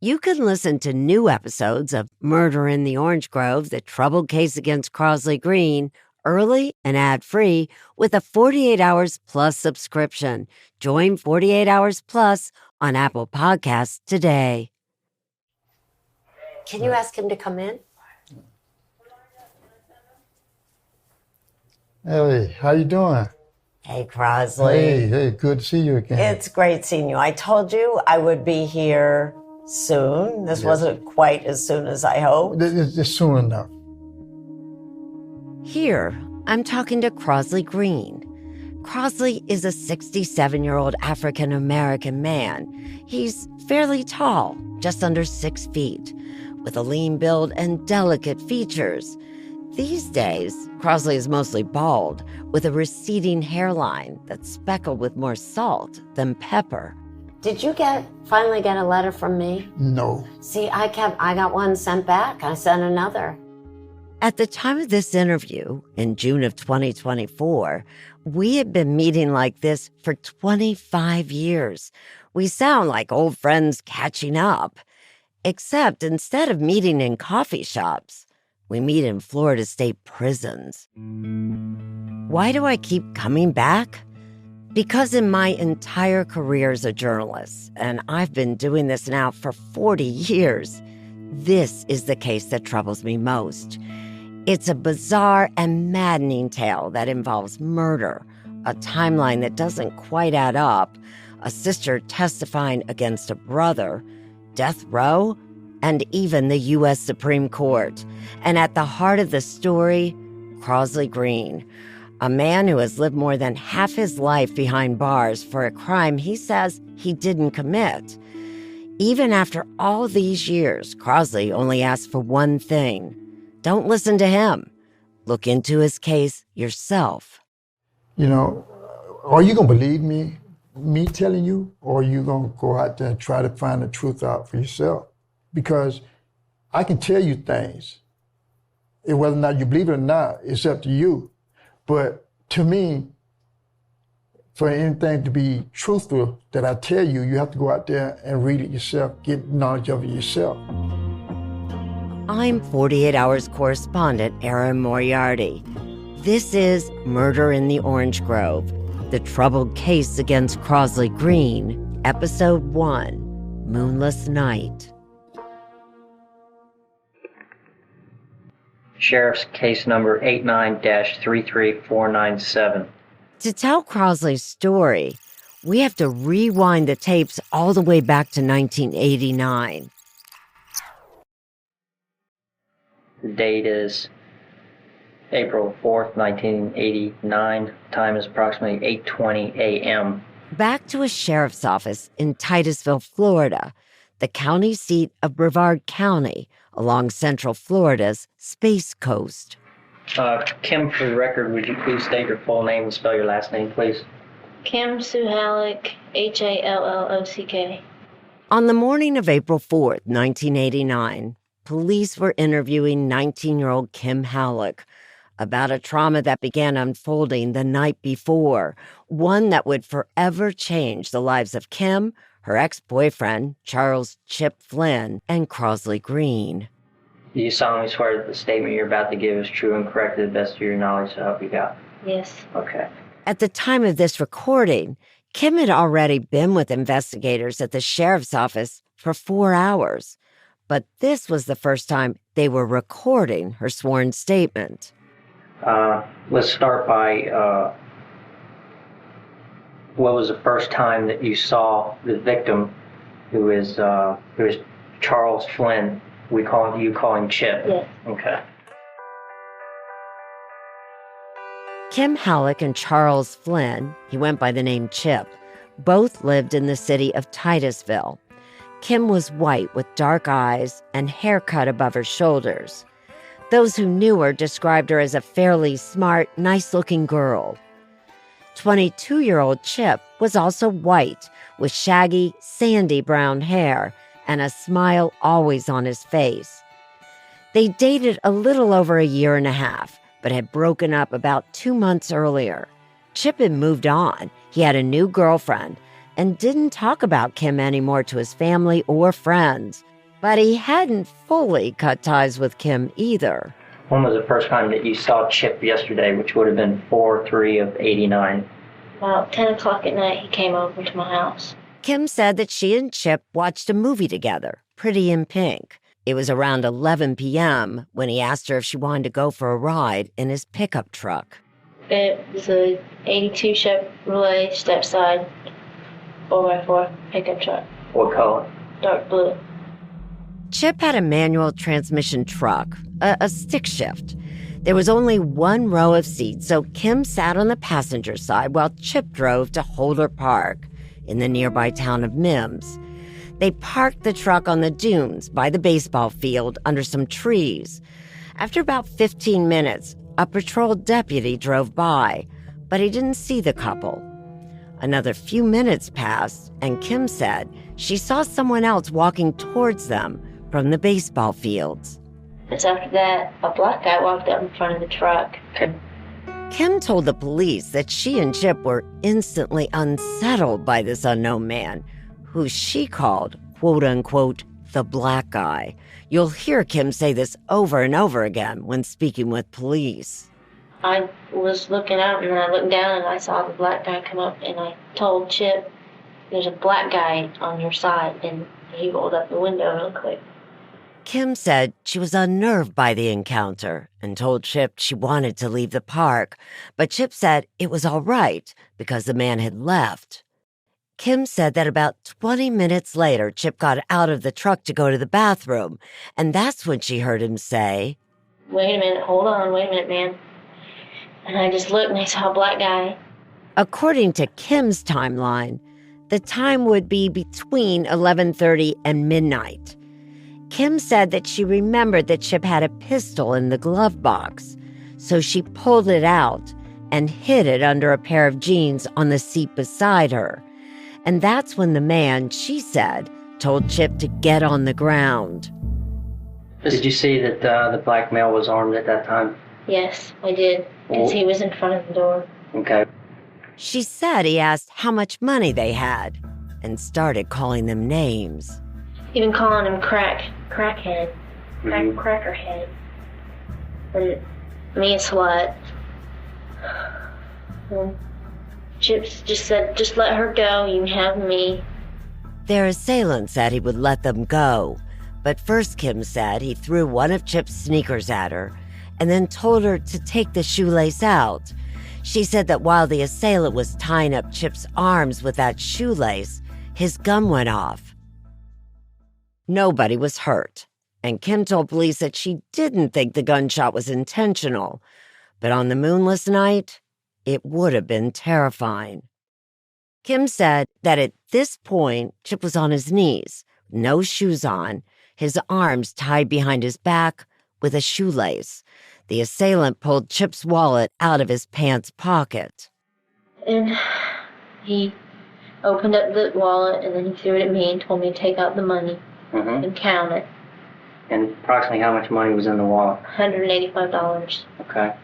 You can listen to new episodes of Murder in the Orange Grove, The Troubled Case Against Crosley Green, early and ad-free with a 48 Hours Plus subscription. Join 48 Hours Plus on Apple Podcasts today. Can you ask him to come in? Hey, how you doing? Hey, Crosley. Hey, good to see you again. It's great seeing you. I told you I would be here soon. This wasn't quite as soon as I hoped. It's soon enough. Here, I'm talking to Crosley Green. Crosley is a 67-year-old African-American man. He's fairly tall, just under 6 feet, with a lean build and delicate features. These days, Crosley is mostly bald, with a receding hairline that's speckled with more salt than pepper. Did you finally get a letter from me? No. See, I got one sent back. I sent another. At the time of this interview, in June of 2024, we had been meeting like this for 25 years. We sound like old friends catching up. Except instead of meeting in coffee shops, we meet in Florida state prisons. Why do I keep coming back? Because in my entire career as a journalist, and I've been doing this now for 40 years, this is the case that troubles me most. It's a bizarre and maddening tale that involves murder, a timeline that doesn't quite add up, a sister testifying against a brother, death row, and even the U.S. Supreme Court. And at the heart of the story, Crosley Green, a man who has lived more than half his life behind bars for a crime he says he didn't commit. Even after all these years, Crosley only asked for one thing. Don't listen to him. Look into his case yourself. You know, are you going to believe me telling you, or are you going to go out there and try to find the truth out for yourself? Because I can tell you things. And whether or not you believe it or not, it's up to you. But to me, for anything to be truthful that I tell you, you have to go out there and read it yourself, get knowledge of it yourself. I'm 48 Hours correspondent Erin Moriarty. This is Murder in the Orange Grove, The Troubled Case Against Crosley Green, Episode 1, Moonless Night. Sheriff's Case Number 89-33497. To tell Crosley's story, we have to rewind the tapes all the way back to 1989. The date is April 4th, 1989. Time is approximately 8:20 a.m. Back to a sheriff's office in Titusville, Florida, the county seat of Brevard County, along Central Florida's Space Coast. Kim, for the record, would you please state your full name and spell your last name, please? Kim Sue Halleck, Hallock. On the morning of April 4th, 1989, police were interviewing 19-year-old Kim Halleck about a trauma that began unfolding the night before, one that would forever change the lives of Kim, her ex-boyfriend, Charles Chip Flynn, and Crosley Green. Do you solemnly swear that the statement you're about to give is true and correct to the best of your knowledge, so help you God? Yes. Okay. At the time of this recording, Kim had already been with investigators at the sheriff's office for 4 hours. But this was the first time they were recording her sworn statement. Let's start by what was the first time that you saw the victim, who is Charles Flynn? You call him Chip. Yes. Okay. Kim Halleck and Charles Flynn, he went by the name Chip, both lived in the city of Titusville. Kim was white with dark eyes and hair cut above her shoulders. Those who knew her described her as a fairly smart, nice-looking girl. 22-year-old Chip was also white, with shaggy, sandy brown hair and a smile always on his face. They dated a little over a year and a half, but had broken up about 2 months earlier. Chip had moved on. He had a new girlfriend and didn't talk about Kim anymore to his family or friends. But he hadn't fully cut ties with Kim either. When was the first time that you saw Chip yesterday, which would have been 4/3 of 89? About 10 o'clock at night, he came over to my house. Kim said that she and Chip watched a movie together, Pretty in Pink. It was around 11 p.m. when he asked her if she wanted to go for a ride in his pickup truck. It was a 82 Chevrolet step-side 4x4 pickup truck. What color? Dark blue. Chip had a manual transmission truck, a stick shift. There was only one row of seats, so Kim sat on the passenger side while Chip drove to Holder Park in the nearby town of Mims. They parked the truck on the dunes by the baseball field under some trees. After about 15 minutes, a patrol deputy drove by, but he didn't see the couple. Another few minutes passed, and Kim said she saw someone else walking towards them from the baseball fields. It's after that, a black guy walked up in front of the truck. Kim told the police that she and Chip were instantly unsettled by this unknown man, who she called, quote-unquote, the black guy. You'll hear Kim say this over and over again when speaking with police. I was looking out, and then I looked down, and I saw the black guy come up, and I told Chip, there's a black guy on your side, and he rolled up the window real quick. Kim said she was unnerved by the encounter and told Chip she wanted to leave the park, but Chip said it was all right because the man had left. Kim said that about 20 minutes later, Chip got out of the truck to go to the bathroom, and that's when she heard him say, Wait a minute, hold on, wait a minute, man. And I just looked, and I saw a black guy. According to Kim's timeline, the time would be between 11:30 and midnight. Kim said that she remembered that Chip had a pistol in the glove box, so she pulled it out and hid it under a pair of jeans on the seat beside her. And that's when the man, she said, told Chip to get on the ground. Did you see that the black male was armed at that time? Yes, I did, because he was in front of the door. Okay. She said he asked how much money they had and started calling them names. Even calling him crackhead, crackerhead. And me a slut. And Chips just said, just let her go, you can have me. Their assailant said he would let them go, but first Kim said he threw one of Chip's sneakers at her and then told her to take the shoelace out. She said that while the assailant was tying up Chip's arms with that shoelace, his gun went off. Nobody was hurt, and Kim told police that she didn't think the gunshot was intentional, but on the Moonless night, it would have been terrifying. Kim said that at this point, Chip was on his knees, no shoes on, his arms tied behind his back with a shoelace. The assailant pulled Chip's wallet out of his pants pocket. And he opened up the wallet, and then he threw it at me and told me to take out the money and count it. And approximately how much money was in the wallet? $185. Okay.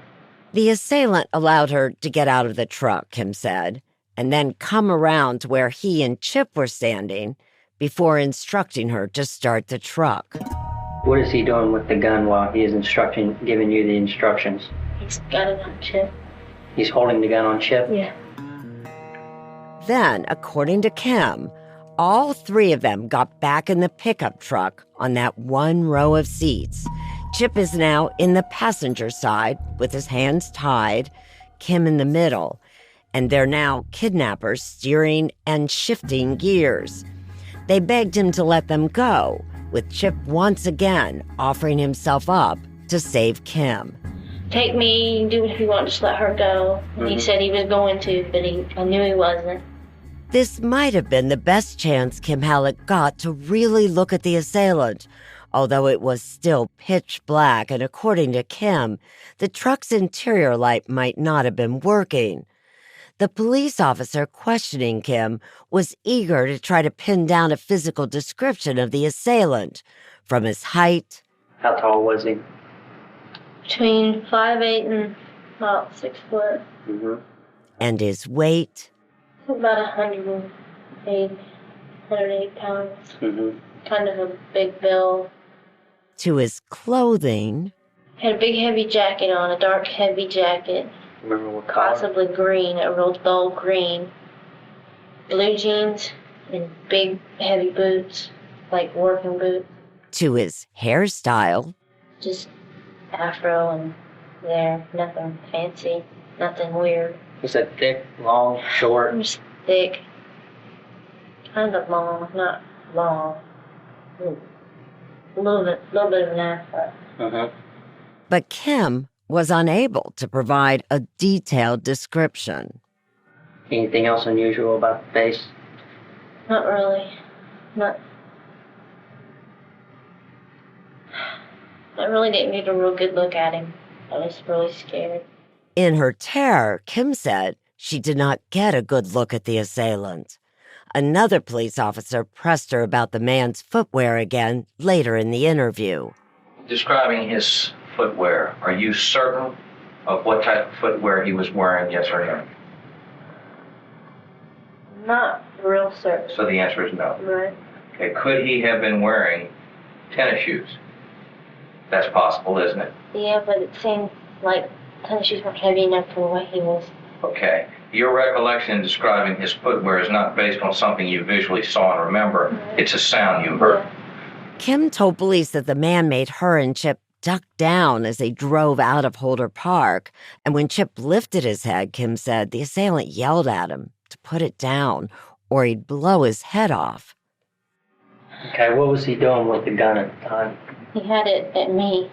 The assailant allowed her to get out of the truck, Kim said, and then come around to where he and Chip were standing before instructing her to start the truck. What is he doing with the gun while he is giving you the instructions? He's got it on Chip. He's holding the gun on Chip? Yeah. Then, according to Kim, all three of them got back in the pickup truck on that one row of seats. Chip is now in the passenger side with his hands tied, Kim in the middle, and they're now kidnappers steering and shifting gears. They begged him to let them go, with Chip once again offering himself up to save Kim. Take me, do what you want, just let her go. And he said he was going to, but I knew he wasn't. This might have been the best chance Kim Halleck got to really look at the assailant, although it was still pitch black, and according to Kim, the truck's interior light might not have been working. The police officer questioning Kim was eager to try to pin down a physical description of the assailant, from his height. How tall was he? Between 5'8" and about 6 foot. And his weight. About 108 pounds. kind of a big build. To his clothing. Had a big heavy jacket on, a dark heavy jacket. Remember what color? Possibly green, a real dull green. Blue jeans and big heavy boots, like working boots. To his hairstyle. Just afro and there, nothing fancy, nothing weird. Was it thick, long, short? Just thick. Kind of long, not long. A little bit of an afro. Uh-huh. But Kim was unable to provide a detailed description. Anything else unusual about the face? Not really. I really didn't get a real good look at him. I was really scared. In her terror, Kim said she did not get a good look at the assailant. Another police officer pressed her about the man's footwear again later in the interview. Describing his footwear, are you certain of what type of footwear he was wearing, yes or no? Not real certain. So the answer is no. Right. Okay, could he have been wearing tennis shoes? That's possible, isn't it? Yeah, but it seemed like tennis shoes weren't heavy enough for what he was. Okay. Your recollection in describing his footwear is not based on something you visually saw and remember. Right. It's a sound you heard. Yeah. Kim told police that the man made her and Chip duck down as they drove out of Holder Park. And when Chip lifted his head, Kim said the assailant yelled at him to put it down or he'd blow his head off. Okay, what was he doing with the gun at the time? He had it at me,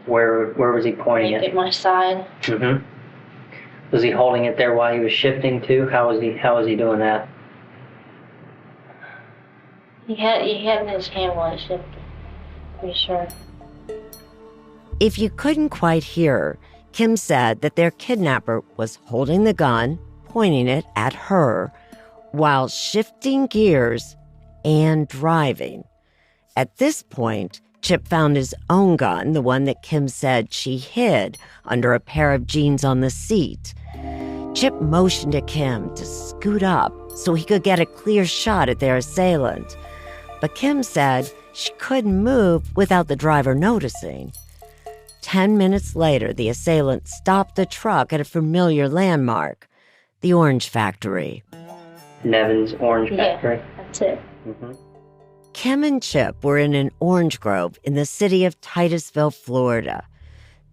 Where was he pointing like it? at my side. Mm-hmm. Was he holding it there while he was shifting too? How was he doing that? He had it in his hand while he shifted. Pretty sure. If you couldn't quite hear, Kim said that their kidnapper was holding the gun, pointing it at her, while shifting gears and driving. At this point, Chip found his own gun, the one that Kim said she hid under a pair of jeans on the seat. Chip motioned to Kim to scoot up so he could get a clear shot at their assailant. But Kim said she couldn't move without the driver noticing. 10 minutes later, the assailant stopped the truck at a familiar landmark, the orange factory. Nevin's Orange Factory? Yeah, that's it. Mm-hmm. Kim and Chip were in an orange grove in the city of Titusville, Florida.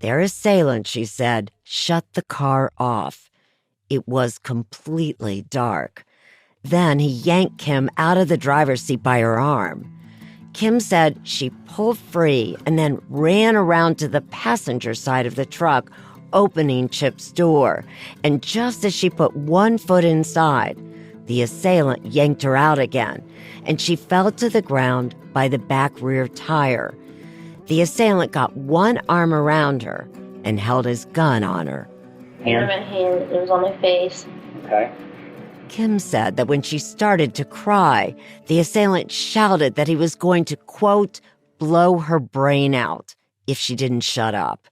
Their assailant, she said, shut the car off. It was completely dark. Then he yanked Kim out of the driver's seat by her arm. Kim said she pulled free and then ran around to the passenger side of the truck, opening Chip's door. And just as she put one foot inside, the assailant yanked her out again, and she fell to the ground by the back rear tire. The assailant got one arm around her and held his gun on her. In my hand, it was on my face. Okay. Kim said that when she started to cry, the assailant shouted that he was going to, quote, blow her brain out if she didn't shut up.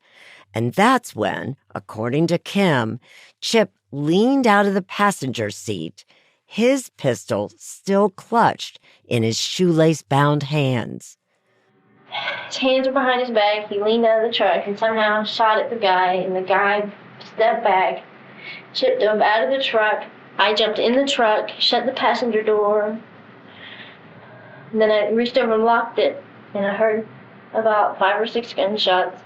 And that's when, according to Kim, Chip leaned out of the passenger seat, his pistol still clutched in his shoelace-bound hands. His hands were behind his back. He leaned out of the truck and somehow shot at the guy, and the guy stepped back. Chip dove out of the truck. I jumped in the truck, shut the passenger door. And then I reached over and locked it, and I heard about 5 or 6 gunshots.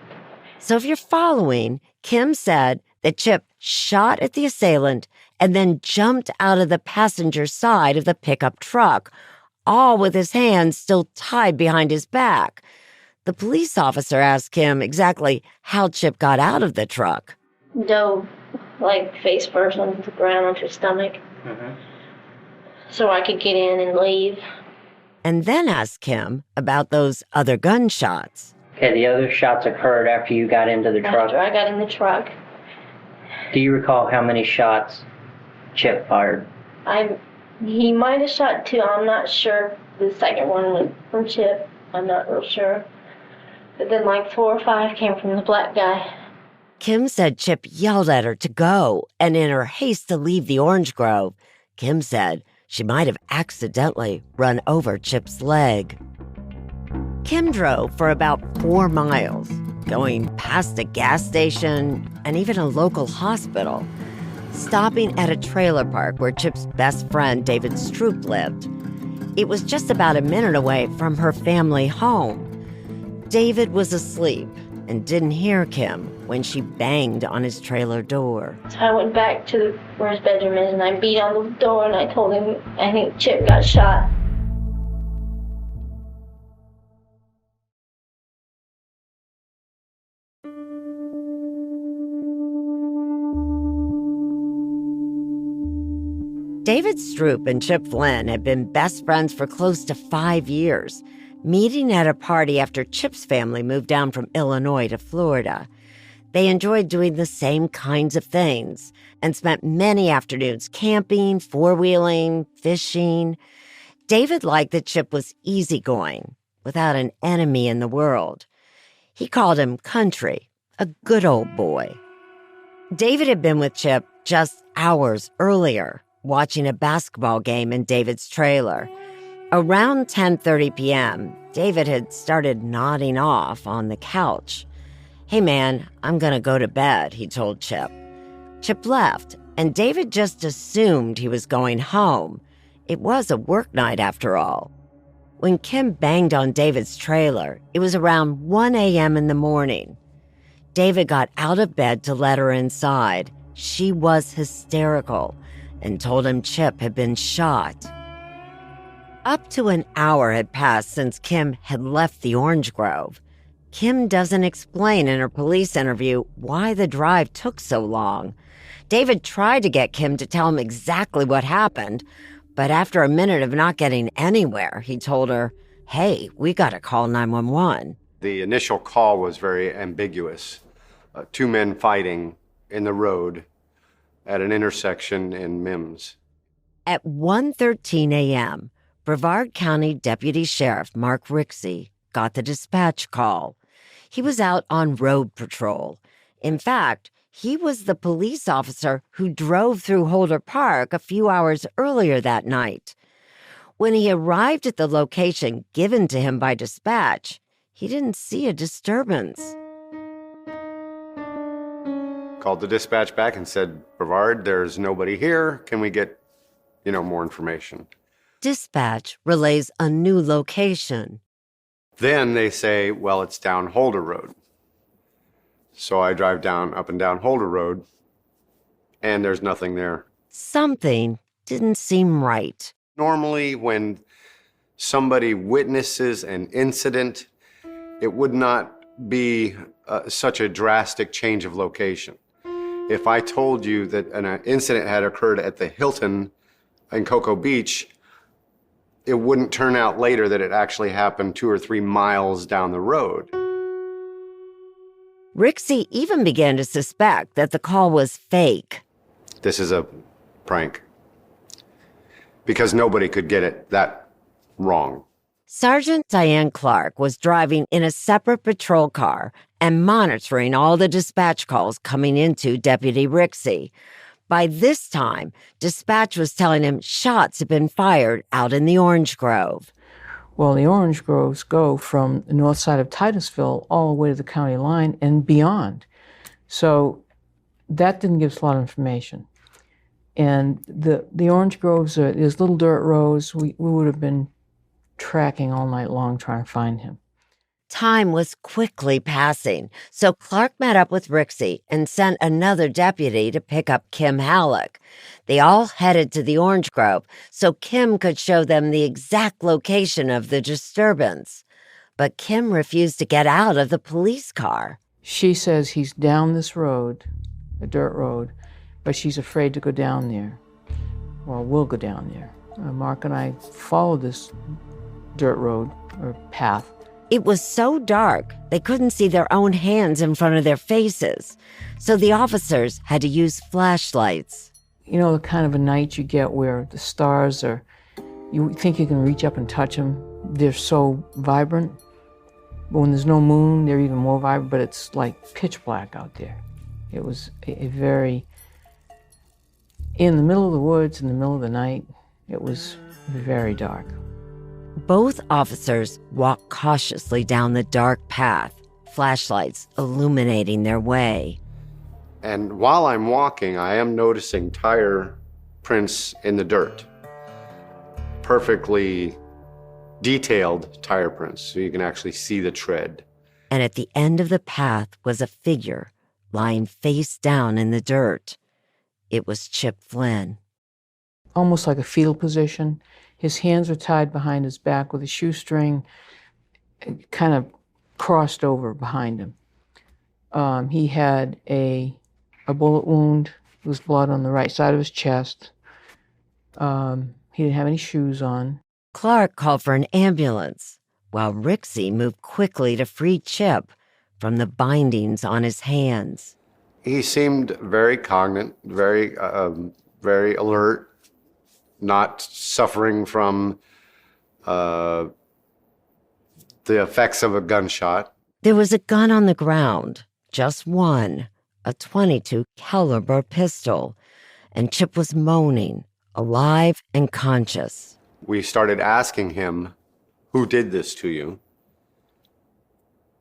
So if you're following, Kim said that Chip shot at the assailant and then jumped out of the passenger side of the pickup truck, all with his hands still tied behind his back. The police officer asked Kim exactly how Chip got out of the truck. Dove, like, face first onto the ground, onto his stomach, so I could get in and leave. And then asked Kim about those other gunshots. Okay, the other shots occurred after you got into the truck. After I got in the truck. Do you recall how many shots Chip fired? He might have shot 2. I'm not sure. The second one was from Chip. I'm not real sure. But then like 4 or 5 came from the black guy. Kim said Chip yelled at her to go, and in her haste to leave the orange grove, Kim said she might have accidentally run over Chip's leg. Kim drove for about 4 miles, going past a gas station and even a local hospital, stopping at a trailer park where Chip's best friend David Stroop lived. It was just about a minute away from her family home. David was asleep and didn't hear Kim when she banged on his trailer door. So I went back to where his bedroom is, and I beat on the door, and I told him I think Chip got shot. David Stroop and Chip Flynn had been best friends for close to 5 years, meeting at a party after Chip's family moved down from Illinois to Florida. They enjoyed doing the same kinds of things and spent many afternoons camping, four-wheeling, fishing. David liked that Chip was easygoing, without an enemy in the world. He called him Country, a good old boy. David had been with Chip just hours earlier, watching a basketball game in David's trailer. Around 10:30 p.m., David had started nodding off on the couch. "Hey man, I'm gonna go to bed," he told Chip. Chip left, and David just assumed he was going home. It was a work night after all. When Kim banged on David's trailer, it was around 1 a.m. in the morning. David got out of bed to let her inside. She was hysterical and told him Chip had been shot. Up to an hour had passed since Kim had left the orange grove. Kim doesn't explain in her police interview why the drive took so long. David tried to get Kim to tell him exactly what happened, but after a minute of not getting anywhere, he told her, "Hey, we gotta call 911. The initial call was very ambiguous. 2 men fighting in the road at an intersection in Mims. At 1:13 a.m., Brevard County Deputy Sheriff Mark Rixey got the dispatch call. He was out on road patrol. In fact, he was the police officer who drove through Holder Park a few hours earlier that night. When he arrived at the location given to him by dispatch, he didn't see a disturbance. Called the dispatch back and said, "Brevard, there's nobody here. Can we get, more information?" Dispatch relays a new location. Then they say, "Well, it's down Holder Road." So I drive up and down Holder Road, and there's nothing there. Something didn't seem right. Normally, when somebody witnesses an incident, it would not be such a drastic change of location. If I told you that an incident had occurred at the Hilton in Cocoa Beach, it wouldn't turn out later that it actually happened 2 or 3 miles down the road. Rixey even began to suspect that the call was fake. This is a prank. Because nobody could get it that wrong. Sergeant Diane Clark was driving in a separate patrol car and monitoring all the dispatch calls coming into Deputy Rixey. By this time, dispatch was telling him shots had been fired out in the orange grove. Well, the orange groves go from the north side of Titusville all the way to the county line and beyond. So that didn't give us a lot of information. And the orange groves, there's little dirt roads. We would have been tracking all night long trying to find him. Time was quickly passing, so Clark met up with Rixey and sent another deputy to pick up Kim Halleck. They all headed to the orange grove so Kim could show them the exact location of the disturbance. But Kim refused to get out of the police car. She says he's down this road, a dirt road, but she's afraid to go down there. Well, we'll go down there. Mark and I followed this dirt road or path. It was so dark, they couldn't see their own hands in front of their faces. So the officers had to use flashlights. You know, the kind of a night you get where the stars are, you think you can reach up and touch them. They're so vibrant. But when there's no moon, they're even more vibrant, but it's like pitch black out there. It was a very, in the middle of the woods, in the middle of the night, It was very dark. Both officers walked cautiously down the dark path, flashlights illuminating their way. And while I'm walking, I am noticing tire prints in the dirt. Perfectly detailed tire prints, so you can actually see the tread. And at the end of the path was a figure lying face down in the dirt. It was Chip Flynn. Almost like a fetal position. His hands were tied behind his back with a shoestring kind of crossed over behind him. He had a bullet wound. There was blood on the right side of his chest. He didn't have any shoes on. Clark called for an ambulance, while Rixey moved quickly to free Chip from the bindings on his hands. He seemed very cognate, very alert, not suffering from the effects of a gunshot. There was a gun on the ground, just one, a .22 caliber pistol, and Chip was moaning, alive and conscious. We started asking him, "Who did this to you?"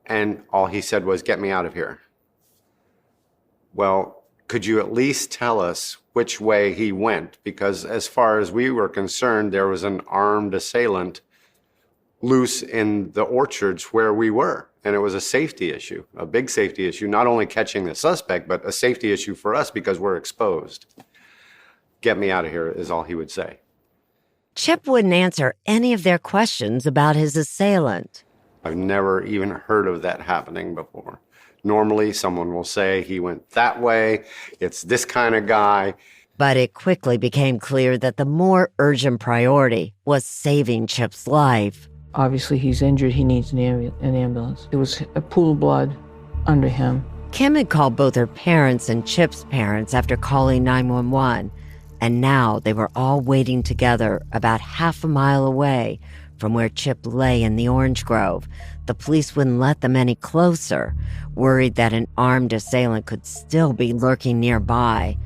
And all he said was, "Get me out of here." Well, could you at least tell us which way he went? Because as far as we were concerned, there was an armed assailant loose in the orchards where we were. And it was a safety issue, a big safety issue, not only catching the suspect, but a safety issue for us because we're exposed. "Get me out of here," is all he would say. Chip wouldn't answer any of their questions about his assailant. I've never even heard of that happening before. Normally, someone will say he went that way, it's this kind of guy. But it quickly became clear that the more urgent priority was saving Chip's life. Obviously, he's injured. He needs an ambulance. There was a pool of blood under him. Kim had called both her parents and Chip's parents after calling 911, and now they were all waiting together about half a mile away from where Chip lay in the orange grove. The police wouldn't let them any closer, worried that an armed assailant could still be lurking nearby.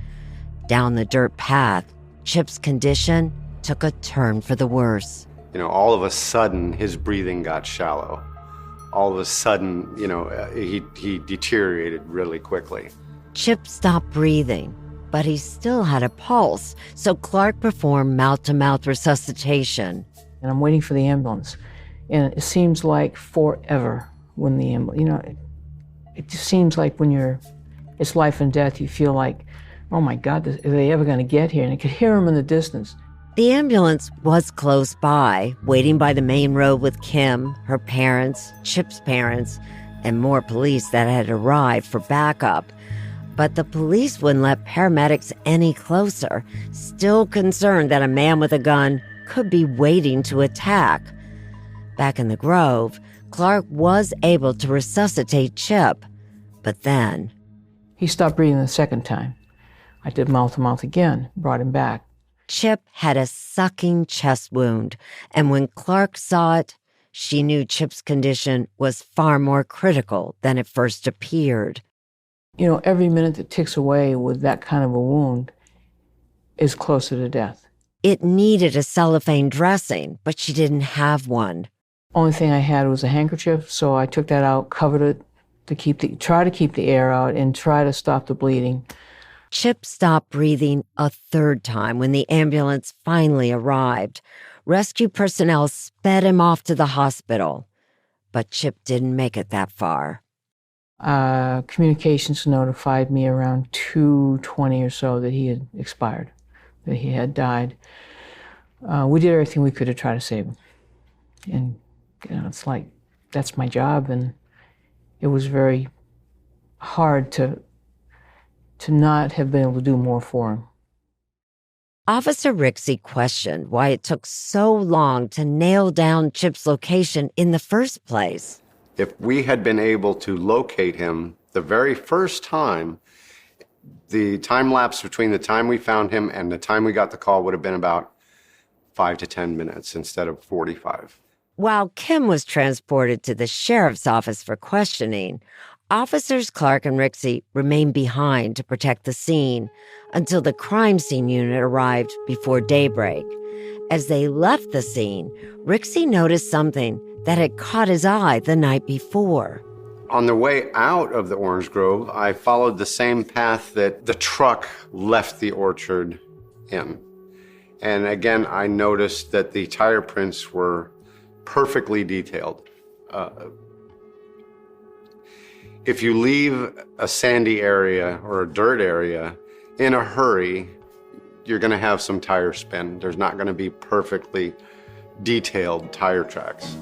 Down the dirt path, Chip's condition took a turn for the worse. All of a sudden, his breathing got shallow. All of a sudden, he deteriorated really quickly. Chip stopped breathing, but he still had a pulse, so Clark performed mouth-to-mouth resuscitation. And I'm waiting for the ambulance. And it seems like forever when the ambulance, it just seems like when it's life and death, you feel like, oh my God, are they ever going to get here? And I could hear them in the distance. The ambulance was close by, waiting by the main road with Kim, her parents, Chip's parents, and more police that had arrived for backup. But the police wouldn't let paramedics any closer, still concerned that a man with a gun could be waiting to attack. Back in the grove, Clark was able to resuscitate Chip, but then... He stopped breathing the second time. I did mouth-to-mouth again, brought him back. Chip had a sucking chest wound, and when Clark saw it, she knew Chip's condition was far more critical than it first appeared. Every minute that ticks away with that kind of a wound is closer to death. It needed a cellophane dressing, but she didn't have one. Only thing I had was a handkerchief, so I took that out, covered it to try to keep the air out and try to stop the bleeding. Chip stopped breathing a third time when the ambulance finally arrived. Rescue personnel sped him off to the hospital, but Chip didn't make it that far. Communications notified me around 2:20 or so that he had expired, that he had died. We did everything we could to try to save him. And, it's like, that's my job, and it was very hard to not have been able to do more for him. Officer Rixey questioned why it took so long to nail down Chip's location in the first place. If we had been able to locate him the very first time, the time lapse between the time we found him and the time we got the call would have been about 5 to 10 minutes instead of 45. While Kim was transported to the sheriff's office for questioning, Officers Clark and Rixey remained behind to protect the scene until the crime scene unit arrived before daybreak. As they left the scene, Rixey noticed something that had caught his eye the night before. On the way out of the orange grove, I followed the same path that the truck left the orchard in. And again, I noticed that the tire prints were perfectly detailed. If you leave a sandy area or a dirt area in a hurry, you're going to have some tire spin. There's not going to be perfectly detailed tire tracks.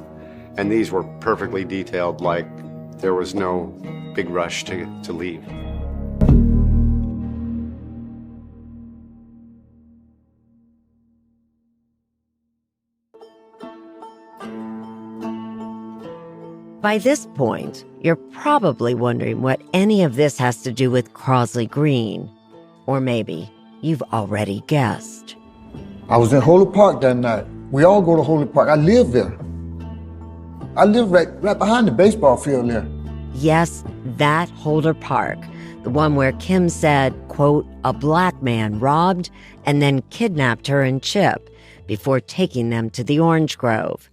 And these were perfectly detailed, like there was no big rush to leave. By this point, you're probably wondering what any of this has to do with Crosley Green. Or maybe you've already guessed. I was in Holy Park that night. We all go to Holy Park. I live there. I live right behind the baseball field there. Yes, that Holder Park, the one where Kim said, quote, a black man robbed and then kidnapped her and Chip before taking them to the orange grove.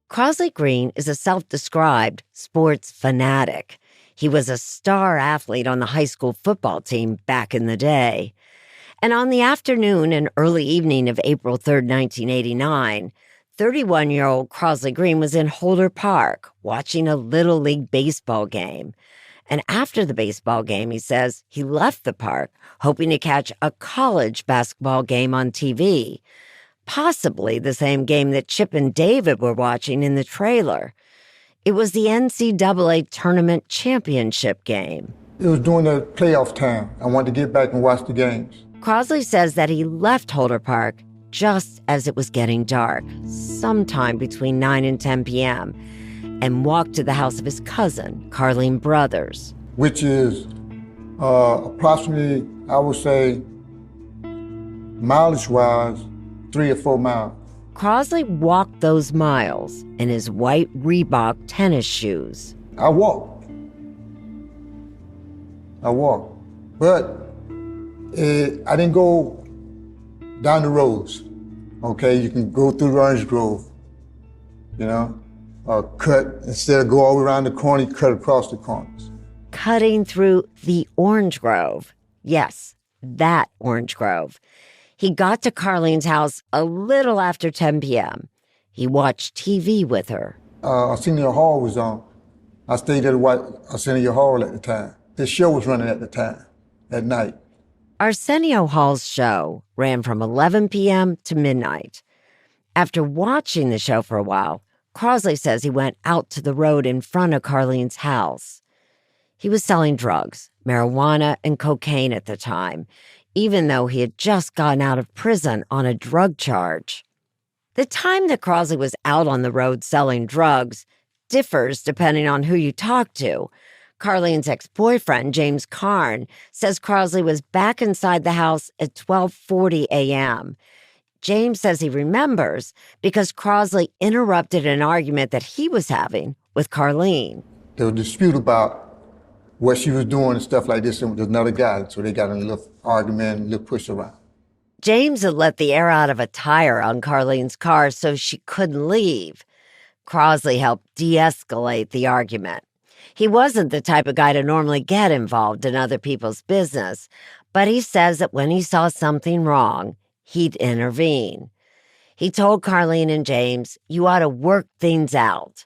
Crosley Green is a self-described sports fanatic. He was a star athlete on the high school football team back in the day. And on the afternoon and early evening of April 3rd, 1989, 31-year-old Crosley Green was in Holder Park watching a Little League baseball game. And after the baseball game, he says he left the park hoping to catch a college basketball game on TV. Possibly the same game that Chip and David were watching in the trailer. It was the NCAA tournament championship game. It was during the playoff time. I wanted to get back and watch the games. Crosley says that he left Holder Park just as it was getting dark, sometime between 9 and 10 p.m., and walked to the house of his cousin, Carlene Brothers. Which is approximately, I would say, mileage-wise, 3 or 4 miles. Crosley walked those miles in his white Reebok tennis shoes. I walked. But I didn't go down the roads. Okay, you can go through Orange Grove, cut, instead of go all around the corner, you cut across the corners. Cutting through the orange grove. Yes, that orange grove. He got to Carlene's house a little after 10 p.m. He watched TV with her. Arsenio Hall was on. I stayed at Arsenio Hall at the time. This show was running at the time, at night. Arsenio Hall's show ran from 11 p.m. to midnight. After watching the show for a while, Crosley says he went out to the road in front of Carlene's house. He was selling drugs, marijuana and cocaine at the time, even though he had just gotten out of prison on a drug charge. The time that Crosley was out on the road selling drugs differs depending on who you talk to. Carlene's ex-boyfriend, James Carn, says Crosley was back inside the house at 12:40 a.m. James says he remembers because Crosley interrupted an argument that he was having with Carlene. There was a dispute about what she was doing and stuff like this, and with another guy, so they got in a little argument, a little push around. James had let the air out of a tire on Carlene's car so she couldn't leave. Crosley helped de-escalate the argument. He wasn't the type of guy to normally get involved in other people's business, but he says that when he saw something wrong, he'd intervene. He told Carlene and James, "You ought to work things out."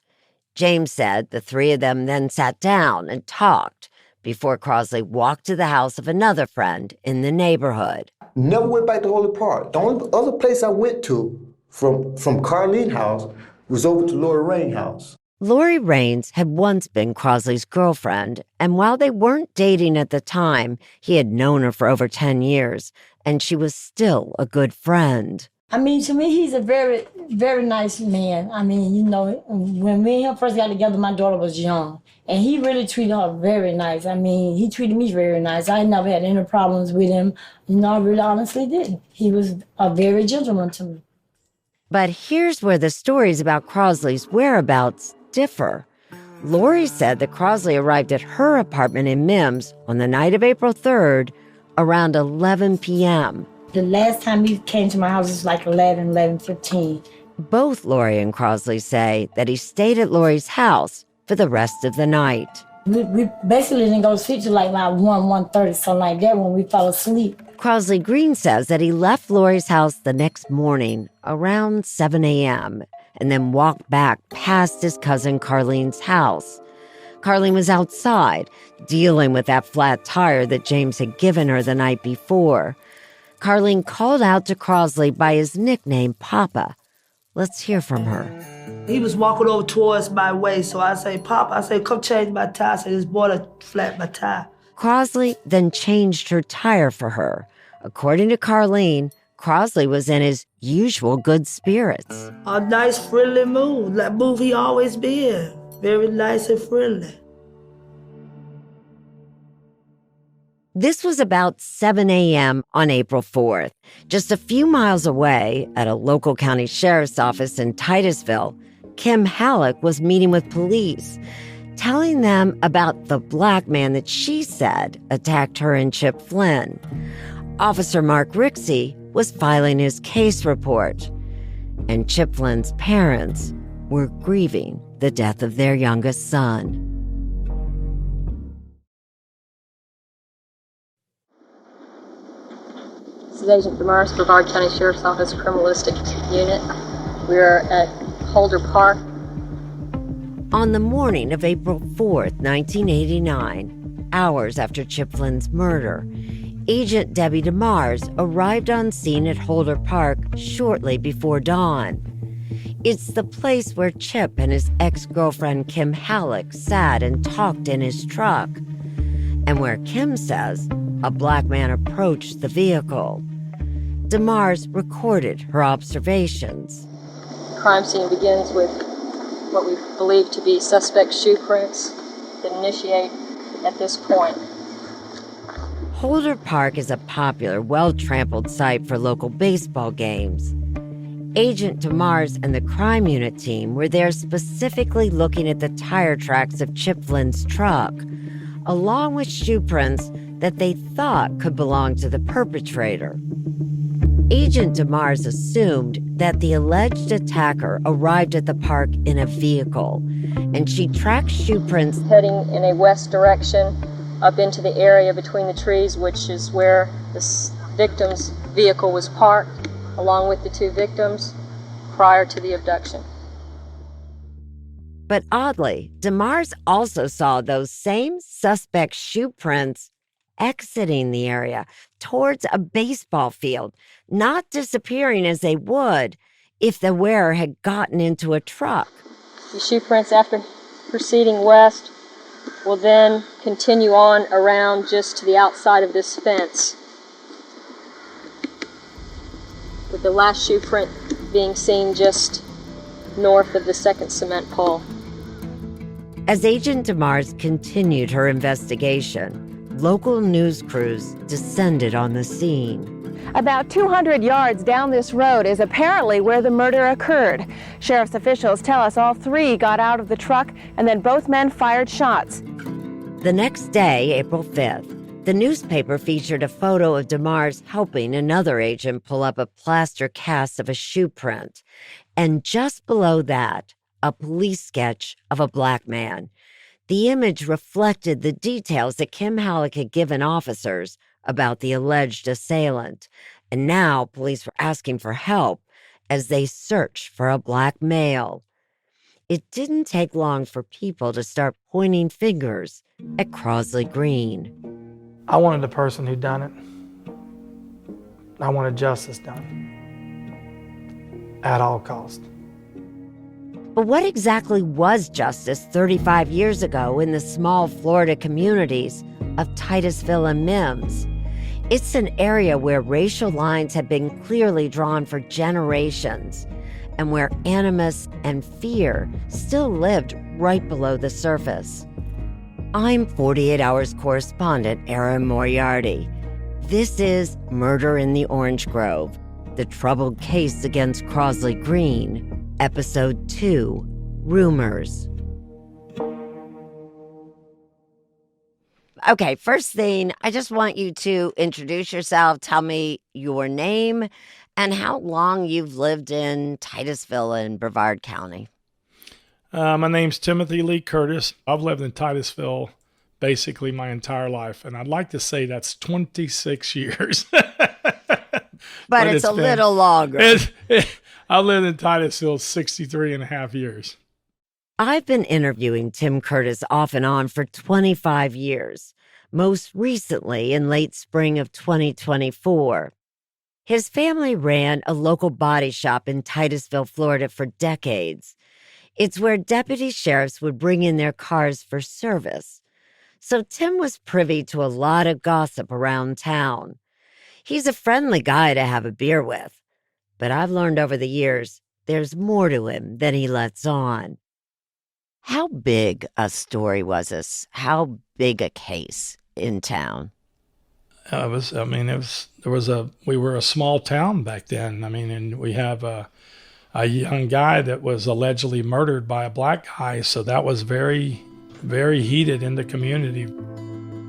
James said the three of them then sat down and talked before Crosley walked to the house of another friend in the neighborhood. Never went back to Holy Park. The only other place I went to from Carlene's house was over to Lori Rain's house. Lori Raines had once been Crosley's girlfriend, and while they weren't dating at the time, he had known her for over 10 years, and she was still a good friend. I mean, to me, he's a very, very nice man. I mean, when me and him first got together, my daughter was young, and he really treated her very nice. I mean, he treated me very nice. I never had any problems with him. I really honestly didn't. He was a very gentleman to me. But here's where the stories about Crosley's whereabouts differ. Lori said that Crosley arrived at her apartment in Mims on the night of April 3rd around 11 p.m. The last time he came to my house was like 11:15. Both Lori and Crosley say that he stayed at Lori's house for the rest of the night. We basically didn't go to sleep till like 1:30, something like that when we fell asleep. Crosley Green says that he left Lori's house the next morning around 7 a.m. and then walked back past his cousin Carlene's house. Carlene was outside, dealing with that flat tire that James had given her the night before. Carlene called out to Crosley by his nickname, Papa. Let's hear from her. He was walking over towards my way, so I say, Papa, I say, come change my tire. I say, this boy done flat my tire. Crosley then changed her tire for her. According to Carlene, Crosley was in his usual good spirits. A nice, friendly mood, like move he always been. Very nice and friendly. This was about 7 a.m. on April 4th. Just a few miles away, at a local county sheriff's office in Titusville, Kim Halleck was meeting with police, telling them about the black man that she said attacked her and Chip Flynn. Officer Mark Rixey was filing his case report, and Chip Flynn's parents were grieving the death of their youngest son. This is Agent Demars, Brevard County Sheriff's Office Criminalistic Unit. We are at Holder Park. On the morning of April 4th, 1989, hours after Chip Flynn's murder, Agent Debbie Demars arrived on scene at Holder Park shortly before dawn. It's the place where Chip and his ex-girlfriend Kim Halleck sat and talked in his truck, and where Kim says a black man approached the vehicle. Demars recorded her observations. The crime scene begins with what we believe to be suspect shoe prints that initiate at this point. Holder Park is a popular, well-trampled site for local baseball games. Agent Demars and the crime unit team were there specifically looking at the tire tracks of Chip Flynn's truck, along with shoe prints that they thought could belong to the perpetrator. Agent Demars assumed that the alleged attacker arrived at the park in a vehicle, and she tracked shoe prints Heading in a west direction up into the area between the trees, which is where the victim's vehicle was parked, along with the two victims, prior to the abduction. But oddly, Demars also saw those same suspect shoe prints exiting the area towards a baseball field, not disappearing as they would if the wearer had gotten into a truck. The shoe prints, after proceeding west, will then continue on around just to the outside of this fence, with the last shoe print being seen just north of the second cement pole. As Agent Demars continued her investigation, local news crews descended on the scene. About 200 yards down this road is apparently where the murder occurred. Sheriff's officials tell us all three got out of the truck and then both men fired shots. The next day, April 5th, the newspaper featured a photo of Demars helping another agent pull up a plaster cast of a shoe print. And just below that, a police sketch of a black man. The image reflected the details that Kim Halleck had given officers about the alleged assailant, and now police were asking for help as they searched for a black male. It didn't take long for people to start pointing fingers at Crosley Green. I wanted the person who done it. I wanted justice done at all costs. But what exactly was justice 35 years ago in the small Florida communities of Titusville and Mims? It's an area where racial lines have been clearly drawn for generations, and where animus and fear still lived right below the surface. I'm 48 Hours correspondent Erin Moriarty. This is Murder in the Orange Grove, the troubled case against Crosley Green, Episode 2, Rumors. Okay, first thing, I just want you to introduce yourself, tell me your name, and how long you've lived in Titusville in Brevard County. My name's Timothy Lee Curtis. I've lived in Titusville basically my entire life, and I'd like to say that's 26 years. But it's a little longer. I've lived in Titusville 63 and a half years. I've been interviewing Tim Curtis off and on for 25 years, most recently in late spring of 2024. His family ran a local body shop in Titusville, Florida for decades. It's where deputy sheriffs would bring in their cars for service. So Tim was privy to a lot of gossip around town. He's a friendly guy to have a beer with, but I've learned over the years there's more to him than he lets on. How big a story was this? How big a case in town? We were a small town back then. I mean, and we have a young guy that was allegedly murdered by a black guy. So that was very, very heated in the community.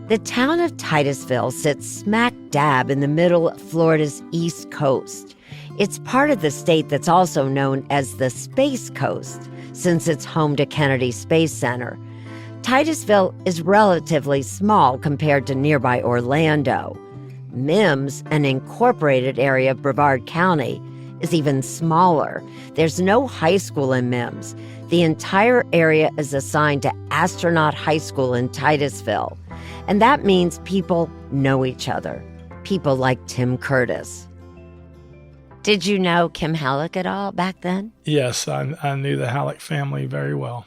The town of Titusville sits smack dab in the middle of Florida's East Coast. It's part of the state that's also known as the Space Coast, since it's home to Kennedy Space Center. Titusville is relatively small compared to nearby Orlando. Mims, an incorporated area of Brevard County, is even smaller. There's no high school in Mims. The entire area is assigned to Astronaut High School in Titusville. And that means people know each other. People like Tim Curtis. Did you know Kim Halleck at all back then? Yes, I knew the Halleck family very well.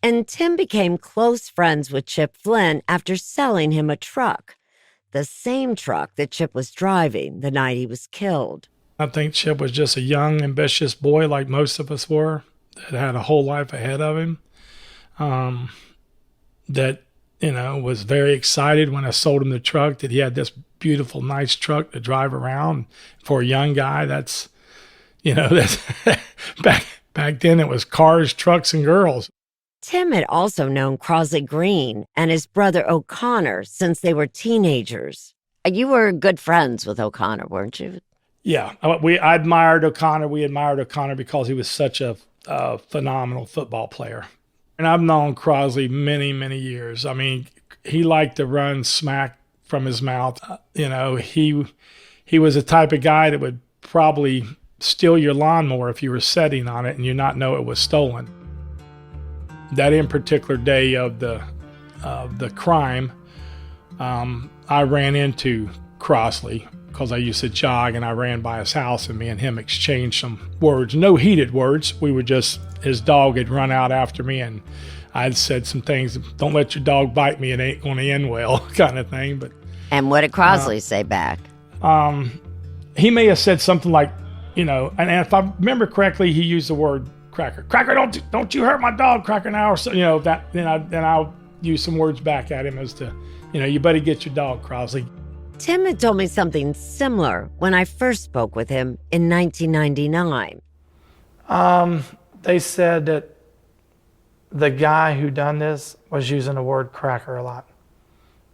And Tim became close friends with Chip Flynn after selling him a truck, the same truck that Chip was driving the night he was killed. I think Chip was just a young, ambitious boy like most of us were, that had a whole life ahead of him, that, was very excited when I sold him the truck, that he had this beautiful, nice truck to drive around. For a young guy, that's back then it was cars, trucks, and girls. Tim had also known Crosley Green and his brother O'Connor since they were teenagers. You were good friends with O'Connor, weren't you? Yeah, I admired O'Connor. We admired O'Connor because he was such a phenomenal football player. And I've known Crosley many, many years. I mean, he liked to run smack from his mouth. He was the type of guy that would probably steal your lawnmower if you were sitting on it and you not know it was stolen. That in particular day of the crime, I ran into Crosley because I used to jog, and I ran by his house, and me and him exchanged some words. No heated words. We were just, his dog had run out after me, and I'd said some things, don't let your dog bite me, it ain't going to end well, kind of thing. And what did Crosley say back? He may have said something like, and if I remember correctly, he used the word Cracker. Cracker, don't you hurt my dog, Cracker, now, or so, that. Then I'll use some words back at him as to, you better get your dog, Crosley. Tim had told me something similar when I first spoke with him in 1999. They said that the guy who done this was using the word cracker a lot.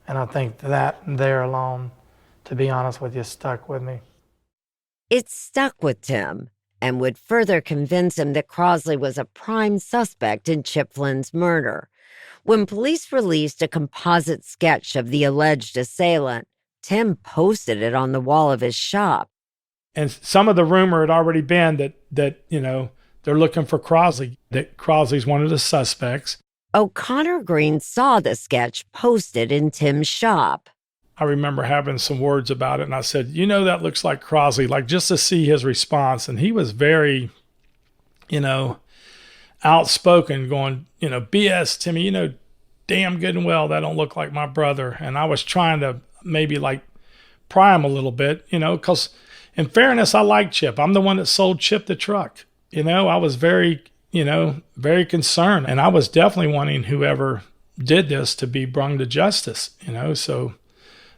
And I think that there alone, to be honest with you, stuck with me. It stuck with Tim and would further convince him that Crosley was a prime suspect in Chip Flynn's murder. When police released a composite sketch of the alleged assailant, Tim posted it on the wall of his shop. And some of the rumor had already been that they're looking for Crosley, that Crosley's one of the suspects. O'Connor Green saw the sketch posted in Tim's shop. I remember having some words about it, and I said, that looks like Crosley, like just to see his response. And he was very, outspoken, going, BS, Timmy, damn good and well, that don't look like my brother. And I was trying to maybe pry him a little bit, because in fairness, I like Chip. I'm the one that sold Chip the truck. I was very, very concerned. And I was definitely wanting whoever did this to be brought to justice, so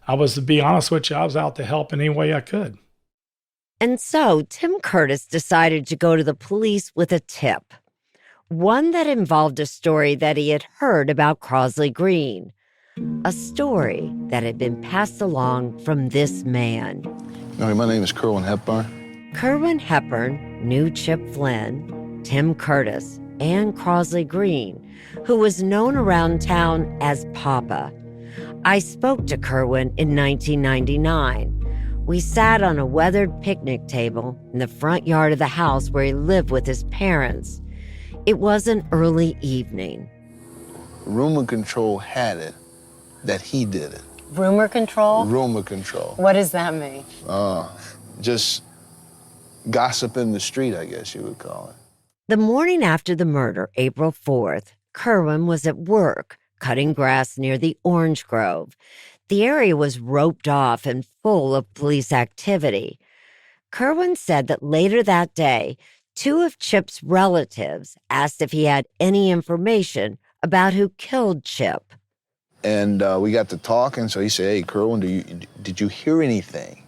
I was, to be honest with you, I was out to help in any way I could. And so Tim Curtis decided to go to the police with a tip, one that involved a story that he had heard about Crosley Green. a story that had been passed along from this man. All right, my name is Kerwin Hepburn. Kerwin Hepburn knew Chip Flynn, Tim Curtis, and Crosley Green, who was known around town as Papa. I spoke to Kerwin in 1999. We sat on a weathered picnic table in the front yard of the house where he lived with his parents. It was an early evening. Rumor control had it that he did it. Rumor control? Rumor control. What does that mean? Just gossip in the street, I guess you would call it. The morning after the murder, April 4th, Kerwin was at work, cutting grass near the orange grove. The area was roped off and full of police activity. Kerwin said that later that day, two of Chip's relatives asked if he had any information about who killed Chip. And we got to talking, so he said, hey, Kerwin, did you hear anything?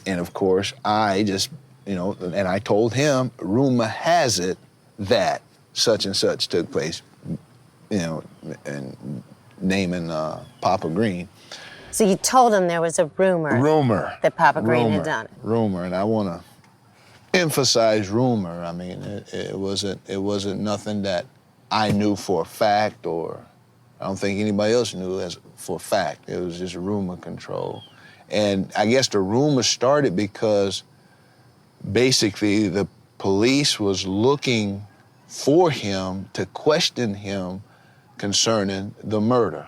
And of course, I just, and I told him, rumor has it that such and such took place, and naming Papa Green. So you told him there was a rumor that Papa Green had done it. Rumor, and I want to emphasize rumor. I mean, it wasn't nothing that I knew for a fact, or I don't think anybody else knew as for a fact. It was just rumor control. And I guess the rumor started because basically the police was looking for him to question him concerning the murder.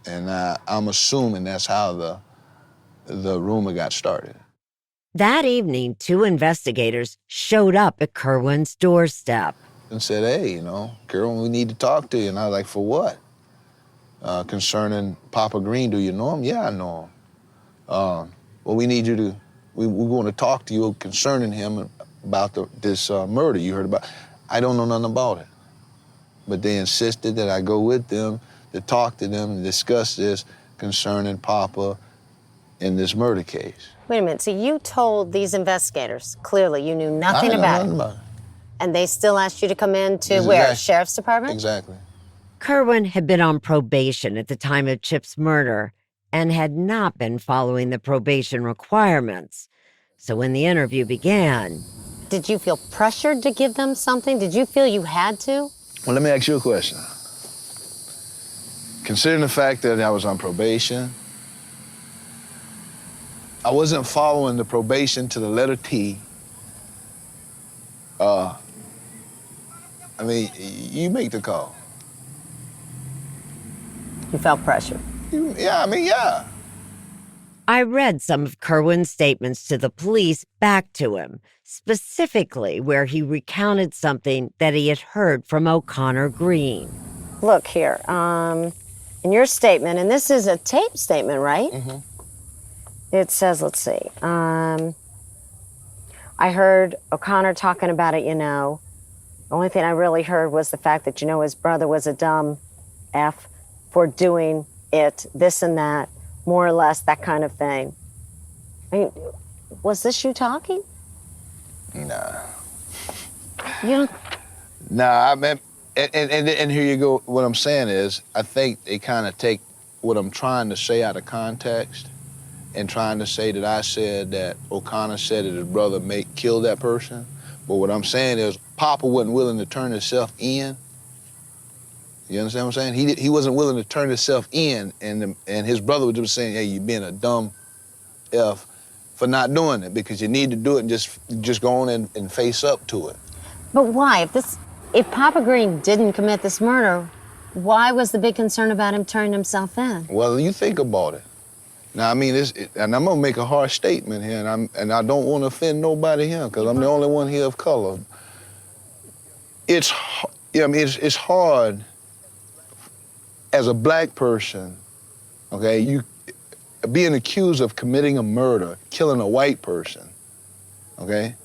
And I'm assuming that's how the rumor got started. That evening, two investigators showed up at Kerwin's doorstep. And said, hey, Kerwin, we need to talk to you. And I was like, for what? Concerning Papa Green, do you know him? Yeah, I know him. Well, we need you to, we want to talk to you concerning him about this murder you heard about. I don't know nothing about it. But they insisted that I go with them to talk to them and discuss this concerning Papa in this murder case. Wait a minute, so you told these investigators, clearly you knew nothing about it. And they still asked you to come in to where? Sheriff's Department? Exactly. Kerwin had been on probation at the time of Chip's murder and had not been following the probation requirements. So when the interview began... Did you feel pressured to give them something? Did you feel you had to? Well, let me ask you a question. Considering the fact that I was on probation, I wasn't following the probation to the letter T. I mean, you make the call. You felt pressure? Yeah. I read some of Kerwin's statements to the police back to him, specifically where he recounted something that he had heard from O'Connor Green. Look here, in your statement, and this is a tape statement, right? Mm-hmm. It says, let's see, I heard O'Connor talking about it, The only thing I really heard was the fact that, his brother was a dumb F for doing it, this and that, more or less, that kind of thing. I mean, was this you talking? Nah. You don't... Nah, I mean, and here you go. What I'm saying is, I think they kind of take what I'm trying to say out of context and trying to say that I said that O'Connor said that his brother killed that person. But what I'm saying is, Papa wasn't willing to turn himself in. You understand what I'm saying? He wasn't willing to turn himself in, and his brother was just saying, hey, you're being a dumb F for not doing it, because you need to do it and just go on and face up to it. But why? If Papa Green didn't commit this murder, why was the big concern about him turning himself in? Well, you think about it. Now, I mean, and I'm gonna make a harsh statement here, and I don't want to offend nobody here, because I'm the only one here of color. It's hard as a black person, okay, you being accused of committing a murder, killing a white person, okay?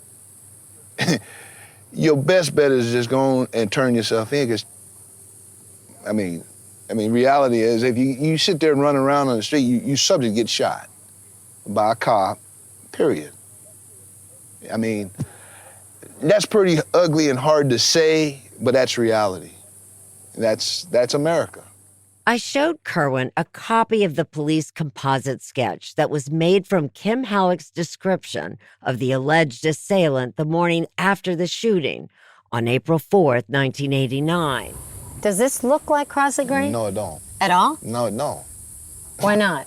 Your best bet is just go on and turn yourself in, because, I mean, reality is, if you sit there and run around on the street, you subject to get shot by a cop, period. I mean, that's pretty ugly and hard to say, but that's reality. That's America. I showed Kerwin a copy of the police composite sketch that was made from Kim Halleck's description of the alleged assailant the morning after the shooting on April 4th, 1989. Does this look like Crosley Green? No, it don't. At all? No, it don't. Why not?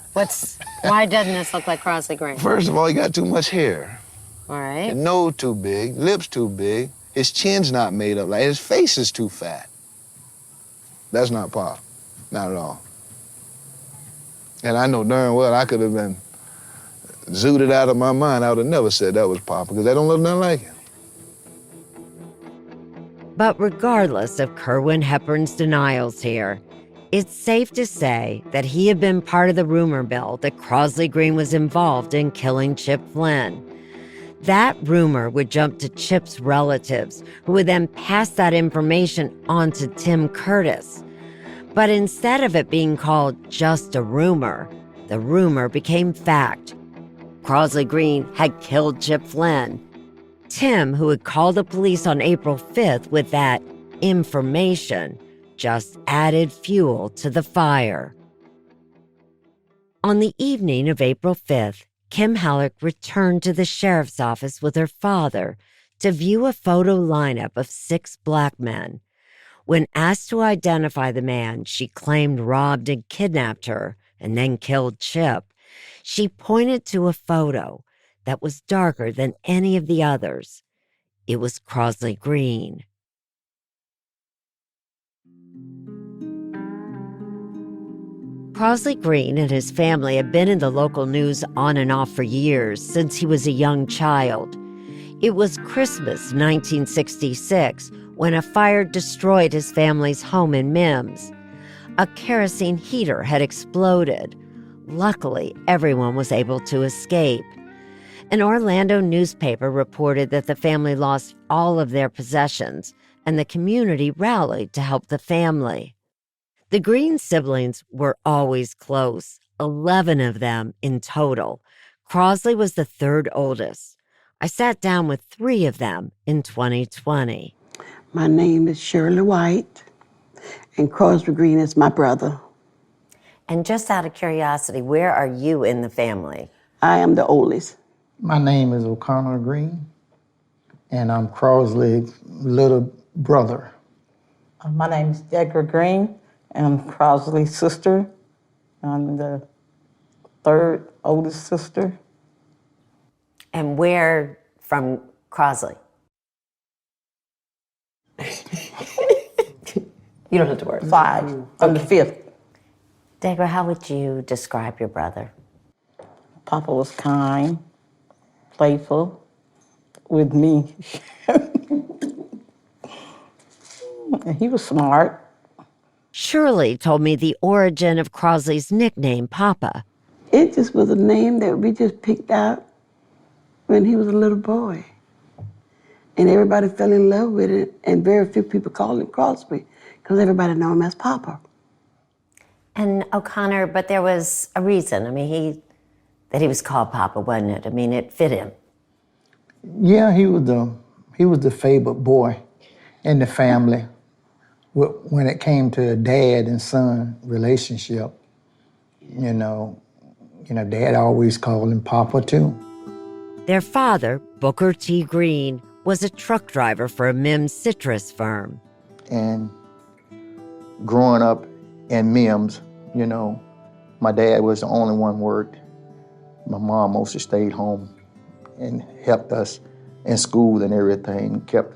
Why doesn't this look like Crosley Green? First of all, he got too much hair. All right. His nose too big, lips too big. His chin's not made up. Like, his face is too fat. That's not Pop. Not at all. And I know darn well I could have been zooted out of my mind. I would have never said that was Pop, because that don't look nothing like him. But regardless of Kerwin Hepburn's denials here, it's safe to say that he had been part of the rumor mill that Crosley Green was involved in killing Chip Flynn. That rumor would jump to Chip's relatives, who would then pass that information on to Tim Curtis. But instead of it being called just a rumor, the rumor became fact. Crosley Green had killed Chip Flynn. Tim, who had called the police on April 5th with that information, just added fuel to the fire. On the evening of April 5th, Kim Halleck returned to the sheriff's office with her father to view a photo lineup of 6 black men. When asked to identify the man she claimed robbed and kidnapped her and then killed Chip, she pointed to a photo that was darker than any of the others. It was Crosley Green. Crosley Green and his family had been in the local news on and off for years, since he was a young child. It was Christmas 1966 when a fire destroyed his family's home in Mims. A kerosene heater had exploded. Luckily, everyone was able to escape. An Orlando newspaper reported that the family lost all of their possessions, and the community rallied to help the family. The Green siblings were always close, 11 of them in total. Crosley was the 3rd oldest. I sat down with 3 of them in 2020. My name is Shirley White, and Crosley Green is my brother. And just out of curiosity, where are you in the family? I am the oldest. My name is O'Connor Green, and I'm Crosley's little brother. My name is Deborah Green, and I'm Crosley's sister. I'm the 3rd oldest sister. And where from Crosley? You don't have to worry. 5. I'm the 5th. Deborah, how would you describe your brother? Papa was kind, playful with me. And he was smart. Shirley told me the origin of Crosley's nickname, Papa. It just was a name that we just picked out when he was a little boy. And everybody fell in love with it, and very few people called him Crosley because everybody knew him as Papa. And O'Connor, but there was a reason. I mean, that he was called Papa, wasn't it? I mean, it fit him. Yeah, he was the favorite boy in the family. When it came to a dad and son relationship, you know, Dad always called him Papa too. Their father, Booker T. Green, was a truck driver for a Mims citrus firm. And growing up in Mims, my dad was the only one worked. My mom mostly stayed home and helped us in school and everything, kept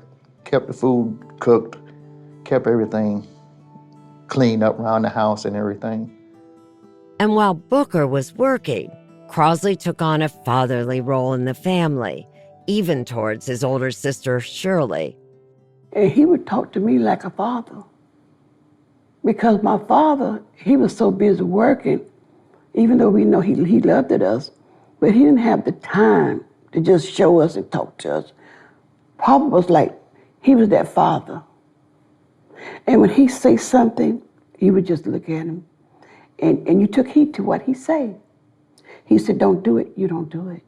the food cooked, kept everything cleaned up around the house and everything. And while Booker was working, Crosley took on a fatherly role in the family, even towards his older sister, Shirley. And he would talk to me like a father. Because my father, he was so busy working, even though we know he loved us, but he didn't have the time to just show us and talk to us. Papa was like, he was that father. And when he say something, you would just look at him. And you took heed to what he said. He said, don't do it, you don't do it.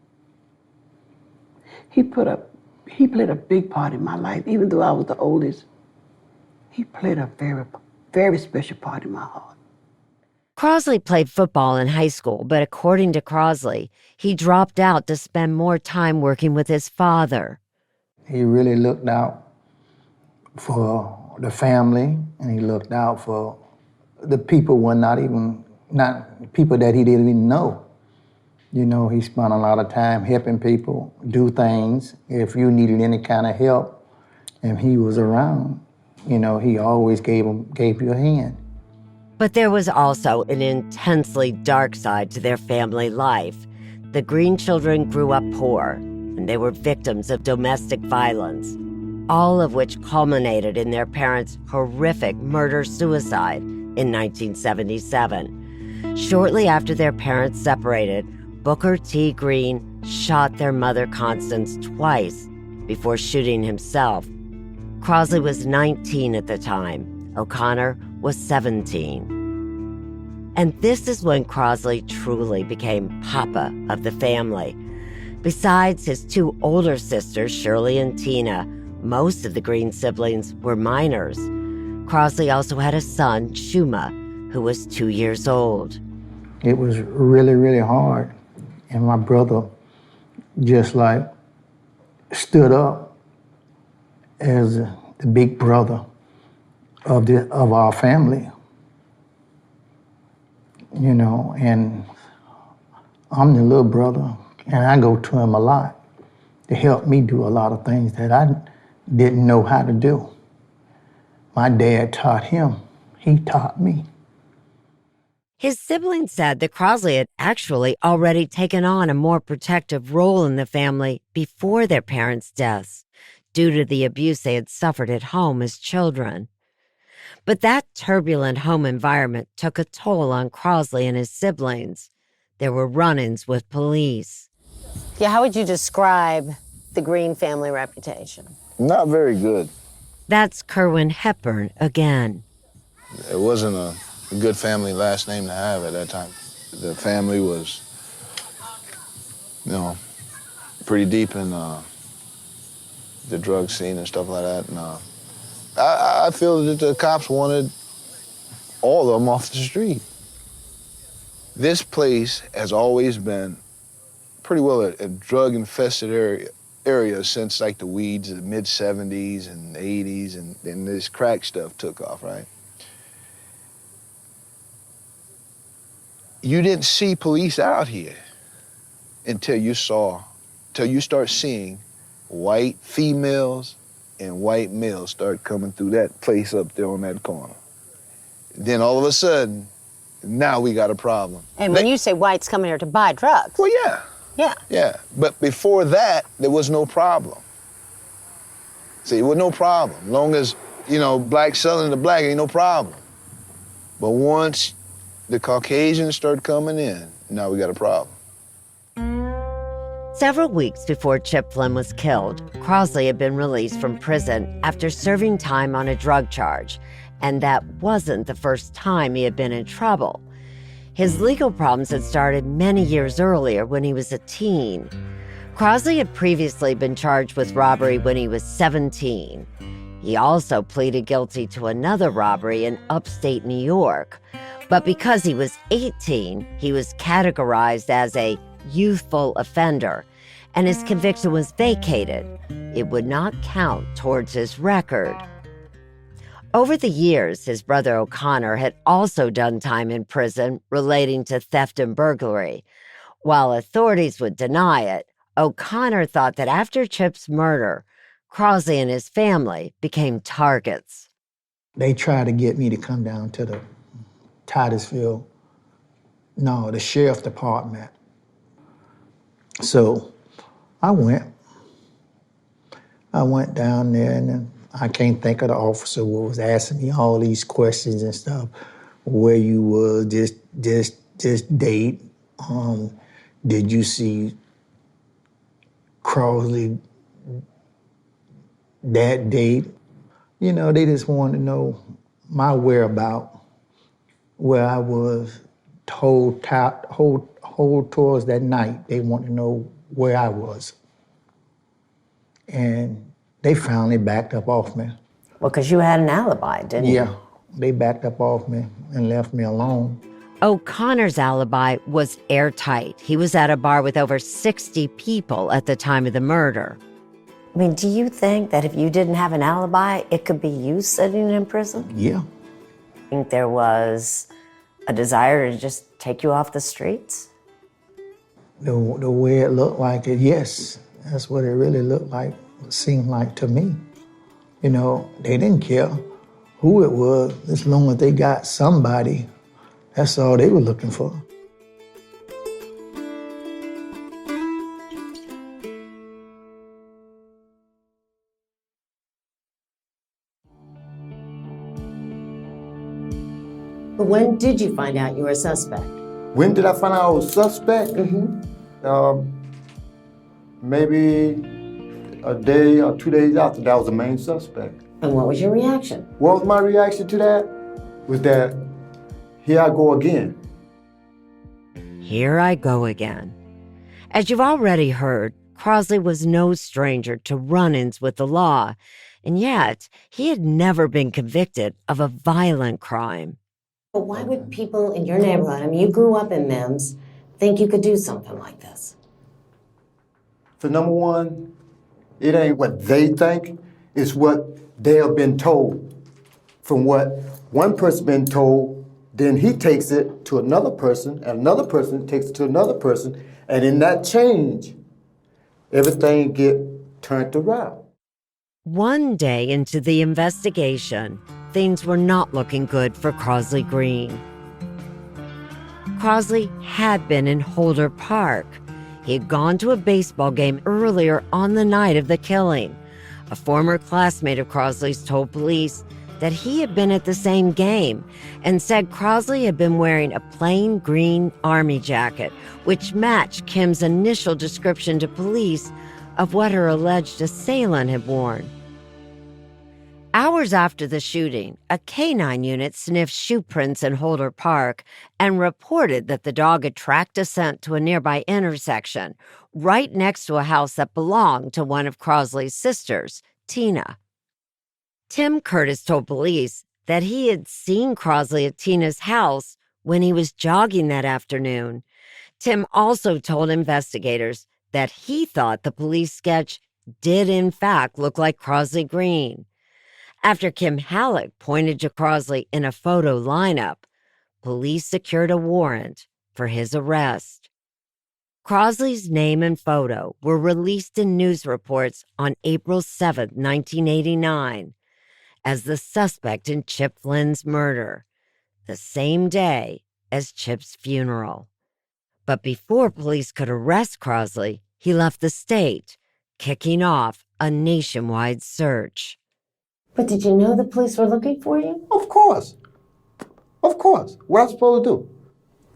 He played a big part in my life, even though I was the oldest. He played a very, very special part in my heart. Crosley played football in high school, but according to Crosley, he dropped out to spend more time working with his father. He really looked out for the family, and he looked out for the people who were not people that he didn't even know. You know, he spent a lot of time helping people do things. If you needed any kind of help and he was around, you know, he always gave you a hand. But there was also an intensely dark side to their family life. The Green children grew up poor, and they were victims of domestic violence, all of which culminated in their parents' horrific murder-suicide in 1977. Shortly after their parents separated, Booker T. Green shot their mother, Constance, twice before shooting himself. Crosley was 19 at the time. O'Connor was 17. And this is when Crosley truly became Papa of the family. Besides his two older sisters, Shirley and Tina, most of the Green siblings were minors. Crosley also had a son, Shuma, who was 2 years old. It was really, really hard. And my brother just like stood up as the big brother of our family. You know, and I'm the little brother, and I go to him a lot to help me do a lot of things that I didn't know how to do. My dad taught him. He taught me. His siblings said that Crosley had actually already taken on a more protective role in the family before their parents' deaths, due to the abuse they had suffered at home as children. But that turbulent home environment took a toll on Crosley and his siblings. There were run-ins with police. Yeah, how would you describe the Green family reputation? Not very good. That's Kerwin Hepburn again. It wasn't a good family last name to have at that time. The family was, you know, pretty deep in the drug scene and stuff like that. And I feel that the cops wanted all of them off the street. This place has always been pretty well a drug-infested area since like the weeds of the mid-'70s and '80s, and this crack stuff took off, right? You didn't see police out here until you start seeing white females and white males start coming through that place up there on that corner. Then all of a sudden, now we got a problem. And when you say whites coming here to buy drugs. Well, yeah. Yeah. Yeah, but before that, there was no problem. See, it was no problem. Long as, you know, black selling to black, ain't no problem. But once the Caucasians start coming in, now we got a problem. Several weeks before Chip Flynn was killed, Crosley had been released from prison after serving time on a drug charge, and that wasn't the first time he had been in trouble. His legal problems had started many years earlier when he was a teen. Crosley had previously been charged with robbery when he was 17. He also pleaded guilty to another robbery in upstate New York. But because he was 18, he was categorized as a youthful offender, and his conviction was vacated. It would not count towards his record. Over the years, his brother O'Connor had also done time in prison relating to theft and burglary. While authorities would deny it, O'Connor thought that after Chip's murder, Crosley and his family became targets. They tried to get me to come down to the Titusville, the sheriff's department. So I went down there, and I can't think of the officer who was asking me all these questions and stuff. Where you were, this date. Did you see Crosley that date? You know, they just wanted to know my whereabouts, where I was told towards that night. They wanted to know where I was. And they finally backed up off me. Well, because you had an alibi, didn't you? Yeah, they backed up off me and left me alone. O'Connor's alibi was airtight. He was at a bar with over 60 people at the time of the murder. I mean, do you think that if you didn't have an alibi, it could be you sitting in prison? Yeah. I think there was a desire to just take you off the streets? The way it looked like it, yes. That's what it really looked like, it seemed like to me. You know, they didn't care who it was, as long as they got somebody. That's all they were looking for. But when did you find out you were a suspect? When did I find out I was a suspect? Maybe a day or 2 days after that I was the main suspect. And what was your reaction? What was my reaction to that? Was that, here I go again. Here I go again. As you've already heard, Crosley was no stranger to run-ins with the law, and yet he had never been convicted of a violent crime. But why would people in your neighborhood, I mean, you grew up in Mims, think you could do something like this? For number one, it ain't what they think, it's what they have been told. From what one person been told, then he takes it to another person, and another person takes it to another person, and in that change, everything get turned around. One day into the investigation, things were not looking good for Crosley Green. Crosley had been in Holder Park. He had gone to a baseball game earlier on the night of the killing. A former classmate of Crosley's told police that he had been at the same game and said Crosley had been wearing a plain green army jacket, which matched Kim's initial description to police of what her alleged assailant had worn. Hours after the shooting, a canine unit sniffed shoe prints in Holder Park and reported that the dog had tracked a scent to a nearby intersection, right next to a house that belonged to one of Crosley's sisters, Tina. Tim Curtis told police that he had seen Crosley at Tina's house when he was jogging that afternoon. Tim also told investigators that he thought the police sketch did in fact look like Crosley Green. After Kim Halleck pointed to Crosley in a photo lineup, police secured a warrant for his arrest. Crosley's name and photo were released in news reports on April 7, 1989, as the suspect in Chip Flynn's murder, the same day as Chip's funeral. But before police could arrest Crosley, he left the state, kicking off a nationwide search. But did you know the police were looking for you? Of course. Of course. What am I supposed to do?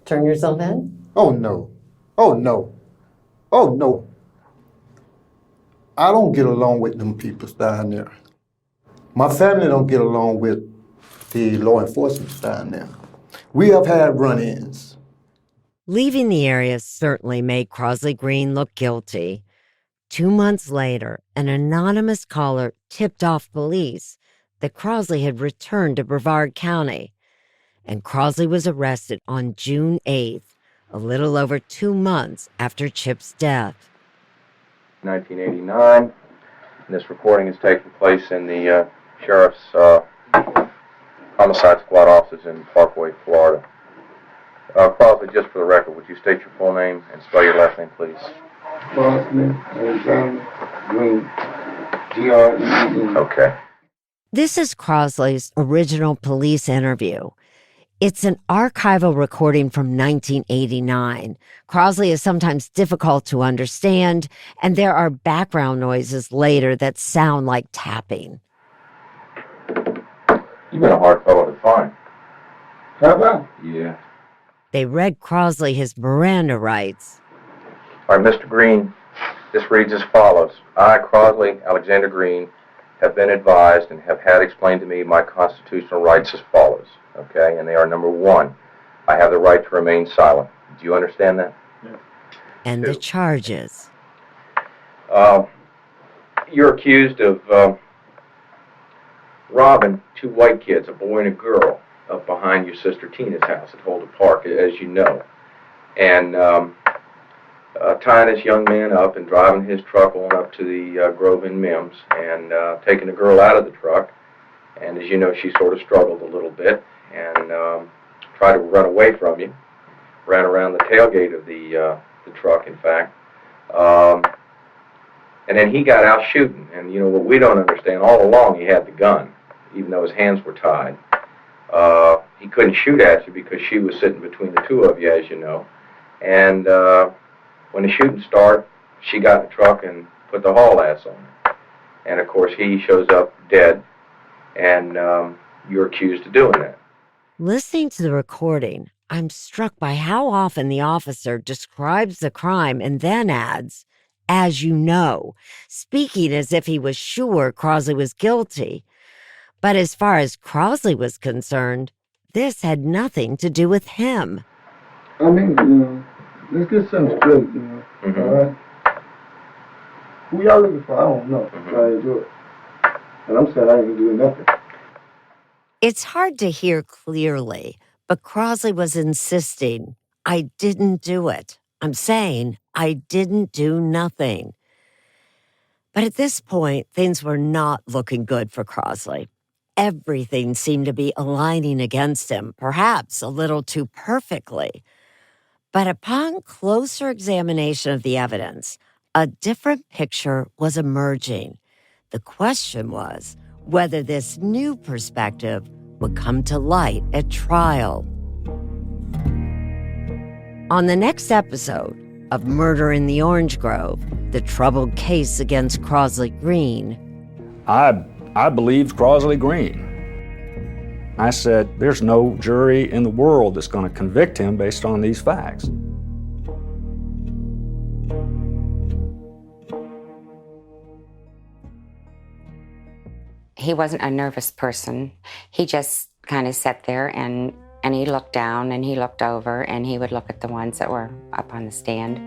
Turn yourself in? Oh, no. Oh, no. Oh, no. I don't get along with them people down there. My family don't get along with the law enforcement down there. We have had run-ins. Leaving the area certainly made Crosley Green look guilty. 2 months later, an anonymous caller tipped off police that Crosley had returned to Brevard County, and Crosley was arrested on June 8th, a little over 2 months after Chip's death. 1989. This recording is taking place in the Sheriff's Homicide Squad offices in Parkway, Florida. Crosley, just for the record, would you state your full name and spell your last name, please? Green, G-R-E-E-N. Okay. This is Crosley's original police interview. It's an archival recording from 1989. Crosley is sometimes difficult to understand, and there are background noises later that sound like tapping. You've been a hard fellow to find. Have I? Yeah. They read Crosley his Miranda rights. All right, Mr. Green, this reads as follows. I, Crosley Alexander Green, have been advised and have had explained to me my constitutional rights as follows, okay? And they are, number one, I have the right to remain silent. Do you understand that? Yeah. And the charges. You're accused of robbing 2 white kids, a boy and a girl, up behind your sister Tina's house at Holder Park, as you know. And tying this young man up and driving his truck on up to the Grove in Mims and taking the girl out of the truck. And as you know, she sort of struggled a little bit and tried to run away from you. Ran around the tailgate of the truck, in fact. And then he got out shooting. And you know what we don't understand, all along he had the gun, even though his hands were tied. He couldn't shoot at you because she was sitting between the two of you, as you know. And when the shooting started, she got in the truck and put the haul ass on her. And of course he shows up dead, and you're accused of doing that. Listening to the recording, I'm struck by how often the officer describes the crime and then adds, "as you know," speaking as if he was sure Crosley was guilty. But as far as Crosley was concerned, this had nothing to do with him. I mean, you know, let's get something straight, you know, all right? Who y'all looking for? I don't know. I ain't do it. And I'm saying I ain't doing nothing. It's hard to hear clearly, but Crosley was insisting, "I didn't do it. I'm saying I didn't do nothing." But at this point, things were not looking good for Crosley. Everything seemed to be aligning against him, perhaps a little too perfectly. But upon closer examination of the evidence, a different picture was emerging. The question was whether this new perspective would come to light at trial. On the next episode of Murder in the Orange Grove, the troubled case against Crosley Green. I believed Crosley Green. I said, there's no jury in the world that's going to convict him based on these facts. He wasn't a nervous person. He just kind of sat there and he looked down and he looked over and he would look at the ones that were up on the stand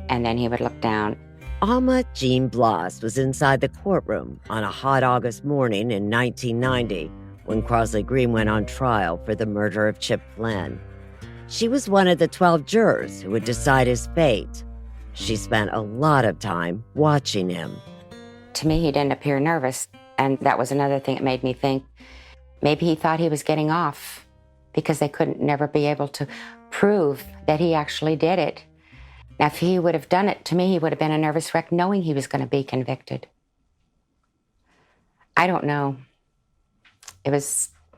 and then he would look down. Alma Jean Bloss was inside the courtroom on a hot August morning in 1990 when Crosley Green went on trial for the murder of Chip Flynn. She was one of the 12 jurors who would decide his fate. She spent a lot of time watching him. To me, he didn't appear nervous, and that was another thing that made me think maybe he thought he was getting off because they couldn't never be able to prove that he actually did it. Now, if he would have done it, to me, he would have been a nervous wreck knowing he was going to be convicted. I don't know. It was a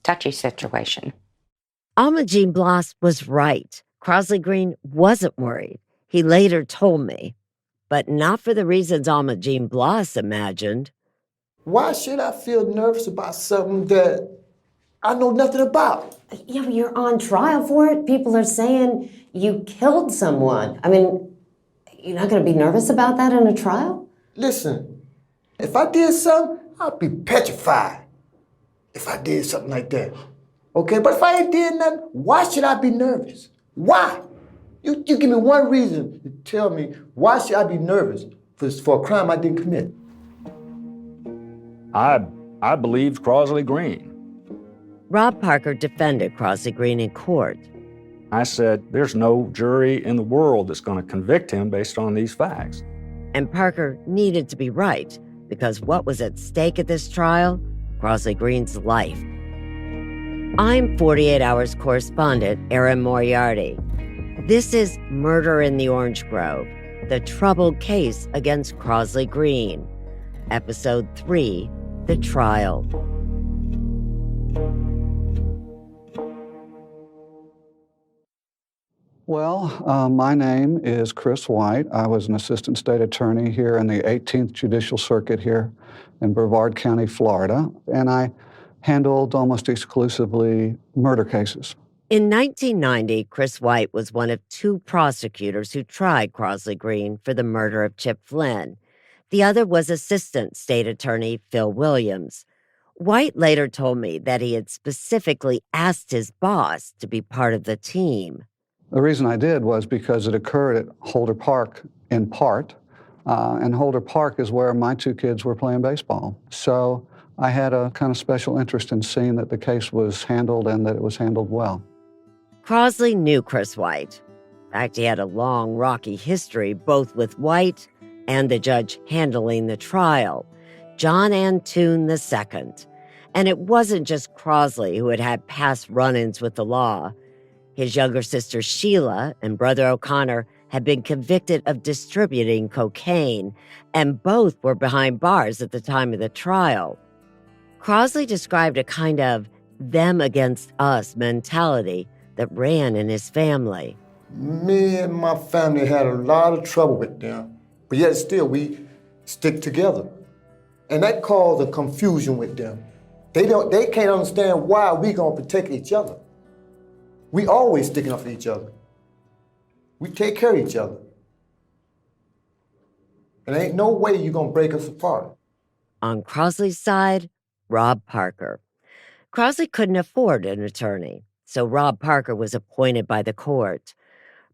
touchy situation. Alma Jean Bloss was right. Crosley Green wasn't worried. He later told me, but not for the reasons Alma Jean Bloss imagined. Why should I feel nervous about something that I know nothing about? Yeah, but you're on trial for it. People are saying you killed someone. I mean, you're not going to be nervous about that in a trial? Listen, if I did something, I'd be petrified if I did something like that. Okay, but if I ain't did nothing, why should I be nervous? Why? You give me one reason to tell me why should I be nervous for a crime I didn't commit. I believed Crosley Green. Rob Parker defended Crosley Green in court. I said, there's no jury in the world that's going to convict him based on these facts. And Parker needed to be right, because what was at stake at this trial? Crosley Green's life. I'm 48 Hours correspondent Erin Moriarty. This is Murder in the Orange Grove, the troubled case against Crosley Green. Episode 3, The Trial. Well, my name is Chris White. I was an assistant state attorney here in the 18th Judicial Circuit here in Brevard County, Florida, and I handled almost exclusively murder cases. In 1990, Chris White was one of 2 prosecutors who tried Crosley Green for the murder of Chip Flynn. The other was Assistant State Attorney Phil Williams. White later told me that he had specifically asked his boss to be part of the team. The reason I did was because it occurred at Holder Park in part, and Holder Park is where my 2 kids were playing baseball. So I had a kind of special interest in seeing that the case was handled and that it was handled well. Crosley knew Chris White. In fact, he had a long, rocky history both with White and the judge handling the trial, John Antoon II. And it wasn't just Crosley who had had past run-ins with the law. His younger sister Sheila and brother O'Connor had been convicted of distributing cocaine, and both were behind bars at the time of the trial. Crosley described a kind of them against us mentality that ran in his family. Me and my family had a lot of trouble with them, but yet still we stick together. And that caused a confusion with them. They can't understand why we gonna protect each other. We always sticking up for each other. We take care of each other. And ain't no way you gonna break us apart. On Crosley's side, Rob Parker. Crosley couldn't afford an attorney, so Rob Parker was appointed by the court.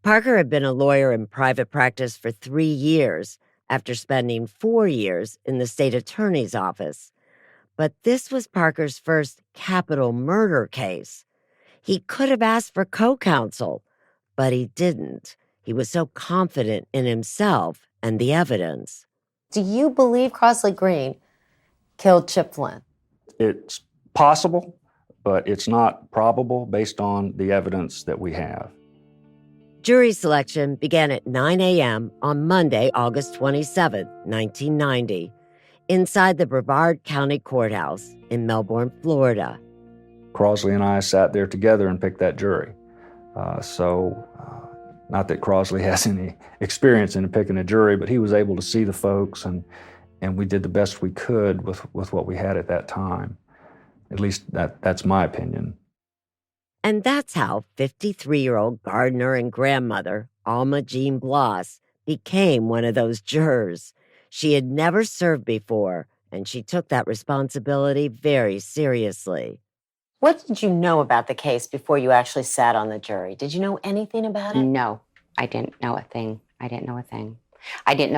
Parker had been a lawyer in private practice for 3 years after spending 4 years in the state attorney's office. But this was Parker's first capital murder case. He could have asked for co-counsel, but he didn't. He was so confident in himself and the evidence. Do you believe Crosley Green killed Chip Flynn? It's possible, but it's not probable based on the evidence that we have. Jury selection began at 9 a.m. on Monday, August 27, 1990, inside the Brevard County Courthouse in Melbourne, Florida. Crosley and I sat there together and picked that jury. Not that Crosley has any experience in picking a jury, but he was able to see the folks, and we did the best we could with what we had at that time. At least that's my opinion. And that's how 53-year-old gardener and grandmother Alma Jean Bloss became one of those jurors. She had never served before, and she took that responsibility very seriously. What did you know about the case before you actually sat on the jury? Did you know anything about it? No, I didn't know a thing. I didn't know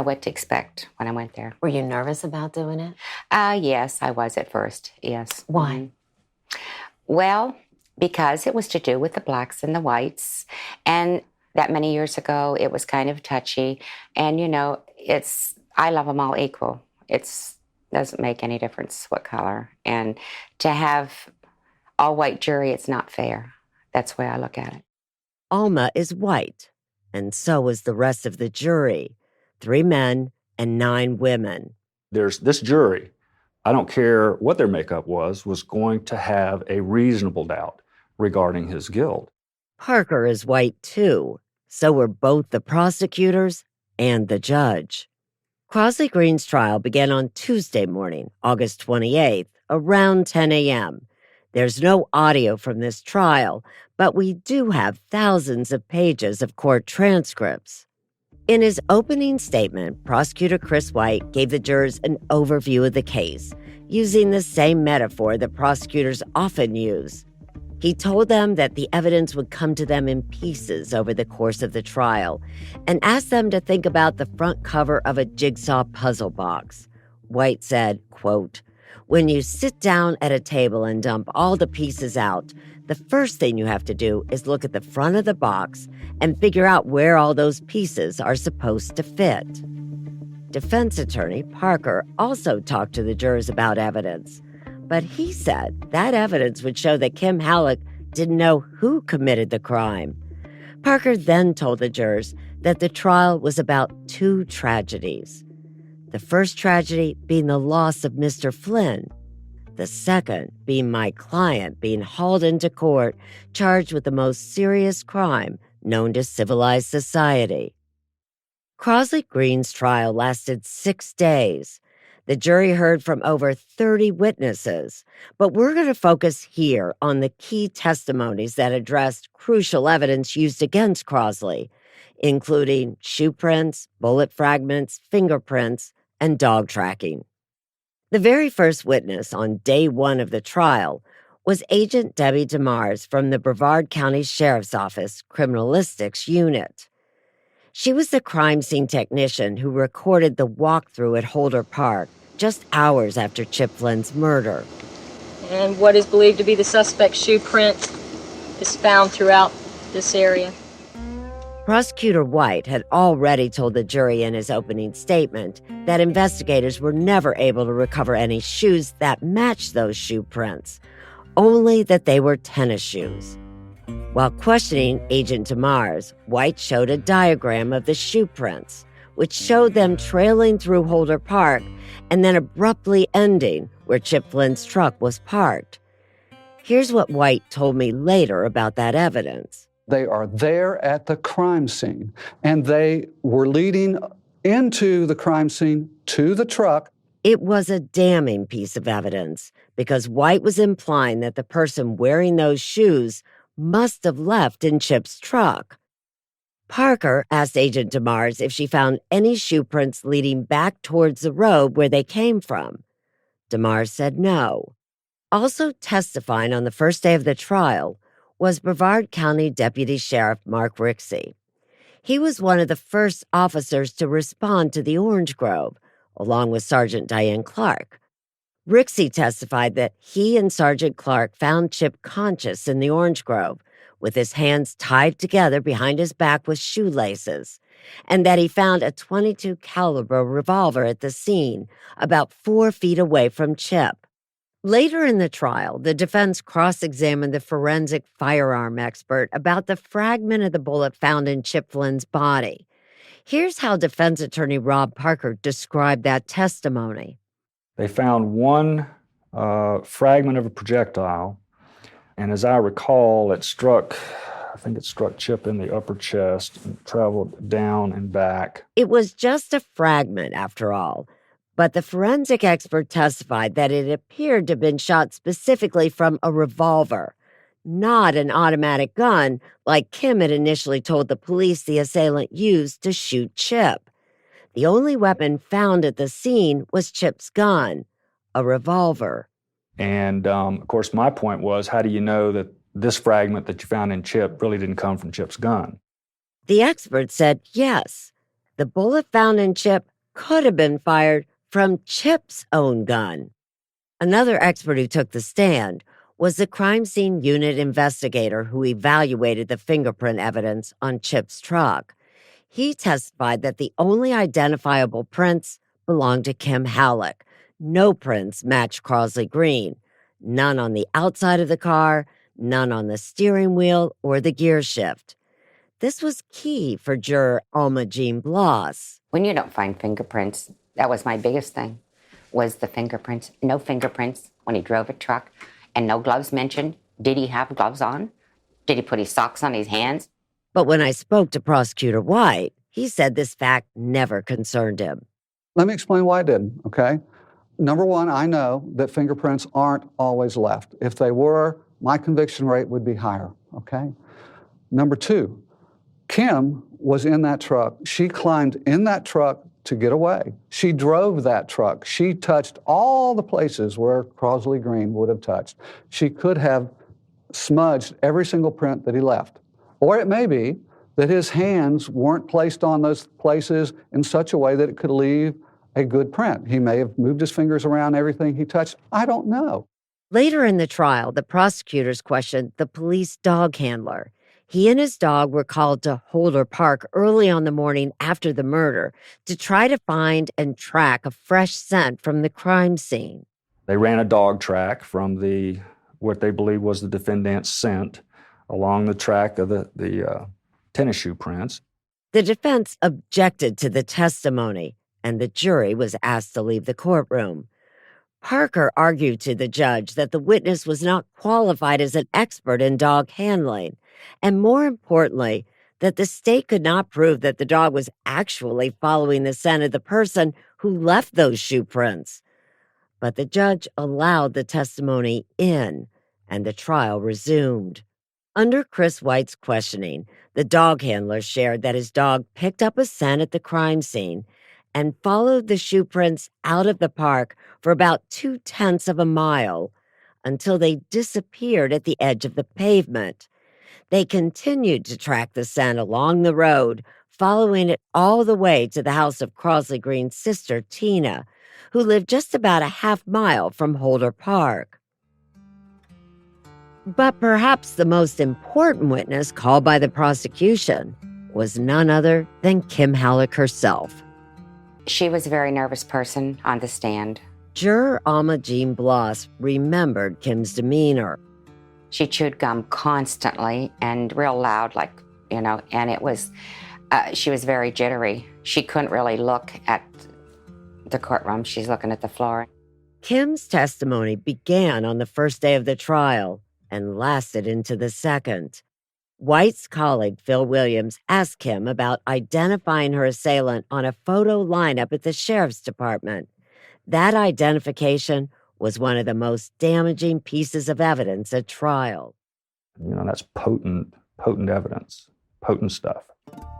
what to expect when I went there. Were you nervous about doing it? Yes, I was at first, yes. Why? Well, because it was to do with the blacks and the whites. And that many years ago, it was kind of touchy. And, I love them all equal. It doesn't make any difference what color. And to have all-white jury, it's not fair. That's the way I look at it. Alma is white, and so is the rest of the jury, 3 men and 9 women. There's this jury, I don't care what their makeup was going to have a reasonable doubt regarding his guilt. Parker is white too, so were both the prosecutors and the judge. Crosley Green's trial began on Tuesday morning, August 28th, around 10 a.m. There's no audio from this trial, but we do have thousands of pages of court transcripts. In his opening statement, Prosecutor Chris White gave the jurors an overview of the case, using the same metaphor that prosecutors often use. He told them that the evidence would come to them in pieces over the course of the trial, and asked them to think about the front cover of a jigsaw puzzle box. White said, quote, "When you sit down at a table and dump all the pieces out, the first thing you have to do is look at the front of the box and figure out where all those pieces are supposed to fit." Defense attorney Parker also talked to the jurors about evidence, but he said that evidence would show that Kim Halleck didn't know who committed the crime. Parker then told the jurors that the trial was about 2 tragedies. The first tragedy being the loss of Mr. Flynn. The second being my client being hauled into court, charged with the most serious crime known to civilized society. Crosley Green's trial lasted 6 days. The jury heard from over 30 witnesses, but we're going to focus here on the key testimonies that addressed crucial evidence used against Crosley, including shoe prints, bullet fragments, fingerprints, and dog tracking. The very first witness on day 1 of the trial was Agent Debbie DeMars from the Brevard County Sheriff's Office Criminalistics Unit. She was the crime scene technician who recorded the walkthrough at Holder Park, just hours after Chip Flynn's murder. And what is believed to be the suspect's shoe print is found throughout this area. Prosecutor White had already told the jury in his opening statement that investigators were never able to recover any shoes that matched those shoe prints, only that they were tennis shoes. While questioning Agent DeMars, White showed a diagram of the shoe prints, which showed them trailing through Holder Park and then abruptly ending where Chip Flynn's truck was parked. Here's what White told me later about that evidence. They are there at the crime scene, and they were leading into the crime scene to the truck. It was a damning piece of evidence because White was implying that the person wearing those shoes must have left in Chip's truck. Parker asked Agent DeMars if she found any shoe prints leading back towards the road where they came from. DeMars said no. Also testifying on the first day of the trial was Brevard County Deputy Sheriff Mark Rixey. He was one of the first officers to respond to the Orange Grove, along with Sergeant Diane Clark. Rixey testified that he and Sergeant Clark found Chip conscious in the Orange Grove, with his hands tied together behind his back with shoelaces, and that he found a .22 caliber revolver at the scene, about 4 feet away from Chip. Later in the trial, the defense cross-examined the forensic firearm expert about the fragment of the bullet found in Chip Flynn's body. Here's how defense attorney Rob Parker described that testimony. They found one fragment of a projectile, and as I recall, I think it struck Chip in the upper chest and traveled down and back. It was just a fragment, after all. But the forensic expert testified that it appeared to have been shot specifically from a revolver, not an automatic gun like Kim had initially told the police the assailant used to shoot Chip. The only weapon found at the scene was Chip's gun, a revolver. And, of course, my point was, how do you know that this fragment that you found in Chip really didn't come from Chip's gun? The expert said yes. The bullet found in Chip could have been fired from Chip's own gun. Another expert who took the stand was the crime scene unit investigator who evaluated the fingerprint evidence on Chip's truck. He testified that the only identifiable prints belonged to Kim Halleck. No prints matched Crosley Green. None on the outside of the car, none on the steering wheel or the gear shift. This was key for juror Alma Jean Bloss. When you don't find fingerprints, that was my biggest thing, was the fingerprints. No fingerprints when he drove a truck, and no gloves mentioned. Did he have gloves on? Did he put his socks on his hands? But when I spoke to Prosecutor White, he said this fact never concerned him. Let me explain why it didn't, okay? Number one, I know that fingerprints aren't always left. If they were, my conviction rate would be higher, okay? Number two, Kim was in that truck. She climbed in that truck to get away. She drove that truck. She touched all the places where Crosley Green would have touched. She could have smudged every single print that he left. Or it may be that his hands weren't placed on those places in such a way that it could leave a good print. He may have moved his fingers around everything he touched. I don't know. Later in the trial, the prosecutors questioned the police dog handler. He and his dog were called to Holder Park early on the morning after the murder to try to find and track a fresh scent from the crime scene. They ran a dog track from what they believe was the defendant's scent along the track of the tennis shoe prints. The defense objected to the testimony, and the jury was asked to leave the courtroom. Parker argued to the judge that the witness was not qualified as an expert in dog handling, and more importantly, that the state could not prove that the dog was actually following the scent of the person who left those shoe prints. But the judge allowed the testimony in, and the trial resumed. Under Chris White's questioning, the dog handler shared that his dog picked up a scent at the crime scene and followed the shoe prints out of the park for about 0.2 of a mile until they disappeared at the edge of the pavement. They continued to track the scent along the road, following it all the way to the house of Crosley Green's sister, Tina, who lived just about a half-mile from Holder Park. But perhaps the most important witness called by the prosecution was none other than Kim Halleck herself. She was a very nervous person on the stand. Juror Alma Jean Bloss remembered Kim's demeanor. She chewed gum constantly and real loud, and it was, she was very jittery. She couldn't really look at the courtroom. She's looking at the floor. Kim's testimony began on the first day of the trial and lasted into the second. White's colleague, Phil Williams, asked Kim about identifying her assailant on a photo lineup at the sheriff's department. That identification was one of the most damaging pieces of evidence at trial. That's potent evidence, potent stuff.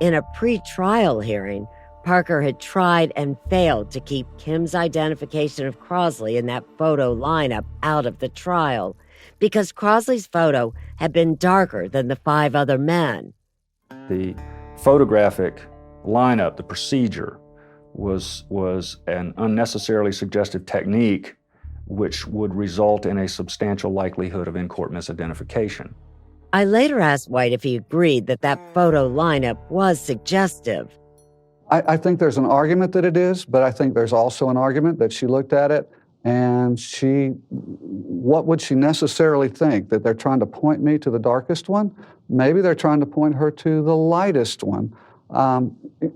In a pre-trial hearing, Parker had tried and failed to keep Kim's identification of Crosley in that photo lineup out of the trial because Crosley's photo had been darker than the 5 other men. The photographic lineup, the procedure, was an unnecessarily suggestive technique which would result in a substantial likelihood of in-court misidentification. I later asked White if he agreed that photo lineup was suggestive. I think there's an argument that it is, but I think there's also an argument that she looked at it and what would she necessarily think? That they're trying to point me to the darkest one? Maybe they're trying to point her to the lightest one.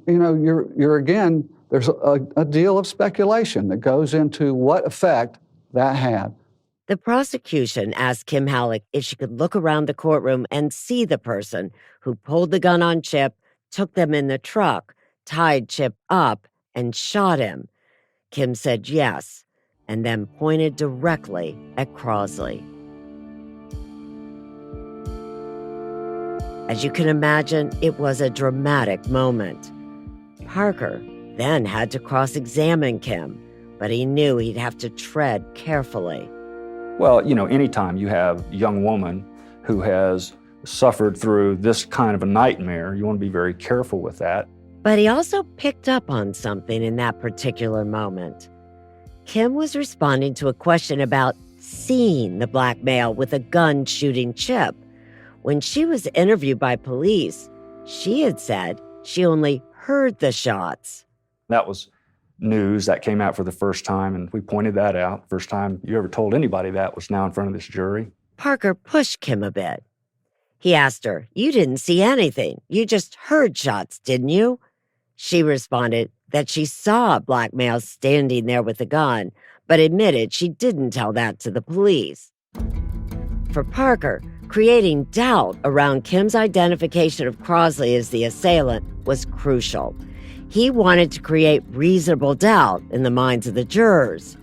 You're again, there's a deal of speculation that goes into what effect that had. The prosecution asked Kim Halleck if she could look around the courtroom and see the person who pulled the gun on Chip, took them in the truck, tied Chip up, and shot him. Kim said yes, and then pointed directly at Crosley. As you can imagine, it was a dramatic moment. Parker then had to cross-examine Kim, but he knew he'd have to tread carefully. Well, anytime you have a young woman who has suffered through this kind of a nightmare, you want to be very careful with that. But he also picked up on something in that particular moment. Kim was responding to a question about seeing the black male with a gun shooting Chip. When she was interviewed by police, she had said she only heard the shots. That was news that came out for the first time, and we pointed that out. First time you ever told anybody that was now in front of this jury. Parker pushed Kim a bit. He asked her, "You didn't see anything. You just heard shots, didn't you?" She responded that she saw a black male standing there with a gun, but admitted she didn't tell that to the police. For Parker, creating doubt around Kim's identification of Crosley as the assailant was crucial. He wanted to create reasonable doubt in the minds of the jurors.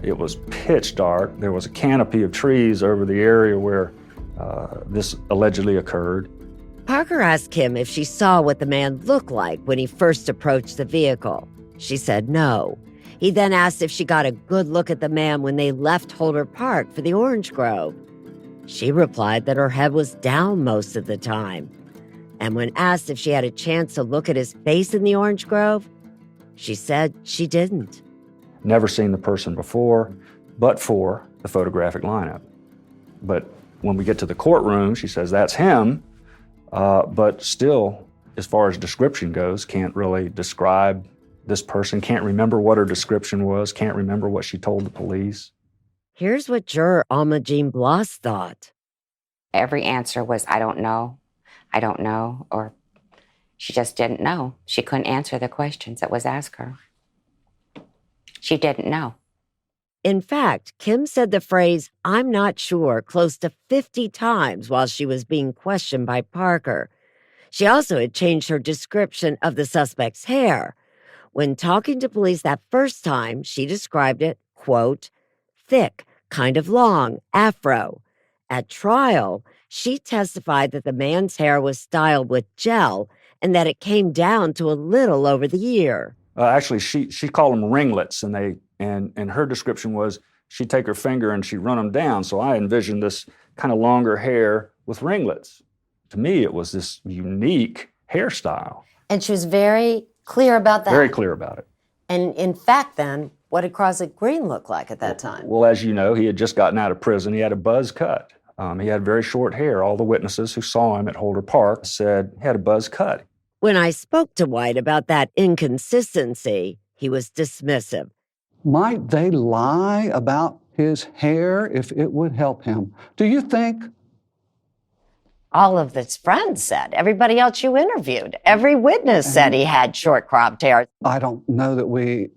It was pitch dark. There was a canopy of trees over the area where this allegedly occurred. Parker asked Kim if she saw what the man looked like when he first approached the vehicle. She said no. He then asked if she got a good look at the man when they left Holder Park for the orange grove. She replied that her head was down most of the time. And when asked if she had a chance to look at his face in the orange grove, she said she didn't. Never seen the person before, but for the photographic lineup. But when we get to the courtroom, she says that's him, but still, as far as description goes, can't really describe this person, can't remember what her description was, can't remember what she told the police. Here's what juror Alma Jean Bloss thought. Every answer was, I don't know, or she just didn't know. She couldn't answer the questions that was asked her. She didn't know. In fact, Kim said the phrase, "I'm not sure," close to 50 times while she was being questioned by Parker. She also had changed her description of the suspect's hair. When talking to police that first time, she described it, quote, thick, kind of long, afro. At trial, she testified that the man's hair was styled with gel and that it came down to a little over the ear. Actually, she called them ringlets, and her description was she'd take her finger and she'd run them down. So I envisioned this kind of longer hair with ringlets. To me, it was this unique hairstyle. And she was very clear about that. Very clear about it. And in fact, then, What did Crosley Green look like at that time? Well, as you know, he had just gotten out of prison. He had a buzz cut. He had very short hair. All the witnesses who saw him at Holder Park said he had a buzz cut. When I spoke to White about that inconsistency, he was dismissive. Might they lie about his hair if it would help him? Do you think? All of his friends said, everybody else you interviewed, every witness said he had short cropped hair. I don't know that we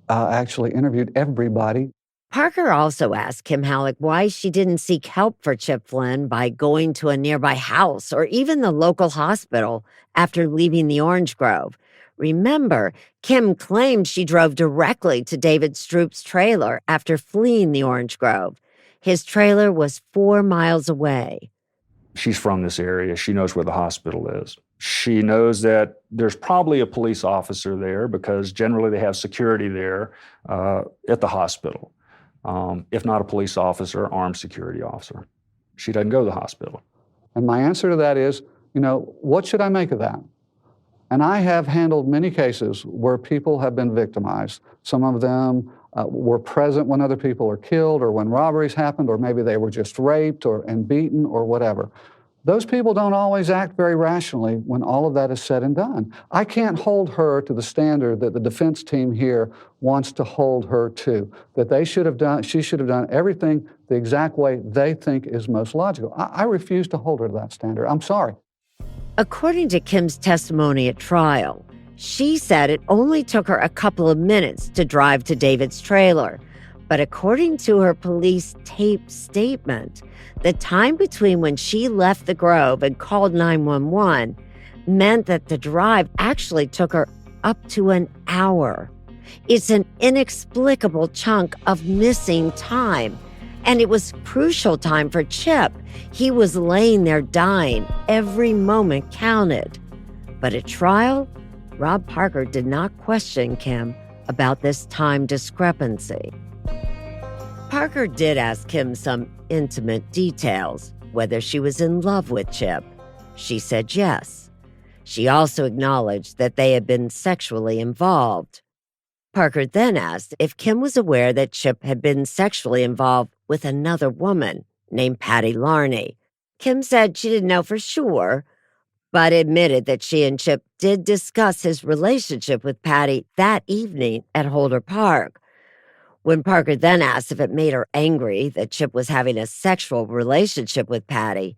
actually interviewed everybody. Parker also asked Kim Halleck why she didn't seek help for Chip Flynn by going to a nearby house or even the local hospital after leaving the Orange Grove. Remember, Kim claimed she drove directly to David Stroop's trailer after fleeing the Orange Grove. His trailer was 4 miles away. She's from this area. She knows where the hospital is. She knows that there's probably a police officer there because generally they have security there at the hospital. If not a police officer, armed security officer. She doesn't go to the hospital. And my answer to that is, what should I make of that? And I have handled many cases where people have been victimized. Some of them were present when other people are killed or when robberies happened, or maybe they were just raped and beaten or whatever. Those people don't always act very rationally when all of that is said and done. I can't hold her to the standard that the defense team here wants to hold her to, that she should have done everything the exact way they think is most logical. I refuse to hold her to that standard. I'm sorry. According to Kim's testimony at trial, she said it only took her a couple of minutes to drive to David's trailer. But according to her police tape statement, the time between when she left the Grove and called 911 meant that the drive actually took her up to an hour. It's an inexplicable chunk of missing time. And it was crucial time for Chip. He was laying there dying. Every moment counted. But at trial, Rob Parker did not question Kim about this time discrepancy. Parker did ask Kim some intimate details, whether she was in love with Chip. She said yes. She also acknowledged that they had been sexually involved. Parker then asked if Kim was aware that Chip had been sexually involved with another woman named Patty Larney. Kim said she didn't know for sure, but admitted that she and Chip did discuss his relationship with Patty that evening at Holder Park. When Parker then asked if it made her angry that Chip was having a sexual relationship with Patty,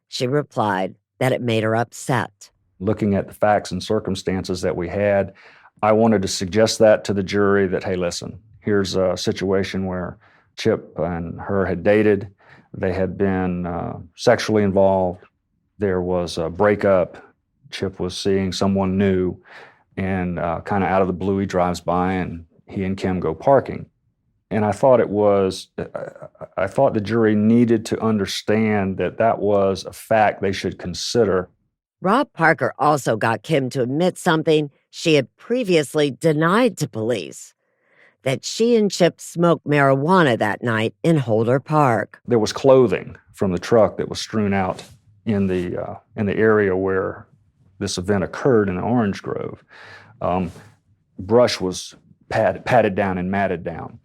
she replied that it made her upset. Looking at the facts and circumstances that we had, I wanted to suggest that to the jury that, hey, listen, here's a situation where Chip and her had dated. They had been sexually involved. There was a breakup. Chip was seeing someone new, and kind of out of the blue, he drives by and he and Kim go parking. And I thought the jury needed to understand that that was a fact they should consider. Rob Parker also got Kim to admit something she had previously denied to police, that she and Chip smoked marijuana that night in Holder Park. There was clothing from the truck that was strewn out in the area where this event occurred in the Orange Grove. Brush was patted down and matted down.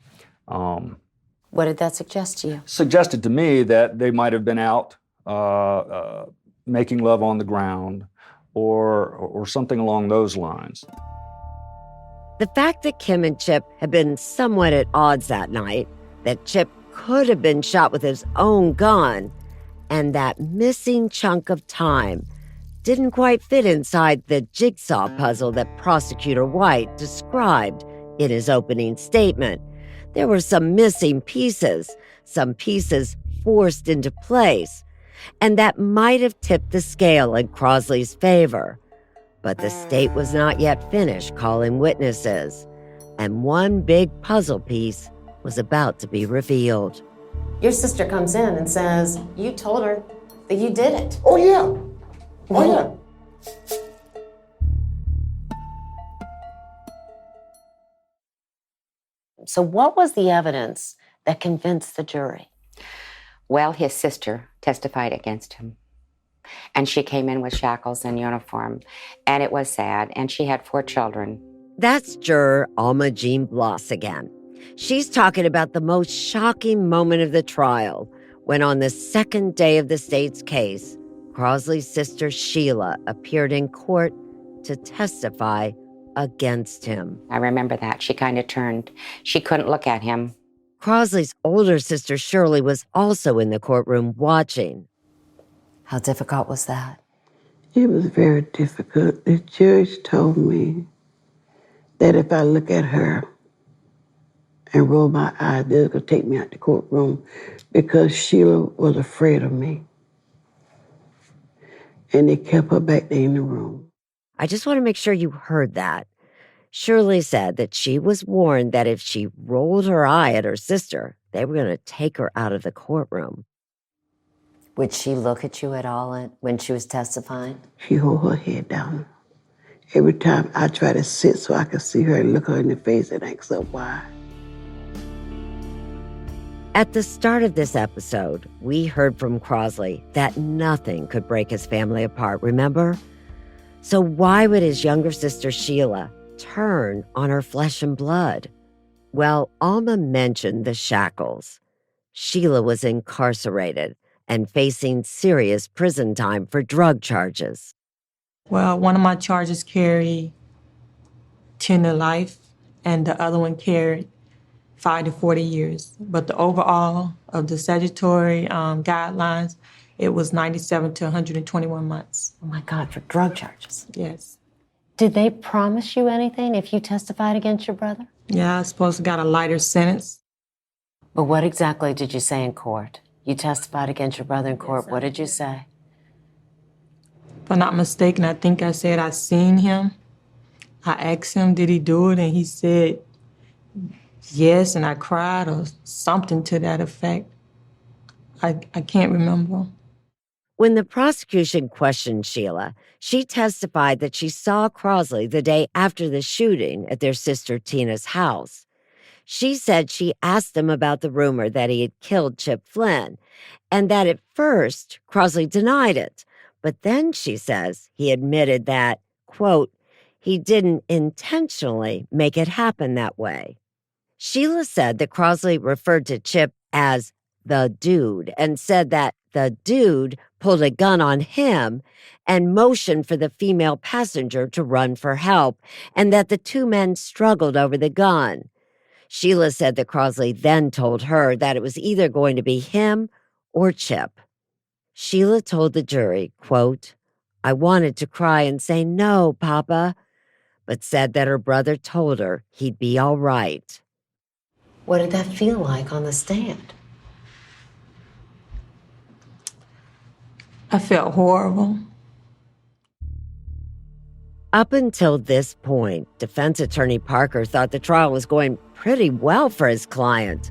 What did that suggest to you? Suggested to me that they might have been out making love on the ground or something along those lines. The fact that Kim and Chip had been somewhat at odds that night, that Chip could have been shot with his own gun, and that missing chunk of time didn't quite fit inside the jigsaw puzzle that Prosecutor White described in his opening statement. There were some missing pieces, some pieces forced into place, and that might have tipped the scale in Crosley's favor. But the state was not yet finished calling witnesses, and one big puzzle piece was about to be revealed. Your sister comes in and says, you told her that you did it. Oh, yeah. Oh, yeah. So what was the evidence that convinced the jury? Well, his sister testified against him. And she came in with shackles and uniform. And it was sad. And she had 4 children. That's juror Alma Jean Bloss again. She's talking about the most shocking moment of the trial when on the second day of the state's case, Crosley's sister Sheila appeared in court to testify against him. I remember that. She kind of turned. She couldn't look at him. Crosley's older sister Shirley was also in the courtroom watching. How difficult was that? It was very difficult. The judge told me that if I look at her and roll my eyes, they could take me out the courtroom because Sheila was afraid of me. And they kept her back there in the room. I just want to make sure you heard that. Shirley said that she was warned that if she rolled her eye at her sister, they were going to take her out of the courtroom. Would she look at you at all when she was testifying? She held her head down. Every time I try to sit so I could see her and look her in the face and ask her why. At the start of this episode, we heard from Crosley that nothing could break his family apart, remember? So why would his younger sister Sheila turn on her flesh and blood? Well, Alma mentioned the shackles. Sheila was incarcerated and facing serious prison time for drug charges. Well, one of my charges carried 10 to life, and the other one carried 5 to 40 years. But the overall of the statutory guidelines, it was 97 to 121 months. Oh my God, for drug charges? Yes. Did they promise you anything if you testified against your brother? Yeah, I supposed to got a lighter sentence. But what exactly did you say in court? You testified against your brother in court. What did you say? If I'm not mistaken, I think I said I seen him. I asked him, did he do it? And he said yes, and I cried or something to that effect. I can't remember. When the prosecution questioned Sheila, she testified that she saw Crosley the day after the shooting at their sister Tina's house. She said she asked him about the rumor that he had killed Chip Flynn, and that at first Crosley denied it. But then, she says, he admitted that, quote, he didn't intentionally make it happen that way. Sheila said that Crosley referred to Chip as the dude and said that the dude pulled a gun on him and motioned for the female passenger to run for help, and that the two men struggled over the gun. Sheila said that Crosley then told her that it was either going to be him or Chip. Sheila told the jury, quote, I wanted to cry and say, no, Papa, but said that her brother told her he'd be all right. What did that feel like on the stand? I felt horrible. Up until this point, defense attorney Parker thought the trial was going pretty well for his client.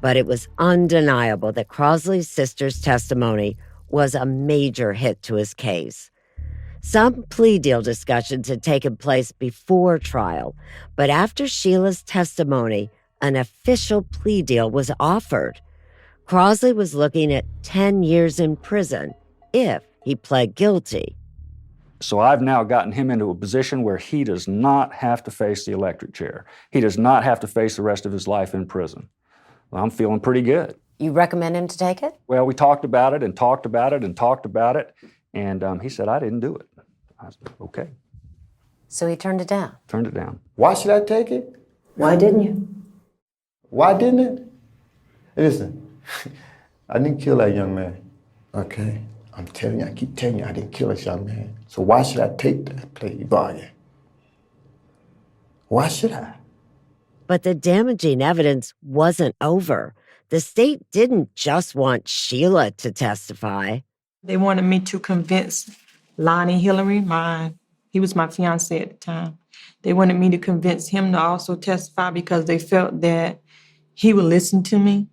But it was undeniable that Crosley's sister's testimony was a major hit to his case. Some plea deal discussions had taken place before trial, but after Sheila's testimony, an official plea deal was offered. Crosley was looking at 10 years in prison if he pled guilty. So I've now gotten him into a position where he does not have to face the electric chair. He does not have to face the rest of his life in prison. Well, I'm feeling pretty good. You recommend him to take it? Well, we talked about it and talked about it and talked about it, and he said, I didn't do it. I said, okay. So he turned it down? Turned it down. Why should I take it? Why didn't you? Why didn't it? Listen, I didn't kill that young man, okay? I'm telling you, I keep telling you, I didn't kill this young man. So why should I take that plea bargain? Why should I? But the damaging evidence wasn't over. The state didn't just want Sheila to testify. They wanted me to convince Lonnie Hillary, he was my fiance at the time. They wanted me to convince him to also testify because they felt that he would listen to me.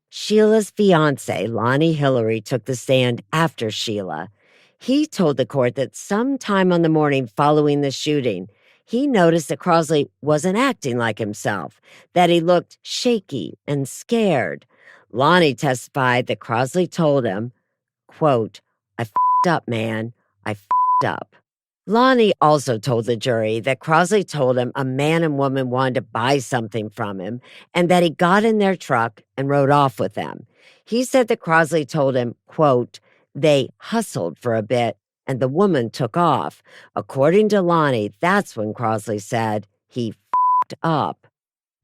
Sheila's fiance, Lonnie Hillary, took the stand after Sheila. He told the court that sometime on the morning following the shooting, he noticed that Crosley wasn't acting like himself, that he looked shaky and scared. Lonnie testified that Crosley told him, quote, I f***ed up, man. I f***ed up. Lonnie also told the jury that Crosley told him a man and woman wanted to buy something from him and that he got in their truck and rode off with them. He said that Crosley told him, quote, they hustled for a bit and the woman took off. According to Lonnie, that's when Crosley said he f***ed up.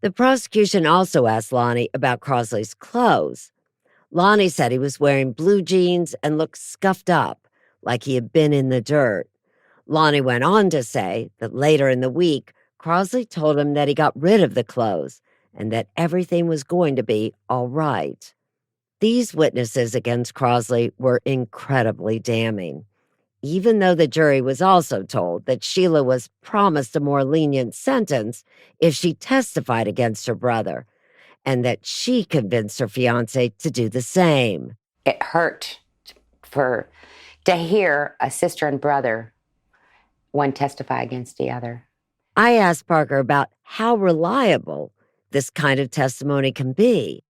The prosecution also asked Lonnie about Crosley's clothes. Lonnie said he was wearing blue jeans and looked scuffed up, like he had been in the dirt. Lonnie went on to say that later in the week, Crosley told him that he got rid of the clothes and that everything was going to be all right. These witnesses against Crosley were incredibly damning, even though the jury was also told that Sheila was promised a more lenient sentence if she testified against her brother, and that she convinced her fiancé to do the same. It hurt to hear a sister and brother, one testify against the other. I asked Parker about how reliable this kind of testimony can be.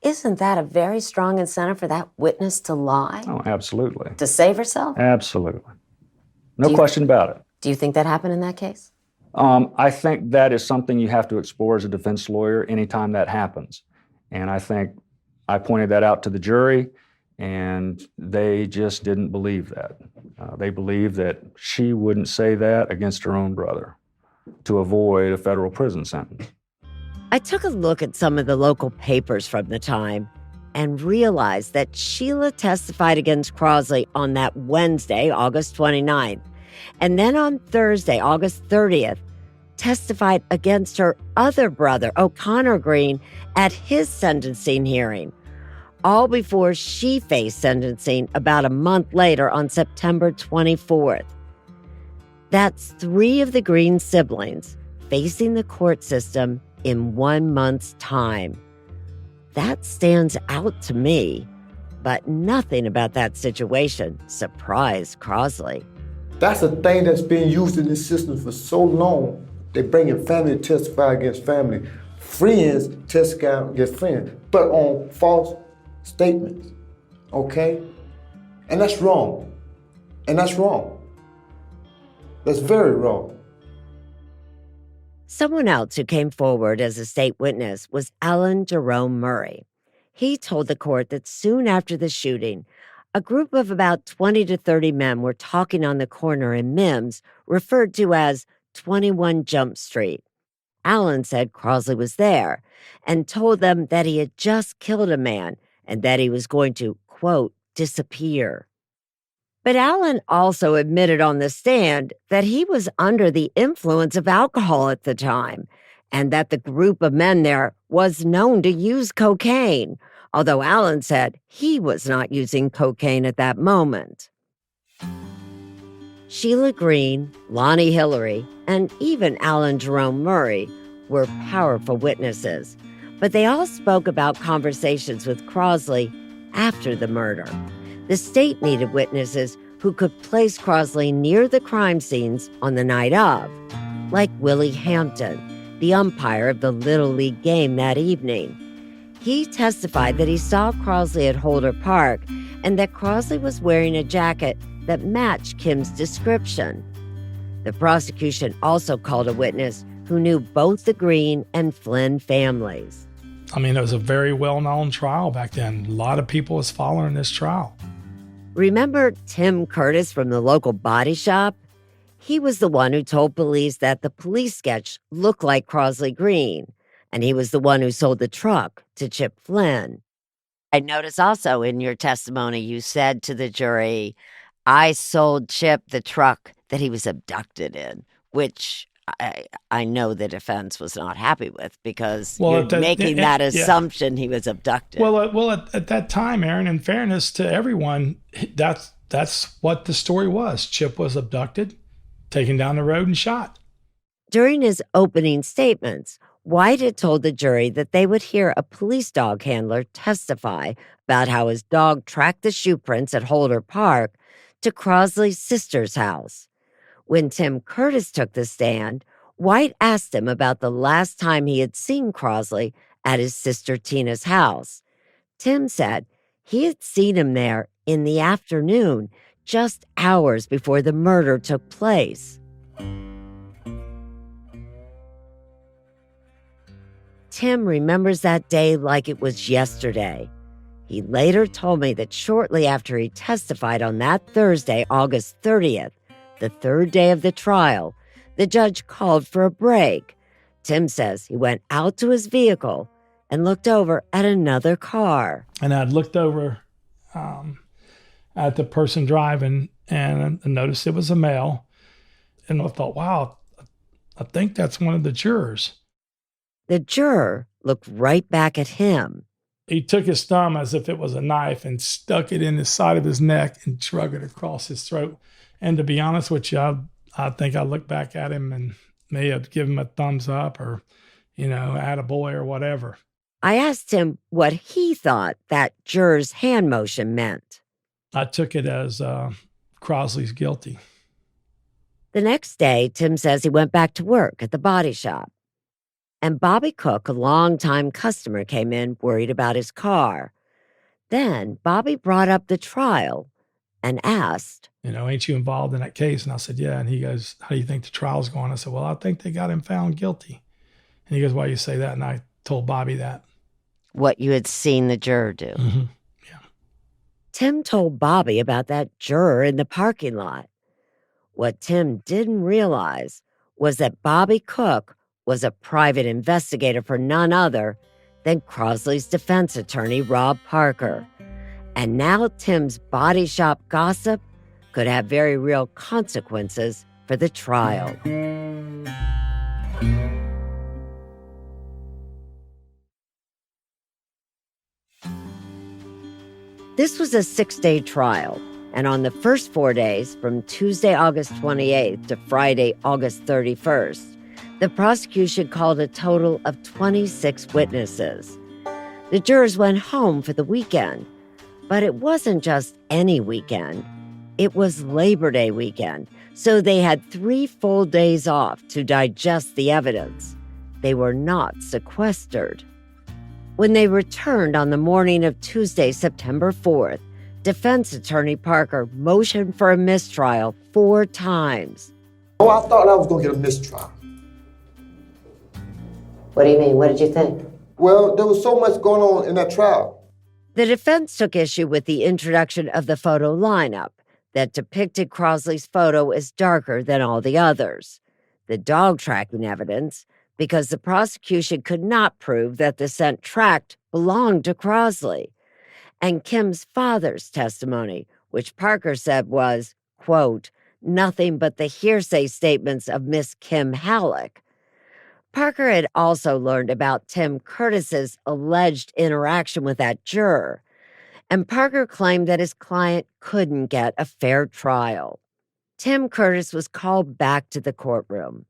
Isn't that a very strong incentive for that witness to lie? Oh, absolutely. To save herself? Absolutely. No question about it. Do you think that happened in that case? I think that is something you have to explore as a defense lawyer anytime that happens. And I think I pointed that out to the jury, and they just didn't believe that. They believed that she wouldn't say that against her own brother to avoid a federal prison sentence. I took a look at some of the local papers from the time and realized that Sheila testified against Crosley on that Wednesday, August 29th, and then on Thursday, August 30th, testified against her other brother, O'Connor Green, at his sentencing hearing, all before she faced sentencing about a month later on September 24th. That's 3 of the Green siblings facing the court system in 1 month's time. That stands out to me, but nothing about that situation surprised Crosley. That's a thing that's been used in this system for so long. They bring in family to testify against family, friends testify against friends, but on false statements, okay? And that's wrong. And that's wrong. That's very wrong. Someone else who came forward as a state witness was Alan Jerome Murray. He told the court that soon after the shooting, a group of about 20 to 30 men were talking on the corner in Mims, referred to as 21 Jump Street. Alan said Crosley was there and told them that he had just killed a man and that he was going to, quote, disappear. But Alan also admitted on the stand that he was under the influence of alcohol at the time and that the group of men there was known to use cocaine, although Alan said he was not using cocaine at that moment. Sheila Green, Lonnie Hillary, and even Alan Jerome Murray were powerful witnesses, but they all spoke about conversations with Crosley after the murder. The state needed witnesses who could place Crosley near the crime scenes on the night of, like Willie Hampton, the umpire of the Little League game that evening. He testified that he saw Crosley at Holder Park and that Crosley was wearing a jacket that matched Kim's description. The prosecution also called a witness who knew both the Green and Flynn families. I mean, it was a very well-known trial back then. A lot of people was following this trial. Remember Tim Curtis from the local body shop? He was the one who told police that the police sketch looked like Crosley Green, and he was the one who sold the truck to Chip Flynn. I notice also in your testimony you said to the jury, I sold Chip the truck that he was abducted in, which I know the defense was not happy with because you're making that assumption he was abducted. Well, at that time, Erin, in fairness to everyone, that's what the story was. Chip was abducted, taken down the road, and shot. During his opening statements, White had told the jury that they would hear a police dog handler testify about how his dog tracked the shoe prints at Holder Park to Crosley's sister's house. When Tim Curtis took the stand, White asked him about the last time he had seen Crosley at his sister Tina's house. Tim said he had seen him there in the afternoon just hours before the murder took place. Tim remembers that day like it was yesterday. He later told me that shortly after he testified on that Thursday, August 30th, the third day of the trial, the judge called for a break. Tim says he went out to his vehicle and looked over at another car. And I'd looked over at the person driving and noticed it was a male. And I thought, wow, I think that's one of the jurors. The juror looked right back at him. He took his thumb as if it was a knife and stuck it in the side of his neck and drug it across his throat. And to be honest with you, I think I looked back at him and may have given him a thumbs up or, attaboy or whatever. I asked him what he thought that juror's hand motion meant. I took it as Crosley's guilty. The next day, Tim says he went back to work at the body shop. And Bobby Cook, a longtime customer, came in worried about his car. Then Bobby brought up the trial and asked, ain't you involved in that case? And I said, yeah. And he goes, how do you think the trial's going? I said, well, I think they got him found guilty. And he goes, why do you say that? And I told Bobby that. What you had seen the juror do. Mm-hmm. Yeah. Tim told Bobby about that juror in the parking lot. What Tim didn't realize was that Bobby Cook was a private investigator for none other than Crosley's defense attorney, Rob Parker. And now Tim's body shop gossip could have very real consequences for the trial. This was a 6-day trial, and on the first 4 days, from Tuesday, August 28th to Friday, August 31st, the prosecution called a total of 26 witnesses. The jurors went home for the weekend, but it wasn't just any weekend. It was Labor Day weekend, so they had 3 full days off to digest the evidence. They were not sequestered. When they returned on the morning of Tuesday, September 4th, defense attorney Parker motioned for a mistrial 4 times. Oh, I thought I was going to get a mistrial. What do you mean? What did you think? Well, there was so much going on in that trial. The defense took issue with the introduction of the photo lineup that depicted Crosley's photo as darker than all the others, the dog tracking evidence, because the prosecution could not prove that the scent tracked belonged to Crosley, and Kim's father's testimony, which Parker said was, quote, nothing but the hearsay statements of Miss Kim Halleck. Parker had also learned about Tim Curtis's alleged interaction with that juror, and Parker claimed that his client couldn't get a fair trial. Tim Curtis was called back to the courtroom.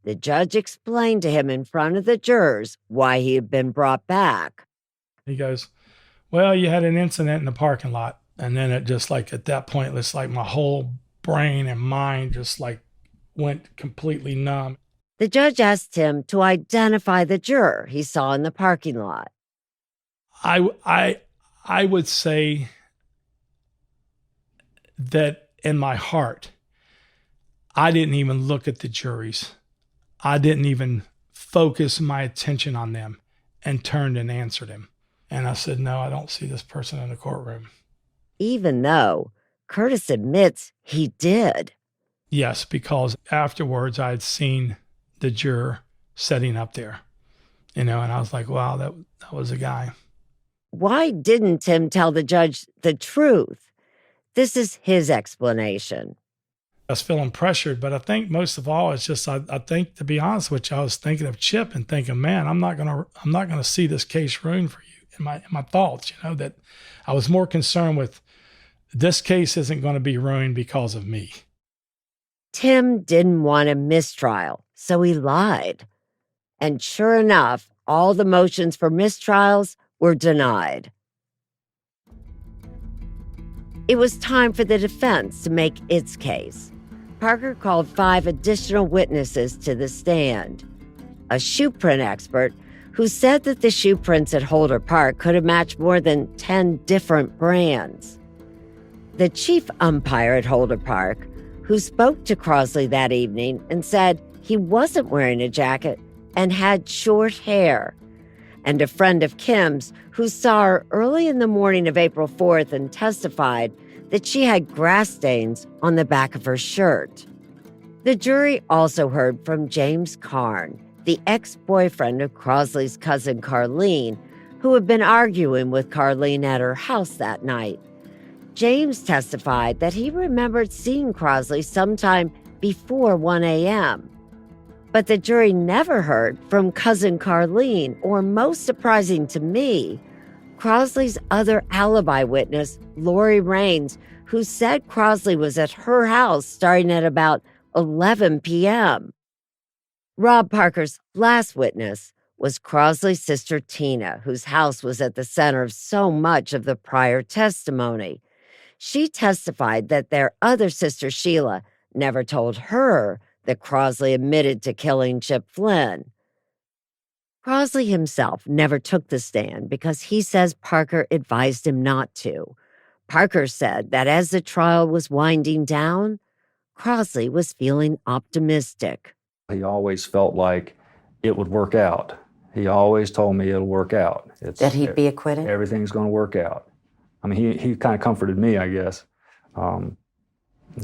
The judge explained to him in front of the jurors why he had been brought back. He goes, well, you had an incident in the parking lot. And then it just at that point, it's like my whole brain and mind just went completely numb. The judge asked him to identify the juror he saw in the parking lot. I would say that in my heart, I didn't even look at the juries. I didn't even focus my attention on them and turned and answered him. And I said, no, I don't see this person in the courtroom. Even though Curtis admits he did. Yes, because afterwards I had seen the juror sitting up there, and I was like, wow, that was a guy. Why didn't Tim tell the judge the truth? This is his explanation. I was feeling pressured, but I think most of all, it's just, I think, to be honest with you, I was thinking of Chip and thinking, man, I'm not gonna see this case ruined for you. In my thoughts, that I was more concerned with this case isn't going to be ruined because of me. Tim didn't want a mistrial, so he lied. And sure enough, all the motions for mistrials were denied. It was time for the defense to make its case. Parker called 5 additional witnesses to the stand. A shoe print expert who said that the shoe prints at Holder Park could have matched more than 10 different brands. The chief umpire at Holder Park, who spoke to Crosley that evening and said he wasn't wearing a jacket and had short hair, and a friend of Kim's who saw her early in the morning of April 4th and testified that she had grass stains on the back of her shirt. The jury also heard from James Carn, the ex-boyfriend of Crosley's cousin Carlene, who had been arguing with Carlene at her house that night. James testified that he remembered seeing Crosley sometime before 1 a.m. But the jury never heard from cousin Carlene, or most surprising to me, Crosley's other alibi witness, Lori Raines, who said Crosley was at her house starting at about 11 p.m. Rob Parker's last witness was Crosley's sister Tina, whose house was at the center of so much of the prior testimony. She testified that their other sister, Sheila, never told her that Crosley admitted to killing Chip Flynn. Crosley himself never took the stand because he says Parker advised him not to. Parker said that as the trial was winding down, Crosley was feeling optimistic. He always felt like it would work out. He always told me it'll work out. That he'd be acquitted? Everything's going to work out. I mean, he kind of comforted me, I guess.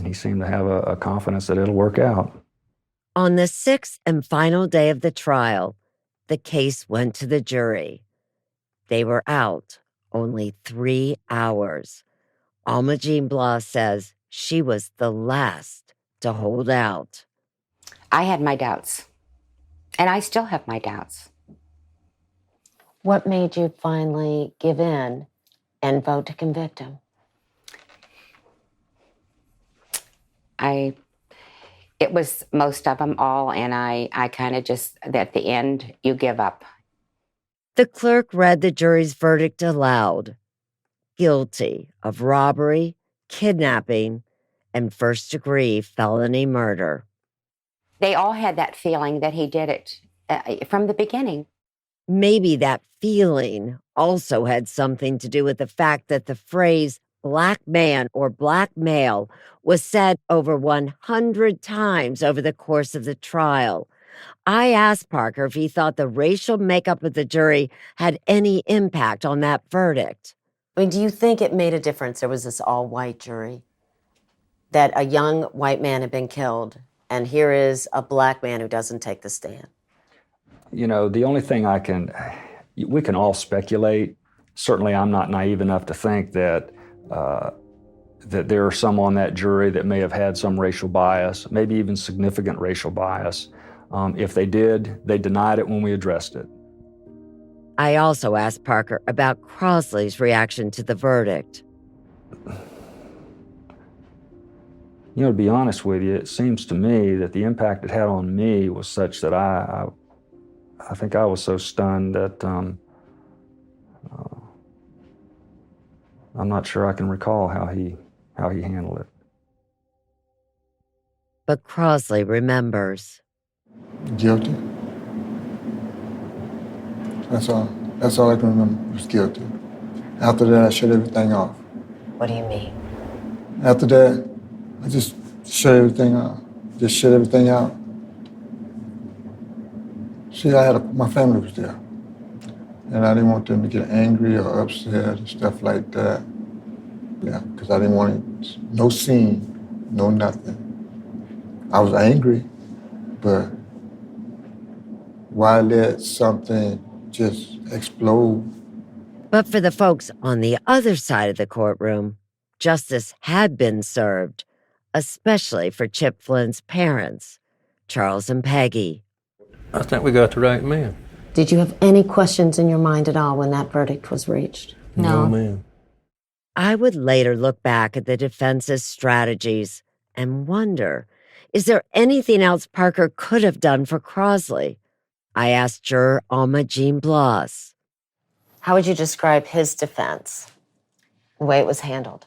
He seemed to have a confidence that it'll work out. On the sixth and final day of the trial, the case went to the jury. They were out only 3 hours. Alma Jean Blas says she was the last to hold out. I had my doubts, and I still have my doubts. What made you finally give in and vote to convict him? It was most of them all, and I kind of just, at the end, you give up. The clerk read the jury's verdict aloud. Guilty of robbery, kidnapping, and first-degree felony murder. They all had that feeling that he did it from the beginning. Maybe that feeling also had something to do with the fact that the phrase black man or black male was said over 100 times over the course of the trial. I asked Parker if he thought the racial makeup of the jury had any impact on that verdict. I mean, do you think it made a difference there was this all-white jury? That a young white man had been killed, and here is a black man who doesn't take the stand? You know, the only thing we can all speculate. Certainly I'm not naive enough to think that that there are some on that jury that may have had some racial bias, maybe even significant racial bias. If they did, they denied it when we addressed it. I also asked Parker about Crosley's reaction to the verdict. You know, to be honest with you, it seems to me that the impact it had on me was such that I think I was so stunned that I'm not sure I can recall how he handled it. But Crosley remembers. Guilty. That's all. That's all I can remember was guilty. After that, I shut everything off. What do you mean? After that, I just shut everything off. Just shut everything out. See, my family was there. And I didn't want them to get angry or upset and stuff like that. Yeah, because I didn't want no scene, no nothing. I was angry, but why let something just explode? But for the folks on the other side of the courtroom, justice had been served, especially for Chip Flynn's parents, Charles and Peggy. I think we got the right man. Did you have any questions in your mind at all when that verdict was reached? No, ma'am. I would later look back at the defense's strategies and wonder, is there anything else Parker could have done for Crosley? I asked juror Alma Jean Blas. How would you describe his defense, the way it was handled?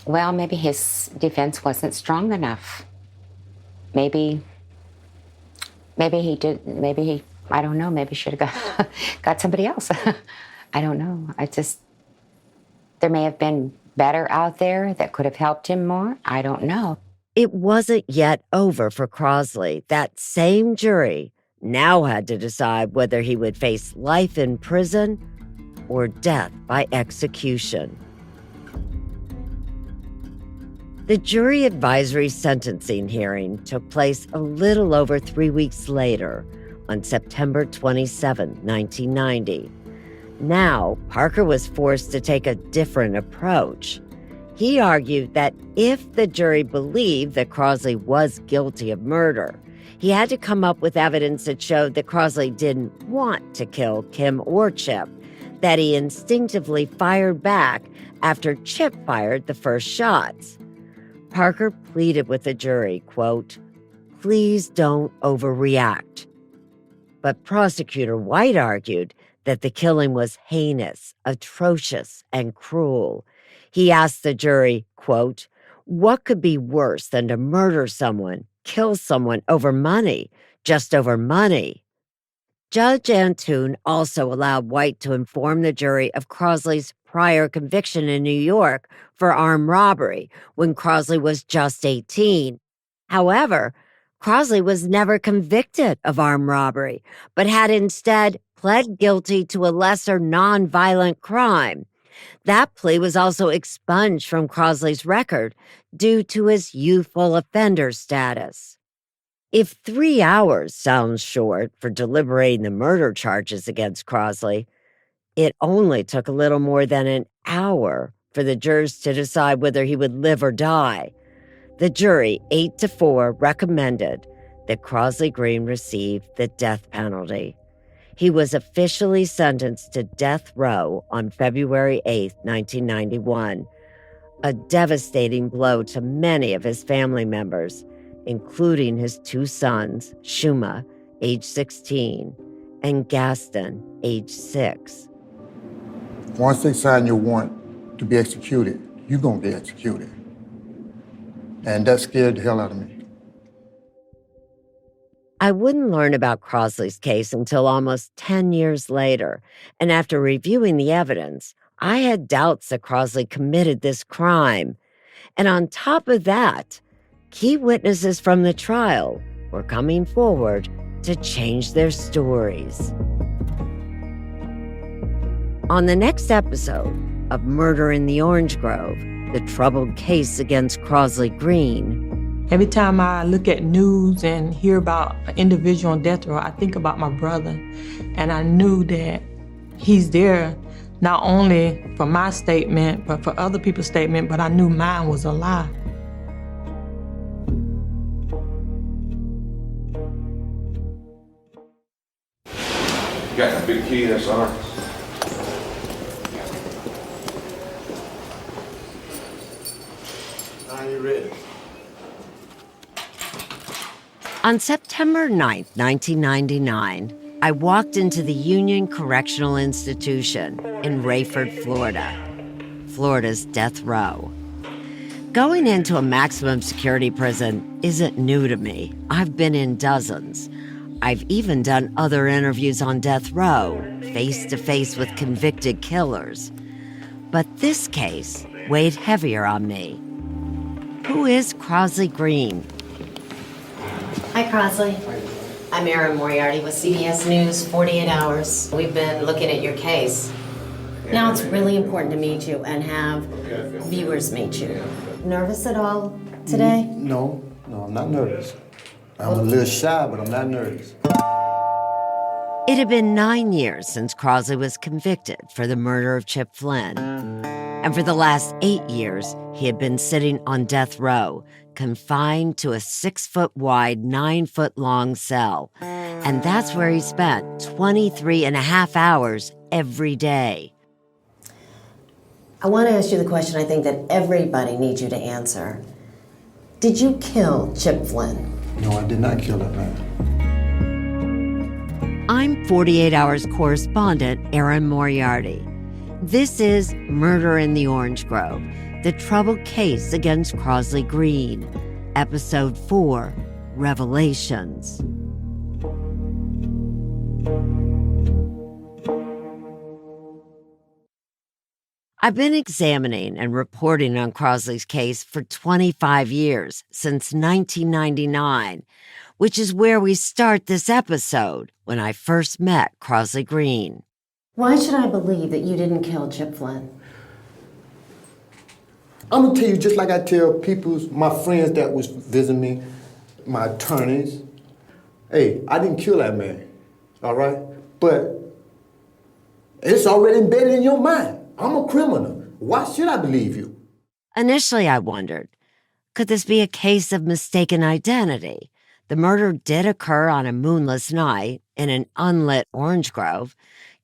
Well, maybe his defense wasn't strong enough. Maybe he did, I don't know, maybe should have got somebody else. I don't know. There may have been better out there that could have helped him more? I don't know. It wasn't yet over for Crosley. That same jury now had to decide whether he would face life in prison or death by execution. The jury advisory sentencing hearing took place a little over 3 weeks later, on September 27, 1990. Now, Parker was forced to take a different approach. He argued that if the jury believed that Crosley was guilty of murder, he had to come up with evidence that showed that Crosley didn't want to kill Kim or Chip, that he instinctively fired back after Chip fired the first shots. Parker pleaded with the jury, quote, "Please don't overreact." But Prosecutor White argued that the killing was heinous, atrocious, and cruel. He asked the jury, quote, "What could be worse than to murder someone, kill someone over money, just over money?" Judge Antoon also allowed White to inform the jury of Crosley's prior conviction in New York for armed robbery when Crosley was just 18. However, Crosley was never convicted of armed robbery, but had instead pled guilty to a lesser nonviolent crime. That plea was also expunged from Crosley's record due to his youthful offender status. If 3 hours sounds short for deliberating the murder charges against Crosley, it only took a little more than an hour for the jurors to decide whether he would live or die. The jury, 8-4, recommended that Crosley Green receive the death penalty. He was officially sentenced to death row on February 8, 1991, a devastating blow to many of his family members, including his 2 sons, Shuma, age 16, and Gaston, age 6. Once they sign your warrant to be executed, you're gonna be executed. And that scared the hell out of me. I wouldn't learn about Crosley's case until almost 10 years later, and after reviewing the evidence, I had doubts that Crosley committed this crime. And on top of that, key witnesses from the trial were coming forward to change their stories. On the next episode of Murder in the Orange Grove, the troubled case against Crosley Green. Every time I look at news and hear about an individual on death row, I think about my brother. And I knew that he's there not only for my statement, but for other people's statement, but I knew mine was a lie. You got the big key there, son? Are you ready? On September 9th, 1999, I walked into the Union Correctional Institution in Rayford, Florida, Florida's death row. Going into a maximum security prison isn't new to me. I've been in dozens. I've even done other interviews on death row, face-to-face with convicted killers. But this case weighed heavier on me. Who is Crosley Green? Hi, Crosley. I'm Erin Moriarty with CBS News 48 Hours. We've been looking at your case. Now it's really important to meet you and have viewers meet you. Nervous at all today? No, I'm not nervous. I'm a little shy, but I'm not nervous. It had been 9 years since Crosley was convicted for the murder of Chip Flynn. And for the last 8 years, he had been sitting on death row, confined to a 6-foot-wide, 9-foot-long cell. And that's where he spent 23.5 hours every day. I want to ask you the question I think that everybody needs you to answer. Did you kill Chip Flynn? No, I did not kill that man. I'm 48 Hours correspondent Erin Moriarty. This is Murder in the Orange Grove, the troubled case against Crosley Green, Episode 4, Revelations. I've been examining and reporting on Crosley's case for 25 years, since 1999, which is where we start this episode when I first met Crosley Green. Why should I believe that you didn't kill Chip Flynn? I'm gonna tell you just like I tell my friends that was visiting me, my attorneys, hey, I didn't kill that man, all right? But it's already embedded in your mind. I'm a criminal. Why should I believe you? Initially, I wondered, could this be a case of mistaken identity? The murder did occur on a moonless night in an unlit orange grove.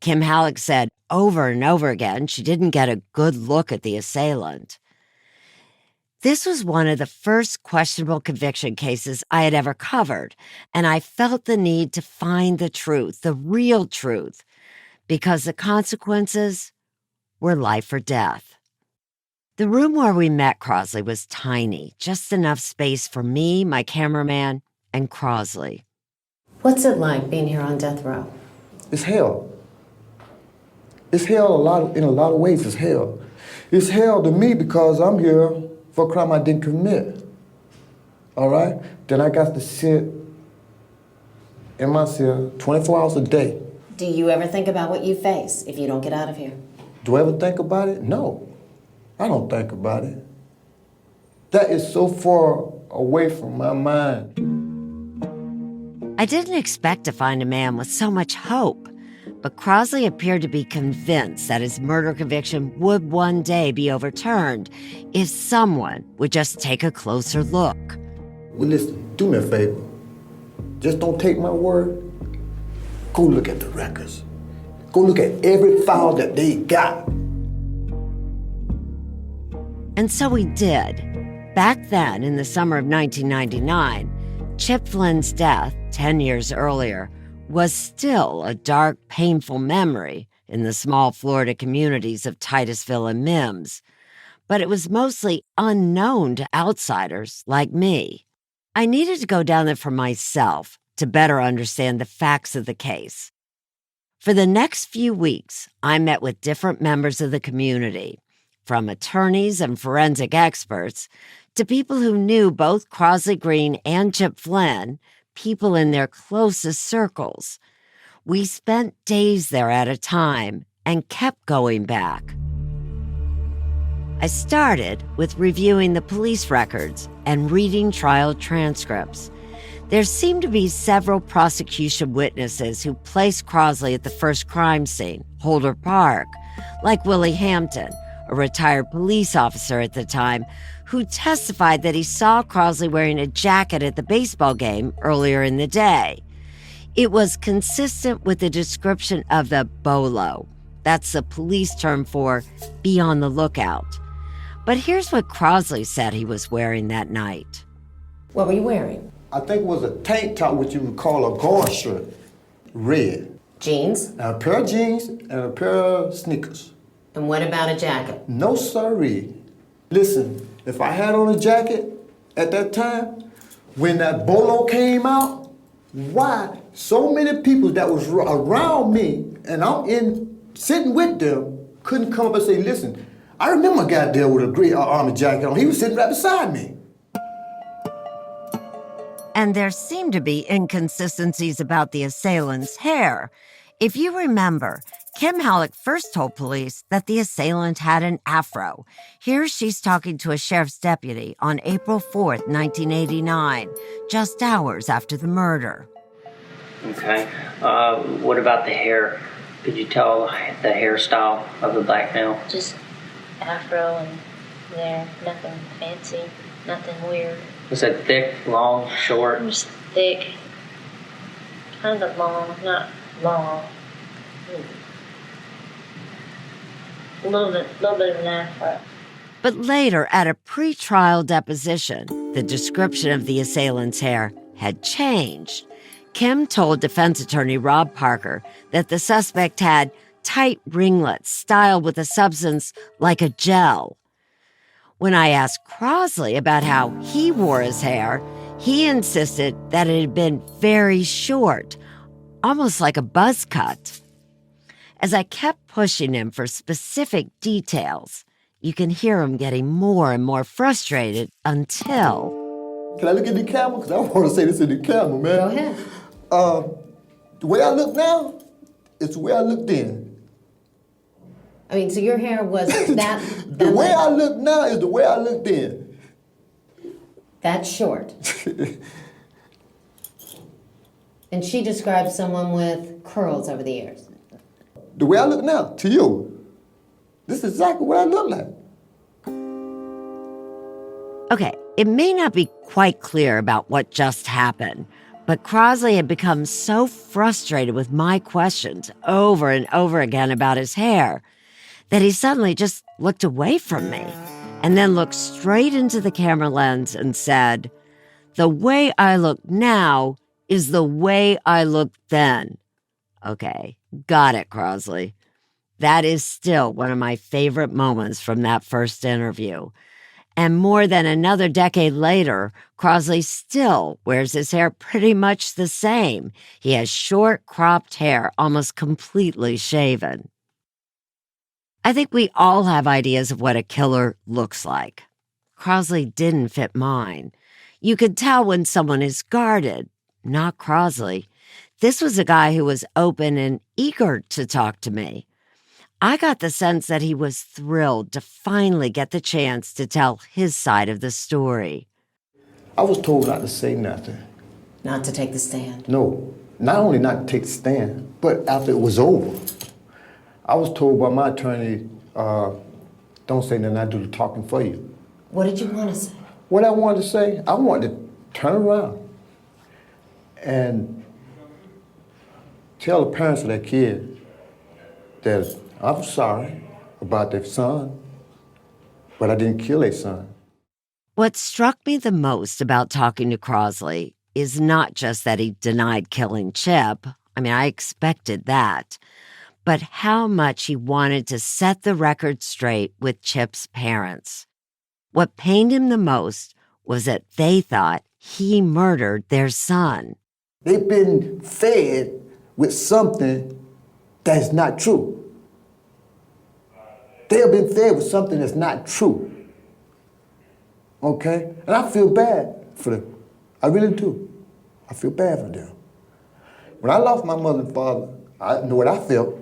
Kim Halleck said over and over again she didn't get a good look at the assailant. This was one of the first questionable conviction cases I had ever covered, and I felt the need to find the truth, the real truth, because the consequences were life or death. The room where we met Crosley was tiny, just enough space for me, my cameraman, and Crosley. What's it like being here on death row? It's hell. It's hell in a lot of ways. It's hell. It's hell to me because I'm here for a crime I didn't commit. All right? Then I got to sit in my cell 24 hours a day. Do you ever think about what you face if you don't get out of here? Do I ever think about it? No. I don't think about it. That is so far away from my mind. I didn't expect to find a man with so much hope, but Crosley appeared to be convinced that his murder conviction would one day be overturned if someone would just take a closer look. Well, listen, do me a favor. Just don't take my word. Go look at the records. Go look at every file that they got. And so we did. Back then, in the summer of 1999, Chip Flynn's death, 10 years earlier, was still a dark, painful memory in the small Florida communities of Titusville and Mims. But it was mostly unknown to outsiders like me. I needed to go down there for myself to better understand the facts of the case. For the next few weeks, I met with different members of the community, from attorneys and forensic experts to people who knew both Crosley Green and Chip Flynn, people in their closest circles. We spent days there at a time and kept going back. I started with reviewing the police records and reading trial transcripts. There seemed to be several prosecution witnesses who placed Crosley at the first crime scene, Holder Park, like Willie Hampton, a retired police officer at the time, who testified that he saw Crosley wearing a jacket at the baseball game earlier in the day. It was consistent with the description of the bolo. That's the police term for be on the lookout. But here's what Crosley said he was wearing that night. What were you wearing? I think it was a tank top, what you would call a guard shirt, red. Jeans? A pair of jeans and a pair of sneakers. And what about a jacket? No siree. Listen, if I had on a jacket at that time, when that bolo came out, why so many people that was around me and I'm sitting with them couldn't come up and say, listen, I remember a guy there with a gray army jacket on. He was sitting right beside me. And there seemed to be inconsistencies about the assailant's hair. If you remember, Kim Halleck first told police that the assailant had an afro. Here she's talking to a sheriff's deputy on April 4th, 1989, just hours after the murder. Okay. What about the hair? Could you tell the hairstyle of the black male? Just afro and there, nothing fancy, nothing weird. Was it thick, long, short? Just thick, kind of long, not long. A little bit of an afro. But later, at a pre-trial deposition, the description of the assailant's hair had changed. Kim told defense attorney Rob Parker that the suspect had tight ringlets styled with a substance like a gel. When I asked Crosley about how he wore his hair, he insisted that it had been very short, almost like a buzz cut. As I kept pushing him for specific details, you can hear him getting more and more frustrated until... Can I look at the camera? Because I want to say this in the camera, man. Go ahead. The way I look now is the way I looked then. I mean, so your hair was that... The way I look now is the way I looked then. That's short. And she describes someone with curls over the ears. The way I look now, to you, this is exactly what I look like. Okay, it may not be quite clear about what just happened, but Crosley had become so frustrated with my questions over and over again about his hair that he suddenly just looked away from me and then looked straight into the camera lens and said, "The way I look now is the way I looked then." Okay, got it, Crosley. That is still one of my favorite moments from that first interview. And more than another decade later, Crosley still wears his hair pretty much the same. He has short, cropped hair, almost completely shaven. I think we all have ideas of what a killer looks like. Crosley didn't fit mine. You could tell when someone is guarded. Not Crosley. This was a guy who was open and eager to talk to me. I got the sense that he was thrilled to finally get the chance to tell his side of the story. I was told not to say nothing. Not to take the stand. No, not only not to take the stand, but after it was over. I was told by my attorney, don't say nothing, I do the talking for you. What did you want to say? What I wanted to say, I wanted to turn around and tell the parents of that kid that I'm sorry about their son, but I didn't kill their son. What struck me the most about talking to Crosley is not just that he denied killing Chip. I mean, I expected that. But how much he wanted to set the record straight with Chip's parents. What pained him the most was that they thought he murdered their son. They've been fed with something that's not true. They have been fed with something that's not true. Okay? And I feel bad for them. I really do. I feel bad for them. When I lost my mother and father, I know what I felt.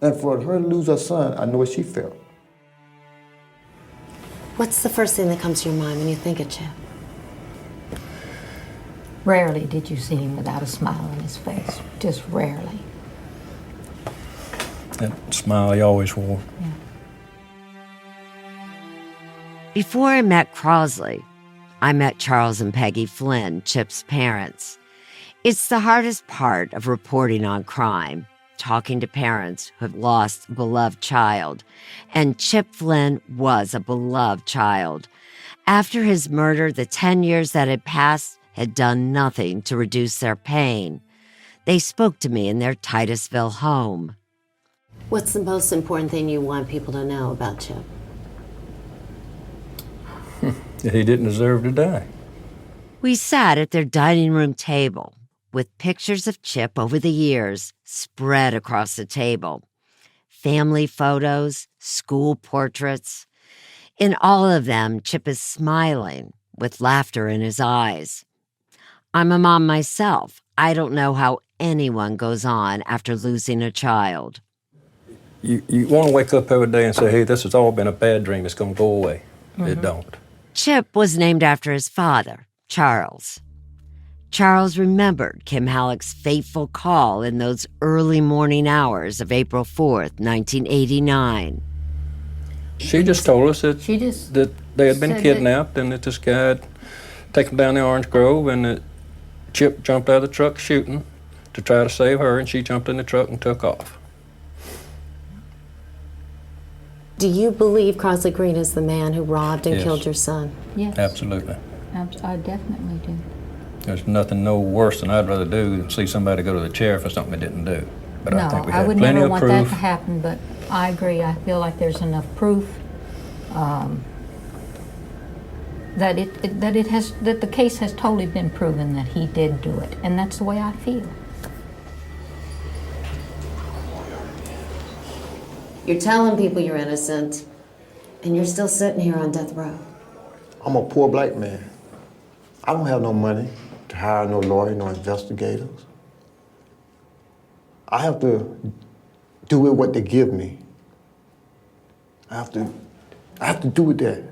And for her to lose her son, I know what she felt. What's the first thing that comes to your mind when you think of Chip? Rarely did you see him without a smile on his face. Just rarely. That smile he always wore. Yeah. Before I met Crosley, I met Charles and Peggy Flynn, Chip's parents. It's the hardest part of reporting on crime, talking to parents who have lost a beloved child. And Chip Flynn was a beloved child. After his murder, the 10 years that had passed had done nothing to reduce their pain. They spoke to me in their Titusville home. What's the most important thing you want people to know about Chip? That he didn't deserve to die. We sat at their dining room table with pictures of Chip over the years spread across the table. Family photos, school portraits. In all of them, Chip is smiling with laughter in his eyes. I'm a mom myself. I don't know how anyone goes on after losing a child. You want to wake up every day and say, hey, this has all been a bad dream. It's going to go away. It don't. Chip was named after his father, Charles. Charles remembered Kim Halleck's fateful call in those early morning hours of April 4th, 1989. She just told us that, that they had been kidnapped and that this guy had taken them down the Orange Grove and that Chip jumped out of the truck shooting to try to save her, and she jumped in the truck and took off. Do you believe Crosley Green is the man who robbed and Yes. killed your son? Yes. Absolutely. I definitely do. There's nothing no worse than I'd rather do than see somebody go to the chair for something they didn't do. But No, I think we I have would plenty never of want proof. that to happen, but I agree. I feel like there's enough proof that the case has totally been proven that he did do it, and that's the way I feel. You're telling people you're innocent, and you're still sitting here on death row. I'm a poor black man. I don't have no money to hire no lawyer, no investigators. I have to do with what they give me. I have to do with that.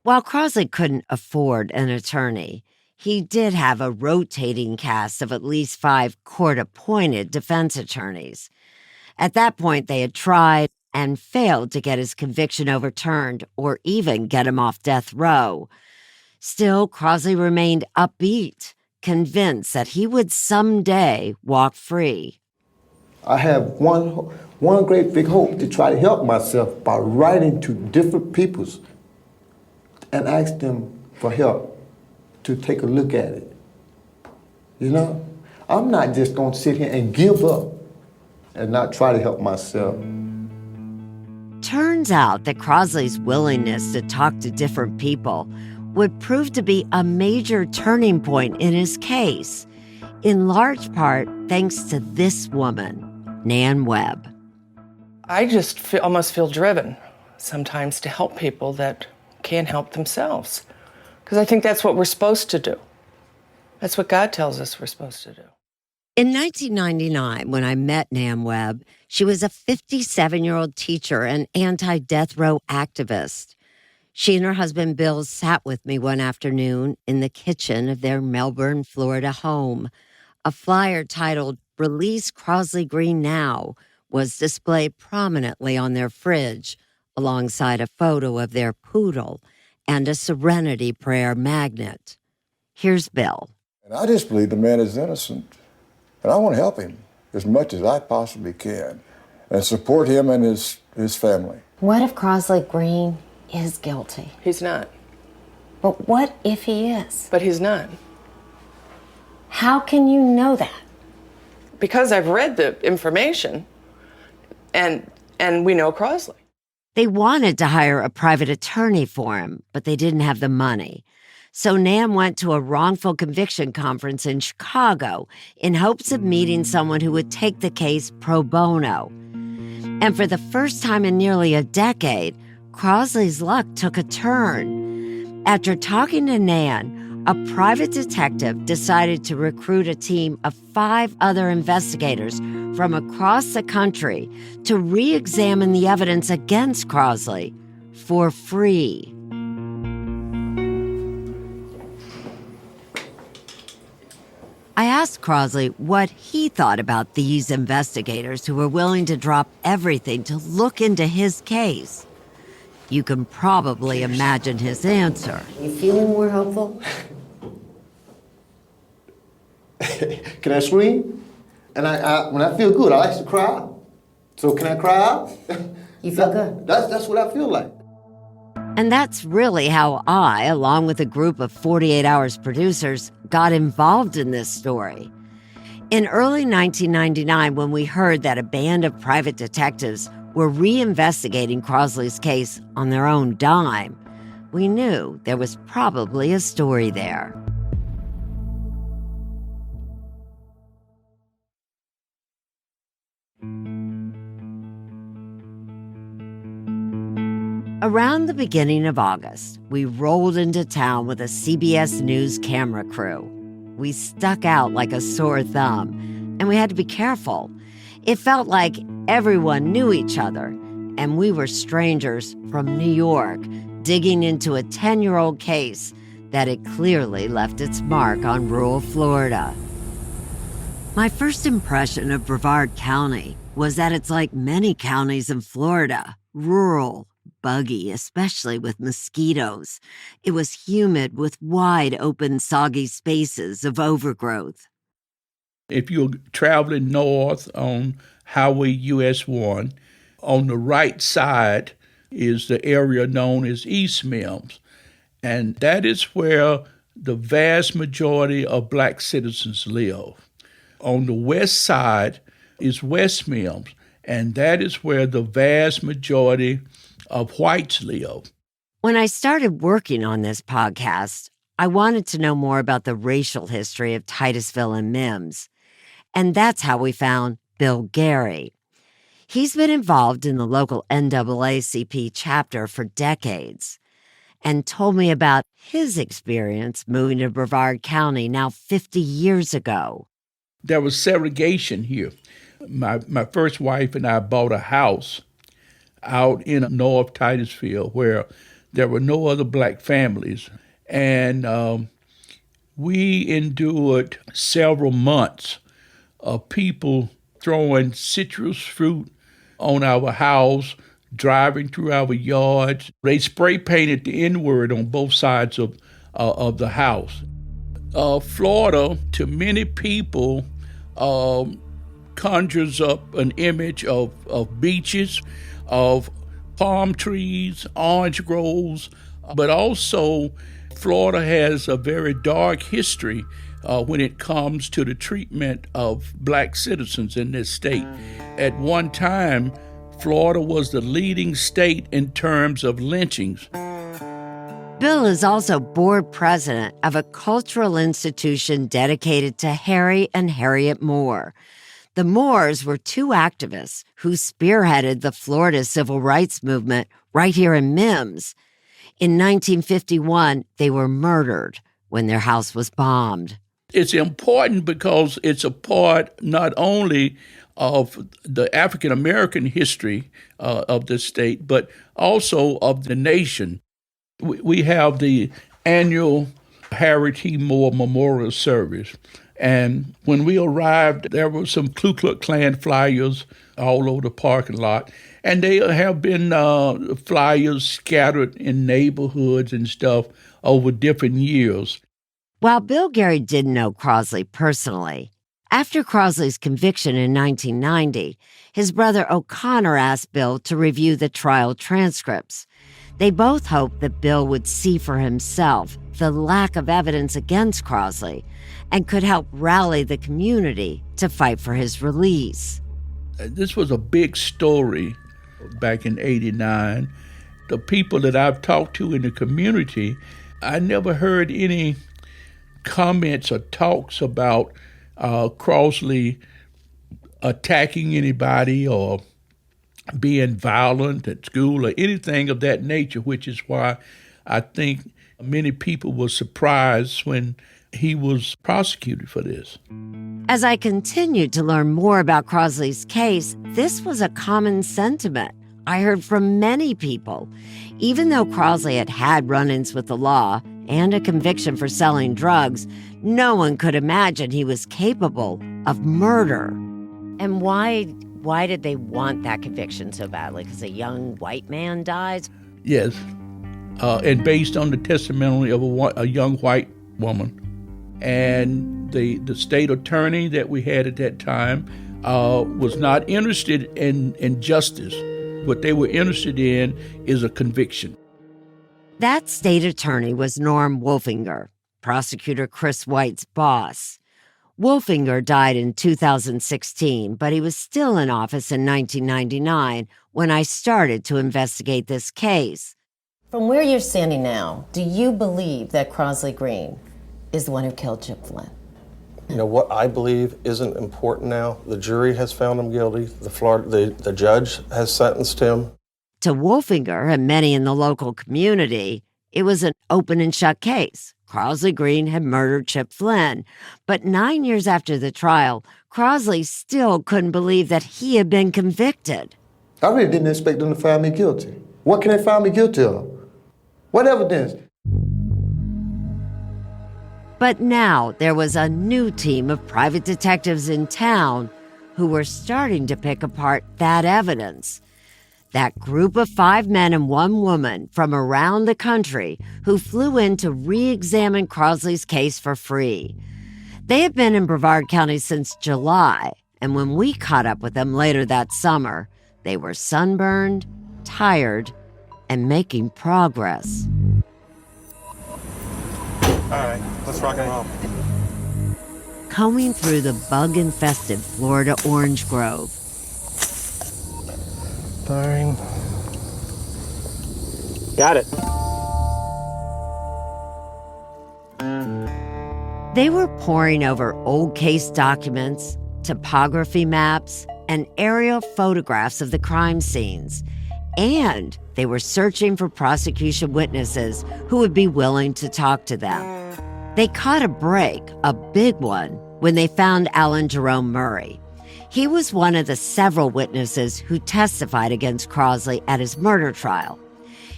While Crosley couldn't afford an attorney, he did have a rotating cast of at least 5 court-appointed defense attorneys. At that point, they had tried and failed to get his conviction overturned or even get him off death row. Still, Crosley remained upbeat, convinced that he would someday walk free. I have one great big hope to try to help myself by writing to different peoples and ask them for help to take a look at it. You know, I'm not just gonna sit here and give up and not try to help myself. Turns out that Crosley's willingness to talk to different people would prove to be a major turning point in his case, in large part thanks to this woman, Nan Webb. I just almost feel driven sometimes to help people that can't help themselves, because I think that's what we're supposed to do. That's what God tells us we're supposed to do. In 1999, when I met Nan Webb, she was a 57-year-old teacher and anti-death row activist. She and her husband Bill sat with me one afternoon in the kitchen of their Melbourne, Florida home. A flyer titled "Release Crosley Green Now" was displayed prominently on their fridge, alongside a photo of their poodle and a Serenity Prayer magnet. Here's Bill. And I just believe the man is innocent. And I want to help him as much as I possibly can and support him and his family. What if Crosley Green is guilty? He's not. But what if he is? But he's not. How can you know that? Because I've read the information, and we know Crosley. They wanted to hire a private attorney for him, but they didn't have the money. So Nan went to a wrongful conviction conference in Chicago in hopes of meeting someone who would take the case pro bono. And for the first time in nearly a decade, Crosley's luck took a turn. After talking to Nan, a private detective decided to recruit a team of 5 other investigators from across the country to re-examine the evidence against Crosley for free. I asked Crosley what he thought about these investigators who were willing to drop everything to look into his case. You can probably imagine his answer. You feeling more hopeful? Can I scream? And when I feel good, I like to cry out. So can I cry out? You feel good? That's what I feel like. And that's really how I, along with a group of 48 Hours producers, got involved in this story. In early 1999, when we heard that a band of private detectives were reinvestigating Crosley's case on their own dime, we knew there was probably a story there. Around the beginning of August, we rolled into town with a CBS News camera crew. We stuck out like a sore thumb, and we had to be careful. It felt like everyone knew each other, and we were strangers from New York, digging into a 10-year-old case that had clearly left its mark on rural Florida. My first impression of Brevard County was that it's like many counties in Florida, rural, buggy, especially with mosquitoes. It was humid with wide open, soggy spaces of overgrowth. If you're traveling north on Highway US 1, on the right side is the area known as East Mims, and that is where the vast majority of black citizens live. On the west side is West Mims, and that is where the vast majority of whites live. When I started working on this podcast, I wanted to know more about the racial history of Titusville and Mims. And that's how we found Bill Gary. He's been involved in the local NAACP chapter for decades and told me about his experience moving to Brevard County now 50 years ago. There was segregation here. My first wife and I bought a house out in North Titusville where there were no other black families. And we endured several months of people throwing citrus fruit on our house, driving through our yards. They spray painted the N-word on both sides of the house. Florida, to many people, conjures up an image of beaches, of palm trees, orange groves, but also Florida has a very dark history when it comes to the treatment of black citizens in this state. At one time, Florida was the leading state in terms of lynchings. Bill is also board president of a cultural institution dedicated to Harry and Harriet Moore. The Moores were two activists who spearheaded the Florida civil rights movement right here in Mims. In 1951, they were murdered when their house was bombed. It's important because it's a part not only of the African American history of the state, but also of the nation. We have the annual Harry T. Moore Memorial Service. And when we arrived, there were some Ku Klux Klan flyers all over the parking lot. And there have been flyers scattered in neighborhoods and stuff over different years. While Bill Gary didn't know Crosley personally, after Crosley's conviction in 1990, his brother O'Connor asked Bill to review the trial transcripts. They both hoped that Bill would see for himself the lack of evidence against Crosley and could help rally the community to fight for his release. This was a big story back in '89. The people that I've talked to in the community, I never heard any comments or talks about Crosley attacking anybody or being violent at school or anything of that nature, which is why I think many people were surprised when he was prosecuted for this. As I continued to learn more about Crosley's case, this was a common sentiment I heard from many people. Even though Crosley had had run-ins with the law and a conviction for selling drugs, no one could imagine he was capable of murder. And why did they want that conviction so badly? Because a young white man dies? Yes, and based on the testimony of a young white woman. And the state attorney that we had at that time was not interested in justice. What they were interested in is a conviction. That state attorney was Norm Wolfinger, prosecutor Chris White's boss. Wolfinger died in 2016, but he was still in office in 1999 when I started to investigate this case. From where you're standing now, do you believe that Crosley Green is the one who killed Chip Flynn? You know, what I believe isn't important now. The jury has found him guilty. The judge has sentenced him. To Wolfinger and many in the local community, it was an open and shut case. Crosley Green had murdered Chip Flynn. But 9 years after the trial, Crosley still couldn't believe that he had been convicted. I really didn't expect them to find me guilty. What can they find me guilty of? What evidence? But now there was a new team of private detectives in town who were starting to pick apart that evidence. That group of 5 men and 1 woman from around the country who flew in to re-examine Crosley's case for free. They had been in Brevard County since July, and when we caught up with them later that summer, they were sunburned, tired, and making progress. All right, let's rock and roll. Combing through the bug-infested Florida orange grove. Fine. Got it. They were poring over old case documents, topography maps, and aerial photographs of the crime scenes. And they were searching for prosecution witnesses who would be willing to talk to them. They caught a break, a big one, when they found Alan Jerome Murray. He was one of the several witnesses who testified against Crosley at his murder trial.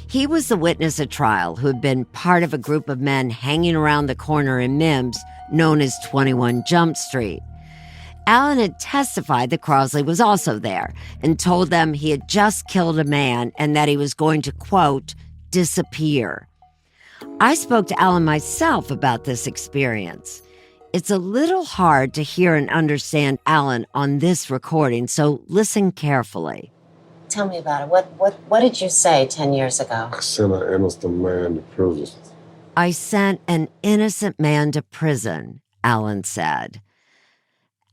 He was the witness at trial who had been part of a group of men hanging around the corner in Mims known as 21 Jump Street. Alan had testified that Crosley was also there and told them he had just killed a man and that he was going to, quote, disappear. I spoke to Alan myself about this experience. It's a little hard to hear and understand Alan on this recording, so listen carefully. Tell me about it. What did you say 10 years ago? I sent an innocent man to prison. I sent an innocent man to prison, Alan said.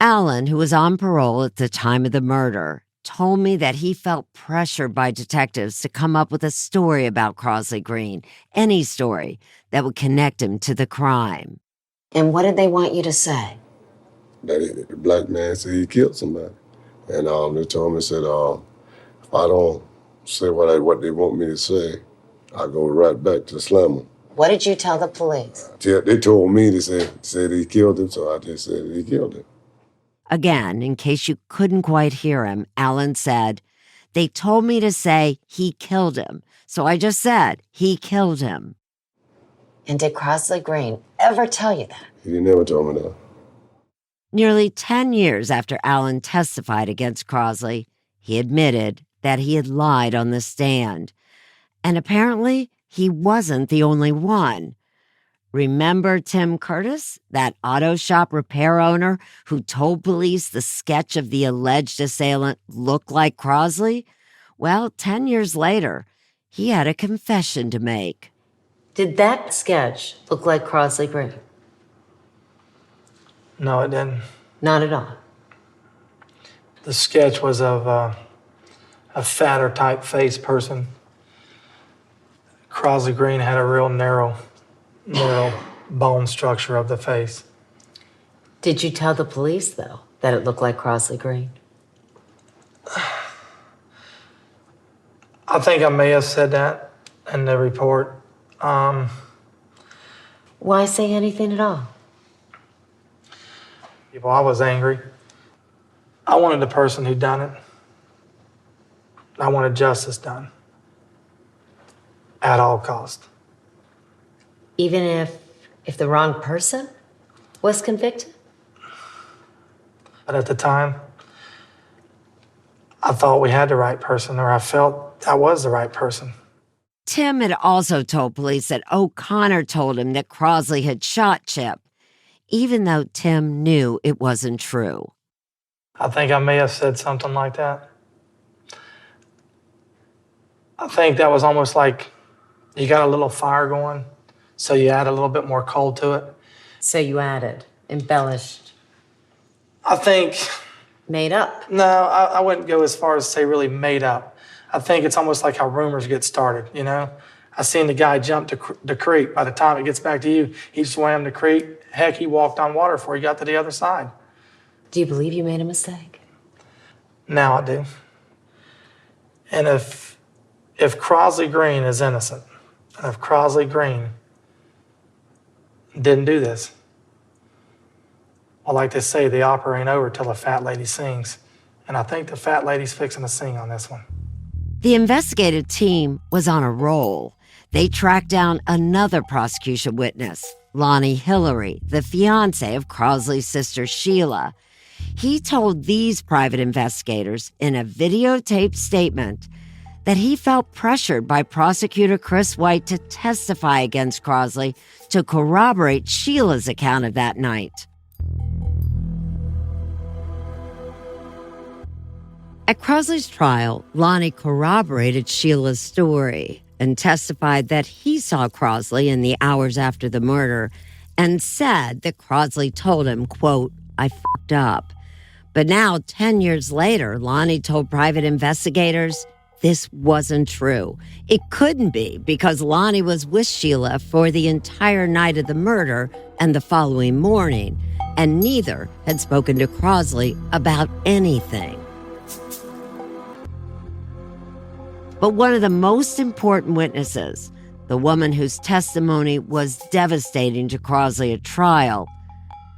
Alan, who was on parole at the time of the murder, told me that he felt pressured by detectives to come up with a story about Crosley Green, any story that would connect him to the crime. And what did they want you to say? That the black man said he killed somebody. And they told me, said, if I don't say what they want me to say, I go right back to slam them. What did you tell the police? They told me to say he killed him, so I just said he killed him. Again, in case you couldn't quite hear him, Alan said, they told me to say he killed him, so I just said he killed him. And did Crosley Green ever tell you that? He never told me that. Nearly 10 years after Alan testified against Crosley, he admitted that he had lied on the stand. And apparently, he wasn't the only one. Remember Tim Curtis, that auto shop repair owner who told police the sketch of the alleged assailant looked like Crosley? Well, 10 years later, he had a confession to make. Did that sketch look like Crosley Green? No, it didn't. Not at all. The sketch was of a fatter type face person. Crosley Green had a real narrow bone structure of the face. Did you tell the police, though, that it looked like Crosley Green? I think I may have said that in the report. Why say anything at all? Well, I was angry. I wanted the person who done it. I wanted justice done. At all cost. Even if the wrong person was convicted? But at the time, I thought we had the right person, or I felt I was the right person. Tim had also told police that O'Connor told him that Crosley had shot Chip, even though Tim knew it wasn't true. I think I may have said something like that. I think that was almost like you got a little fire going, so you add a little bit more coal to it. So you added, embellished. I think... Made up? No, I wouldn't go as far as say really made up. I think it's almost like how rumors get started, you know? I seen the guy jump the creek. By the time it gets back to you, he swam the creek. Heck, he walked on water before he got to the other side. Do you believe you made a mistake? Now I do. And if Crosley Green is innocent, and if Crosley Green didn't do this, I like to say the opera ain't over till the fat lady sings. And I think the fat lady's fixing to sing on this one. The investigative team was on a roll. They tracked down another prosecution witness, Lonnie Hillary, the fiance of Crosley's sister Sheila. He told these private investigators in a videotaped statement that he felt pressured by prosecutor Chris White to testify against Crosley to corroborate Sheila's account of that night. At Crosley's trial, Lonnie corroborated Sheila's story and testified that he saw Crosley in the hours after the murder and said that Crosley told him, quote, "I fucked up." But now, 10 years later, Lonnie told private investigators this wasn't true. It couldn't be because Lonnie was with Sheila for the entire night of the murder and the following morning, and neither had spoken to Crosley about anything. But one of the most important witnesses, the woman whose testimony was devastating to Crosley at trial,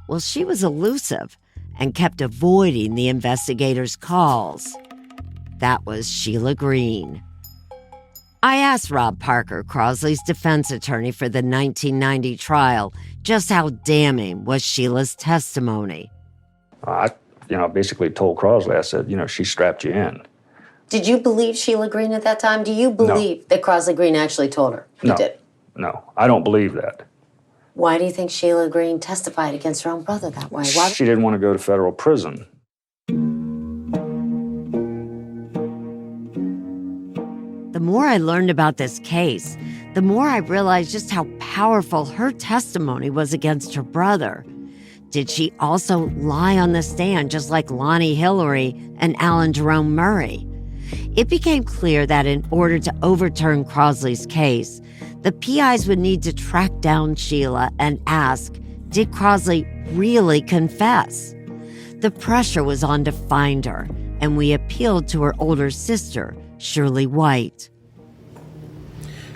well, she was elusive and kept avoiding the investigators' calls. That was Sheila Green. I asked Rob Parker, Crosley's defense attorney for the 1990 trial, just how damning was Sheila's testimony. I basically told Crosley, I said, she strapped you in. Did you believe Sheila Green at that time? Do you believe that Crosley Green actually told her? You did. No, I don't believe that. Why do you think Sheila Green testified against her own brother that way? Why? She didn't want to go to federal prison. The more I learned about this case, the more I realized just how powerful her testimony was against her brother. Did she also lie on the stand just like Lonnie Hillary and Alan Jerome Murray? It became clear that in order to overturn Crosley's case, the PIs would need to track down Sheila and ask, did Crosley really confess? The pressure was on to find her, and we appealed to her older sister, Shirley White.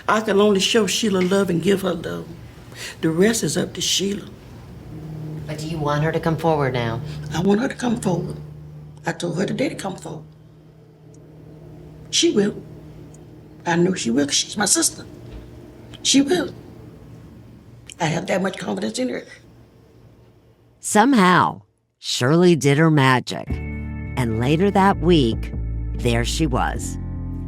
I can only show Sheila love and give her love. The rest is up to Sheila. But do you want her to come forward now? I want her to come forward. I told her today to come forward. She will. I know she will because she's my sister. She will. I have that much confidence in her. Somehow, Shirley did her magic. And later that week, there she was.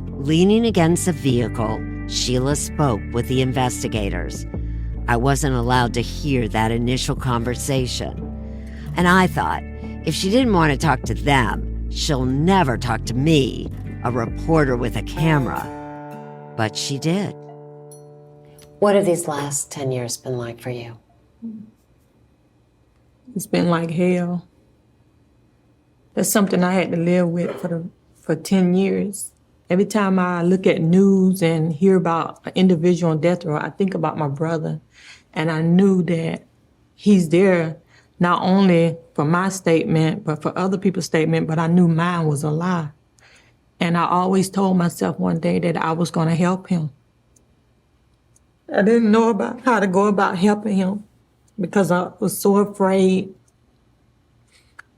Leaning against a vehicle, Sheila spoke with the investigators. I wasn't allowed to hear that initial conversation. And I thought, if she didn't want to talk to them, she'll never talk to me, a reporter with a camera. But she did. What have these last 10 years been like for you? It's been like hell. That's something I had to live with for 10 years. Every time I look at news and hear about an individual on death row, I think about my brother. And I knew that he's there not only for my statement, but for other people's statement, but I knew mine was a lie. And I always told myself one day that I was going to help him. I didn't know about how to go about helping him because I was so afraid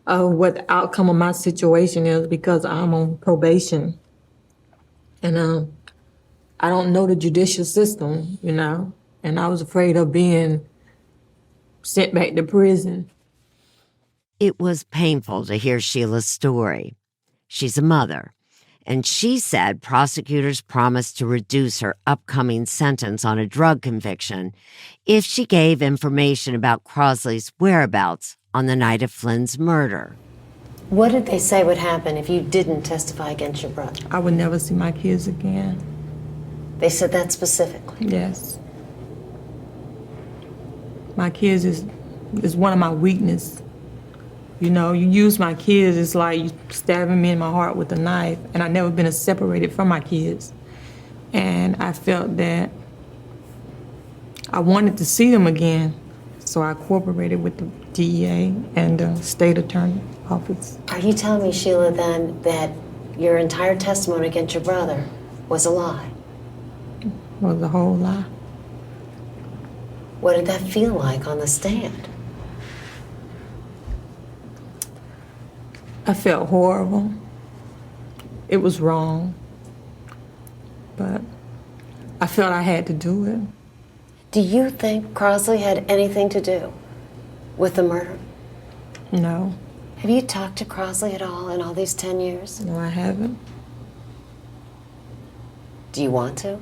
of what the outcome of my situation is because I'm on probation. And I don't know the judicial system, and I was afraid of being sent back to prison. It was painful to hear Sheila's story. She's a mother, and she said prosecutors promised to reduce her upcoming sentence on a drug conviction if she gave information about Crosley's whereabouts on the night of Flynn's murder. What did they say would happen if you didn't testify against your brother? I would never see my kids again. They said that specifically? Yes. My kids is one of my weaknesses. You use my kids, it's like you stabbing me in my heart with a knife, and I've never been separated from my kids. And I felt that I wanted to see them again, so I cooperated with the DEA and the state attorney office. Are you telling me, Sheila, then, that your entire testimony against your brother was a lie? It was a whole lie. What did that feel like on the stand? I felt horrible. It was wrong. But I felt I had to do it. Do you think Crosley had anything to do with the murder? No. Have you talked to Crosley at all in all these 10 years? No, I haven't. Do you want to?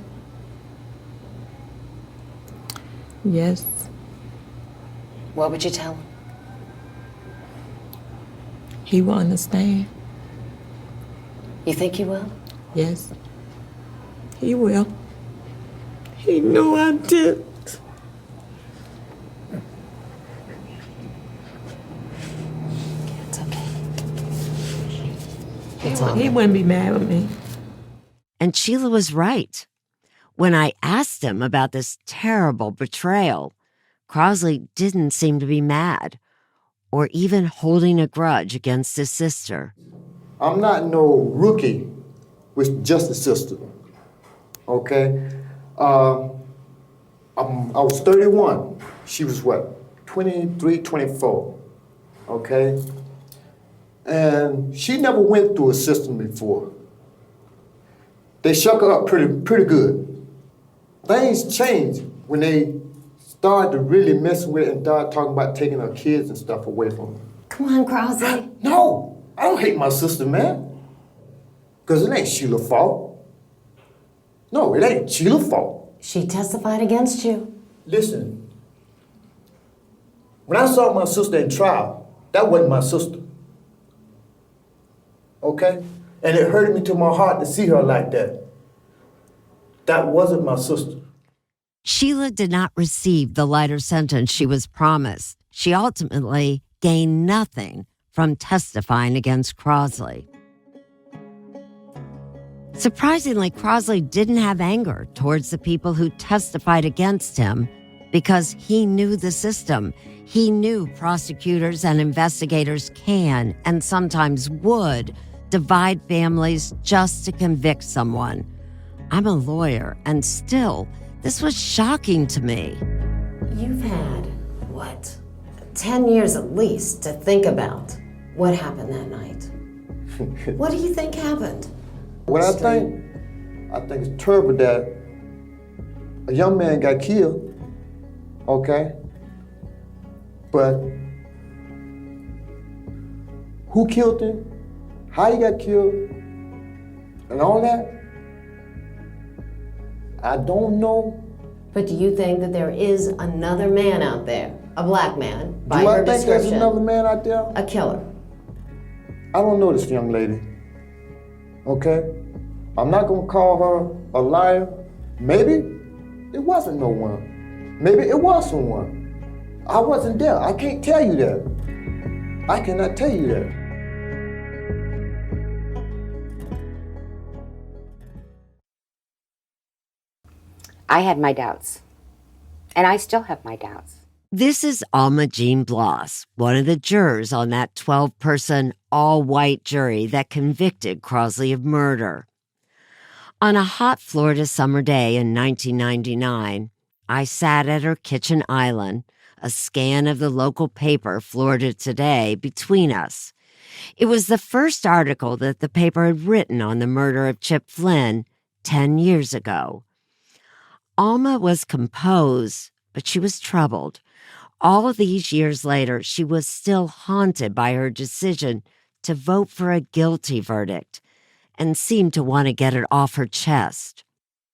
Yes. What would you tell him? He will understand. You think he will? Yes. He will. He knew I did. It's okay. He wouldn't be mad with me. And Sheila was right. When I asked him about this terrible betrayal, Crosley didn't seem to be mad or even holding a grudge against his sister. I'm not no rookie with just a sister. Okay? I was 31. She was what? 23, 24. Okay? And she never went through a system before. They shook her up pretty good. Things changed when they started to really mess with it and started talking about taking her kids and stuff away from her. Come on, Crosley. No, I don't hate my sister, man. Because it ain't Sheila's fault. No, it ain't Sheila's fault. She testified against you. Listen, when I saw my sister in trial, that wasn't my sister. Okay? And it hurted me to my heart to see her like that. That wasn't my sister. Sheila did not receive the lighter sentence she was promised. She ultimately gained nothing from testifying against Crosley. Surprisingly, Crosley didn't have anger towards the people who testified against him because he knew the system. He knew prosecutors and investigators can and sometimes would divide families just to convict someone. I'm a lawyer, and still, this was shocking to me. You've had, what, 10 years at least to think about what happened that night. What do you think happened? What I think it's terrible that a young man got killed, okay? But who killed him, how he got killed, and all that, I don't know. But do you think that there is another man out there, a black man, by Do I her think there's description, another man out there? a killer? I don't know this young lady, okay? I'm not gonna call her a liar. Maybe it wasn't no one. Maybe it was someone. I wasn't there. I can't tell you that. I cannot tell you that. I had my doubts, and I still have my doubts. This is Alma Jean Bloss, one of the jurors on that 12-person, all-white jury that convicted Crosley of murder. On a hot Florida summer day in 1999, I sat at her kitchen island, a scan of the local paper, Florida Today, between us. It was the first article that the paper had written on the murder of Chip Flynn 10 years ago. Alma was composed, but she was troubled. All of these years later, she was still haunted by her decision to vote for a guilty verdict and seemed to want to get it off her chest.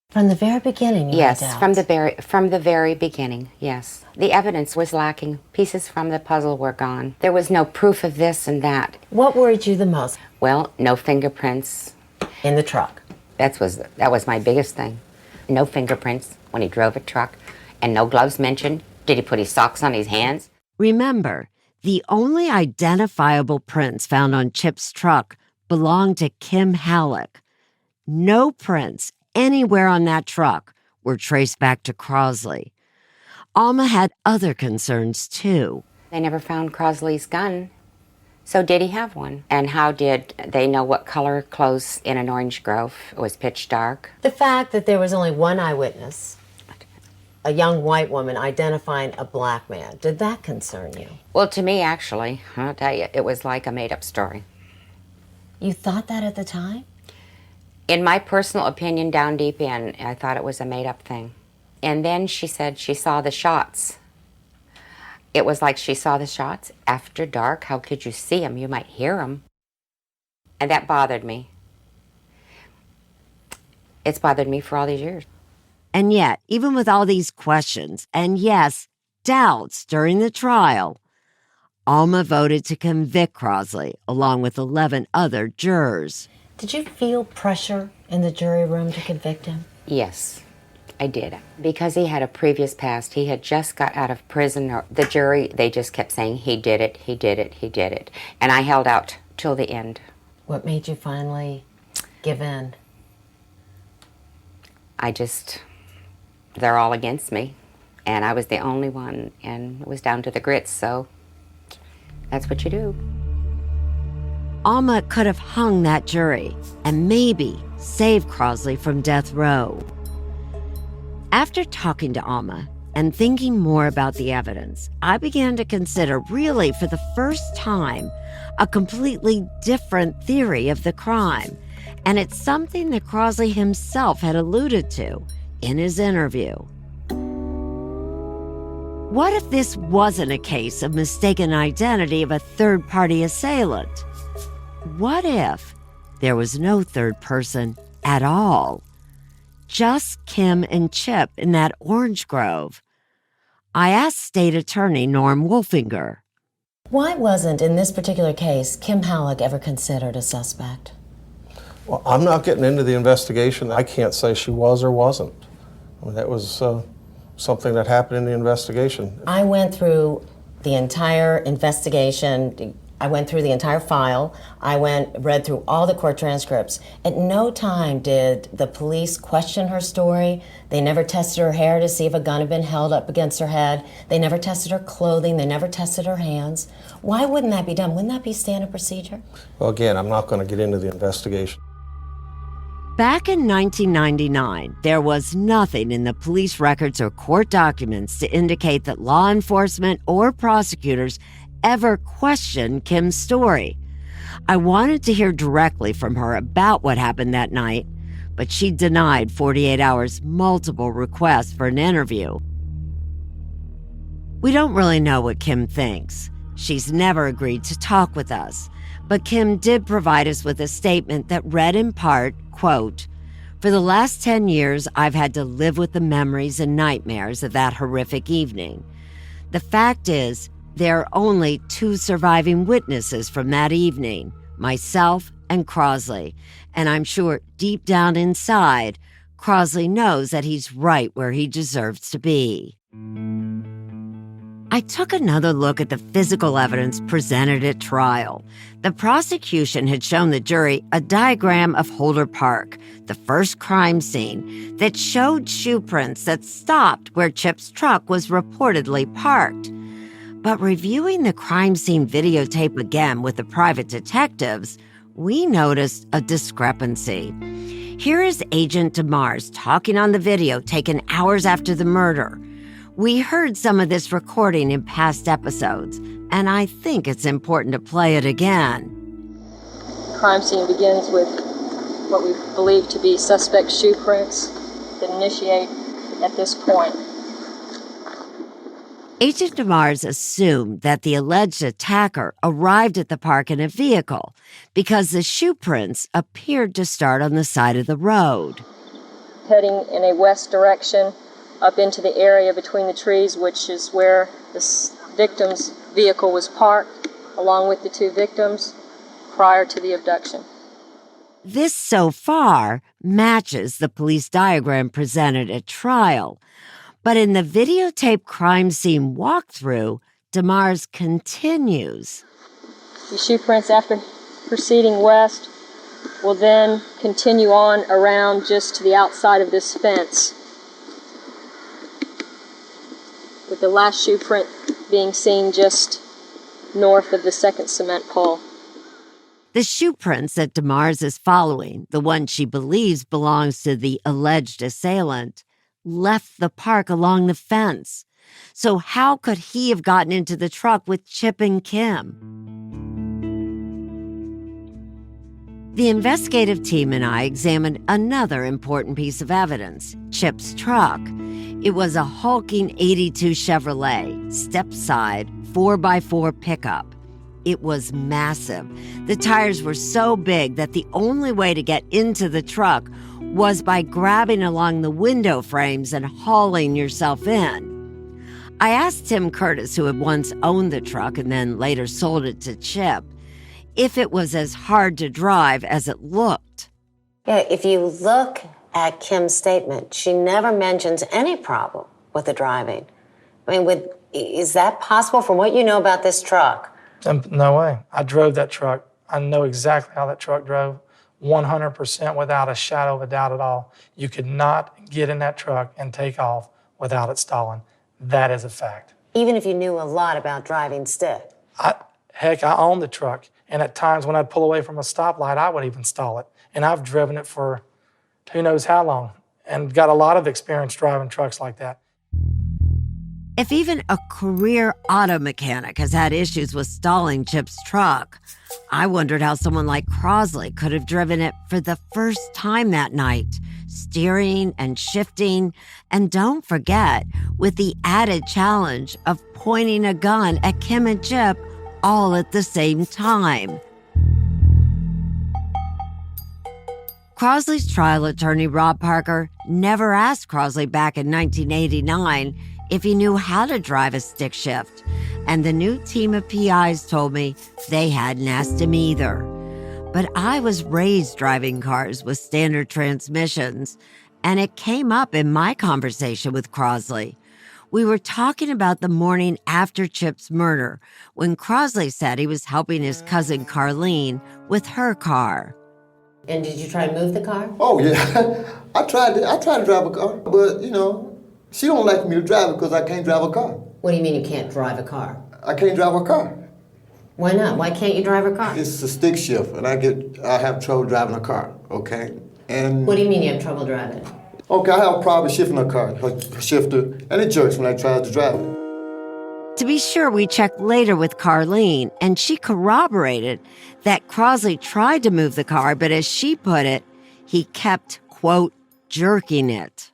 From the very beginning, you Yes, had from the very beginning, yes. The evidence was lacking. Pieces from the puzzle were gone. There was no proof of this and that. What worried you the most? Well, no fingerprints. In the truck. That was my biggest thing. No fingerprints when he drove a truck, and no gloves mentioned. Did he put his socks on his hands? Remember, the only identifiable prints found on Chip's truck belonged to Kim Halleck. No prints anywhere on that truck were traced back to Crosley. Alma had other concerns, too. They never found Crosley's gun. So did he have one? And how did they know what color clothes in an orange grove? It was pitch dark. The fact that there was only one eyewitness, a young white woman identifying a black man, did that concern you? Well, to me, actually, I'll tell you, it was like a made-up story. You thought that at the time? In my personal opinion, down deep in, I thought it was a made-up thing. And then she said she saw the shots. It was like she saw the shots after dark. How could you see them? You might hear them. And that bothered me. It's bothered me for all these years. And yet, even with all these questions, and yes, doubts during the trial, Alma voted to convict Crosley, along with 11 other jurors. Did you feel pressure in the jury room to convict him? Yes, I did. Because he had a previous past. He had just got out of prison. Or the jury, they just kept saying, he did it, he did it, he did it. And I held out till the end. What made you finally give in? They're all against me. And I was the only one, and it was down to the grits, so that's what you do. Alma could have hung that jury and maybe saved Crosley from death row. After talking to Alma and thinking more about the evidence, I began to consider, really for the first time, a completely different theory of the crime. And it's something that Crosley himself had alluded to in his interview. What if this wasn't a case of mistaken identity of a third-party assailant? What if there was no third person at all? Just Kim and Chip in that orange grove. I asked State Attorney Norm Wolfinger. Why wasn't, in this particular case, Kim Halleck ever considered a suspect? Well, I'm not getting into the investigation. I can't say she was or wasn't. I mean, that was something that happened in the investigation. I went through the entire investigation. I went through the entire file. I read through all the court transcripts. At no time did the police question her story. They never tested her hair to see if a gun had been held up against her head. They never tested her clothing. They never tested her hands. Why wouldn't that be done? Wouldn't that be standard procedure? Well, again, I'm not going to get into the investigation. Back in 1999, there was nothing in the police records or court documents to indicate that law enforcement or prosecutors ever questioned Kim's story. I wanted to hear directly from her about what happened that night, but she denied 48 Hours multiple requests for an interview. We don't really know what Kim thinks. She's never agreed to talk with us, but Kim did provide us with a statement that read in part, quote, "For the last 10 years, I've had to live with the memories and nightmares of that horrific evening. The fact is, there are only 2 surviving witnesses from that evening, myself and Crosley, and I'm sure deep down inside, Crosley knows that he's right where he deserves to be." I took another look at the physical evidence presented at trial. The prosecution had shown the jury a diagram of Holder Park, the first crime scene, that showed shoe prints that stopped where Chip's truck was reportedly parked. But reviewing the crime scene videotape again with the private detectives, we noticed a discrepancy. Here is Agent DeMars talking on the video taken hours after the murder. We heard some of this recording in past episodes, and I think it's important to play it again. The crime scene begins with what we believe to be suspect shoe prints that initiate at this point. Agent DeMars assumed that the alleged attacker arrived at the park in a vehicle because the shoe prints appeared to start on the side of the road. Heading in a west direction up into the area between the trees, which is where the victim's vehicle was parked, along with the 2 victims, prior to the abduction. This, so far, matches the police diagram presented at trial. But in the videotape crime scene walkthrough, DeMars continues. The shoe prints, after proceeding west, will then continue on around just to the outside of this fence, with the last shoe print being seen just north of the second cement pole. The shoe prints that DeMars is following, the one she believes belongs to the alleged assailant, left the park along the fence. So how could he have gotten into the truck with Chip and Kim? The investigative team and I examined another important piece of evidence, Chip's truck. It was a hulking 82 Chevrolet, step-side, 4x4 pickup. It was massive. The tires were so big that the only way to get into the truck was by grabbing along the window frames and hauling yourself in. I asked Tim Curtis, who had once owned the truck and then later sold it to Chip, if it was as hard to drive as it looked. Yeah, if you look at Kim's statement, she never mentions any problem with the driving. I mean, is that possible from what you know about this truck? No way. I drove that truck. I know exactly how that truck drove, 100% without a shadow of a doubt at all. You could not get in that truck and take off without it stalling. That is a fact. Even if you knew a lot about driving stick? Heck, I own the truck. And at times when I'd pull away from a stoplight, I would even stall it. And I've driven it for who knows how long. and got a lot of experience driving trucks like that. If even a career auto mechanic has had issues with stalling Chip's truck, I wondered how someone like Crosley could have driven it for the first time that night, steering and shifting, and don't forget, with the added challenge of pointing a gun at Kim and Chip all at the same time. Crosley's trial attorney, Rob Parker, never asked Crosley back in 1989 if he knew how to drive a stick shift, and the new team of PIs told me they hadn't asked him either. But I was raised driving cars with standard transmissions, and it came up in my conversation with Crosley. We were talking about the morning after Chip's murder, when Crosley said he was helping his cousin Carlene with her car. And did you try to move the car? Oh, yeah. I tried to drive a car, but, she don't like me to drive it because I can't drive a car. What do you mean you can't drive a car? I can't drive a car. Why not? Why can't you drive a car? It's a stick shift, and I have trouble driving a car, okay? And What do you mean you have trouble driving it? Okay, I have a problem shifting a car, a shifter, and it jerks when I try to drive it. To be sure, we checked later with Carlene, and she corroborated that Crosley tried to move the car, but as she put it, he kept, quote, jerking it.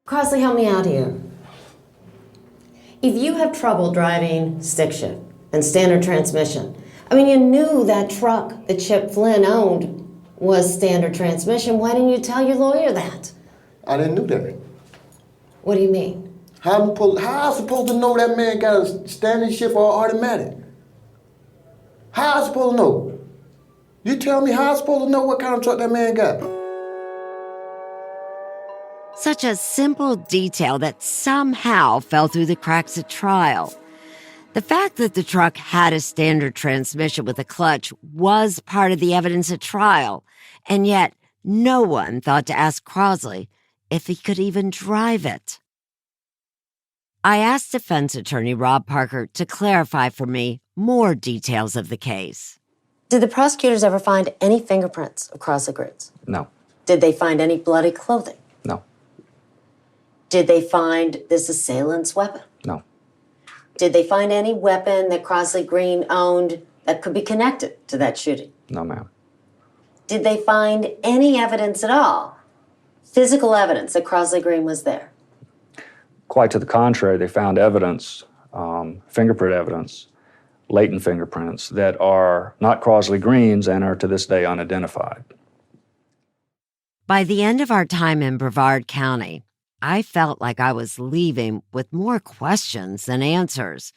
Crosley, help me out here. If you have trouble driving stick shift and standard transmission, you knew that truck that Chip Flynn owned was standard transmission. Why didn't you tell your lawyer that? I didn't know that. What do you mean? How I supposed to know that man got a standard shift or automatic? How I supposed to know? You tell me how I supposed to know what kind of truck that man got? Such a simple detail that somehow fell through the cracks at trial. The fact that the truck had a standard transmission with a clutch was part of the evidence at trial, and yet no one thought to ask Crosley if he could even drive it. I asked defense attorney Rob Parker to clarify for me more details of the case. Did the prosecutors ever find any fingerprints of Crosley Green's? No. Did they find any bloody clothing? No. Did they find this assailant's weapon? No. Did they find any weapon that Crosley Green owned that could be connected to that shooting? No, ma'am. Did they find any evidence at all, physical evidence that Crosley Green was there? Quite to the contrary, they found evidence, fingerprint evidence, latent fingerprints that are not Crosley Green's and are to this day unidentified. By the end of our time in Brevard County, I felt like I was leaving with more questions than answers.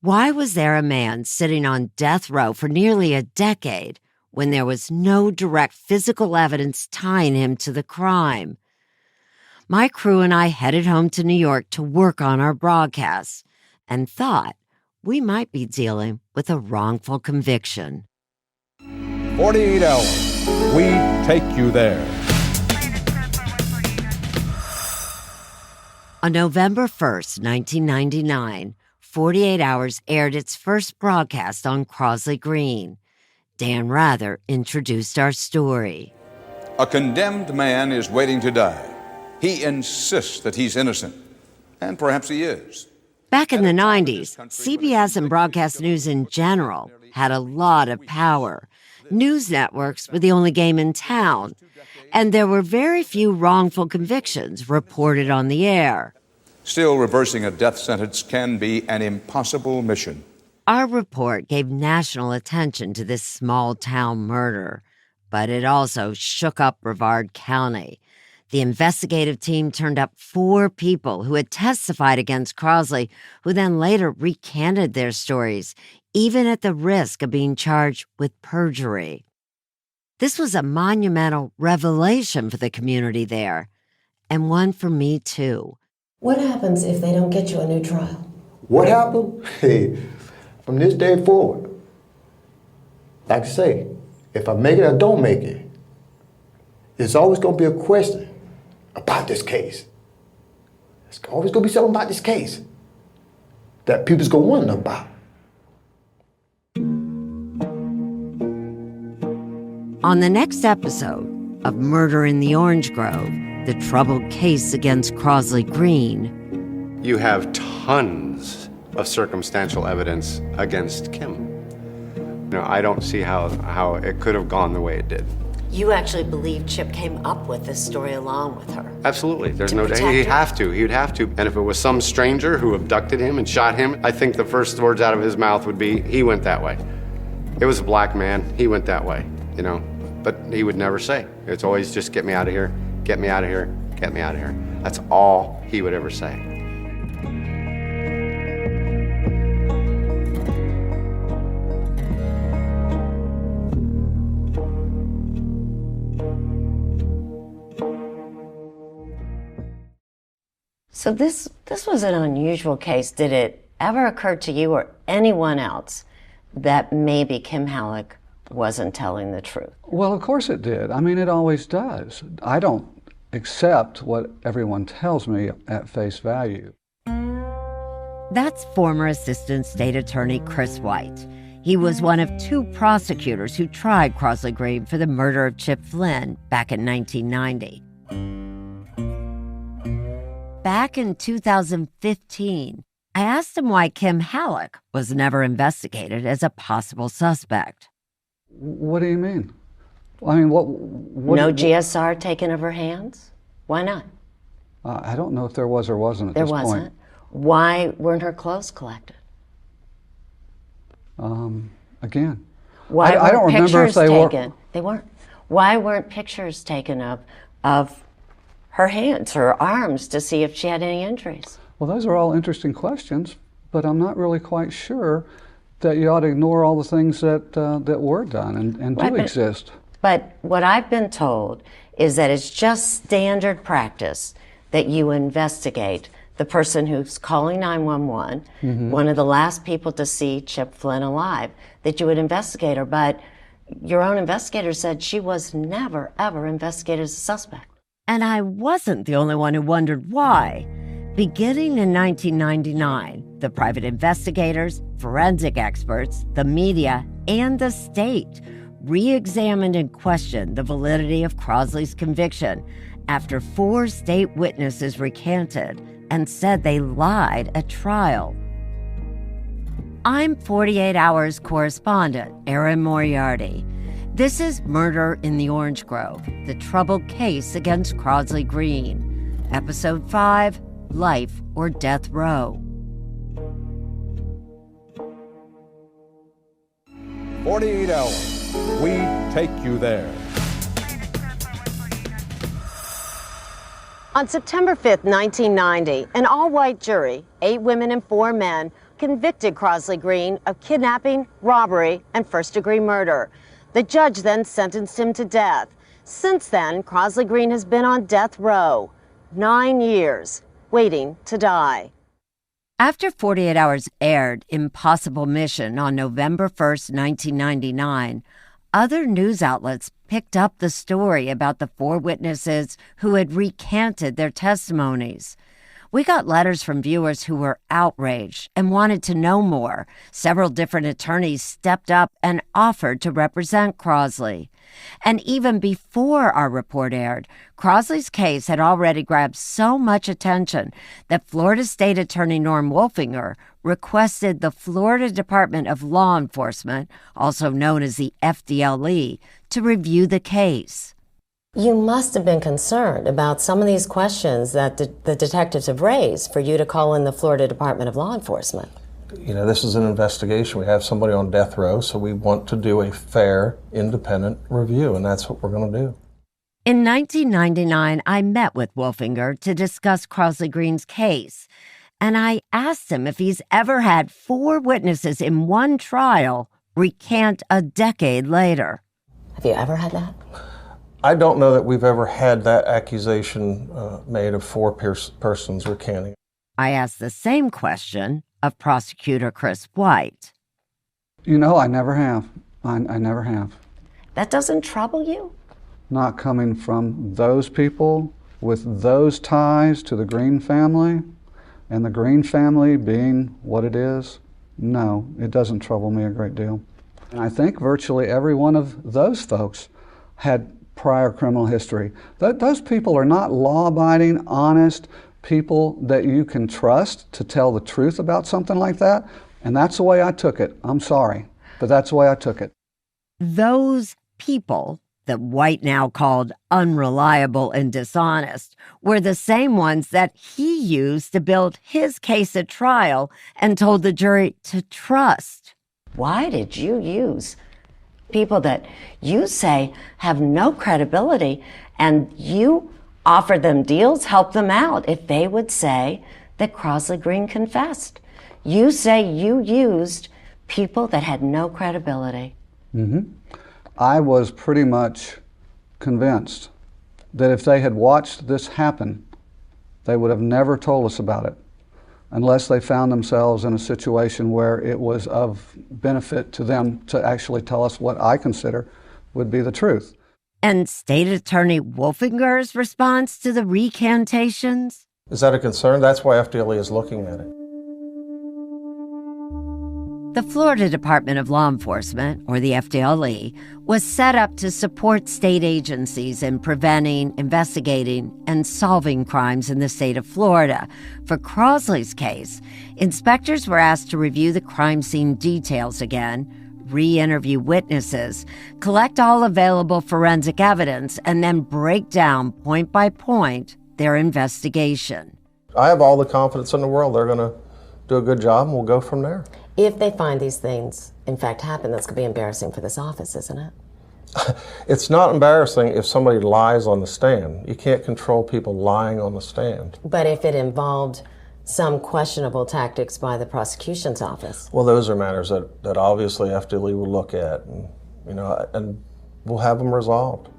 Why was there a man sitting on death row for nearly a decade when there was no direct physical evidence tying him to the crime? My crew and I headed home to New York to work on our broadcasts and thought we might be dealing with a wrongful conviction. 48 hours. We take you there. On November 1st, 1999, 48 Hours aired its first broadcast on Crosley Green. Dan Rather introduced our story. A condemned man is waiting to die. He insists that he's innocent, and perhaps he is. Back in the 90s, CBS and broadcast news in general had a lot of power. News networks were the only game in town, and there were very few wrongful convictions reported on the air. Still, reversing a death sentence can be an impossible mission. Our report gave national attention to this small-town murder, but it also shook up Brevard County. The investigative team turned up 4 people who had testified against Crosley, who then later recanted their stories, even at the risk of being charged with perjury. This was a monumental revelation for the community there, and one for me, too. What happens if they don't get you a new trial? What happened? Hey, from this day forward, like I say, if I make it or don't make it, there's always going to be a question about this case. There's always going to be something about this case that people's going to want to know about. On the next episode of Murder in the Orange Grove, the troubled case against Crosley Green. You have tons of circumstantial evidence against Kim. I don't see how it could have gone the way it did. You actually believe Chip came up with this story along with her? Absolutely. There's To no protect doubt. He'd her? have to. He'd have to. And if it was some stranger who abducted him and shot him, I think the first words out of his mouth would be, he went that way. It was a black man. He went that way, But he would never say. It's always just get me out of here, get me out of here, get me out of here. That's all he would ever say. So this was an unusual case. Did it ever occur to you or anyone else that maybe Kim Halleck wasn't telling the truth? Well, of course it did. I mean, it always does. I don't accept what everyone tells me at face value. That's former Assistant State Attorney Chris White. He was one of 2 prosecutors who tried Crosley Green for the murder of Chip Flynn back in 1990. Back in 2015, I asked him why Kim Halleck was never investigated as a possible suspect. What do you mean? I mean, what No GSR taken of her hands? Why not? I don't know if there was or wasn't at There this wasn't. point. Why weren't her clothes collected? Again, Why I don't weren't remember if pictures they were. taken? They weren't. Why weren't pictures taken of her hands, her arms, to see if she had any injuries? Well, those are all interesting questions, but I'm not really quite sure that you ought to ignore all the things that were done and do Right, but- exist. But what I've been told is that it's just standard practice that you investigate the person who's calling 911, Mhm. one of the last people to see Chip Flynn alive, that you would investigate her. But your own investigator said she was never, ever investigated as a suspect. And I wasn't the only one who wondered why. Beginning in 1999, the private investigators, forensic experts, the media, and the state re-examined and questioned the validity of Crosley's conviction after 4 state witnesses recanted and said they lied at trial. I'm 48 Hours correspondent Erin Moriarty. This is Murder in the Orange Grove, the troubled case against Crosley Green. Episode 5, Life or Death Row. 48 hours. We take you there. On September 5th, 1990, an all-white jury, 8 women and 4 men, convicted Crosley Green of kidnapping, robbery, and first-degree murder. The judge then sentenced him to death. Since then, Crosley Green has been on death row, 9 years, waiting to die. After 48 Hours aired Impossible Mission on November 1st, 1999, other news outlets picked up the story about the 4 witnesses who had recanted their testimonies. We got letters from viewers who were outraged and wanted to know more. Several different attorneys stepped up and offered to represent Crosley. And even before our report aired, Crosley's case had already grabbed so much attention that Florida State Attorney Norm Wolfinger requested the Florida Department of Law Enforcement, also known as the FDLE, to review the case. You must have been concerned about some of these questions that the detectives have raised for you to call in the Florida Department of Law Enforcement. This is an investigation. We have somebody on death row, so we want to do a fair, independent review, and that's what we're going to do. In 1999, I met with Wolfinger to discuss Crosley Green's case, and I asked him if he's ever had 4 witnesses in one trial recant a decade later. Have you ever had that? I don't know that we've ever had that accusation made of 4 persons recanting. I asked the same question of prosecutor Chris White. I never have. I never have. That doesn't trouble you? Not coming from those people with those ties to the Green family, and the Green family being what it is, no, it doesn't trouble me a great deal. And I think virtually every one of those folks had prior criminal history. Those people are not law-abiding, honest people that you can trust to tell the truth about something like that. And that's the way I took it. I'm sorry, but that's the way I took it. Those people that White now called unreliable and dishonest were the same ones that he used to build his case at trial and told the jury to trust. Why did you use people that you say have no credibility and you offer them deals, help them out if they would say that Crosley Green confessed? You say you used people that had no credibility. Mm-hmm. I was pretty much convinced that if they had watched this happen, they would have never told us about it unless they found themselves in a situation where it was of benefit to them to actually tell us what I consider would be the truth. And State Attorney Wolfinger's response to the recantations? Is that a concern? That's why FDLE is looking at it. The Florida Department of Law Enforcement, or the FDLE, was set up to support state agencies in preventing, investigating, and solving crimes in the state of Florida. For Crosley's case, inspectors were asked to review the crime scene details again, re-interview witnesses, collect all available forensic evidence, and then break down, point by point, their investigation. I have all the confidence in the world they're going to do a good job, and we'll go from there. If they find these things, in fact, happen, that's going to be embarrassing for this office, isn't it? It's not embarrassing if somebody lies on the stand. You can't control people lying on the stand. But if it involved some questionable tactics by the prosecution's office? Well, those are matters that obviously FDLE will look at, and we'll have them resolved.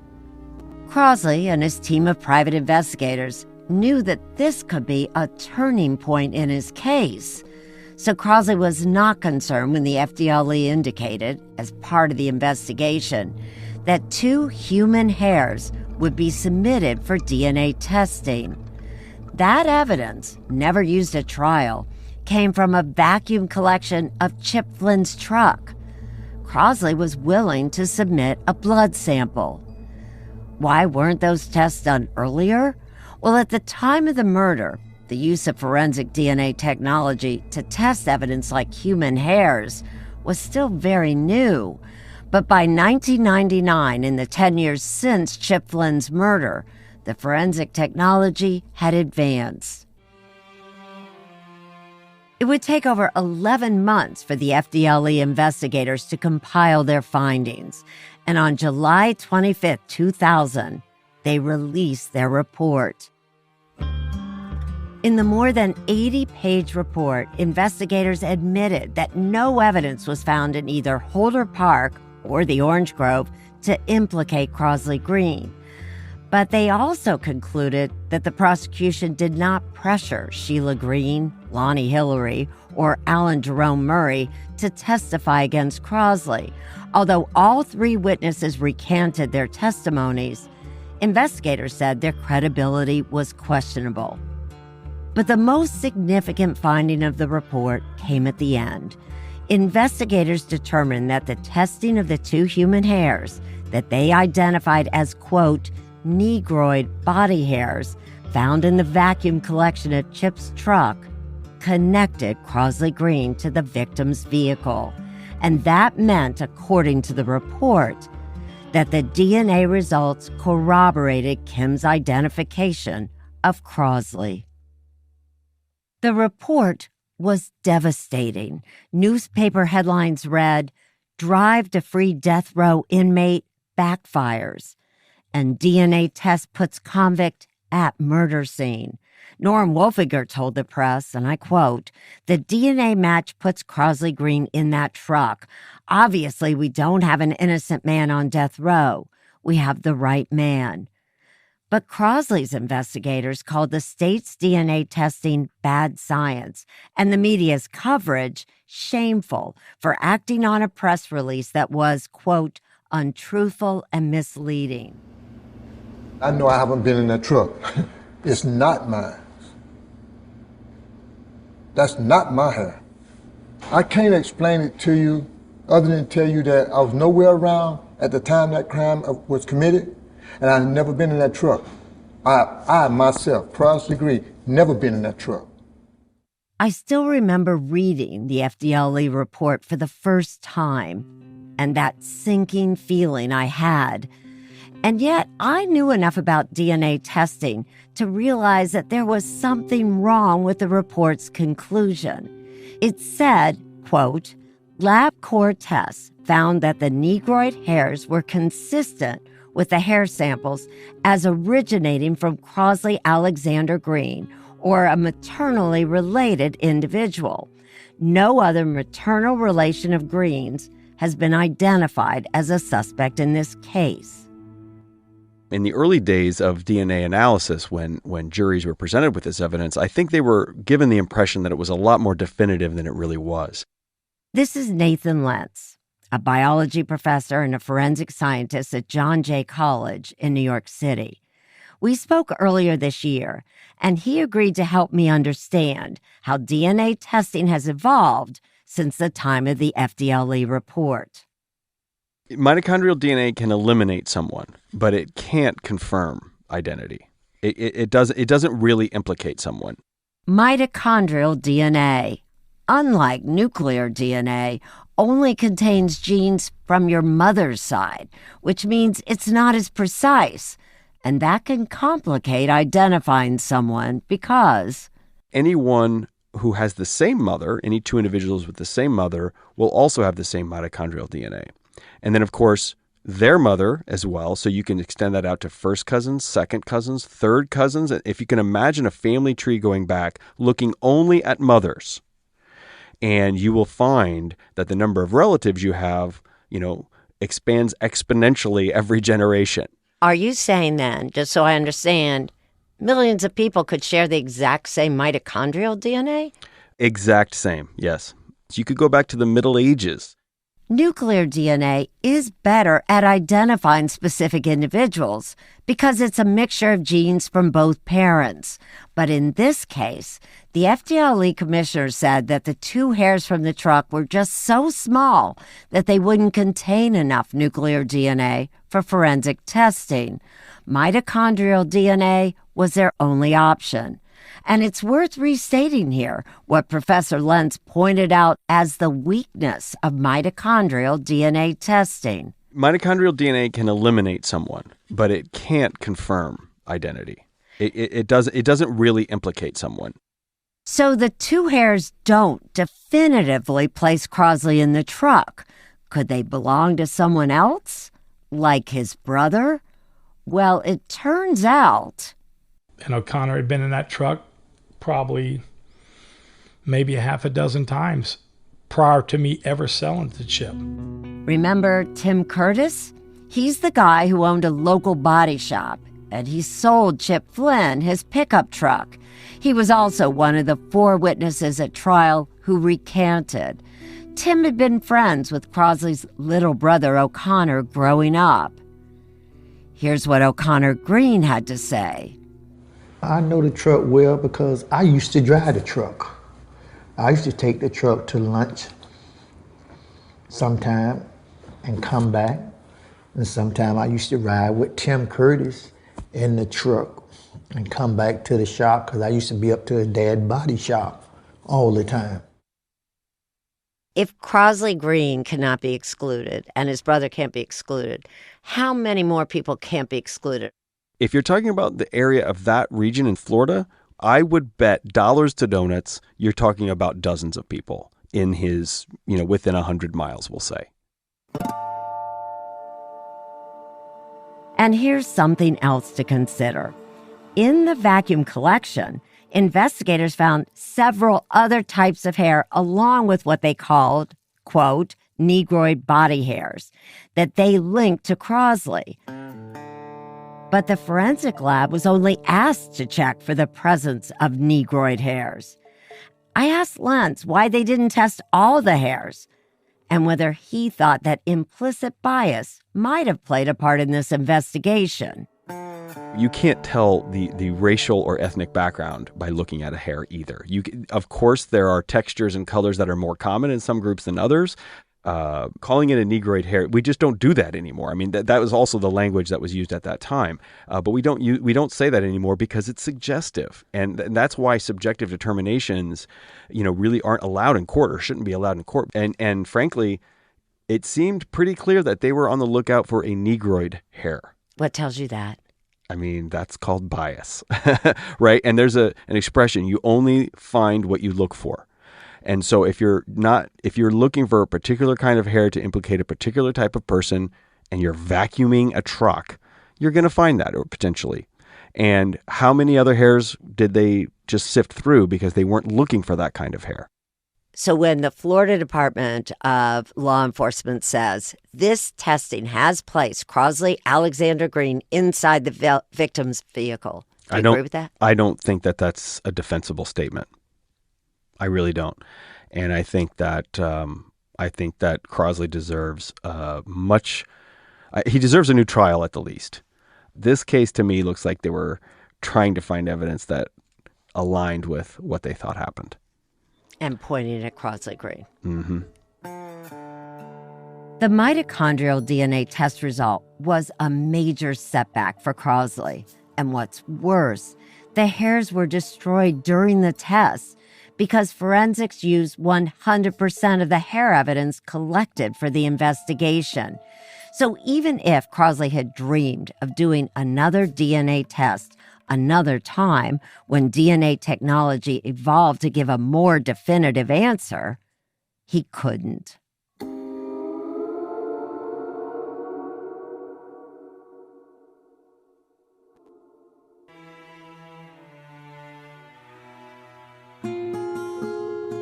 Crosley and his team of private investigators knew that this could be a turning point in his case. So Crosley was not concerned when the FDLE indicated, as part of the investigation, that 2 human hairs would be submitted for DNA testing. That evidence, never used at trial, came from a vacuum collection of Chip Flynn's truck. Crosley was willing to submit a blood sample. Why weren't those tests done earlier? Well, at the time of the murder, the use of forensic DNA technology to test evidence like human hairs was still very new. But by 1999, in the 10 years since Chip Flynn's murder, the forensic technology had advanced. It would take over 11 months for the FDLE investigators to compile their findings. And on July 25, 2000, they released their report. In the more than 80-page report, investigators admitted that no evidence was found in either Holder Park or the Orange Grove to implicate Crosley Green. But they also concluded that the prosecution did not pressure Sheila Green, Lonnie Hillary, or Alan Jerome Murray to testify against Crosley. Although all 3 witnesses recanted their testimonies, investigators said their credibility was questionable. But the most significant finding of the report came at the end. Investigators determined that the testing of the 2 human hairs that they identified as, quote, negroid body hairs found in the vacuum collection of Chip's truck connected Crosley Green to the victim's vehicle. And that meant, according to the report, that the DNA results corroborated Kim's identification of Crosley. The report was devastating. Newspaper headlines read, "Drive to free death row inmate backfires," and "DNA test puts convict at murder scene." Norm Wolfinger told the press, and I quote, "The DNA match puts Crosley Green in that truck. Obviously, we don't have an innocent man on death row. We have the right man." But Crosley's investigators called the state's DNA testing bad science and the media's coverage shameful for acting on a press release that was, quote, untruthful and misleading. I know I haven't been in that truck. It's not mine. That's not my hair. I can't explain it to you other than tell you that I was nowhere around at the time that crime was committed. And I've never been in that truck. I myself, Crosley Green, never been in that truck. I still remember reading the FDLE report for the first time and that sinking feeling I had. And yet I knew enough about DNA testing to realize that there was something wrong with the report's conclusion. It said, quote, LabCorp tests found that the negroid hairs were consistent with the hair samples as originating from Crosley Alexander Green, or a maternally related individual. No other maternal relation of Green's has been identified as a suspect in this case. In the early days of DNA analysis, when juries were presented with this evidence, I think they were given the impression that it was a lot more definitive than it really was. This is Nathan Lentz, a biology professor and a forensic scientist at John Jay College in New York City. We spoke earlier this year, and he agreed to help me understand how DNA testing has evolved since the time of the FDLE report. Mitochondrial DNA can eliminate someone, but it can't confirm identity. It doesn't really implicate someone. Mitochondrial DNA, unlike nuclear DNA, only contains genes from your mother's side, which means it's not as precise. And that can complicate identifying someone because anyone who has the same mother, any two individuals with the same mother, will also have the same mitochondrial DNA. And then, of course, their mother as well. So you can extend that out to first cousins, second cousins, third cousins. If you can imagine a family tree going back, looking only at mothers, and you will find that the number of relatives you have, expands exponentially every generation. Are you saying then, just so I understand, millions of people could share the exact same mitochondrial DNA? Exact same, yes. You could go back to the Middle Ages. Nuclear DNA is better at identifying specific individuals because it's a mixture of genes from both parents. But in this case, the FDLE commissioner said that the two hairs from the truck were just so small that they wouldn't contain enough nuclear DNA for forensic testing. Mitochondrial DNA was their only option. And it's worth restating here what Professor Lentz pointed out as the weakness of mitochondrial DNA testing. Mitochondrial DNA can eliminate someone, but it can't confirm identity. It doesn't really implicate someone. So the two hairs don't definitively place Crosley in the truck. Could they belong to someone else? Like his brother? Well, it turns out... And O'Connor had been in that truck probably maybe a half a dozen times prior to me ever selling to Chip. Remember Tim Curtis? He's the guy who owned a local body shop, and he sold Chip Flynn his pickup truck. He was also one of the 4 witnesses at trial who recanted. Tim had been friends with Crosley's little brother O'Connor growing up. Here's what O'Connor Green had to say. I know the truck well because I used to drive the truck. I used to take the truck to lunch sometime and come back. And sometime I used to ride with Tim Curtis in the truck and come back to the shop because I used to be up to his dad's body shop all the time. If Crosley Green cannot be excluded and his brother can't be excluded, how many more people can't be excluded? If you're talking about the area of that region in Florida, I would bet dollars to donuts you're talking about dozens of people in his, within 100 miles, we'll say. And here's something else to consider. In the vacuum collection, investigators found several other types of hair along with what they called, quote, negroid body hairs that they linked to Crosley. But the forensic lab was only asked to check for the presence of negroid hairs. I asked Lentz why they didn't test all the hairs and whether he thought that implicit bias might have played a part in this investigation. You can't tell the racial or ethnic background by looking at a hair either. Of course, there are textures and colors that are more common in some groups than others. calling it a negroid hair. We just don't do that anymore. I mean, that was also the language that was used at that time. But we don't say that anymore because it's suggestive, and that's why subjective determinations, really aren't allowed in court or shouldn't be allowed in court. And frankly, it seemed pretty clear that they were on the lookout for a negroid hair. What tells you that? I mean, that's called bias, right? And there's an expression: you only find what you look for. And so if you're looking for a particular kind of hair to implicate a particular type of person and you're vacuuming a truck, you're going to find that, or potentially. And how many other hairs did they just sift through because they weren't looking for that kind of hair? So when the Florida Department of Law Enforcement says this testing has placed Crosley Alexander Green inside the victim's vehicle, do you agree with that? I don't think that that's a defensible statement. I really don't, and I think that Crosley deserves he deserves a new trial at the least. This case to me looks like they were trying to find evidence that aligned with what they thought happened, and pointing at Crosley Green. Mm-hmm. The mitochondrial DNA test result was a major setback for Crosley, and what's worse, the hairs were destroyed during the test, because forensics used 100% of the hair evidence collected for the investigation. So even if Crosley had dreamed of doing another DNA test another time when DNA technology evolved to give a more definitive answer, he couldn't.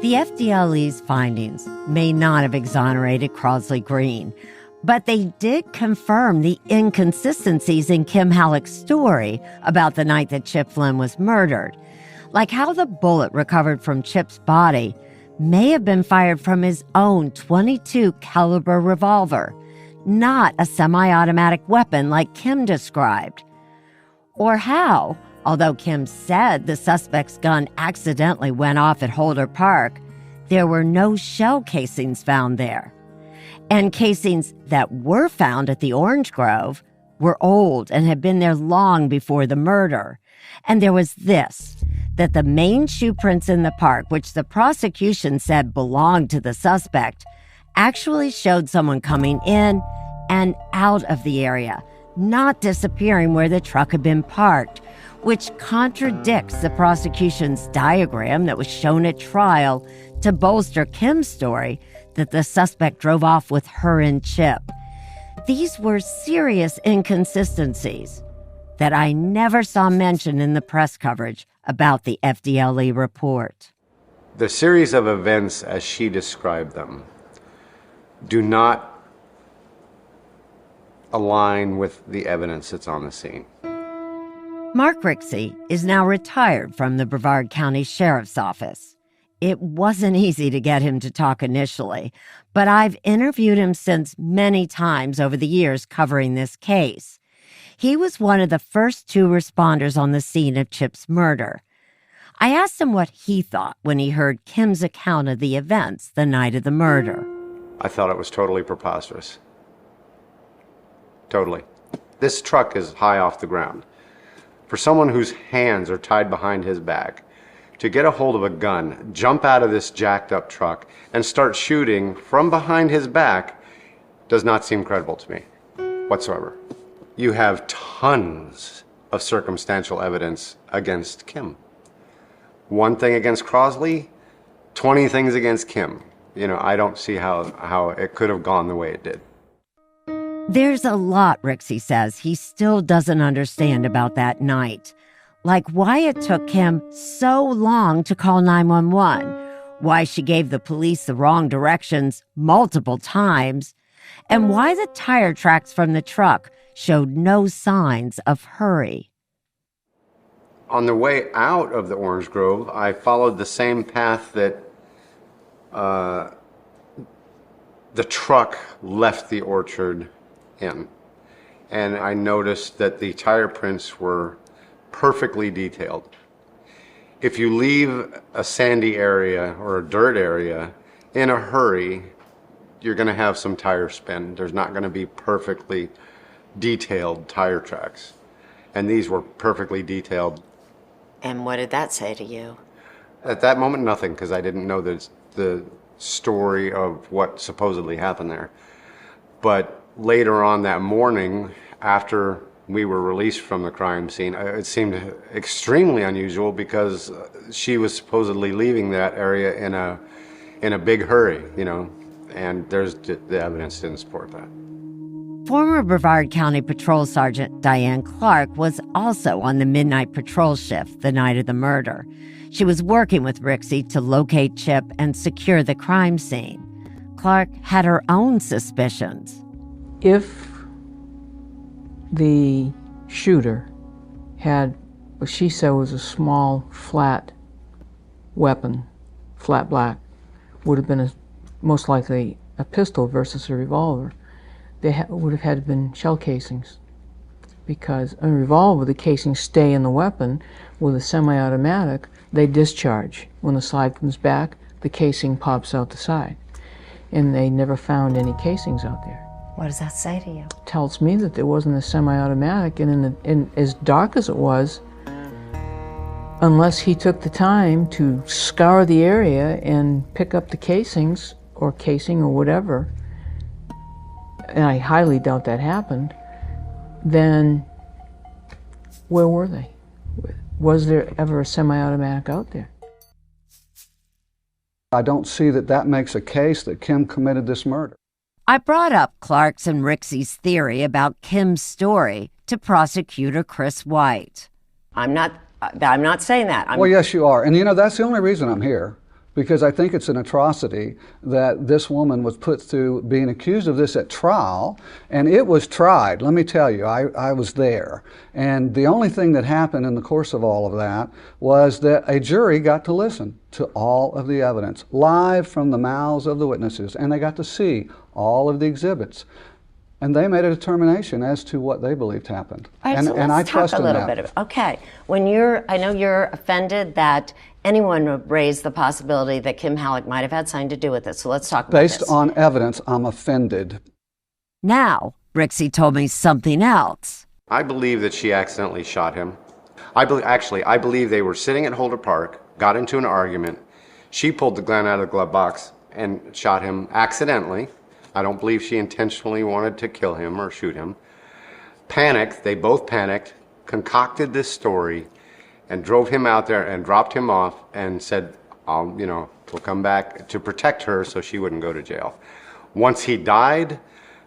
The FDLE's findings may not have exonerated Crosley Green, but they did confirm the inconsistencies in Kim Halleck's story about the night that Chip Flynn was murdered, like how the bullet recovered from Chip's body may have been fired from his own .22 caliber revolver, not a semi-automatic weapon like Kim described. Or how, although Kim said the suspect's gun accidentally went off at Holder Park, there were no shell casings found there. And casings that were found at the Orange Grove were old and had been there long before the murder. And there was this, that the main shoe prints in the park, which the prosecution said belonged to the suspect, actually showed someone coming in and out of the area, not disappearing where the truck had been parked, which contradicts the prosecution's diagram that was shown at trial to bolster Kim's story that the suspect drove off with her and Chip. These were serious inconsistencies that I never saw mentioned in the press coverage about the FDLE report. The series of events as she described them do not align with the evidence that's on the scene. Mark Rixey is now retired from the Brevard County Sheriff's Office. It wasn't easy to get him to talk initially, but I've interviewed him since many times over the years covering this case. He was one of the first two responders on the scene of Chip's murder. I asked him what he thought when he heard Kim's account of the events the night of the murder. I thought it was totally preposterous. Totally. This truck is high off the ground. For someone whose hands are tied behind his back, to get a hold of a gun, jump out of this jacked up truck, and start shooting from behind his back does not seem credible to me whatsoever. You have tons of circumstantial evidence against Kim. One thing against Crosley, 20 things against Kim. I don't see how it could have gone the way it did. There's a lot, Rixey says, he still doesn't understand about that night. Like why it took Kim so long to call 911, why she gave the police the wrong directions multiple times, and why the tire tracks from the truck showed no signs of hurry. On the way out of the Orange Grove, I followed the same path that the truck left the orchard in. And I noticed that the tire prints were perfectly detailed. If you leave a sandy area or a dirt area in a hurry, you're going to have some tire spin. There's not going to be perfectly detailed tire tracks. And these were perfectly detailed. And what did that say to you? At that moment, nothing, because I didn't know the story of what supposedly happened there. But later on that morning, after we were released from the crime scene, it seemed extremely unusual because she was supposedly leaving that area in a big hurry, and the evidence didn't support that. Former Brevard County Patrol Sergeant Diane Clark was also on the midnight patrol shift the night of the murder. She was working with Rixey to locate Chip and secure the crime scene. Clark had her own suspicions. If the shooter had what she said was a small, flat weapon, flat black, would have been most likely a pistol versus a revolver. They would have had been shell casings, because a revolver, the casings stay in the weapon. With a semi-automatic, they discharge. When the slide comes back, the casing pops out the side. And they never found any casings out there. What does that say to you? Tells me that there wasn't a semi-automatic, and in as dark as it was, unless he took the time to scour the area and pick up the casings or casing or whatever, and I highly doubt that happened, then where were they? Was there ever a semi-automatic out there? I don't see that makes a case that Kim committed this murder. I brought up Clark's and Rixey's theory about Kim's story to prosecutor Chris White. I'm not saying that. Well, yes, you are. And that's the only reason I'm here, because I think it's an atrocity that this woman was put through being accused of this at trial, and it was tried. Let me tell you, I was there. And the only thing that happened in the course of all of that was that a jury got to listen to all of the evidence, live from the mouths of the witnesses, and they got to see all of the exhibits. And they made a determination as to what they believed happened. All right, and so let's I talk trust a in little that. bit of okay. I know you're offended that anyone would raise the possibility that Kim Halleck might have had something to do with it. So let's talk about this. Based on evidence, I'm offended. Now, Rixey told me something else. I believe that she accidentally shot him. I believe they were sitting at Holder Park, got into an argument. She pulled the gun out of the glove box and shot him accidentally. I don't believe she intentionally wanted to kill him or shoot him. Panicked, they both panicked, concocted this story, and drove him out there and dropped him off and said, we'll come back to protect her so she wouldn't go to jail. Once he died,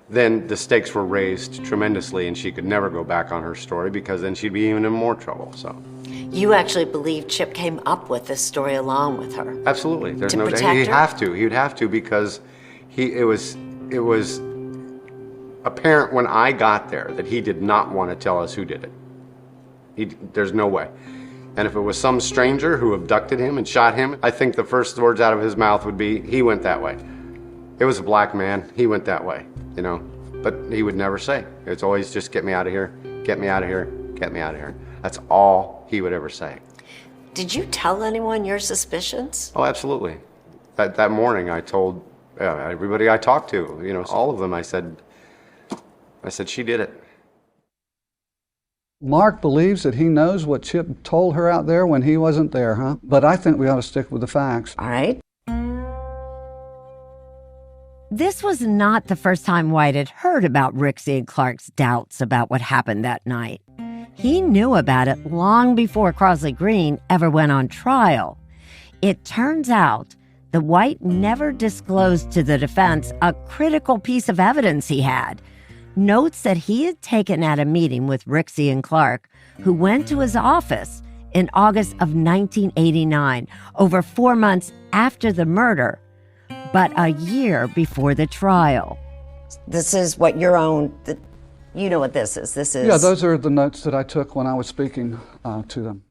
then the stakes were raised tremendously and she could never go back on her story, because then she'd be even in more trouble. So, You actually believe Chip came up with this story along with her? absolutely, there's To no protect doubt. He'd her? have to. He'd have to, because it was apparent when I got there that he did not want to tell us who did it. There's no way. And if it was some stranger who abducted him and shot him, I think the first words out of his mouth would be, he went that way. It was a black man, he went that way, But he would never say. It's always just, get me out of here, get me out of here, get me out of here. That's all he would ever say. Did you tell anyone your suspicions? Oh, absolutely. That morning I told everybody I talked to, all of them, I said, she did it. Mark believes that he knows what Chip told her out there when he wasn't there, huh? But I think we ought to stick with the facts. All right. This was not the first time White had heard about Rixey and Clark's doubts about what happened that night. He knew about it long before Crosley Green ever went on trial. It turns out that White never disclosed to the defense a critical piece of evidence he had. Notes that he had taken at a meeting with Rixey and Clark, who went to his office in August of 1989, over 4 months after the murder, but a year before the trial. This is what your own, you know what this is. This is... Yeah, those are the notes that I took when I was speaking to them.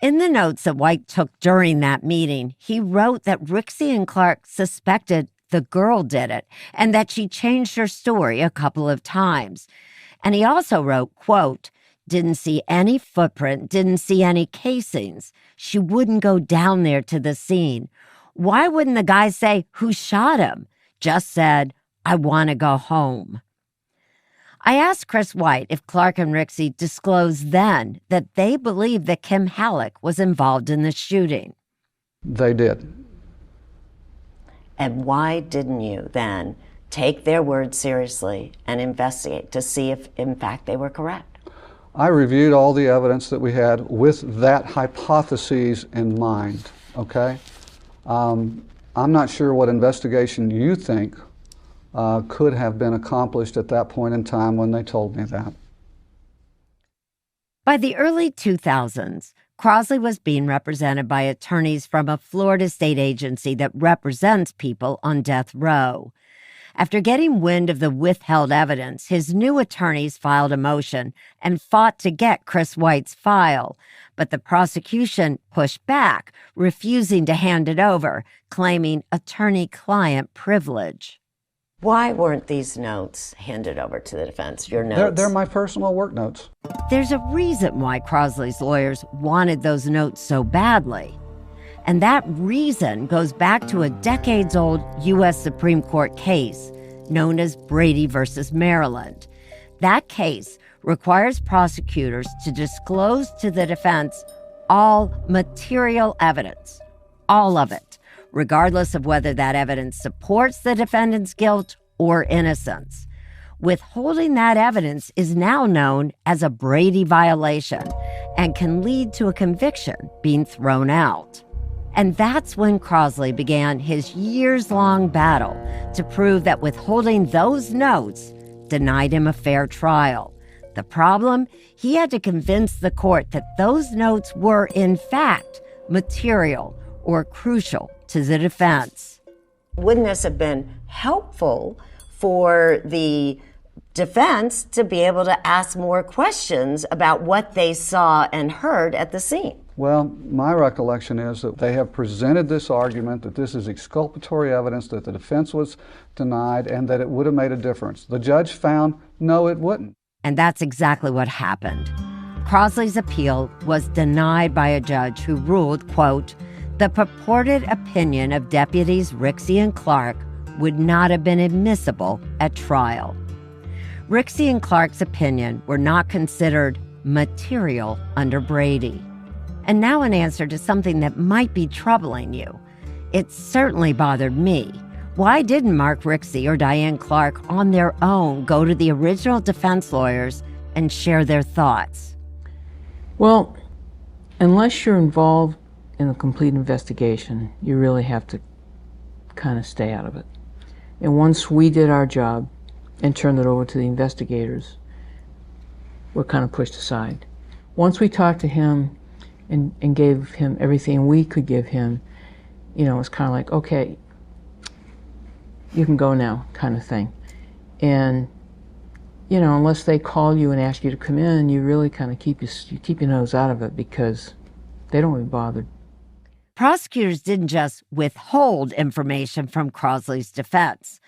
In the notes that White took during that meeting, he wrote that Rixey and Clark suspected the girl did it and that she changed her story a couple of times. And he also wrote, quote, didn't see any footprint, didn't see any casings. She wouldn't go down there to the scene. Why wouldn't the guy say who shot him? just said, "I want to go home." I asked Chris White if Clark and Rixey disclosed then that they believed that Kim Halleck was involved in the shooting. They did. And why didn't you then take their word seriously and investigate to see if, in fact, they were correct? I reviewed all the evidence that we had with that hypothesis in mind, okay? I'm not sure what investigation you think could have been accomplished at that point in time when they told me that. By the early 2000s, Crosley was being represented by attorneys from a Florida state agency that represents people on death row. After getting wind of the withheld evidence, his new attorneys filed a motion and fought to get Chris White's file, but the prosecution pushed back, refusing to hand it over, claiming attorney-client privilege. Why weren't these notes handed over to the defense, your notes? They're my personal work notes. There's a reason why Crosley's lawyers wanted those notes so badly. And that reason goes back to a decades-old U.S. Supreme Court case known as Brady versus Maryland. That case requires prosecutors to disclose to the defense all material evidence, all of it, regardless of whether that evidence supports the defendant's guilt or innocence. Withholding that evidence is now known as a Brady violation and can lead to a conviction being thrown out. And that's when Crosley began his years-long battle to prove that withholding those notes denied him a fair trial. The problem? He had to convince the court that those notes were, in fact, material or crucial to the defense. Wouldn't this have been helpful for the defense to be able to ask more questions about what they saw and heard at the scene? Well, my recollection is that they have presented this argument that this is exculpatory evidence, that the defense was denied, and that it would have made a difference. The judge found, no, it wouldn't. And that's exactly what happened. Crosley's appeal was denied by a judge who ruled, quote, "The purported opinion of Deputies Rixey and Clark would not have been admissible at trial." Rixey and Clark's opinion were not considered material under Brady. And now an answer to something that might be troubling you. It certainly bothered me. Why didn't Mark Rixey or Diane Clark on their own go to the original defense lawyers and share their thoughts? Well, unless you're involved in a complete investigation, you really have to kind of stay out of it. And once we did our job and turned it over to the investigators, we're kind of pushed aside. Once we talked to him and gave him everything we could give him, you know, it's kind of like, okay, you can go now, kind of thing. And, you know, unless they call you and ask you to come in, you really kind of keep your nose out of it because they don't really bother. Prosecutors didn't just withhold information from Crosley's defense.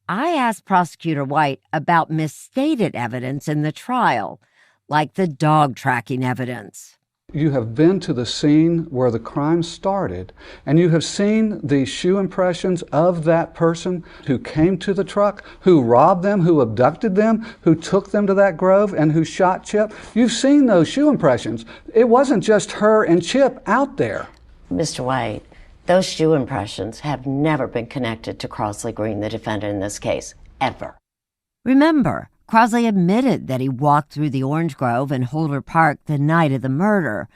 I asked Prosecutor White about misstated evidence in the trial, like the dog tracking evidence. You have been to the scene where the crime started, and you have seen the shoe impressions of that person who came to the truck, who robbed them, who abducted them, who took them to that grove, and who shot Chip. You've seen those shoe impressions. It wasn't just her and Chip out there. Mr. White, those shoe impressions have never been connected to Crosley Green, the defendant in this case, ever. Remember, Crosley admitted that he walked through the orange grove in Holder Park the night of the murder,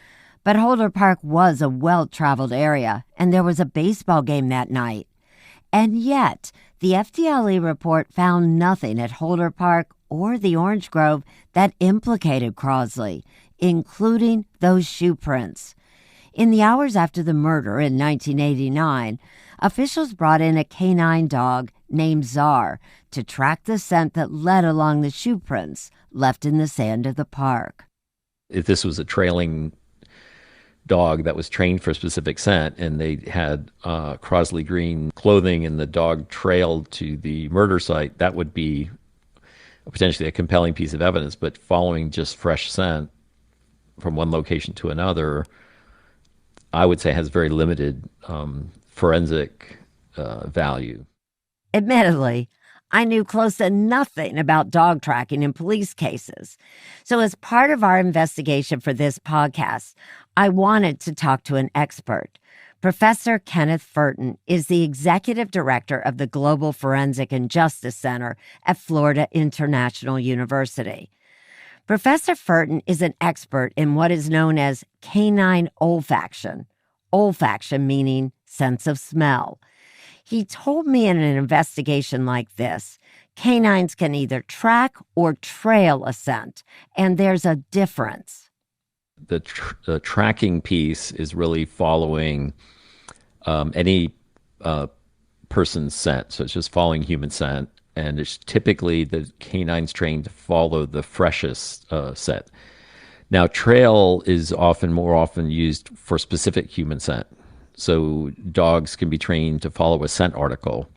but Holder Park was a well-traveled area, and there was a baseball game that night. And yet, the FDLE report found nothing at Holder Park or the orange grove that implicated Crosley, including those shoe prints. In the hours after the murder in 1989, officials brought in a canine dog named Czar to track the scent that led along the shoe prints left in the sand of the park. If this was a trailing dog that was trained for a specific scent and they had Crosley Green clothing and the dog trailed to the murder site, that would be potentially a compelling piece of evidence. But following just fresh scent from one location to another, I would say has very limited forensic value. Admittedly, I knew close to nothing about dog tracking in police cases. So as part of our investigation for this podcast, I wanted to talk to an expert. Professor Kenneth Furton is the executive director of the Global Forensic and Justice Center at Florida International University. Professor Furton is an expert in what is known as canine olfaction. Olfaction meaning sense of smell. He told me in an investigation like this, canines can either track or trail a scent, and there's a difference. The tracking piece is really following any person's scent. So it's just following human scent. And it's typically the canine's trained to follow the freshest scent. Now, trail is more often used for specific human scent. So dogs can be trained to follow a scent article.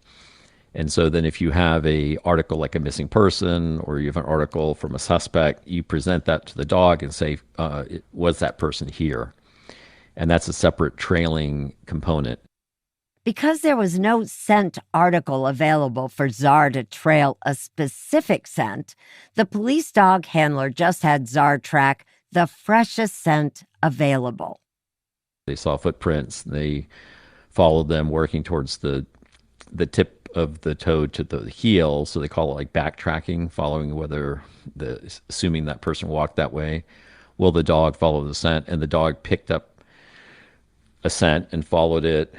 And so then if you have a article like a missing person, or you have an article from a suspect, you present that to the dog and say, was that person here? And that's a separate trailing component. Because there was no scent article available for Czar to trail a specific scent, the police dog handler just had Czar track the freshest scent available. They saw footprints. They followed them working towards the tip of the toe to the heel. So they call it like backtracking, following assuming that person walked that way. Will the dog follow the scent? And the dog picked up a scent and followed it.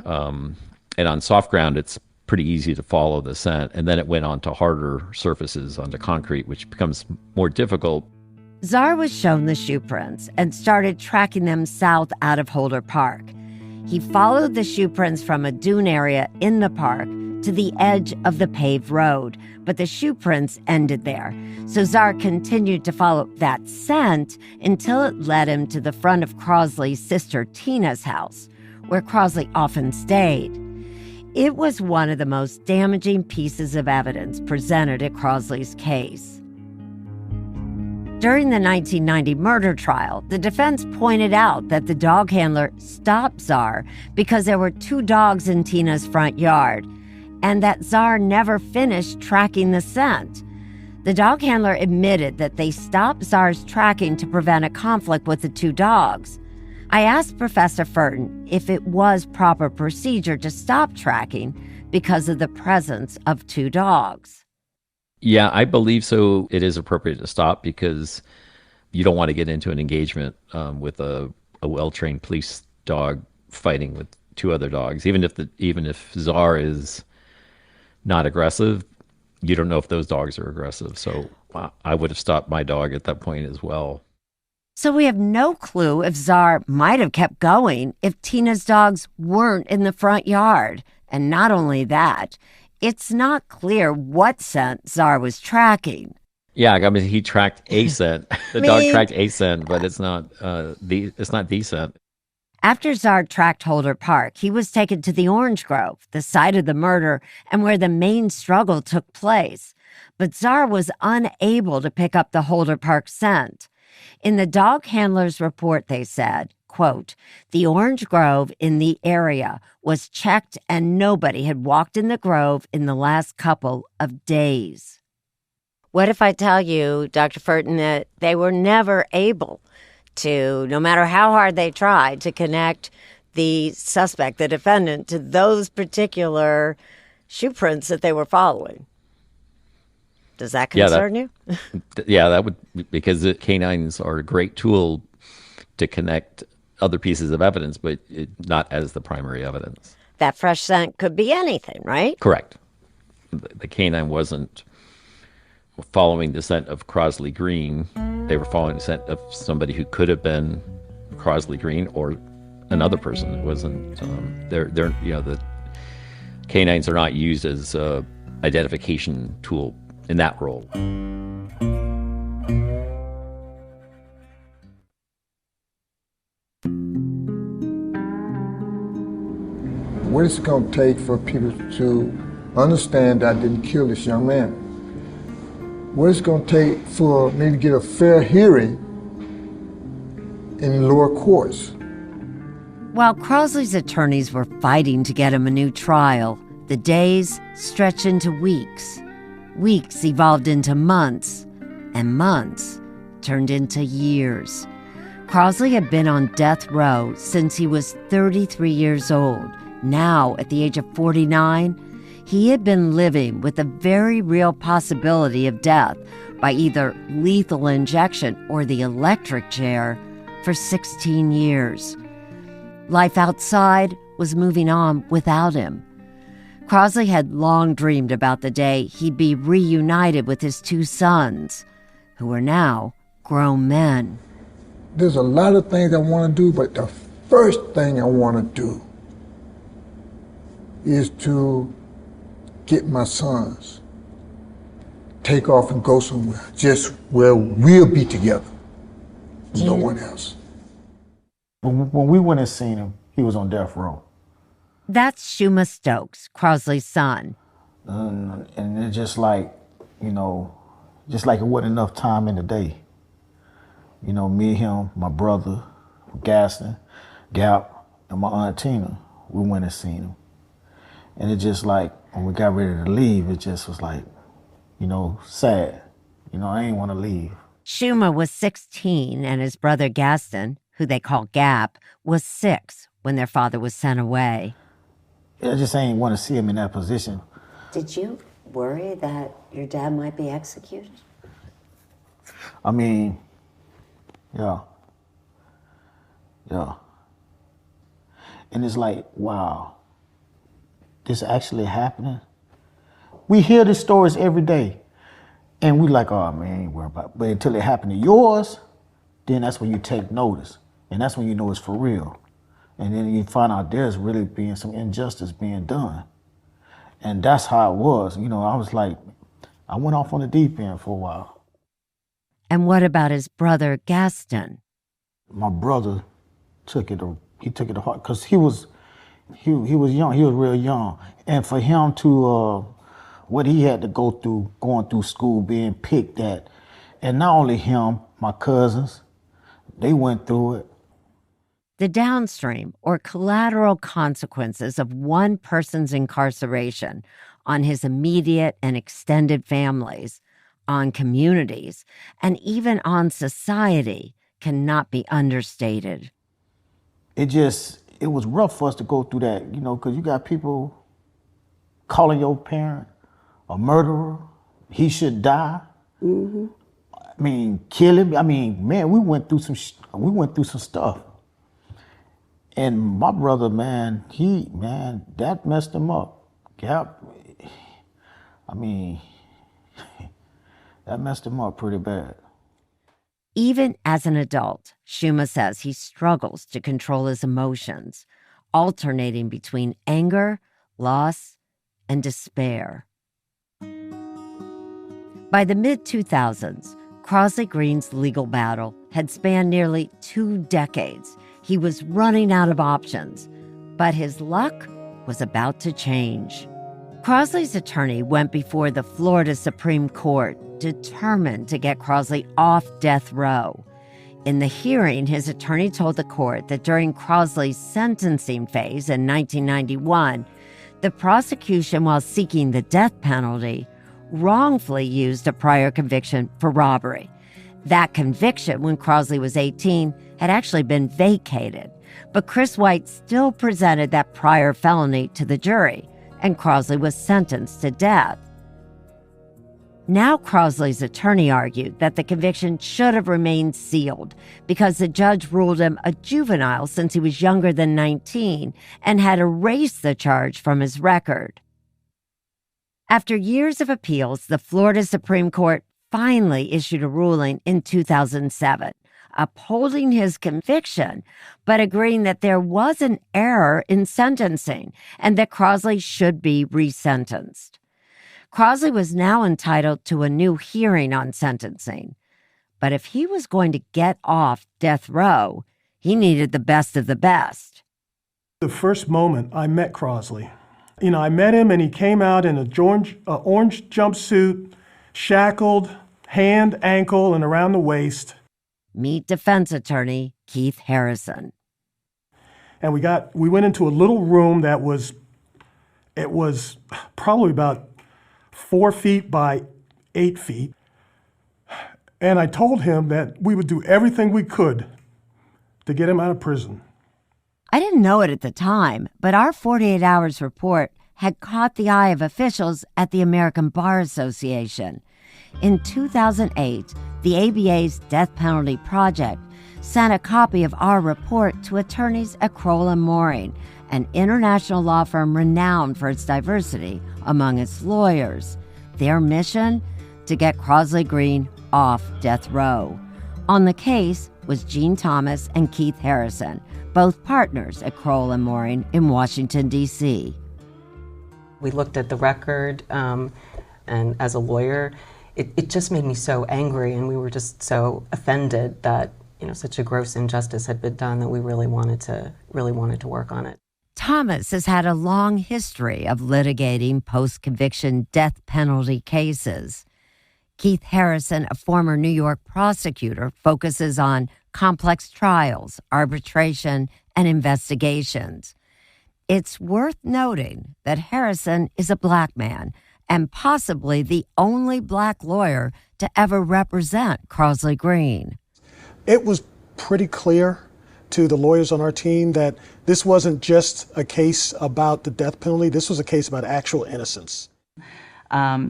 And on soft ground, it's pretty easy to follow the scent. And then it went on to harder surfaces, onto concrete, which becomes more difficult. Czar was shown the shoe prints and started tracking them south out of Holder Park. He followed the shoe prints from a dune area in the park to the edge of the paved road, but the shoe prints ended there. So Czar continued to follow that scent until it led him to the front of Crosley's sister Tina's house, where Crosley often stayed. It was one of the most damaging pieces of evidence presented at Crosley's case. During the 1990 murder trial, the defense pointed out that the dog handler stopped Czar because there were 2 dogs in Tina's front yard, and that Czar never finished tracking the scent. The dog handler admitted that they stopped Czar's tracking to prevent a conflict with the 2 dogs. I asked Professor Furton if it was proper procedure to stop tracking because of the presence of 2 dogs. Yeah, I believe so. It is appropriate to stop because you don't want to get into an engagement with a well-trained police dog fighting with 2 other dogs. Even if Czar is not aggressive, you don't know if those dogs are aggressive. So I would have stopped my dog at that point as well. So we have no clue if Czar might have kept going if Tina's dogs weren't in the front yard. And not only that, it's not clear what scent Czar was tracking. Yeah, I mean, he tracked a scent. The dog tracked a scent, but it's not the scent. After Czar tracked Holder Park, he was taken to the Orange Grove, the site of the murder and where the main struggle took place. But Czar was unable to pick up the Holder Park scent. In the dog handler's report, they said, quote, "The Orange Grove in the area was checked and nobody had walked in the grove in the last couple of days." What if I tell you, Dr. Furton, that they were never able to, no matter how hard they tried, to connect the suspect, the defendant, to those particular shoe prints that they were following? Does that concern you? Yeah, that would, because the canines are a great tool to connect other pieces of evidence, but not as the primary evidence. That fresh scent could be anything, right? Correct. The canine wasn't following the scent of Crosley Green. They were following the scent of somebody who could have been Crosley Green or another person. It wasn't. The canines are not used as a identification tool in that role. What is it going to take for people to understand that I didn't kill this young man? What is it going to take for me to get a fair hearing in lower courts? While Crosley's attorneys were fighting to get him a new trial, The days stretched into weeks. Weeks evolved into months, and months turned into years. Crosley had been on death row since he was 33 years old. Now, at the age of 49, he had been living with the very real possibility of death by either lethal injection or the electric chair for 16 years. Life outside was moving on without him. Crosley had long dreamed about the day he'd be reunited with his two sons, who were now grown men. There's a lot of things I want to do, but the first thing I want to do is to get my sons, take off and go somewhere, just where we'll be together. No one else. When we went and seen him, he was on death row. That's Shuma Stokes, Crosley's son. And it's just like, just like it wasn't enough time in the day. Me, him, my brother, Gaston, Gap, and my Aunt Tina, we went and seen him. And it just like, when we got ready to leave, it just was like, sad. I ain't want to leave. Shuma was 16, and his brother Gaston, who they call Gap, was 6 when their father was sent away. I just ain't want to see him in that position. Did you worry that your dad might be executed? I mean, yeah. And it's like, wow, this actually happening? We hear the stories every day, and we like, oh man, ain't worried about it. But until it happened to yours, then that's when you take notice. And that's when you know it's for real. And then you find out there's really being some injustice being done. And that's how it was. I was like, I went off on the deep end for a while. And what about his brother Gaston? My brother took it to heart, because he was young, he was real young. And for him to, what he had to go through, going through school, being picked at, and not only him, my cousins, they went through it. The downstream or collateral consequences of one person's incarceration on his immediate and extended families, on communities, and even on society cannot be understated. It was rough for us to go through that, because you got people calling your parent a murderer, he should die. Mm-hmm. I mean, kill him. I mean, man, we went through some stuff. And my brother, man, that messed him up. Gap, that messed him up pretty bad. Even as an adult, Shuma says he struggles to control his emotions, alternating between anger, loss, and despair. By the mid-2000s, Crosley Green's legal battle had spanned nearly 2 decades. He was running out of options, but his luck was about to change. Crosley's attorney went before the Florida Supreme Court, determined to get Crosley off death row. In the hearing, his attorney told the court that during Crosley's sentencing phase in 1991, the prosecution, while seeking the death penalty, wrongfully used a prior conviction for robbery. That conviction, when Crosley was 18, had actually been vacated, but Chris White still presented that prior felony to the jury, and Crosley was sentenced to death. Now Crosley's attorney argued that the conviction should have remained sealed because the judge ruled him a juvenile since he was younger than 19 and had erased the charge from his record. After years of appeals, the Florida Supreme Court finally issued a ruling in 2007, upholding his conviction, but agreeing that there was an error in sentencing and that Crosley should be resentenced. Crosley was now entitled to a new hearing on sentencing, but if he was going to get off death row, he needed the best of the best. The first moment I met Crosley, I met him and he came out in an orange jumpsuit, shackled, hand, ankle, and around the waist. Meet defense attorney Keith Harrison. And we went into a little room that was It was probably about 4 feet by 8 feet. And I told him that we would do everything we could to get him out of prison. I didn't know it at the time, but our 48 Hours report had caught the eye of officials at the American Bar Association. In 2008, the ABA's Death Penalty Project sent a copy of our report to attorneys at Crosley Green, an international law firm renowned for its diversity among its lawyers. Their mission? To get Crosley Green off death row. On the case was Gene Thomas and Keith Harrison, both partners at Crosley Green in Washington, D.C. We looked at the record, and as a lawyer, it just made me so angry, and we were just so offended that such a gross injustice had been done that we really wanted to work on it. Thomas has had a long history of litigating post-conviction death penalty cases. Keith Harrison, a former New York prosecutor, focuses on complex trials, arbitration, and investigations. It's worth noting that Harrison is a Black man and possibly the only Black lawyer to ever represent Crosley Green. It was pretty clear to the lawyers on our team that this wasn't just a case about the death penalty. This was a case about actual innocence.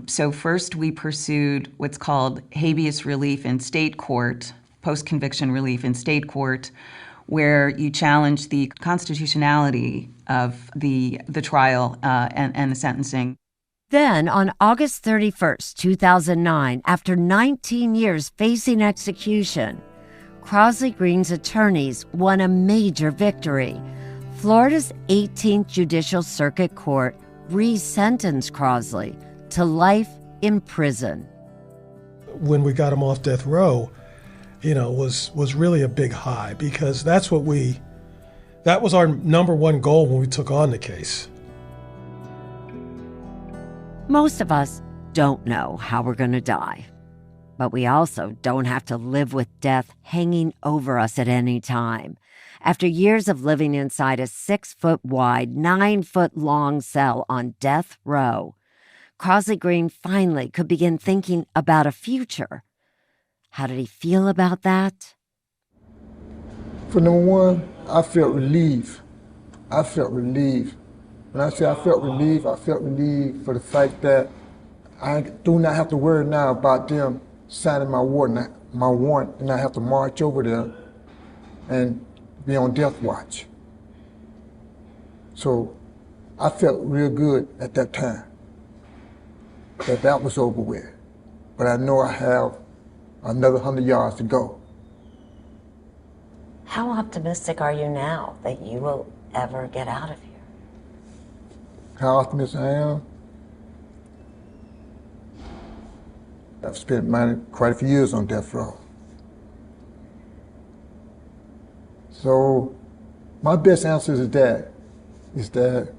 So first we pursued what's called habeas relief in state court, post-conviction relief in state court, where you challenge the constitutionality of the trial and the sentencing. Then, on August 31st, 2009, after 19 years facing execution, Crosley Green's attorneys won a major victory. Florida's 18th Judicial Circuit Court re-sentenced Crosley to life in prison. When we got him off death row, was really a big high, because that was our number one goal when we took on the case. Most of us don't know how we're going to die, but we also don't have to live with death hanging over us at any time. After years of living inside a 6-foot-wide, 9-foot-long cell on death row, Crosley Green finally could begin thinking about a future. How did he feel about that? For number one, I felt relieved. When I say I felt relieved for the fact that I do not have to worry now about them signing my warrant, and I have to march over there and be on death watch. So I felt real good at that time that was over with. But I know I have another 100 yards to go. How optimistic are you now that you will ever get out of here? How optimistic I am? I've spent quite a few years on death row. So my best answer is that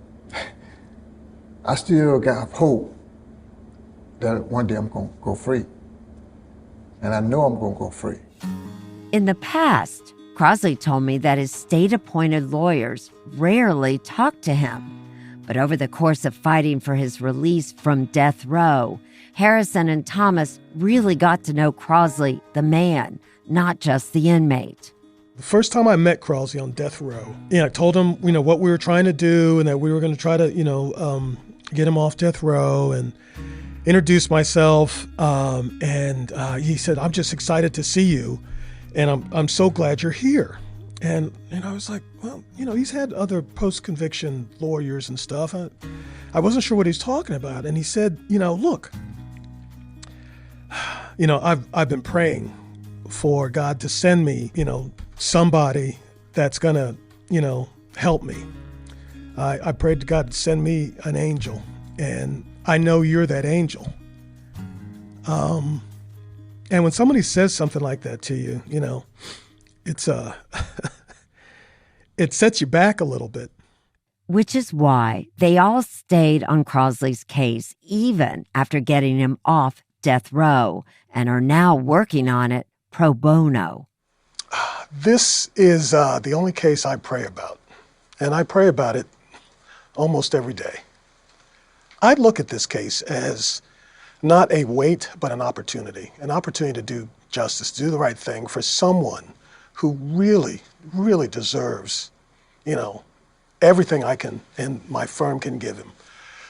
I still got hope that one day I'm going to go free. And I know I'm going to go free. In the past, Crosley told me that his state-appointed lawyers rarely talked to him. But over the course of fighting for his release from death row, Harrison and Thomas really got to know Crosley, the man, not just the inmate. The first time I met Crosley on death row, I told him, what we were trying to do and that we were going to try to, get him off death row, and introduced myself. And he said, "I'm just excited to see you, and I'm so glad you're here." And I was like, well, he's had other post-conviction lawyers and stuff. I wasn't sure what he was talking about. And he said, look, I've been praying for God to send me, somebody that's going to, help me. I prayed to God to send me an angel, and I know you're that angel. And when somebody says something like that to you, it's it sets you back a little bit. Which is why they all stayed on Crosley's case even after getting him off death row, and are now working on it pro bono. This is the only case I pray about, and I pray about it almost every day. I look at this case as not a weight, but an opportunity to do justice, to do the right thing for someone who really, really deserves, everything I can and my firm can give him.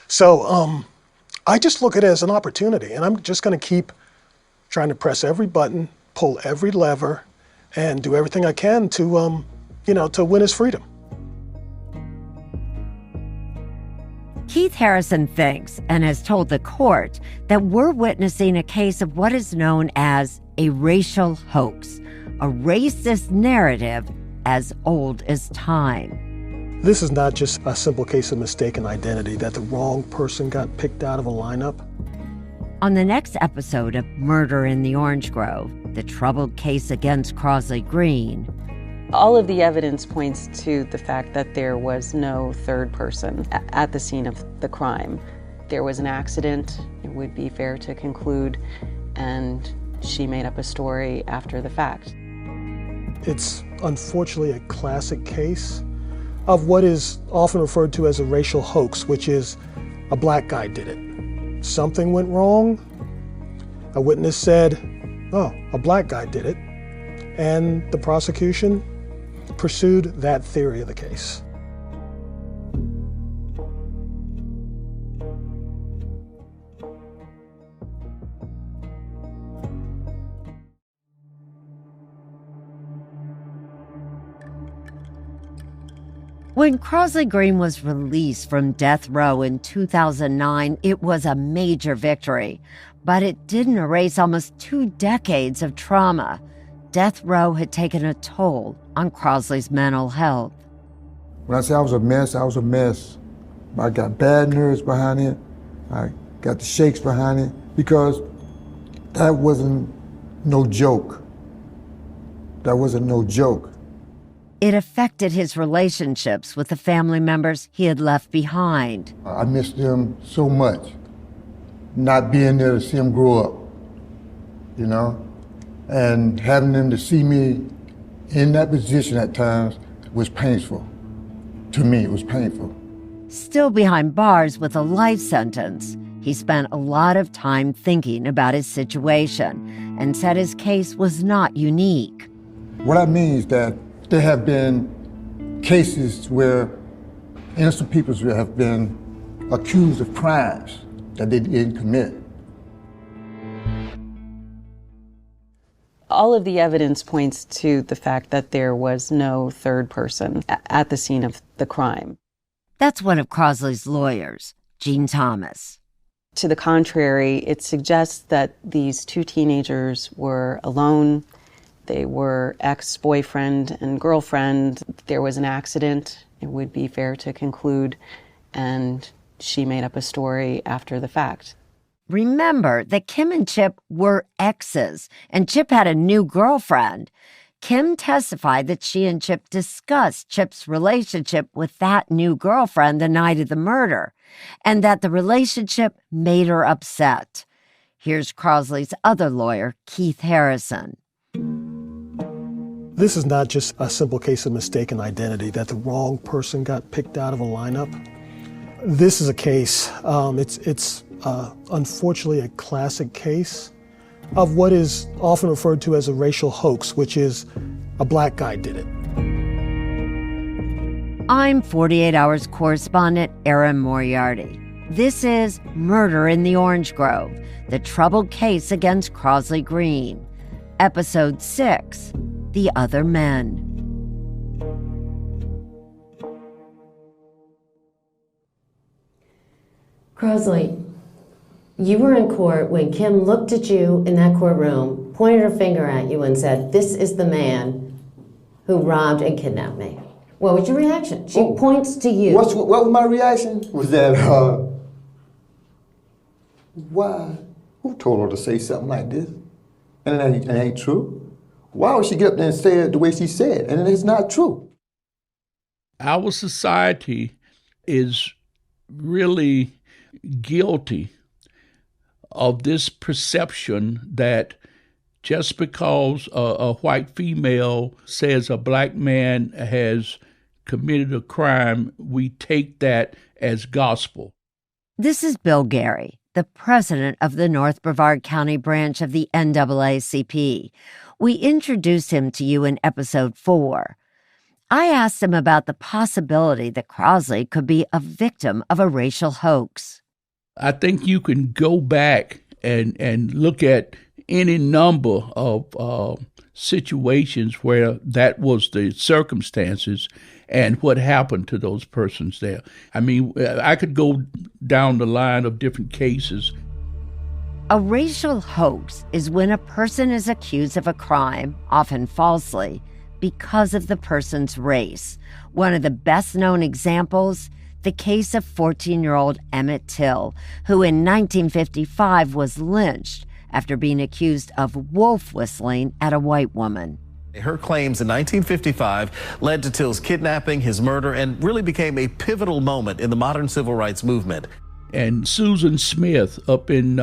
So I just look at it as an opportunity, and I'm just going to keep trying to press every button, pull every lever, and do everything I can to, to win his freedom. Keith Harrison thinks and has told the court that we're witnessing a case of what is known as a racial hoax, a racist narrative as old as time. This is not just a simple case of mistaken identity, that the wrong person got picked out of a lineup. On the next episode of Murder in the Orange Grove, the troubled case against Crosley Green, all of the evidence points to the fact that there was no third person at the scene of the crime. There was an accident, it would be fair to conclude, and she made up a story after the fact. It's unfortunately a classic case of what is often referred to as a racial hoax, which is a black guy did it. Something went wrong. A witness said, oh, a black guy did it. And the prosecution pursued that theory of the case. When Crosley Green was released from death row in 2009, it was a major victory, but it didn't erase almost 2 decades of trauma. Death row had taken a toll on Crosley's mental health. When I say I was a mess, I was a mess. I got bad nerves behind it. I got the shakes behind it because that wasn't no joke. That wasn't no joke. It affected his relationships with the family members he had left behind. I miss them so much. Not being there to see them grow up, and having them to see me in that position at times was painful. To me, it was painful. Still behind bars with a life sentence, he spent a lot of time thinking about his situation and said his case was not unique. What I mean is that there have been cases where innocent people have been accused of crimes that they didn't commit. All of the evidence points to the fact that there was no third person at the scene of the crime. That's one of Crosley's lawyers, Gene Thomas. To the contrary, it suggests that these 2 teenagers were alone. They were ex-boyfriend and girlfriend. There was an accident, it would be fair to conclude, and she made up a story after the fact. Remember that Kim and Chip were exes, and Chip had a new girlfriend. Kim testified that she and Chip discussed Chip's relationship with that new girlfriend the night of the murder, and that the relationship made her upset. Here's Crosley's other lawyer, Keith Harrison. This is not just a simple case of mistaken identity, that the wrong person got picked out of a lineup. This is a case, it's unfortunately a classic case of what is often referred to as a racial hoax, which is a black guy did it. I'm 48 Hours correspondent Erin Moriarty. This is Murder in the Orange Grove, the troubled case against Crosley Green. Episode 6, The Other Men. Crosley, you were in court when Kim looked at you in that courtroom, pointed her finger at you and said, "This is the man who robbed and kidnapped me." What was your reaction? She points to you. What was my reaction? Was that, why? Who told her to say something like this? And it ain't true. Why would she get up there and say it the way she said? And it's not true. Our society is really guilty of this perception that just because a white female says a black man has committed a crime, we take that as gospel. This is Bill Gary, the president of the North Brevard County branch of the NAACP. We introduced him to you in episode 4. I asked him about the possibility that Crosley could be a victim of a racial hoax. I think you can go back and look at any number of situations where that was the circumstances and what happened to those persons there. I mean, I could go down the line of different cases. A racial hoax is when a person is accused of a crime, often falsely, because of the person's race. One of the best-known examples, the case of 14-year-old Emmett Till, who in 1955 was lynched after being accused of wolf whistling at a white woman. Her claims in 1955 led to Till's kidnapping, his murder, and really became a pivotal moment in the modern civil rights movement. And Susan Smith up in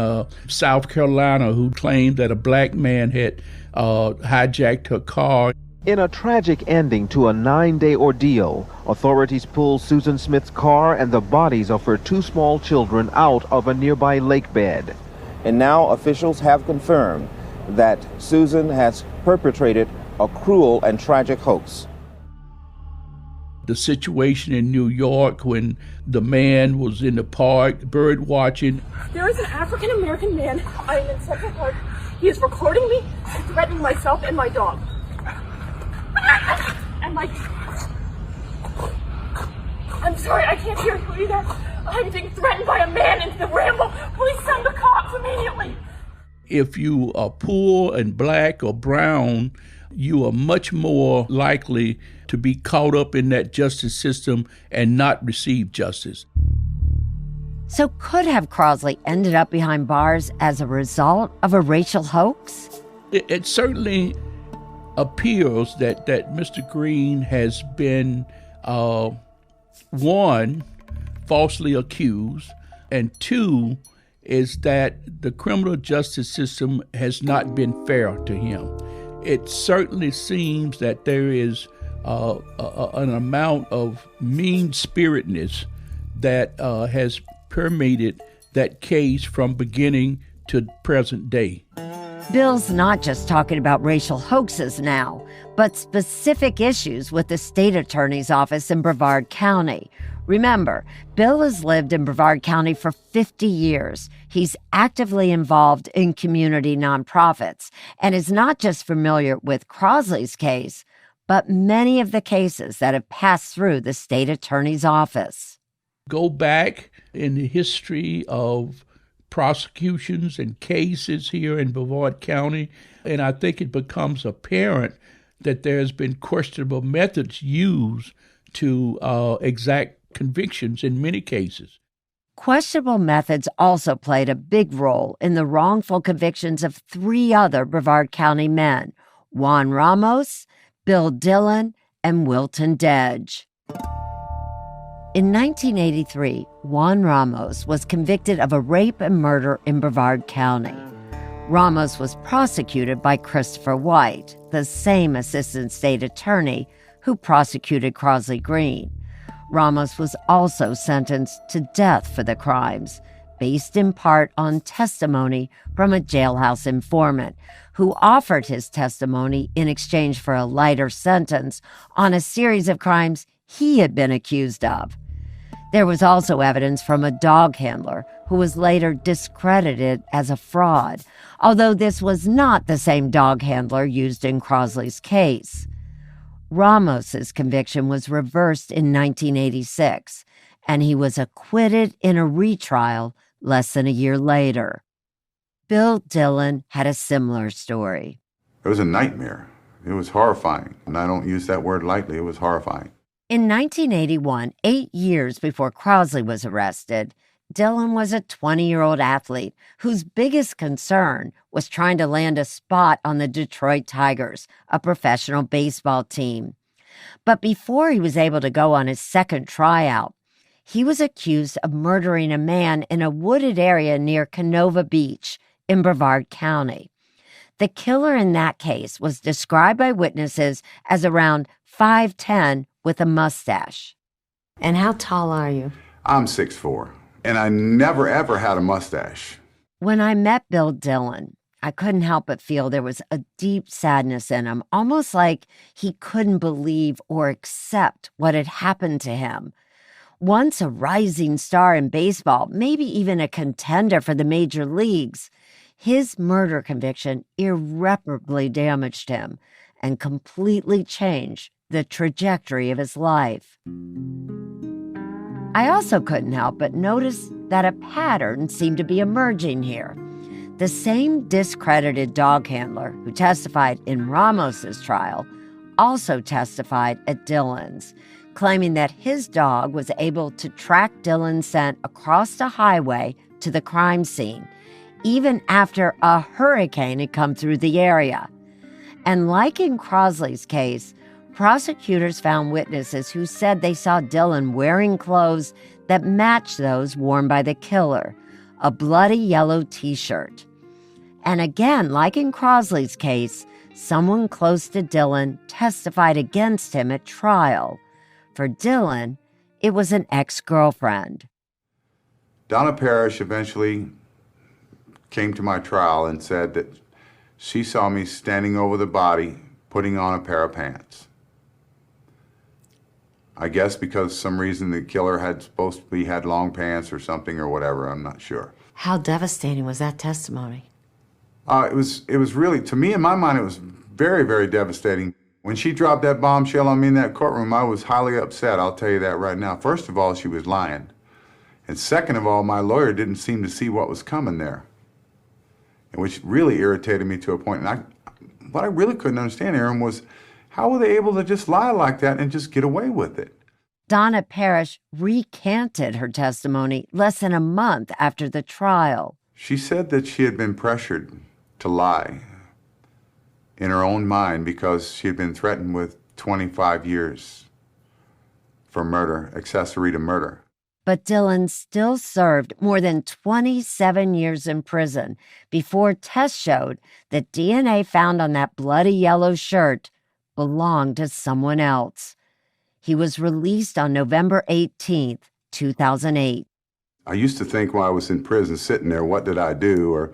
South Carolina, who claimed that a black man had hijacked her car. In a tragic ending to a 9-day ordeal, authorities pulled Susan Smith's car and the bodies of her 2 small children out of a nearby lake bed. And now officials have confirmed that Susan has perpetrated a cruel and tragic hoax. The situation in New York when the man was in the park bird watching. There is an African-American man. I am in Central Park. He is recording me and threatening myself and my dog. And I'm sorry, I can't hear you either. I'm being threatened by a man in the ramble. Please send the cops immediately. If you are poor and black or brown, you are much more likely to be caught up in that justice system and not receive justice. So could have Crosley ended up behind bars as a result of a racial hoax? It certainly appears that Mr. Green has been, one, falsely accused, and 2, is that the criminal justice system has not been fair to him. It certainly seems that there is an amount of mean-spiritedness that has permeated that case from beginning to present day. Bill's not just talking about racial hoaxes now, but specific issues with the state attorney's office in Brevard County. Remember, Bill has lived in Brevard County for 50 years. He's actively involved in community nonprofits and is not just familiar with Crosley's case, but many of the cases that have passed through the state attorney's office. Go back in the history of prosecutions and cases here in Brevard County, and I think it becomes apparent that there's been questionable methods used to exact convictions in many cases. Questionable methods also played a big role in the wrongful convictions of 3 other Brevard County men, Juan Ramos, Bill Dillon, and Wilton Dedge. In 1983, Juan Ramos was convicted of a rape and murder in Brevard County. Ramos was prosecuted by Christopher White, the same assistant state attorney who prosecuted Crosley Green. Ramos was also sentenced to death for the crimes, based in part on testimony from a jailhouse informant who offered his testimony in exchange for a lighter sentence on a series of crimes he had been accused of. There was also evidence from a dog handler who was later discredited as a fraud, although this was not the same dog handler used in Crosley's case. Ramos's conviction was reversed in 1986, and he was acquitted in a retrial less than a year later. Bill Dillon had a similar story. It was a nightmare. It was horrifying, and I don't use that word lightly. It was horrifying. In 1981, 8 years before Crosley was arrested, Dillon was a 20-year-old athlete whose biggest concern was trying to land a spot on the Detroit Tigers, a professional baseball team. But before he was able to go on his second tryout, he was accused of murdering a man in a wooded area near Canova Beach in Brevard County. The killer in that case was described by witnesses as around 5'10" with a mustache. And how tall are you? I'm 6'4", And I never, ever had a mustache. When I met Bill Dillon, I couldn't help but feel there was a deep sadness in him, almost like he couldn't believe or accept what had happened to him. Once a rising star in baseball, maybe even a contender for the major leagues, his murder conviction irreparably damaged him and completely changed the trajectory of his life. I also couldn't help but notice that a pattern seemed to be emerging here. The same discredited dog handler who testified in Ramos's trial also testified at Dillon's, claiming that his dog was able to track Dillon's scent across the highway to the crime scene, even after a hurricane had come through the area. And like in Crosley's case, prosecutors found witnesses who said they saw Dillon wearing clothes that matched those worn by the killer, a bloody yellow t-shirt. And again, like in Crosley's case, someone close to Dillon testified against him at trial. For Dillon, it was an ex-girlfriend. Donna Parrish eventually came to my trial and said that she saw me standing over the body, putting on a pair of pants. I guess because some reason the killer had long pants or something or whatever, I'm not sure. How devastating was that testimony? It was really, to me in my mind, it was very, very devastating. When she dropped that bombshell on me in that courtroom, I was highly upset, I'll tell you that right now. First of all, she was lying. And second of all, my lawyer didn't seem to see what was coming there, which really irritated me to a point. And what I really couldn't understand, Erin, was how were they able to just lie like that and just get away with it? Donna Parrish recanted her testimony less than a month after the trial. She said that she had been pressured to lie in her own mind because she had been threatened with 25 years for murder, accessory to murder. But Dillon still served more than 27 years in prison before tests showed that DNA found on that bloody yellow shirt belonged to someone else. He was released on November 18th, 2008. I used to think while I was in prison sitting there, what did I do, or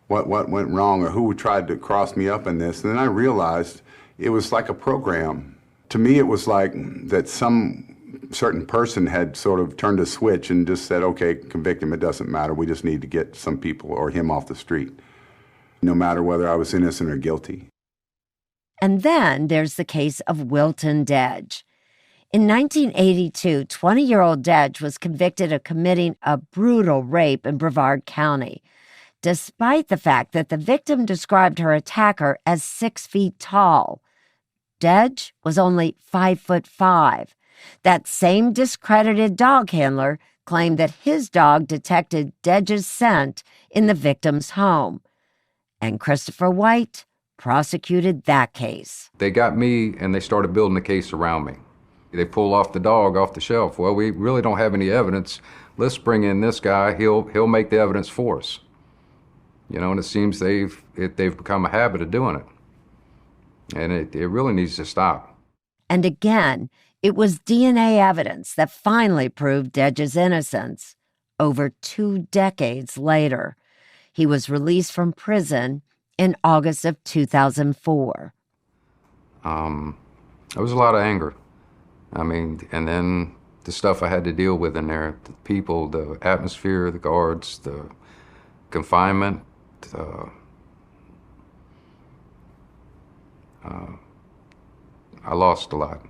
what went wrong, or who tried to cross me up in this? And then I realized it was like a program. To me, it was like that some certain person had sort of turned a switch and just said, okay, convict him, it doesn't matter. We just need to get some people or him off the street, no matter whether I was innocent or guilty. And then there's the case of Wilton Dedge. In 1982, 20-year-old Dedge was convicted of committing a brutal rape in Brevard County, despite the fact that the victim described her attacker as 6 feet tall. Dedge was only 5'5". That same discredited dog handler claimed that his dog detected Dedge's scent in the victim's home. And Christopher White prosecuted that case. They got me and they started building a case around me. They pull off the dog off the shelf. Well, we really don't have any evidence. Let's bring in this guy. He'll make the evidence for us. You know, and it seems they've become a habit of doing it. And it really needs to stop. And again, it was DNA evidence that finally proved Dedge's innocence. Over 2 decades later, he was released from prison in August of 2004. There was a lot of anger. I mean, and then the stuff I had to deal with in there, the people, the atmosphere, the guards, the confinement. I lost a lot.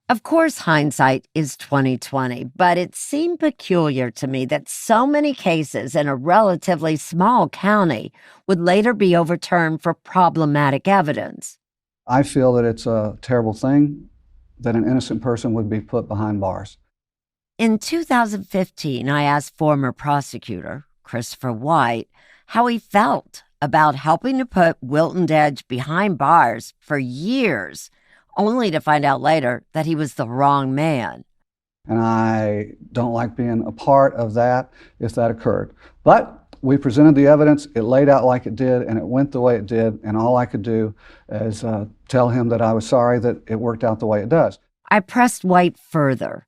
Of course, hindsight is 20/20, but it seemed peculiar to me that so many cases in a relatively small county would later be overturned for problematic evidence. I feel that it's a terrible thing that an innocent person would be put behind bars. In 2015, I asked former prosecutor Christopher White how he felt about helping to put Wilton Dedge behind bars for years, only to find out later that he was the wrong man. And I don't like being a part of that if that occurred. But we presented the evidence, it laid out like it did, and it went the way it did, and all I could do is tell him that I was sorry that it worked out the way it does. I pressed White further.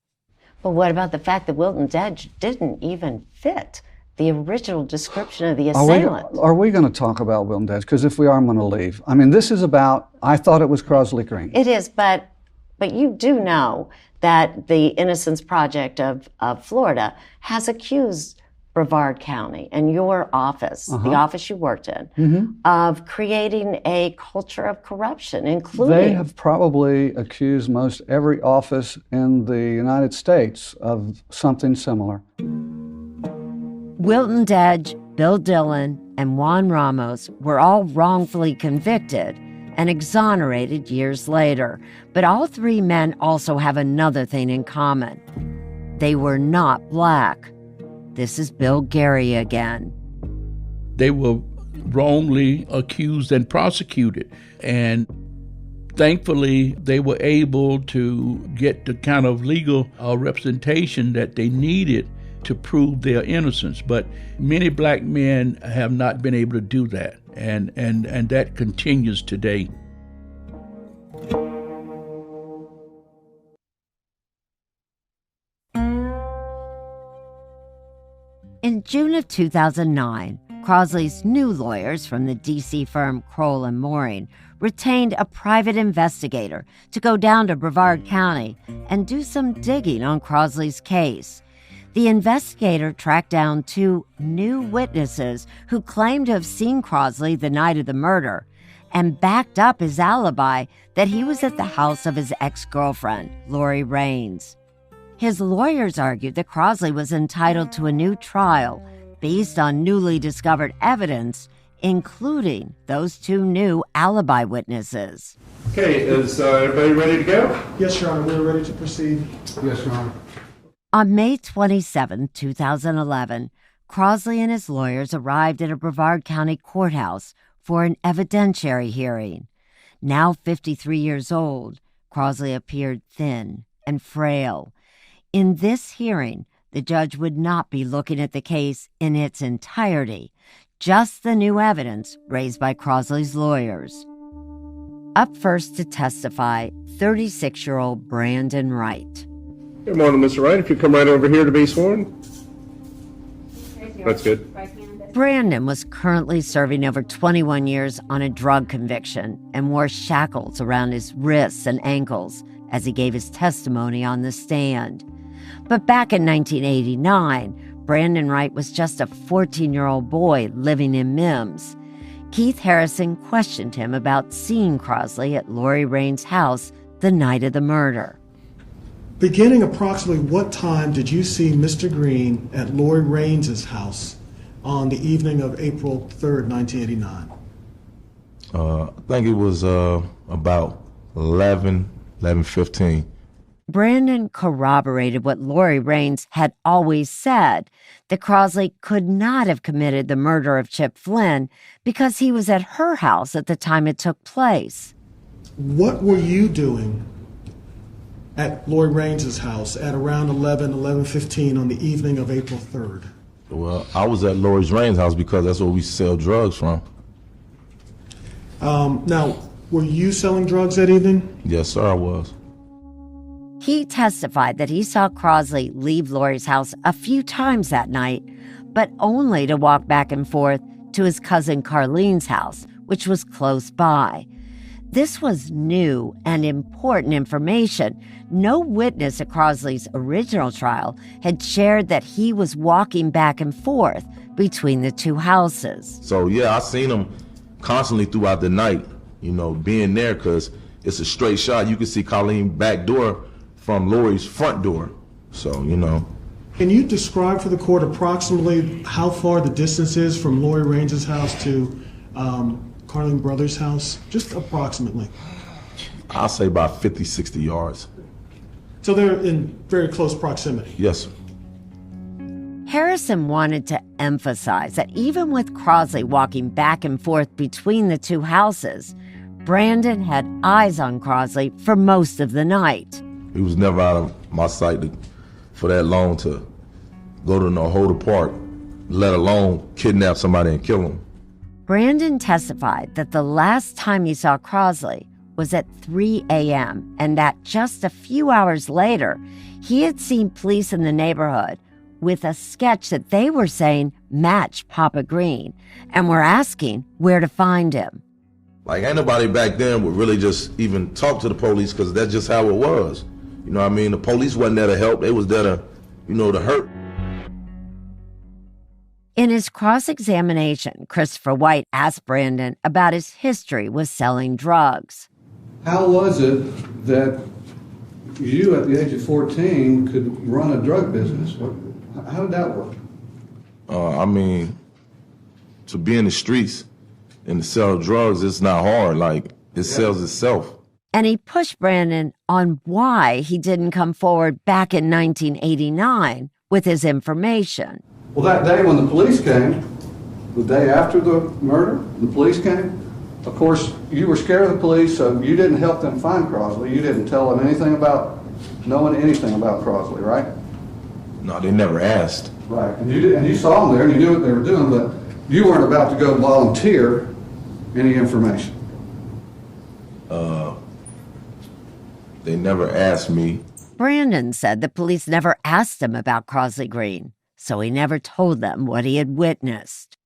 But what about the fact that Wilton Dedge didn't even fit the original description of the assailant? Are we going to talk about Wilton Dedge? Because if we are, I'm going to leave. I mean, this is about, I thought it was Crosley Green. It is, but you do know that the Innocence Project of Florida has accused Brevard County and your office, the office you worked in, of creating a culture of corruption, including... They have probably accused most every office in the United States of something similar. Wilton Dedge, Bill Dillon, and Juan Ramos were all wrongfully convicted and exonerated years later. But all three men also have another thing in common. They were not black. This is Bill Gary again. They were wrongly accused and prosecuted. And thankfully, they were able to get the kind of legal representation that they needed to prove their innocence. But many black men have not been able to do that. And that continues today. In June of 2009, Crosley's new lawyers from the D.C. firm Kroll and Mooring retained a private investigator to go down to Brevard County and do some digging on Crosley's case. The investigator tracked down two new witnesses who claimed to have seen Crosley the night of the murder and backed up his alibi that he was at the house of his ex-girlfriend, Lori Raines. His lawyers argued that Crosley was entitled to a new trial based on newly discovered evidence, including those two new alibi witnesses. Okay, is everybody ready to go? Yes, Your Honor, we're ready to proceed. Yes, Your Honor. On May 27, 2011, Crosley and his lawyers arrived at a Brevard County courthouse for an evidentiary hearing. Now 53 years old, Crosley appeared thin and frail. In this hearing, the judge would not be looking at the case in its entirety, just the new evidence raised by Crosley's lawyers. Up first to testify, 36-year-old Brandon Wright. Good morning, Mr. Wright. If you come right over here to be sworn. That's good. Brandon was currently serving over 21 years on a drug conviction and wore shackles around his wrists and ankles as he gave his testimony on the stand. But back in 1989, Brandon Wright was just a 14-year-old boy living in Mims. Keith Harrison questioned him about seeing Crosley at Lori Raines' house the night of the murder. Beginning approximately what time did you see Mr. Green at Lori Raines' house on the evening of April 3rd, 1989? I think it was about 11:15. Brandon corroborated what Lori Raines had always said, that Crosley could not have committed the murder of Chip Flynn because he was at her house at the time it took place. What were you doing at Lori Raines' house at around 11:15 on the evening of April 3rd? Well, I was at Lori Raines' house because that's where we sell drugs from. Now, were you selling drugs that evening? Yes, sir, I was. He testified that he saw Crosley leave Lori's house a few times that night, but only to walk back and forth to his cousin Carlene's house, which was close by. This was new and important information. No witness at Crosley's original trial had shared that he was walking back and forth between the two houses. So, yeah, I seen him constantly throughout the night, you know, being there because it's a straight shot. You can see Carlene's back door from Lori's front door. So, you know. Can you describe for the court approximately how far the distance is from Lori Raines' house to Carlene Brothers' house? Just approximately. I'll say about 50, 60 yards. So they're in very close proximity? Yes, sir. Harrison wanted to emphasize that even with Crosley walking back and forth between the two houses, Brandon had eyes on Crosley for most of the night. He was never out of my sight for that long to go to no hold apart, let alone kidnap somebody and kill him. Brandon testified that the last time he saw Crosley was at 3 a.m. and that just a few hours later, he had seen police in the neighborhood with a sketch that they were saying matched Papa Green and were asking where to find him. Like, ain't nobody back then would really just even talk to the police because that's just how it was. You know what I mean? The police wasn't there to help. They was there to, to hurt. In his cross-examination, Christopher White asked Brandon about his history with selling drugs. How was it that you, at the age of 14, could run a drug business? How did that work? To be in the streets and to sell drugs, it's not hard. Like, it sells itself. And he pushed Brandon on why he didn't come forward back in 1989 with his information. Well, that day when the police came, the day after the murder, the police came, of course, you were scared of the police, so you didn't help them find Crosley. You didn't tell them anything about knowing anything about Crosley, right? No, they never asked. Right, and you saw them there and you knew what they were doing, but you weren't about to go volunteer any information. They never asked me. Brandon said the police never asked him about Crosley Green, so he never told them what he had witnessed.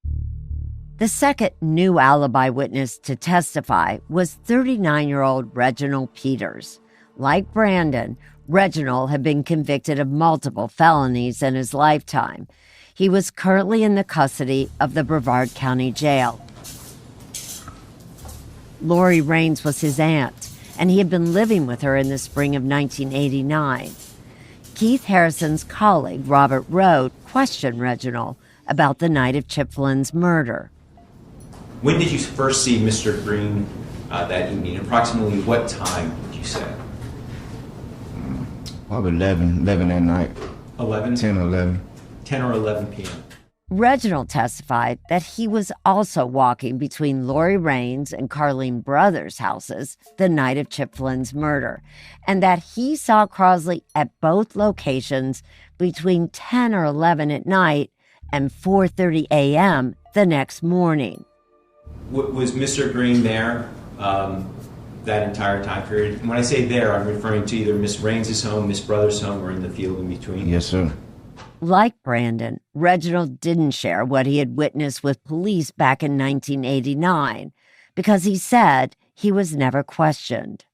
The second new alibi witness to testify was 39-year-old Reginald Peters. Like Brandon, Reginald had been convicted of multiple felonies in his lifetime. He was currently in the custody of the Brevard County Jail. Lori Raines was his aunt, and he had been living with her in the spring of 1989. Keith Harrison's colleague, Robert Rode, questioned Reginald about the night of Chip Flynn's murder. When did you first see Mr. Green that evening? Approximately what time would you say? Probably 11 that night. 11? 10 or 11. 10 or 11 p.m. Reginald testified that he was also walking between Lori Raines and Carlene Brothers' houses the night of Chip Flynn's murder, and that he saw Crosley at both locations between 10 or 11 at night and 4:30 a.m. the next morning. Was Mr. Green there that entire time period? And when I say there, I'm referring to either Miss Raines' home, Miss Brothers' home, or in the field in between. Yes, sir. Like Brandon, Reginald didn't share what he had witnessed with police back in 1989 because he said he was never questioned.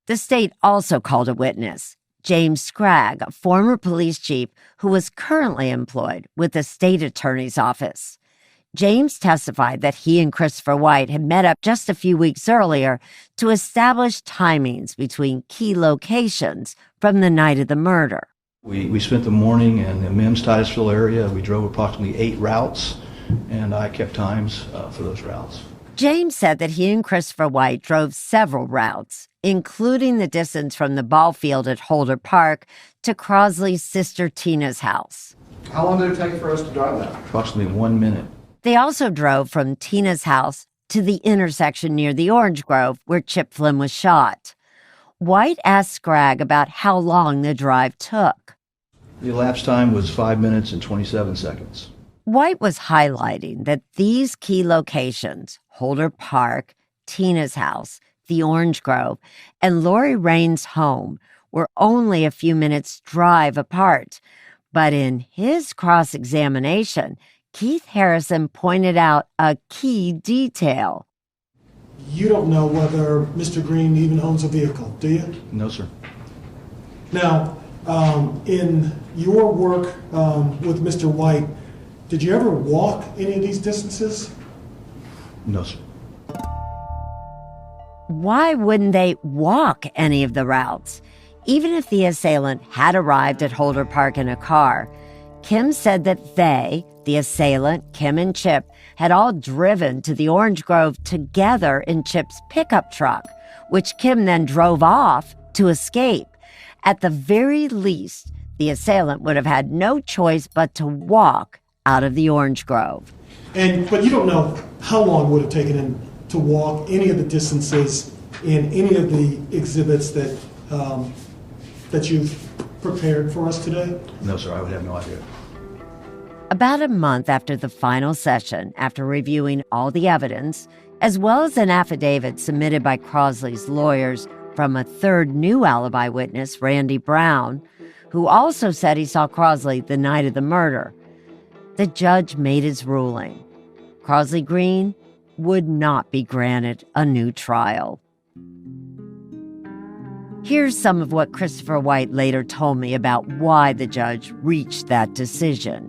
The state also called a witness, James Scragg, a former police chief who was currently employed with the state attorney's office. James testified that he and Christopher White had met up just a few weeks earlier to establish timings between key locations from the night of the murder. We spent the morning in the Mims-Titusville area. We drove approximately 8 routes, and I kept times for those routes. James said that he and Christopher White drove several routes, including the distance from the ball field at Holder Park to Crosley's sister Tina's house. How long did it take for us to drive that? Approximately 1 minute. They also drove from Tina's house to the intersection near the Orange Grove where Chip Flynn was shot. White asked Scragg about how long the drive took. The elapsed time was 5 minutes and 27 seconds. White was highlighting that these key locations, Holder Park, Tina's house, the Orange Grove, and Lori Raines' home, were only a few minutes' drive apart. But in his cross-examination, Keith Harrison pointed out a key detail. You don't know whether Mr. Green even owns a vehicle, do you? No, sir. Now, in your work with Mr. White, did you ever walk any of these distances? No, sir. Why wouldn't they walk any of the routes? Even if the assailant had arrived at Holder Park in a car, Kim said that they, the assailant, Kim and Chip, had all driven to the Orange Grove together in Chip's pickup truck, which Kim then drove off to escape. At the very least, the assailant would have had no choice but to walk out of the Orange Grove. But you don't know how long it would have taken him to walk any of the distances in any of the exhibits that you've prepared for us today? No, sir, I would have no idea. About a month after the final session, after reviewing all the evidence, as well as an affidavit submitted by Crosley's lawyers from a third new alibi witness, Randy Brown, who also said he saw Crosley the night of the murder. The judge made his ruling. Crosley Green would not be granted a new trial. Here's some of what Christopher White later told me about why the judge reached that decision.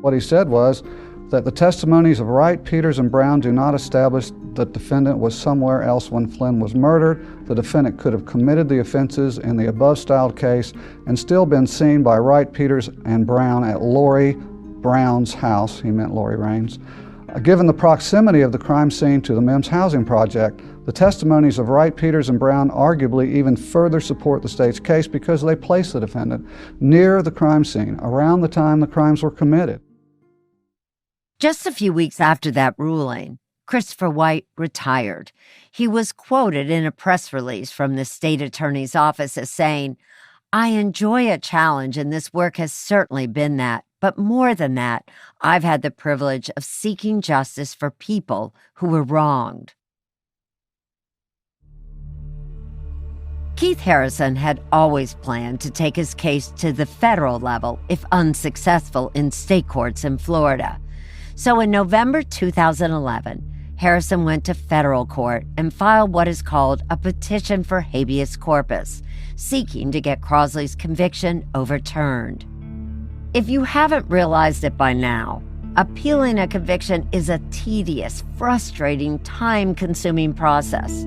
What he said was that the testimonies of Wright, Peters, and Brown do not establish that the defendant was somewhere else when Flynn was murdered. The defendant could have committed the offenses in the above-styled case and still been seen by Wright, Peters, and Brown at Lori Brown's house. He meant Lori Raines. Given the proximity of the crime scene to the Mims housing project, the testimonies of Wright, Peters, and Brown arguably even further support the state's case because they place the defendant near the crime scene around the time the crimes were committed. Just a few weeks after that ruling, Christopher White retired. He was quoted in a press release from the state attorney's office as saying, "I enjoy a challenge, and this work has certainly been that. But more than that, I've had the privilege of seeking justice for people who were wronged." Keith Harrison had always planned to take his case to the federal level if unsuccessful in state courts in Florida. So in November 2011, Harrison went to federal court and filed what is called a petition for habeas corpus, seeking to get Crosley's conviction overturned. If you haven't realized it by now, appealing a conviction is a tedious, frustrating, time-consuming process.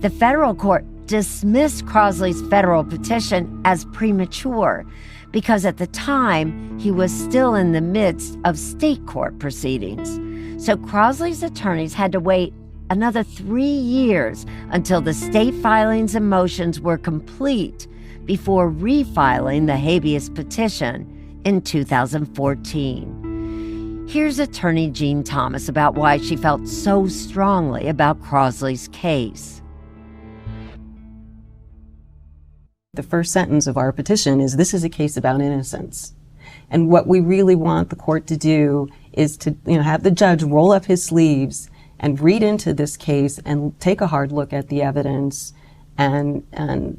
The federal court dismissed Crosley's federal petition as premature because at the time he was still in the midst of state court proceedings. So Crosley's attorneys had to wait another 3 years until the state filings and motions were complete before refiling the habeas petition in 2014. Here's attorney Jean Thomas about why she felt so strongly about Crosley's case. The first sentence of our petition is, "This is a case about innocence." And what we really want the court to do is to, have the judge roll up his sleeves and read into this case and take a hard look at the evidence and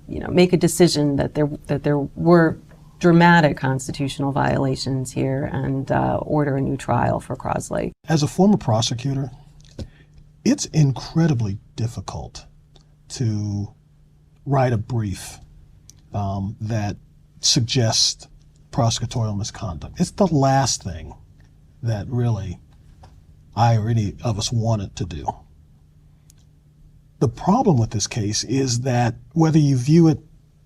make a decision that there were dramatic constitutional violations here and order a new trial for Crosley. As a former prosecutor, it's incredibly difficult to write a brief that suggests prosecutorial misconduct. It's the last thing that really I or any of us wanted to do. The problem with this case is that whether you view it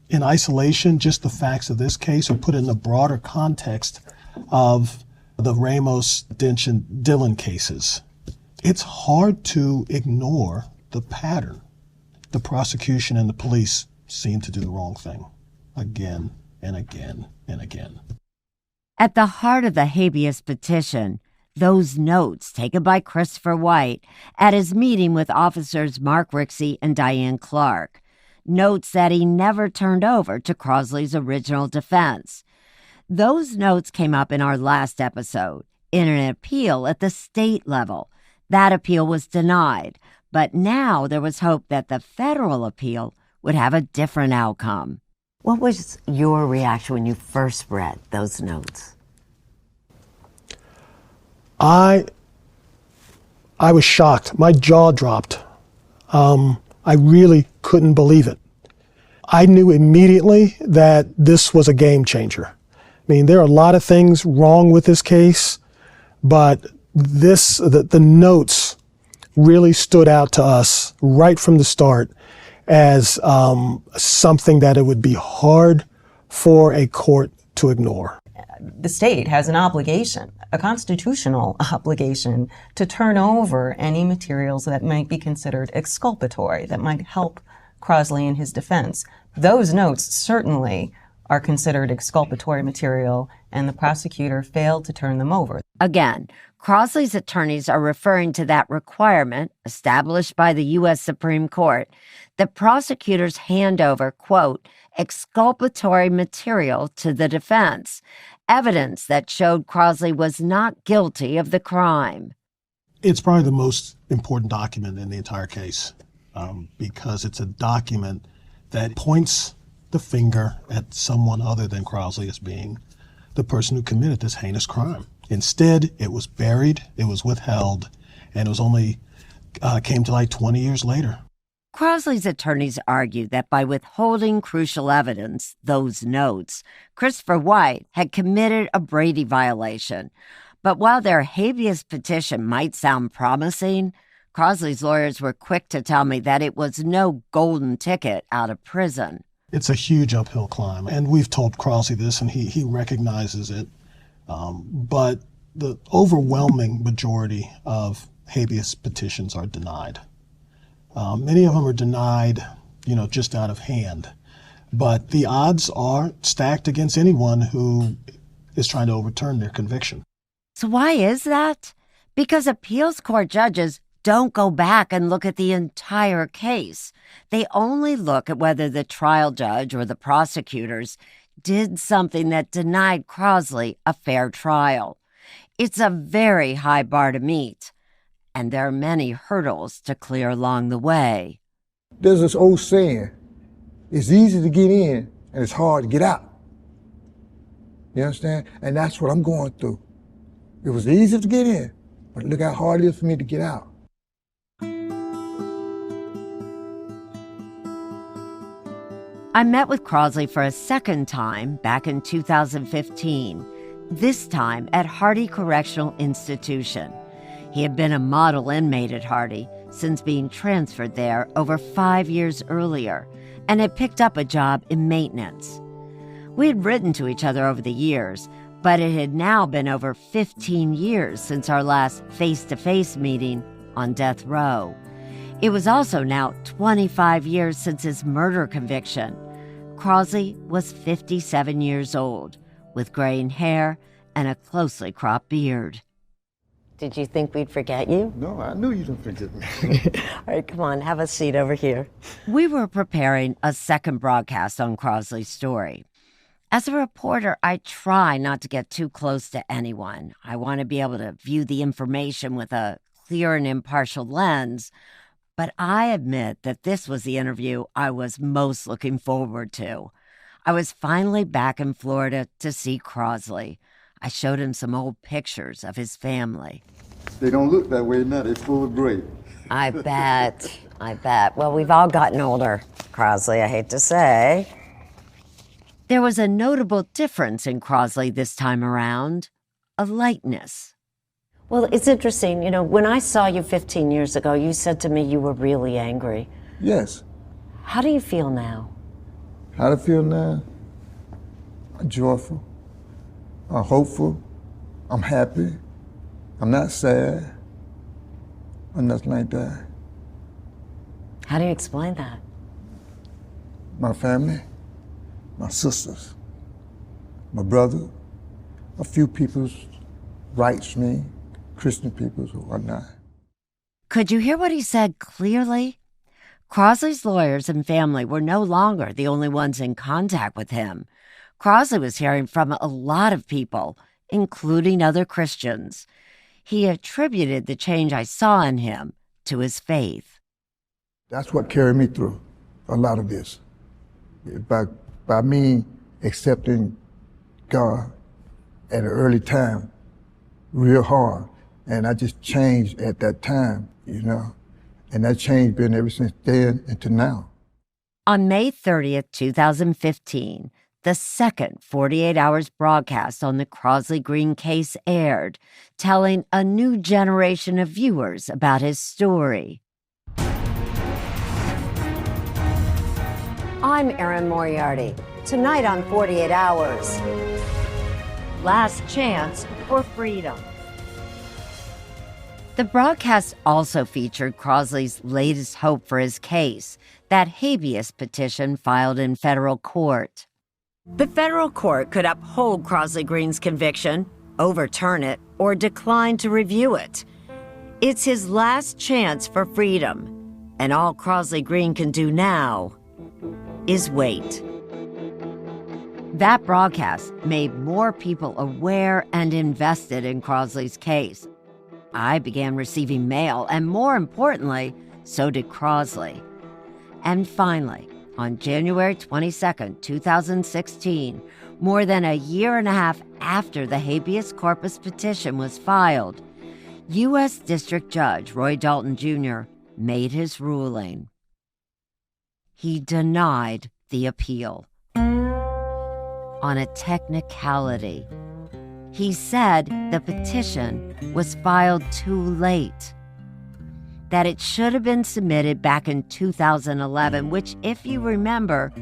in isolation, just the facts of this case, or put it in the broader context of the Ramos, Dinch, and Dillon cases, it's hard to ignore the pattern. The prosecution and the police seem to do the wrong thing again and again and again. At the heart of the habeas petition, those notes taken by Christopher White at his meeting with officers Mark Rixey and Diane Clark, notes that he never turned over to Crosley's original defense. Those notes came up in our last episode in an appeal at the state level. That appeal was denied, but now there was hope that the federal appeal would have a different outcome. What was your reaction when you first read those notes? I was shocked. My jaw dropped. I really couldn't believe it. I knew immediately that this was a game changer. I mean, there are a lot of things wrong with this case, but the notes really stood out to us right from the start as something that it would be hard for a court to ignore. The state has an obligation, a constitutional obligation, to turn over any materials that might be considered exculpatory, that might help Crosley in his defense. Those notes certainly are considered exculpatory material, and the prosecutor failed to turn them over. Again, Crosley's attorneys are referring to that requirement established by the U.S. Supreme Court that prosecutors hand over, quote, exculpatory material to the defense, evidence that showed Crosley was not guilty of the crime. It's probably the most important document in the entire case because it's a document that points the finger at someone other than Crosley as being the person who committed this heinous crime. Instead, it was buried, it was withheld, and it was only came to light 20 years later. Crosley's attorneys argued that by withholding crucial evidence, those notes, Christopher White had committed a Brady violation. But while their habeas petition might sound promising, Crosley's lawyers were quick to tell me that it was no golden ticket out of prison. It's a huge uphill climb, and we've told Crosley this, and he recognizes it. But the overwhelming majority of habeas petitions are denied. Many of them are denied, just out of hand. But the odds are stacked against anyone who is trying to overturn their conviction. So why is that? Because appeals court judges don't go back and look at the entire case. They only look at whether the trial judge or the prosecutors did something that denied Crosley a fair trial. It's a very high bar to meet, and there are many hurdles to clear along the way. There's this old saying, it's easy to get in and it's hard to get out. You understand? And that's what I'm going through. It was easy to get in, but look how hard it is for me to get out. I met with Crosley for a second time back in 2015, this time at Hardy Correctional Institution. He had been a model inmate at Hardy since being transferred there over 5 years earlier and had picked up a job in maintenance. We had written to each other over the years, but it had now been over 15 years since our last face-to-face meeting on death row. It was also now 25 years since his murder conviction. Crosley was 57 years old, with graying hair and a closely cropped beard. Did you think we'd forget you? No, I knew you didn't forget me. All right, come on, have a seat over here. We were preparing a second broadcast on Crosley's story. As a reporter, I try not to get too close to anyone. I want to be able to view the information with a clear and impartial lens, but I admit that this was the interview I was most looking forward to. I was finally back in Florida to see Crosley. I showed him some old pictures of his family. They don't look that way now, they're full of gray. I bet. Well, we've all gotten older, Crosley, I hate to say. There was a notable difference in Crosley this time around, a lightness. Well, it's interesting, when I saw you 15 years ago, you said to me you were really angry. Yes. How do you feel now? How do I feel now? I'm joyful. I'm hopeful. I'm happy. I'm not sad. Or nothing like that. How do you explain that? My family, my sisters, my brother, a few people writes me, Christian people or whatnot. Could you hear what he said clearly? Crosley's lawyers and family were no longer the only ones in contact with him. Crosley was hearing from a lot of people, including other Christians. He attributed the change I saw in him to his faith. That's what carried me through a lot of this. By me accepting God at an early time, real hard. And I just changed at that time, And that change been ever since then until now. On May 30th, 2015, the second 48 Hours broadcast on the Crosley Green case aired, telling a new generation of viewers about his story. I'm Erin Moriarty. Tonight on 48 Hours, last chance for freedom. The broadcast also featured Crosley's latest hope for his case, that habeas petition filed in federal court. The federal court could uphold Crosley Green's conviction, overturn it, or decline to review it. It's his last chance for freedom, and all Crosley Green can do now is wait. That broadcast made more people aware and invested in Crosley's case. I began receiving mail, and more importantly, so did Crosley. And finally, on January 22, 2016, more than a year and a half after the habeas corpus petition was filed, U.S. District Judge Roy Dalton Jr. made his ruling. He denied the appeal on a technicality. He said the petition was filed too late, that it should have been submitted back in 2011, which, if you remember,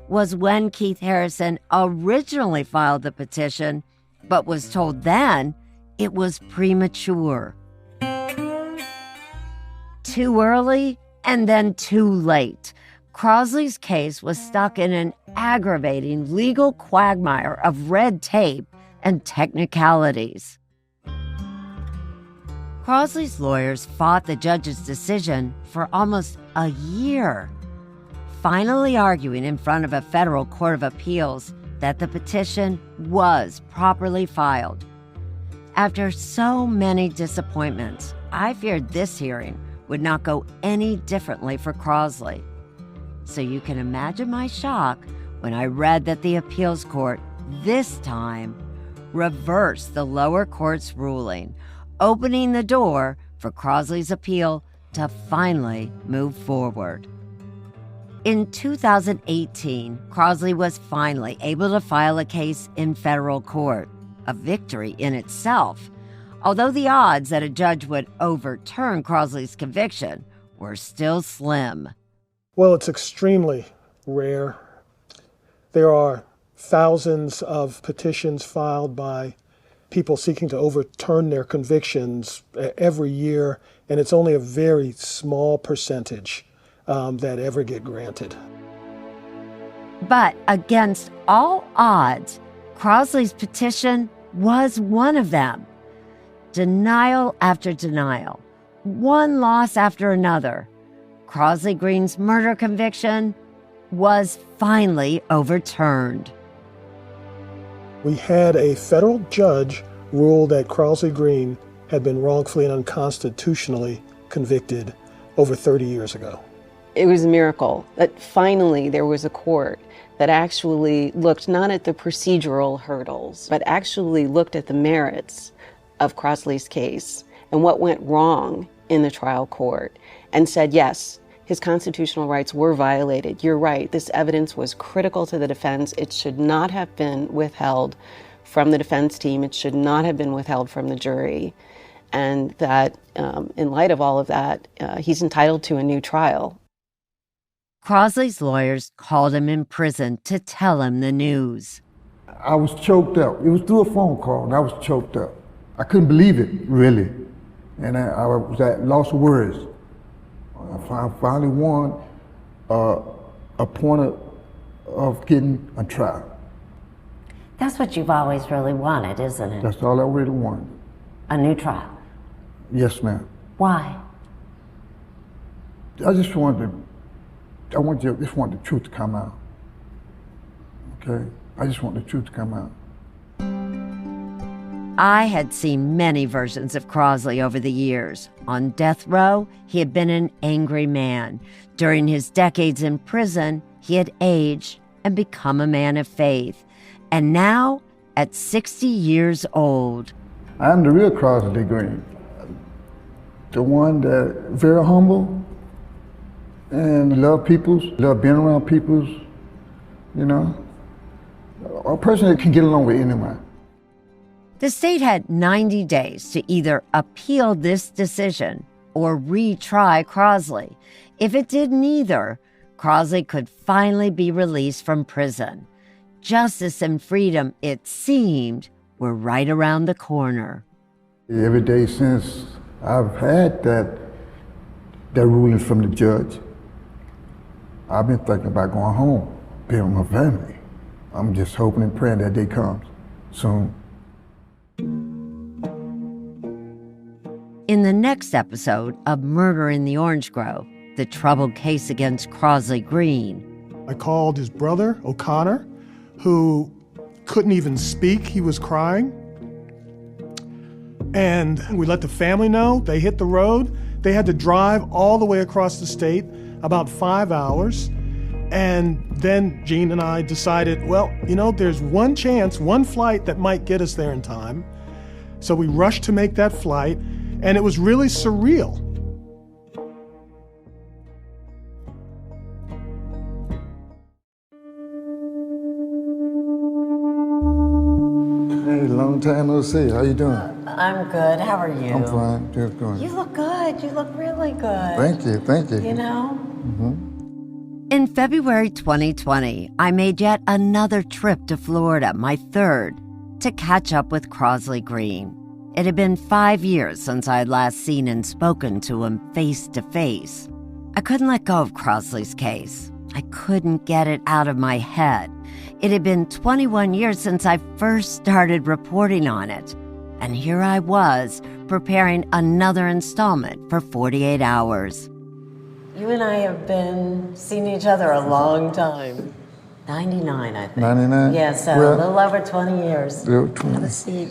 was when Keith Harrison originally filed the petition, but was told then it was premature. Too early and then too late. Crosley's case was stuck in an aggravating legal quagmire of red tape and technicalities. Crosley's lawyers fought the judge's decision for almost a year, finally arguing in front of a federal court of appeals that the petition was properly filed. After so many disappointments, I feared this hearing would not go any differently for Crosley. So you can imagine my shock when I read that the appeals court this time reversed the lower court's ruling, opening the door for Crosley's appeal to finally move forward. In 2018, Crosley was finally able to file a case in federal court, a victory in itself, although the odds that a judge would overturn Crosley's conviction were still slim. Well, it's extremely rare. There are thousands of petitions filed by people seeking to overturn their convictions every year, and it's only a very small percentage that ever get granted. But against all odds, Crosley's petition was one of them. Denial after denial, one loss after another. Crosley Green's murder conviction was finally overturned. We had a federal judge rule that Crosley Green had been wrongfully and unconstitutionally convicted over 30 years ago. It was a miracle that finally there was a court that actually looked not at the procedural hurdles, but actually looked at the merits of Crosley's case and what went wrong in the trial court and said, yes, his constitutional rights were violated. You're right. This evidence was critical to the defense. It should not have been withheld from the defense team. It should not have been withheld from the jury. And that in light of all of that, he's entitled to a new trial. Crosley's lawyers called him in prison to tell him the news. I was choked up. It was through a phone call, and I was choked up. I couldn't believe it, really. And I was at loss of words. I finally won a point of getting a trial. That's what you've always really wanted, isn't it? That's all I really wanted. A new trial. Yes, ma'am. Why? I just wanted the truth to come out. Okay? I just want the truth to come out. I had seen many versions of Crosley over the years. On death row, he had been an angry man. During his decades in prison, he had aged and become a man of faith. And now, at 60 years old, I'm the real Crosley Green. The one that very humble and love peoples, love being around peoples, you know. A person that can get along with anyone. the state had 90 days to either appeal this decision or retry Crosley. If it did neither, Crosley could finally be released from prison. Justice and freedom, it seemed, were right around the corner. Every day since I've had that ruling from the judge, I've been thinking about going home, being with my family. I'm just hoping and praying that day comes soon. In the next episode of Murder in the Orange Grove, the troubled case against Crosley Green, I called his brother, O'Connor, who couldn't even speak. He was crying. And we let the family know. They hit the road. They had to drive all the way across the state, about 5 hours. And then Gene and I decided, well, there's one chance, one flight that might get us there in time. So we rushed to make that flight, and it was really surreal. Hey, long time no see. How you doing? I'm good. How are you? I'm fine. Just going. You look good. You look really good. Thank you. Thank you. You know? In February 2020, I made yet another trip to Florida, my third, to catch up with Crosley Green. It had been 5 years since I had last seen and spoken to him face to face. I couldn't let go of Crosley's case. I couldn't get it out of my head. It had been 21 years since I first started reporting on it. And here I was, preparing another installment for 48 Hours. You and I have been seeing each other a long time. 99, I think. 99? Yeah, so a little over 20 years. Yeah, 20. Have a seat.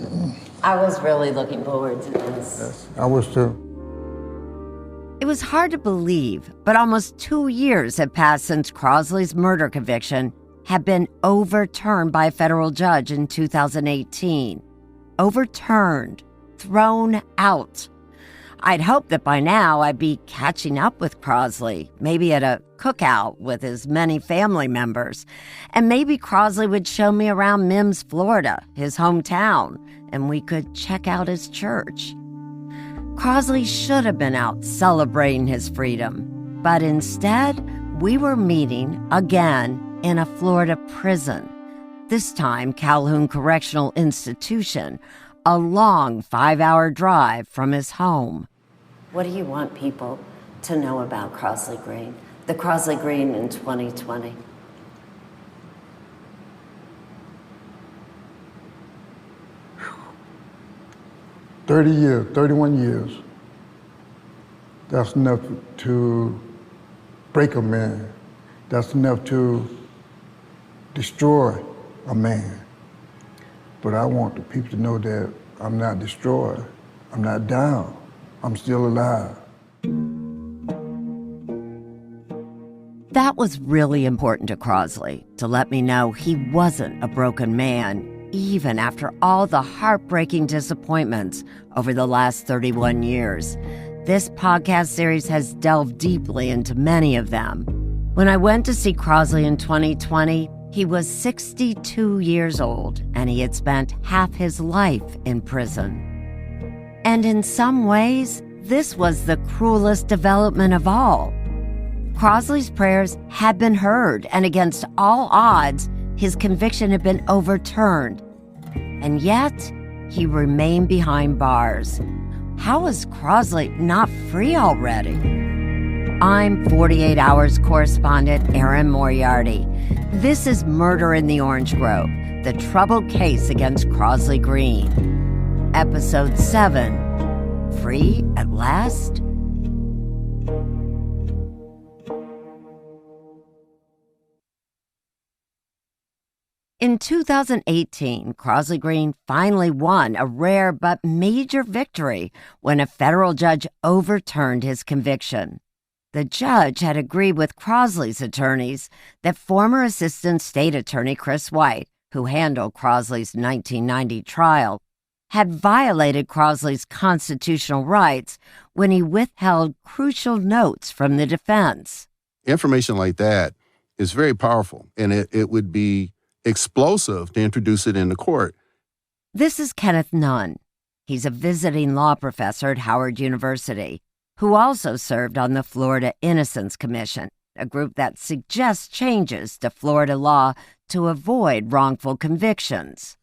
I was really looking forward to this. Yes, I was too. It was hard to believe, but almost 2 years had passed since Crosley's murder conviction had been overturned by a federal judge in 2018. Overturned. Thrown out. I'd hoped that by now I'd be catching up with Crosley, maybe at a cookout with his many family members. And maybe Crosley would show me around Mims, Florida, his hometown, and we could check out his church. Crosley should have been out celebrating his freedom, but instead, we were meeting again in a Florida prison, this time Calhoun Correctional Institution, a long 5-hour drive from his home. What do you want people to know about Crosley Green? The Crosley Green in 2020? Whew. 30 years, 31 years. That's enough to break a man. That's enough to destroy a man. But I want the people to know that I'm not destroyed. I'm not down. I'm still alive. That was really important to Crosley, to let me know he wasn't a broken man, even after all the heartbreaking disappointments over the last 31 years. This podcast series has delved deeply into many of them. When I went to see Crosley in 2020, he was 62 years old, and he had spent half his life in prison. And in some ways, this was the cruelest development of all. Crosley's prayers had been heard, and against all odds, his conviction had been overturned. And yet, he remained behind bars. How was Crosley not free already? I'm 48 Hours correspondent Erin Moriarty. This is Murder in the Orange Grove, the troubled case against Crosley Green. Episode 7, Free at Last? In 2018, Crosley Green finally won a rare but major victory when a federal judge overturned his conviction. The judge had agreed with Crosley's attorneys that former Assistant State Attorney Chris White, who handled Crosley's 1990 trial, had violated Crosley's constitutional rights when he withheld crucial notes from the defense. Information like that is very powerful, and it would be explosive to introduce it in the court. This is Kenneth Nunn. He's a visiting law professor at Howard University, who also served on the Florida Innocence Commission, a group that suggests changes to Florida law to avoid wrongful convictions.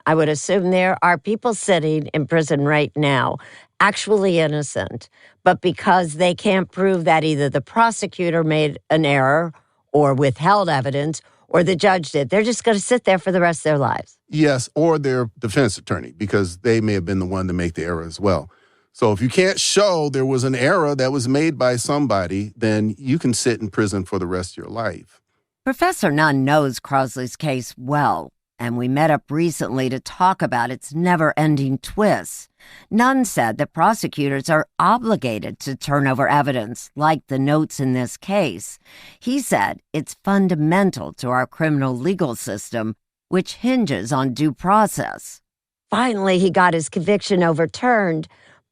I would assume there are people sitting in prison right now, actually innocent, but because they can't prove that either the prosecutor made an error or withheld evidence or the judge did, they're just going to sit there for the rest of their lives. Yes, or their defense attorney, because they may have been the one to make the error as well. So if you can't show there was an error that was made by somebody, then you can sit in prison for the rest of your life. Professor Nunn knows Crosley's case well. and we met up recently to talk about its never-ending twists. Nunn said that prosecutors are obligated to turn over evidence, like the notes in this case. He said it's fundamental to our criminal legal system, which hinges on due process. Finally, he got his conviction overturned.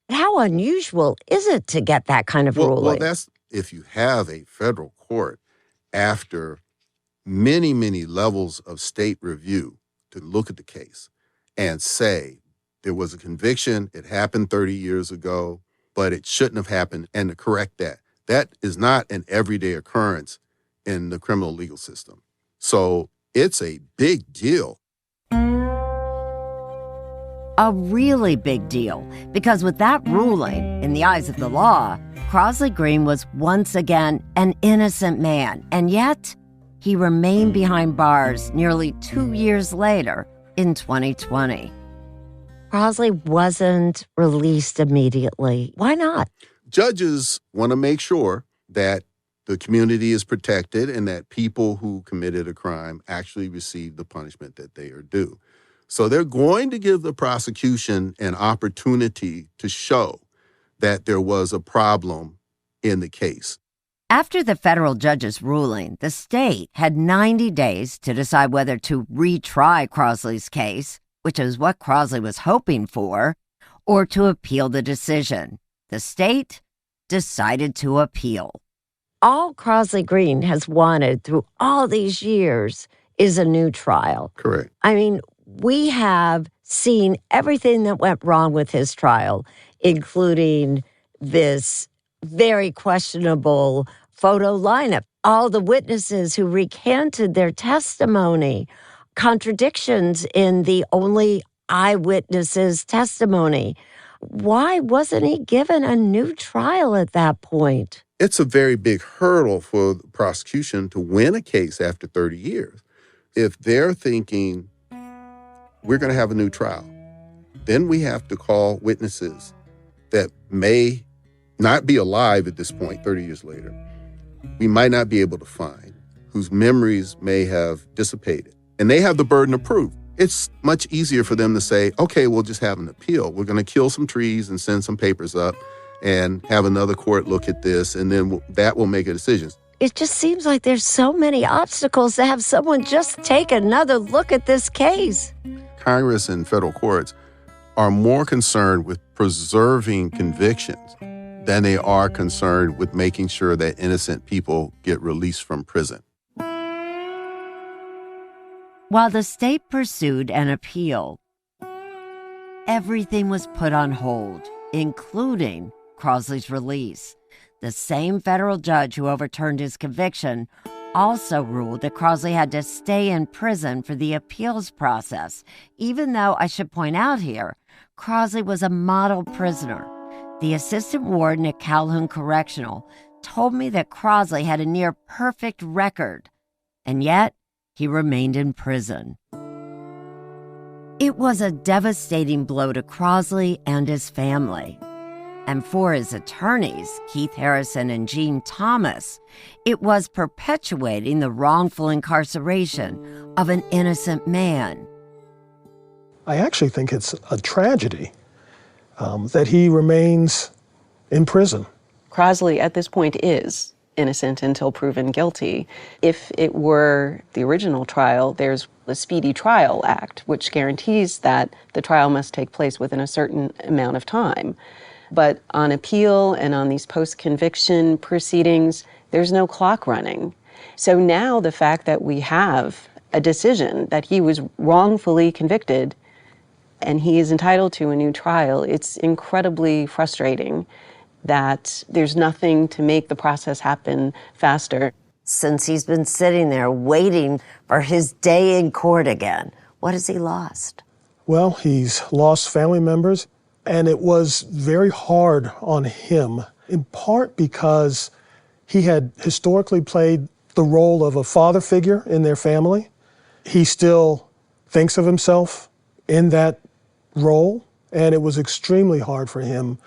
How unusual is it to get that kind of ruling? Well, that's if you have a federal court after many, many levels of state review to look at the case and say there was a conviction, it happened 30 years ago, but it shouldn't have happened, and to correct that. That is not an everyday occurrence in the criminal legal system. So it's a big deal. A really big deal, because with that ruling, in the eyes of the law, Crosley Green was once again an innocent man, and yet he remained behind bars nearly 2 years later in 2020. Crosley wasn't released immediately. Why not? Judges want to make sure that the community is protected and that people who committed a crime actually receive the punishment that they are due. So they're going to give the prosecution an opportunity to show that there was a problem in the case. After the federal judge's ruling, the state had 90 days to decide whether to retry Crosley's case, which is what Crosley was hoping for, or to appeal the decision. The state decided to appeal. All Crosley Green has wanted through all these years is a new trial. Correct. I mean, we have seen everything that went wrong with his trial, including this very questionable photo lineup, all the witnesses who recanted their testimony, contradictions in the only eyewitness's testimony. Why wasn't he given a new trial at that point? It's a very big hurdle for the prosecution to win a case after 30 years. If they're thinking, we're going to have a new trial, then we have to call witnesses that may not be alive at this point, 30 years later. We might not be able to find, whose memories may have dissipated. And they have the burden of proof. It's much easier for them to say, okay, we'll just have an appeal. We're going to kill some trees and send some papers up and have another court look at this, and then that will make a decision. It just seems like there's so many obstacles to have someone just take another look at this case. Congress and federal courts are more concerned with preserving convictions than they are concerned with making sure that innocent people get released from prison. While the state pursued an appeal, everything was put on hold, including Crosley's release. The same federal judge who overturned his conviction also ruled that Crosley had to stay in prison for the appeals process, even though, I should point out here, Crosley was a model prisoner. The assistant warden at Calhoun Correctional told me that Crosley had a near-perfect record, and yet he remained in prison. It was a devastating blow to Crosley and his family. And for his attorneys, Keith Harrison and Gene Thomas, it was perpetuating the wrongful incarceration of an innocent man. I actually think it's a tragedy that he remains in prison. Crosley at this point is innocent until proven guilty. If it were the original trial, there's the Speedy Trial Act, which guarantees that the trial must take place within a certain amount of time. But on appeal and on these post-conviction proceedings, there's no clock running. So now the fact that we have a decision that he was wrongfully convicted and he is entitled to a new trial, it's incredibly frustrating that there's nothing to make the process happen faster. Since he's been sitting there waiting for his day in court again, what has he lost? Well, he's lost family members, and it was very hard on him, in part because he had historically played the role of a father figure in their family. He still thinks of himself in that role, and it was extremely hard for him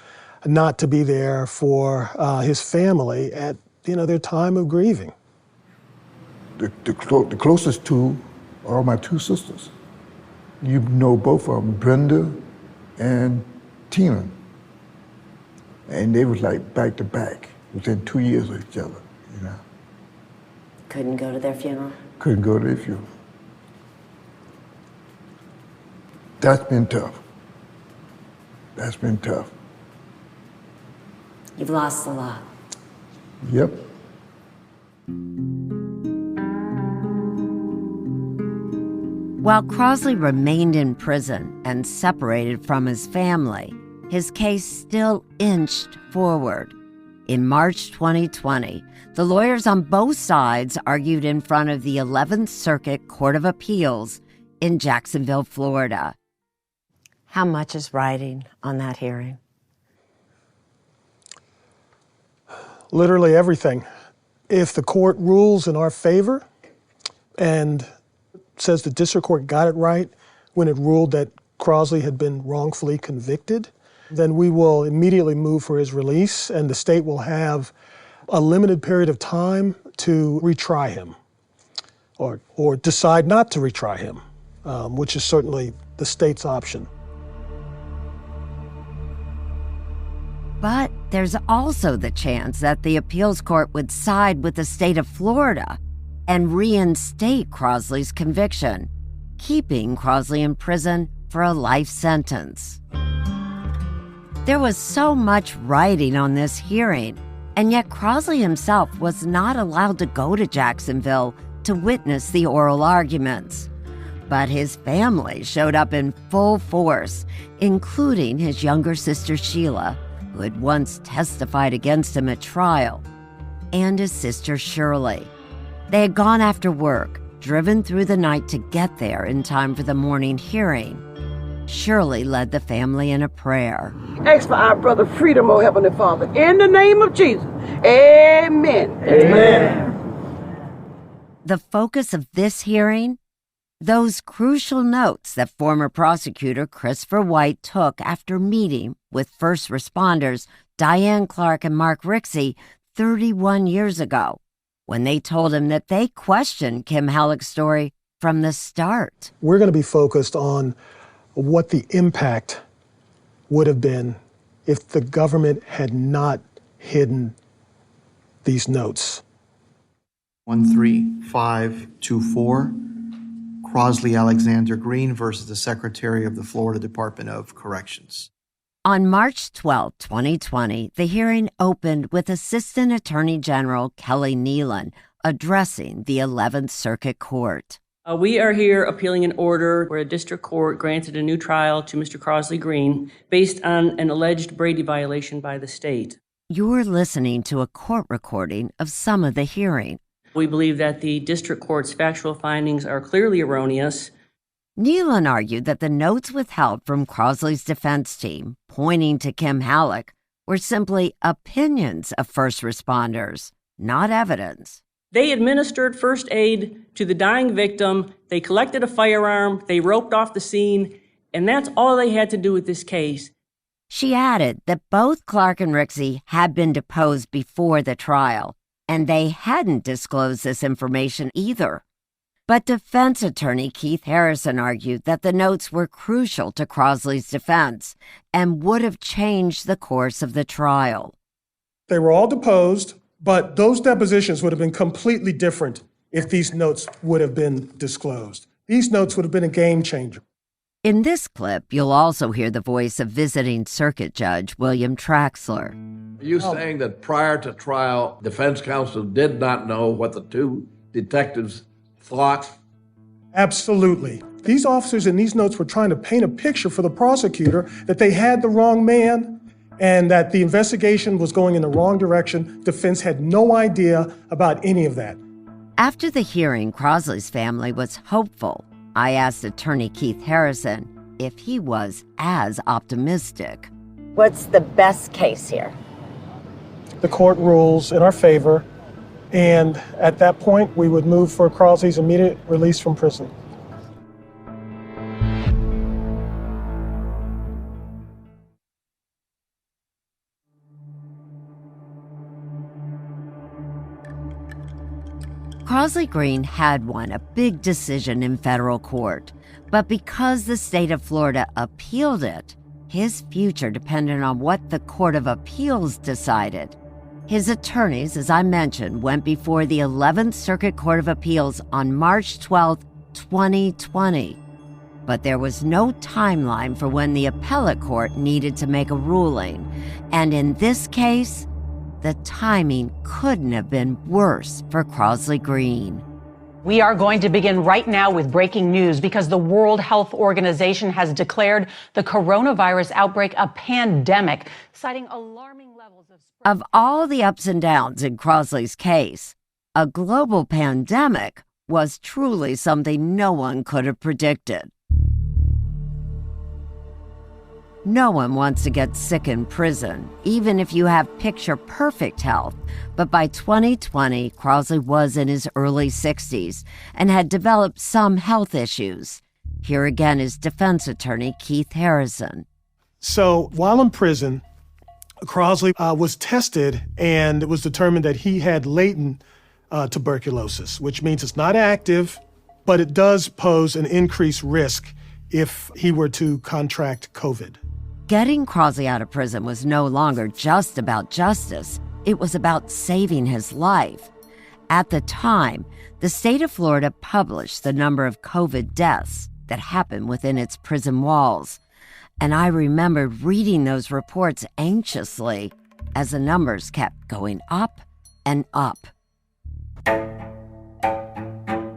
not to be there for his family at their time of grieving. The closest two are my two sisters. You know both of them, Brenda and Tina. And they was like back to back, within 2 years of each other, you know. Couldn't go to their funeral? Couldn't go to their funeral. That's been tough. That's been tough. You've lost a lot. Yep. While Crosley remained in prison and separated from his family, his case still inched forward. In March 2020, the lawyers on both sides argued in front of the 11th Circuit Court of Appeals in Jacksonville, Florida. How much is riding on that hearing? Literally everything. If the court rules in our favor and says the district court got it right when it ruled that Crosley had been wrongfully convicted, then we will immediately move for his release, and the state will have a limited period of time to retry him or decide not to retry him, which is certainly the state's option. But there's also the chance that the appeals court would side with the state of Florida and reinstate Crosley's conviction, keeping Crosley in prison for a life sentence. There was so much riding on this hearing, and yet Crosley himself was not allowed to go to Jacksonville to witness the oral arguments. But his family showed up in full force, including his younger sister Sheila, who had once testified against him at trial, and his sister Shirley. They had gone after work, driven through the night to get there in time for the morning hearing. Shirley led the family in a prayer. Ask for our brother freedom, O Heavenly Father, in the name of Jesus. Amen. Amen. The focus of this hearing? Those crucial notes that former prosecutor Christopher White took after meeting with first responders Diane Clark and Mark Rixey 31 years ago, when they told him that they questioned Kim Halleck's story from the start. We're going to be focused on what the impact would have been if the government had not hidden these notes. 13524, Crosley Alexander Green versus the Secretary of the Florida Department of Corrections. On March 12, 2020, the hearing opened with Assistant Attorney General Kelly Nealon addressing the 11th Circuit Court. We are here appealing an order where a district court granted a new trial to Mr. Crosley Green based on an alleged Brady violation by the state. You're listening to a court recording of some of the hearing. We believe that the district court's factual findings are clearly erroneous. Nealon argued that the notes withheld from Crosley's defense team, pointing to Kim Halleck, were simply opinions of first responders, not evidence. They administered first aid to the dying victim, they collected a firearm, they roped off the scene, and that's all they had to do with this case. She added that both Clark and Rixey had been deposed before the trial, and they hadn't disclosed this information either. But defense attorney Keith Harrison argued that the notes were crucial to Crosley's defense and would have changed the course of the trial. They were all deposed, but those depositions would have been completely different if these notes would have been disclosed. These notes would have been a game changer. In this clip, you'll also hear the voice of visiting circuit judge William Traxler. Are you saying that prior to trial, defense counsel did not know what the two detectives thought? Absolutely. These officers in these notes were trying to paint a picture for the prosecutor that they had the wrong man and that the investigation was going in the wrong direction. Defense had no idea about any of that. After the hearing, Crosley's family was hopeful. I asked attorney Keith Harrison if he was as optimistic. What's the best case here? The court rules in our favor, and at that point, we would move for Crosley's immediate release from prison. Crosley Green had won a big decision in federal court, but because the state of Florida appealed it, his future depended on what the Court of Appeals decided. His attorneys, as I mentioned, went before the 11th Circuit Court of Appeals on March 12, 2020. But there was no timeline for when the appellate court needed to make a ruling. And in this case, the timing couldn't have been worse for Crosley Green. We are going to begin right now with breaking news because the World Health Organization has declared the coronavirus outbreak a pandemic, citing alarming levels of spread. Of all the ups and downs in Crosley's case, a global pandemic was truly something no one could have predicted. No one wants to get sick in prison, even if you have picture-perfect health. But by 2020, Crosley was in his early 60s and had developed some health issues. Here again is defense attorney Keith Harrison. So while in prison, Crosley was tested, and it was determined that he had latent tuberculosis, which means it's not active, but it does pose an increased risk if he were to contract COVID. Getting Crosley out of prison was no longer just about justice. It was about saving his life. At the time, the state of Florida published the number of COVID deaths that happened within its prison walls. And I remembered reading those reports anxiously as the numbers kept going up and up.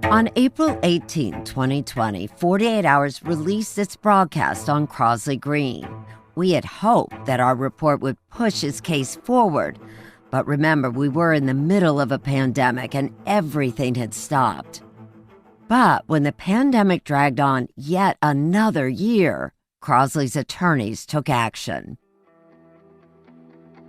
On April 18, 2020, 48 Hours released its broadcast on Crosley Green. We had hoped that our report would push his case forward, but remember, we were in the middle of a pandemic and everything had stopped. But when the pandemic dragged on yet another year, Crosley's attorneys took action.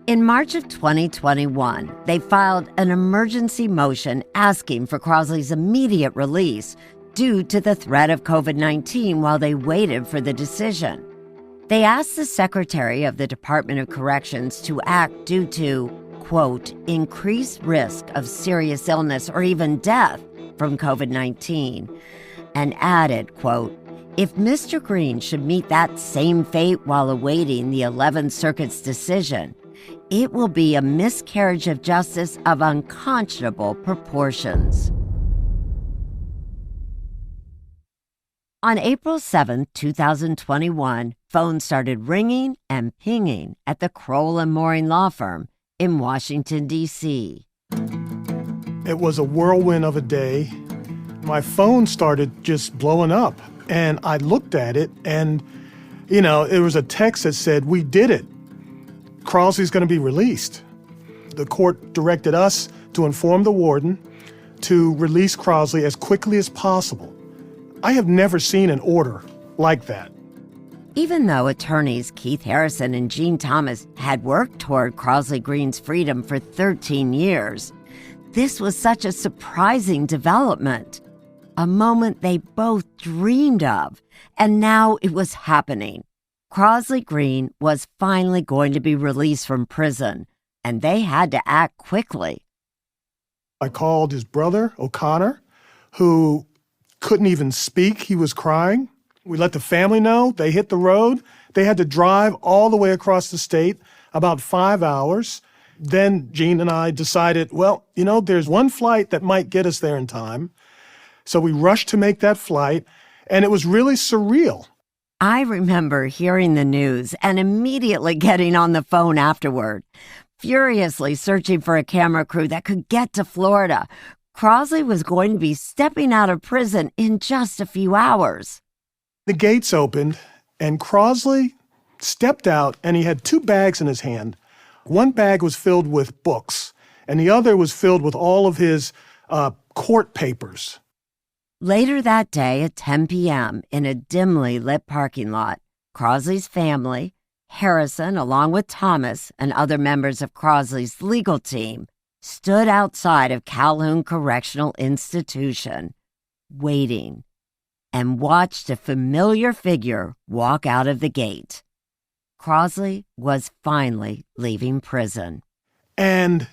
In March of 2021, they filed an emergency motion asking for Crosley's immediate release due to the threat of COVID-19 while they waited for the decision. They asked the Secretary of the Department of Corrections to act due to, quote, increased risk of serious illness or even death from COVID-19, and added, quote, if Mr. Green should meet that same fate while awaiting the 11th Circuit's decision, it will be a miscarriage of justice of unconscionable proportions. On April 7, 2021, phones started ringing and pinging at the Kroll and Mooring law firm in Washington, D.C. It was a whirlwind of a day. My phone started just blowing up, and I looked at it, and, it was a text that said, we did it. Crosley's going to be released. The court directed us to inform the warden to release Crosley as quickly as possible. I have never seen an order like that. Even though attorneys Keith Harrison and Gene Thomas had worked toward Crosley Green's freedom for 13 years, this was such a surprising development, a moment they both dreamed of, and now it was happening. Crosley Green was finally going to be released from prison, and they had to act quickly. I called his brother, O'Connor, who couldn't even speak. He was crying. We let the family know. They hit the road. They had to drive all the way across the state, about 5 hours. Then Gene and I decided, there's one flight that might get us there in time. So we rushed to make that flight, and it was really surreal. I remember hearing the news and immediately getting on the phone afterward, furiously searching for a camera crew that could get to Florida. Crosley was going to be stepping out of prison in just a few hours. The gates opened, and Crosley stepped out, and he had 2 bags in his hand. One bag was filled with books, and the other was filled with all of his court papers. Later that day at 10 p.m. in a dimly lit parking lot, Crosley's family, Harrison, along with Thomas and other members of Crosley's legal team, stood outside of Calhoun Correctional Institution, waiting, and watched a familiar figure walk out of the gate. Crosley was finally leaving prison. And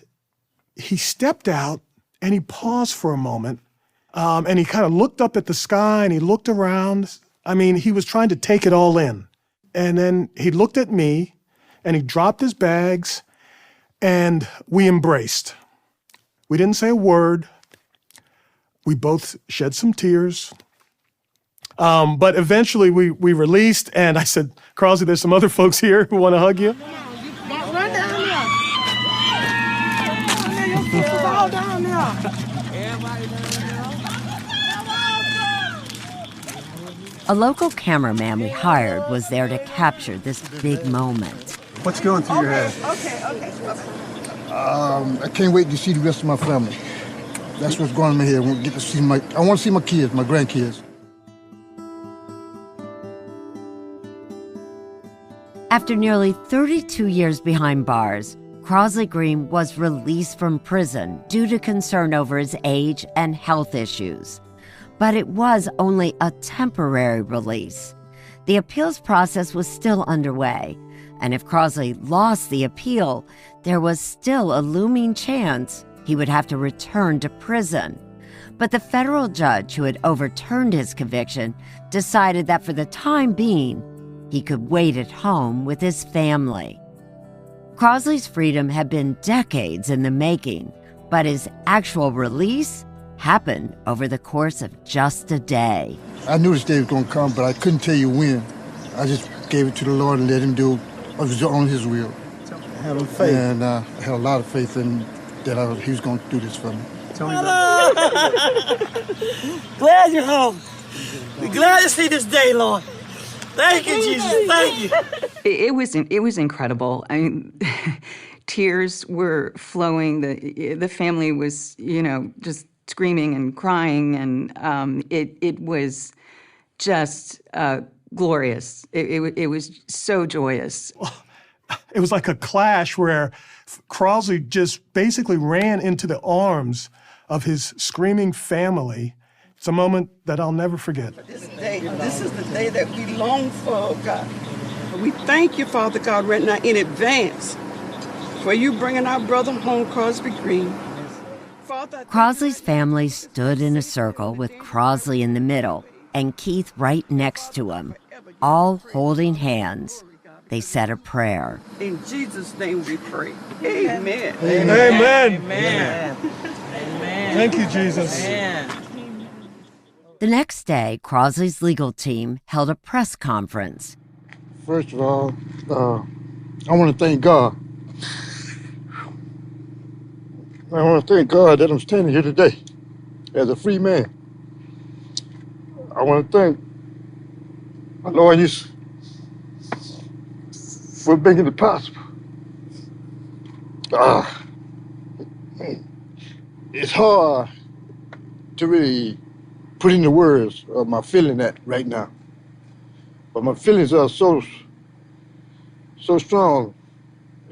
he stepped out, and he paused for a moment, and he kind of looked up at the sky and he looked around. I mean, he was trying to take it all in. And then he looked at me and he dropped his bags and we embraced. We didn't say a word. We both shed some tears. But eventually we released, and I said, Crosley, there's some other folks here who want to hug you. Run down there. Your sisters all down there. A local cameraman we hired was there to capture this big moment. What's going through your head? Okay. I can't wait to see the rest of my family. That's what's going on in my head. I want to see my kids, my grandkids. After nearly 32 years behind bars, Crosley Green was released from prison due to concern over his age and health issues. But it was only a temporary release. The appeals process was still underway, and if Crosley lost the appeal, there was still a looming chance he would have to return to prison. But the federal judge who had overturned his conviction decided that for the time being, he could wait at home with his family. Crosley's freedom had been decades in the making, but his actual release happened over the course of just a day. I knew this day was going to come, but I couldn't tell you when. I just gave it to the Lord and let him do what was on his will. Have faith. And I had a lot of faith in that he was going to do this for me. Glad you're home. We're glad to see this day, Lord. Thank you, Jesus. Thank you. It was incredible. I mean, tears were flowing. The family was, just screaming and crying, and it was just glorious. It was so joyous. It was like a clash where Crosley just basically ran into the arms of his screaming family. It's a moment that I'll never forget. This is the day that we long for, oh God. We thank you, Father God, right now in advance for you bringing our brother home, Crosley Green. Crosley's family stood in a circle with Crosley in the middle and Keith right next to him, all holding hands. They said a prayer. In Jesus' name we pray. Amen. Amen. Amen. Amen. Thank you, Jesus. Amen. The next day, Crosley's legal team held a press conference. First of all, I want to thank God. I want to thank God that I'm standing here today as a free man. I want to thank my lawyers for making it possible. It's hard to really put into words of my feeling that right now. But my feelings are so strong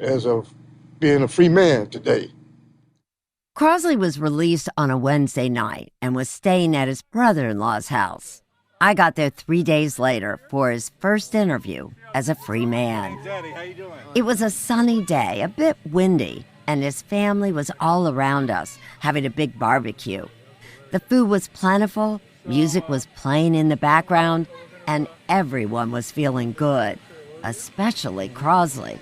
as of being a free man today. Crosley was released on a Wednesday night and was staying at his brother-in-law's house. I got there 3 days later for his first interview as a free man. Hey, Daddy, how you doing? It was a sunny day, a bit windy, and his family was all around us, having a big barbecue. The food was plentiful, music was playing in the background, and everyone was feeling good, especially Crosley.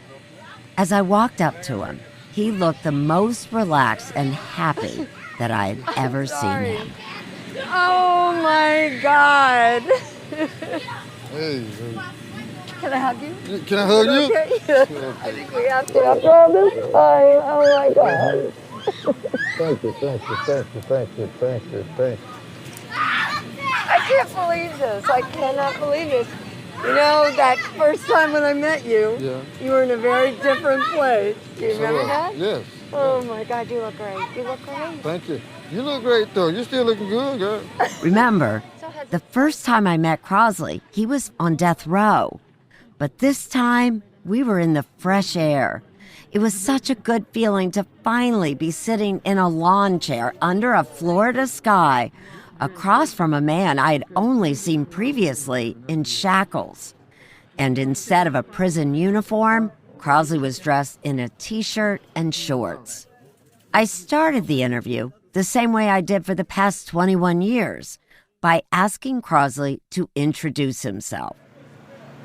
As I walked up to him, he looked the most relaxed and happy that I had ever seen him. Oh my God. Hey. Can I hug you? Can I hug you? Okay. I think we have to after all this time. Oh my God. Thank you, thank you, thank you, thank you, thank you, thank you. I can't believe this. I cannot believe this. You know, that first time when I met you, you were in a very different place. Do you remember that? Yes. Oh my God, you look great. You look great. Thank you. You look great, though. You're still looking good, girl. Remember, the first time I met Crosley, he was on death row. But this time, we were in the fresh air. It was such a good feeling to finally be sitting in a lawn chair under a Florida sky, across from a man I had only seen previously in shackles. And instead of a prison uniform, Crosley was dressed in a t-shirt and shorts. I started the interview the same way I did for the past 21 years, by asking Crosley to introduce himself.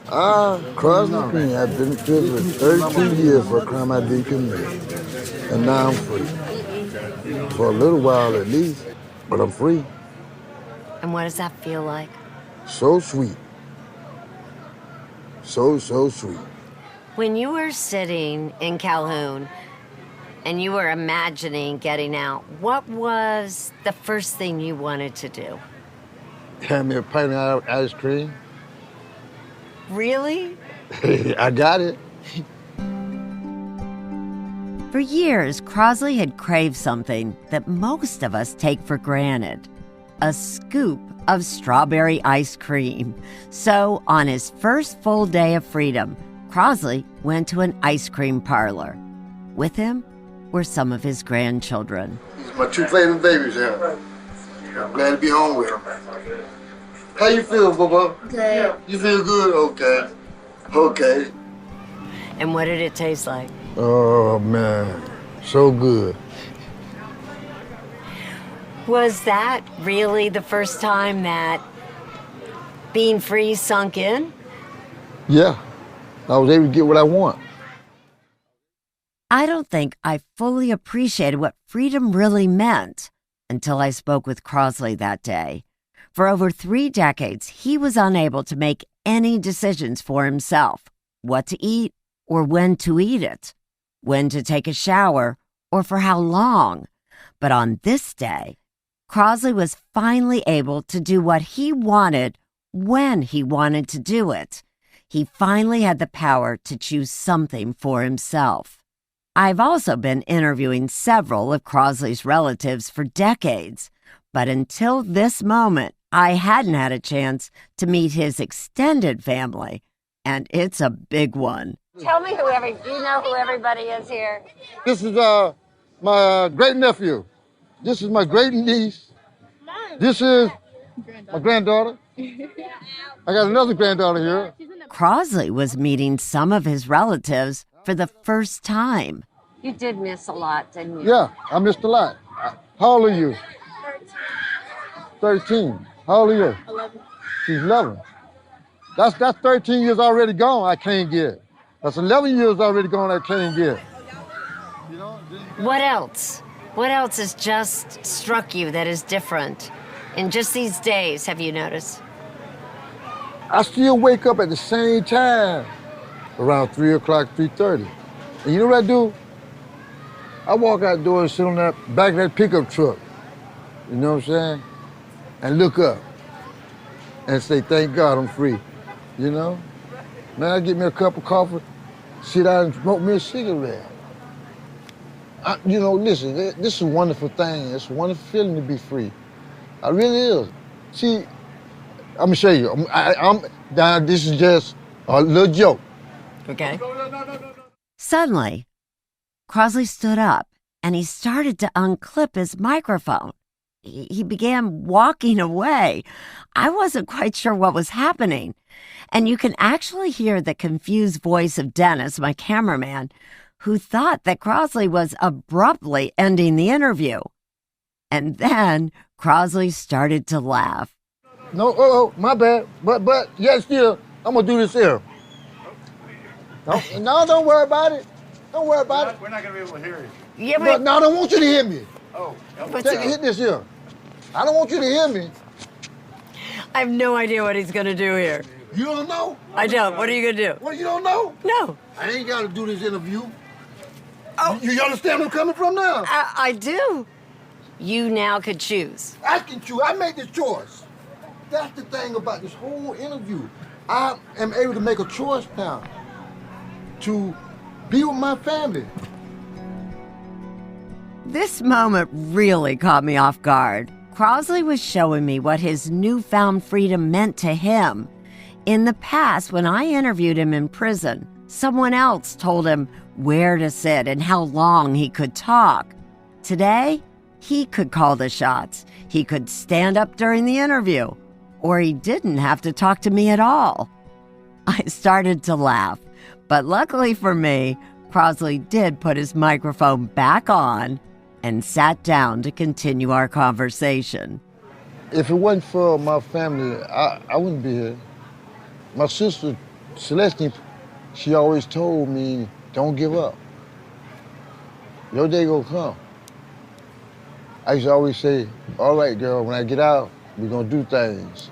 Crosley Green, I've been in prison for 32 years for a crime I didn't commit. And now I'm free. For a little while at least, but I'm free. And what does that feel like? So sweet. So sweet. When you were sitting in Calhoun and you were imagining getting out, what was the first thing you wanted to do? Have me a pint of ice cream. Really? I got it. For years, Crosley had craved something that most of us take for granted, a scoop of strawberry ice cream. So on his first full day of freedom, Crosley went to an ice cream parlor. With him were some of his grandchildren. These are my two favorite babies here. I'm glad to be home with them. How you feel, Bubba? Good. You feel good? Okay. Okay. And what did it taste like? Oh, man. So good. Was that really the first time that being free sunk in? Yeah. I was able to get what I want. I don't think I fully appreciated what freedom really meant until I spoke with Crosley that day. For over 3 decades, he was unable to make any decisions for himself, what to eat or when to eat it, when to take a shower or for how long. But on this day, Crosley was finally able to do what he wanted when he wanted to do it. He finally had the power to choose something for himself. I've also been interviewing several of Crosley's relatives for decades, but until this moment, I hadn't had a chance to meet his extended family, and it's a big one. Tell me do you know who everybody is here? This is my great-nephew. This is my great-niece. This is my granddaughter. I got another granddaughter here. Crosley was meeting some of his relatives for the first time. You did miss a lot, didn't you? Yeah, I missed a lot. How old are you? 13. How old are you? 11. She's 11. That's 13 years already gone I can't get. That's 11 years already gone I can't get. What else? What else has just struck you that is different? In just these days, have you noticed? I still wake up at the same time, around 3 o'clock, 3:30. And you know what I do? I walk out the door and sit on that back of that pickup truck, you know what I'm saying? And look up and say, thank God I'm free, you know? Man, I get me a cup of coffee, sit down and smoke me a cigarette. Listen, this is a wonderful thing. It's a wonderful feeling to be free. It really is. See, I'm gonna show you. This is just a little joke. Okay. Suddenly, Crosley stood up and he started to unclip his microphone. He began walking away. I wasn't quite sure what was happening. And you can actually hear the confused voice of Dennis, my cameraman, who thought that Crosley was abruptly ending the interview. And then Crosley started to laugh. No, my bad. But yeah, still, I'm gonna do this here. No, don't worry about it. Don't worry about it. We're not going to be able to hear you. Yeah, but no, I don't want you to hear me. Oh. Hit this here. I don't want you to hear me. I have no idea what he's gonna do here. You don't know? I don't. What are you gonna do? What, you don't know? No. I ain't got to do this interview. Oh. You understand where I'm coming from now? I do. You now could choose. I can choose. I made this choice. That's the thing about this whole interview. I am able to make a choice now to be with my family. This moment really caught me off guard. Crosley was showing me what his newfound freedom meant to him. In the past, when I interviewed him in prison, someone else told him where to sit and how long he could talk. Today, he could call the shots. He could stand up during the interview, or he didn't have to talk to me at all. I started to laugh, but luckily for me, Crosley did put his microphone back on, and sat down to continue our conversation. If it wasn't for my family, I wouldn't be here. My sister, Celeste, she always told me, don't give up. Your day gonna come. I used to always say, all right, girl, when I get out, we're gonna do things.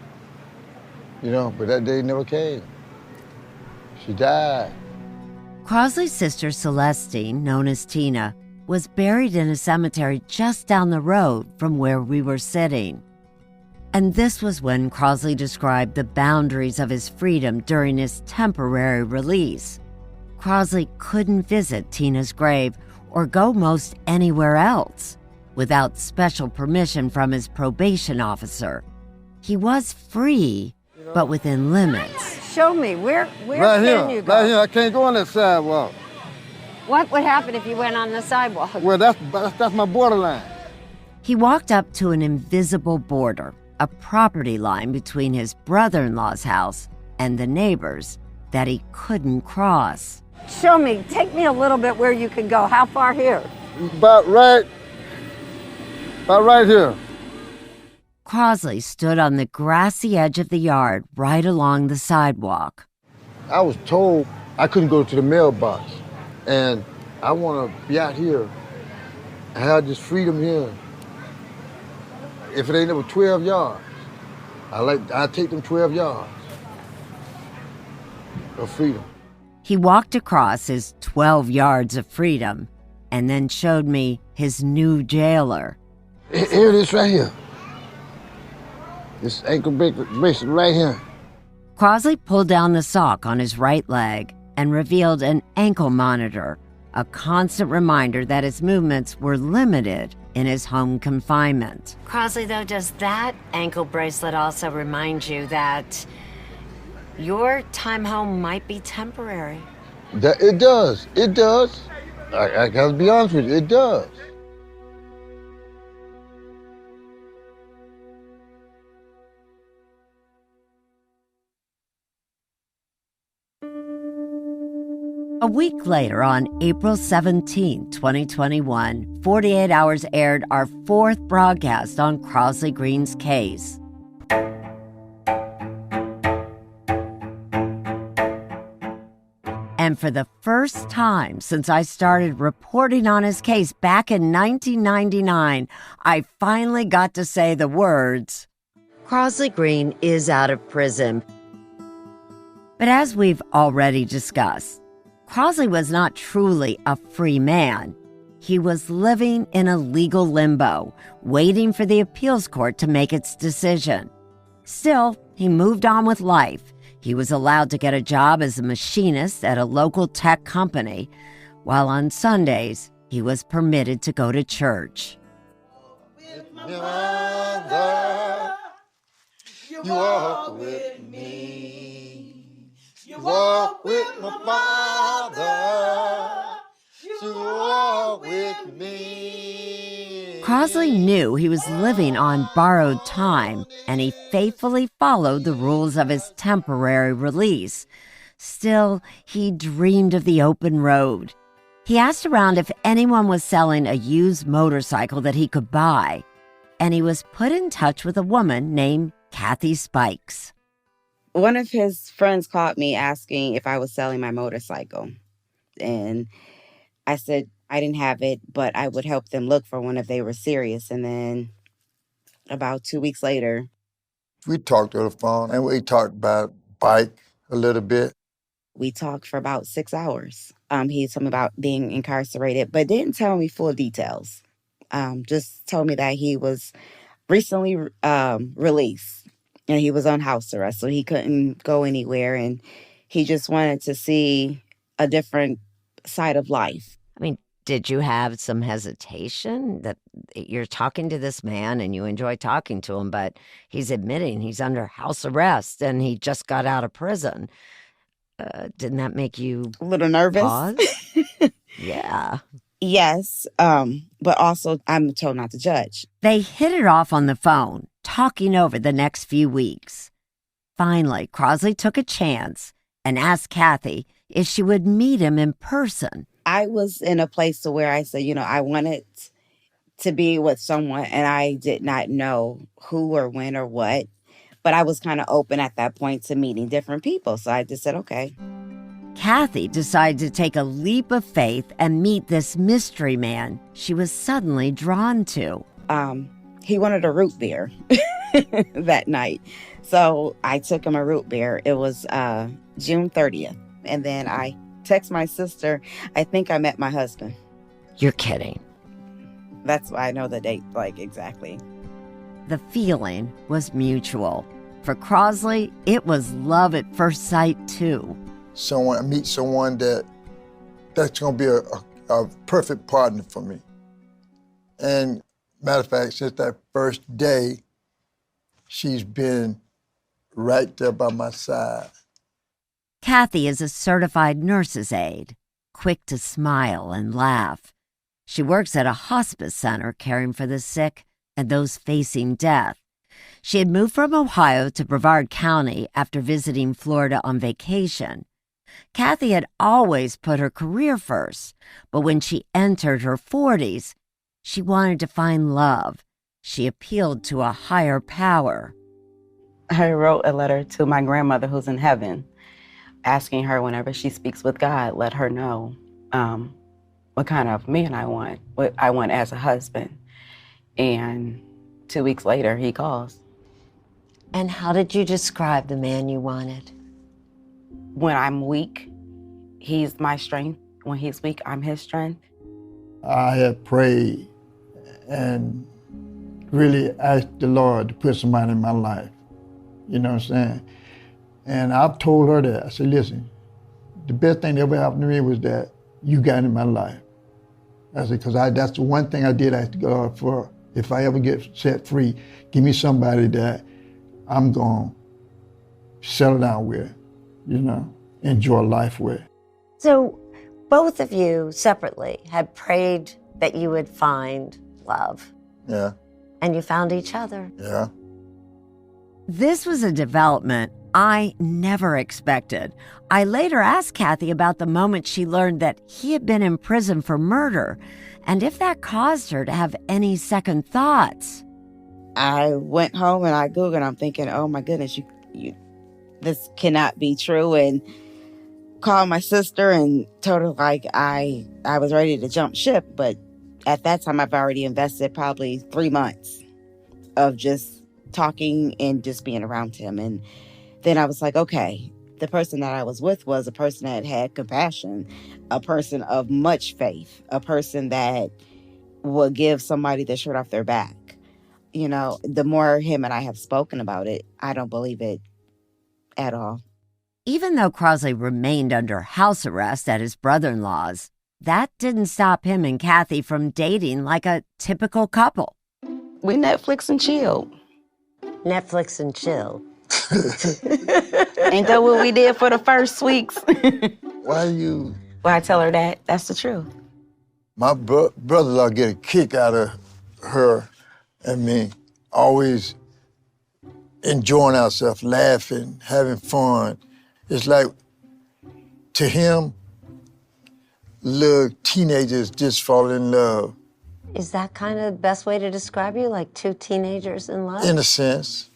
You know, but that day never came. She died. Crosley's sister Celestine, known as Tina, was buried in a cemetery just down the road from where we were sitting. And this was when Crosley described the boundaries of his freedom during his temporary release. Crosley couldn't visit Tina's grave or go most anywhere else without special permission from his probation officer. He was free, but within limits. Show me, where right can here, you go? right here, I can't go on that sidewalk. What would happen if you went on the sidewalk? Well, that's my borderline. He walked up to an invisible border, a property line between his brother-in-law's house and the neighbors that he couldn't cross. Show me, take me a little bit where you can go. How far here? About right here. Crosley stood on the grassy edge of the yard right along the sidewalk. I was told I couldn't go to the mailbox, and I want to be out here and have this freedom here. If it ain't over 12 yards, I take them 12 yards of freedom. He walked across his 12 yards of freedom and then showed me his new jailer. Here it is right here. This ankle bracelet right here. Crosley pulled down the sock on his right leg and revealed an ankle monitor, a constant reminder that his movements were limited in his home confinement. Crosley, though, does that ankle bracelet also remind you that your time home might be temporary? It does. It does. I gotta be honest with you, it does. A week later, on April 17, 2021, 48 Hours aired our fourth broadcast on Crosley Green's case. And for the first time since I started reporting on his case back in 1999, I finally got to say the words, Crosley Green is out of prison. But as we've already discussed, Crosley was not truly a free man. He was living in a legal limbo, waiting for the appeals court to make its decision. Still, he moved on with life. He was allowed to get a job as a machinist at a local tech company, while on Sundays, he was permitted to go to church. You walk with me. You walk with my Father. You walk with me. Crosley knew he was living on borrowed time, and he faithfully followed the rules of his temporary release. Still, he dreamed of the open road. He asked around if anyone was selling a used motorcycle that he could buy, and he was put in touch with a woman named Kathy Spikes. One of his friends called me asking if I was selling my motorcycle. And I said I didn't have it, but I would help them look for one if they were serious. And then about 2 weeks later, We talked on the phone, and we talked about bike a little bit. we talked for about 6 hours. He told me about being incarcerated, but didn't tell me full details. Just told me that he was recently released. And he was on house arrest, so he couldn't go anywhere. And he just wanted to see a different side of life. I mean, did you have some hesitation that you're talking to this man and you enjoy talking to him, but he's admitting he's under house arrest and he just got out of prison? Didn't that make you a little nervous? Pause? Yeah. Yes, but also I'm told not to judge. They hit it off on the phone, talking over the next few weeks. Finally, Crosley took a chance and asked Kathy if she would meet him in person. I was in a place to where I said, I wanted to be with someone, and I did not know who or when or what. But I was kind of open at that point to meeting different people. So I just said, okay. Kathy decided to take a leap of faith and meet this mystery man she was suddenly drawn to. He wanted a root beer that night. So I took him a root beer. It was June 30th. And then I text my sister, I think I met my husband. You're kidding. That's why I know the date, like, exactly. The feeling was mutual. For Crosley, it was love at first sight, too. Meet someone that's going to be a perfect partner for me. And matter of fact, since that first day, she's been right there by my side. Kathy is a certified nurse's aide, quick to smile and laugh. She works at a hospice center caring for the sick and those facing death. She had moved from Ohio to Brevard County after visiting Florida on vacation. Kathy had always put her career first, but when she entered her 40s, she wanted to find love. She appealed to a higher power. I wrote a letter to my grandmother who's in heaven, asking her whenever she speaks with God, let her know what kind of man I want, what I want as a husband. And 2 weeks later, he calls. And how did you describe the man you wanted? When I'm weak, he's my strength. When he's weak, I'm his strength. I had prayed and really asked the Lord to put somebody in my life. You know what I'm saying? And I've told her that. I said, listen, the best thing that ever happened to me was that you got in my life. I said, because that's the one thing I did ask God for. If I ever get set free, give me somebody that I'm going to settle down with, enjoy life with. So both of you separately had prayed that you would find love. Yeah. And you found each other. Yeah. This was a development I never expected. I later asked Kathy about the moment she learned that he had been in prison for murder, and if that caused her to have any second thoughts. I went home and I Googled, and I'm thinking, oh my goodness, this cannot be true. And called my sister and told her like I was ready to jump ship. But at that time, I've already invested probably 3 months of just talking and just being around him. And then I was like, okay, the person that I was with was a person that had compassion, a person of much faith, a person that will give somebody the shirt off their back. The more him and I have spoken about it, I don't believe it at all. Even though Crosley remained under house arrest at his brother-in-law's, that didn't stop him and Kathy from dating like a typical couple. We Netflix and chill. Netflix and chill. Ain't that what we did for the first weeks? Why you? Well, I tell her that. That's the truth. My brother-in-law get a kick out of her and me, always enjoying ourselves, laughing, having fun. It's like, to him, little teenagers just fall in love. Is that kind of the best way to describe you, like two teenagers in love? In a sense.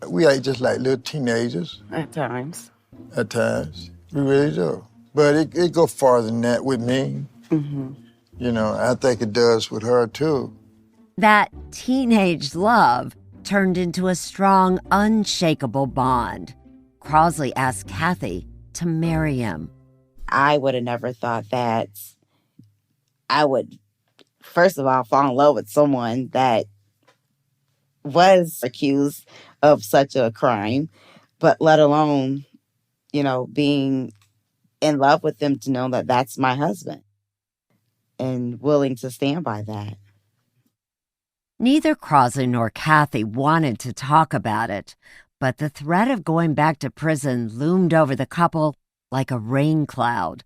We ain't just like little teenagers. At times. At times. We really do. But it go farther than that with me. Mm-hmm. I think it does with her, too. That teenage love turned into a strong, unshakable bond. Crosley asked Kathy to marry him. I would have never thought that I would, first of all, fall in love with someone that was accused of such a crime, but let alone, being in love with them to know that that's my husband and willing to stand by that. Neither Crosley nor Kathy wanted to talk about it, but the threat of going back to prison loomed over the couple like a rain cloud.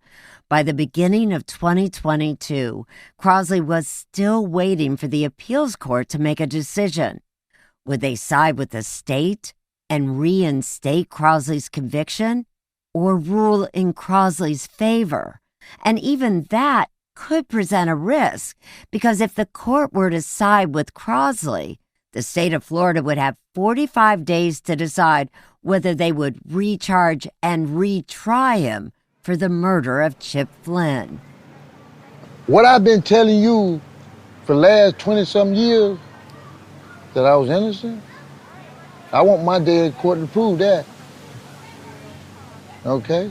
By the beginning of 2022, Crosley was still waiting for the appeals court to make a decision. Would they side with the state and reinstate Crosley's conviction, or rule in Crosley's favor? And even that could present a risk because if the court were to side with Crosley, the state of Florida would have 45 days to decide whether they would recharge and retry him for the murder of Chip Flynn. What I've been telling you for the last 20-something years, that I was innocent, I want my day in court to prove that. Okay?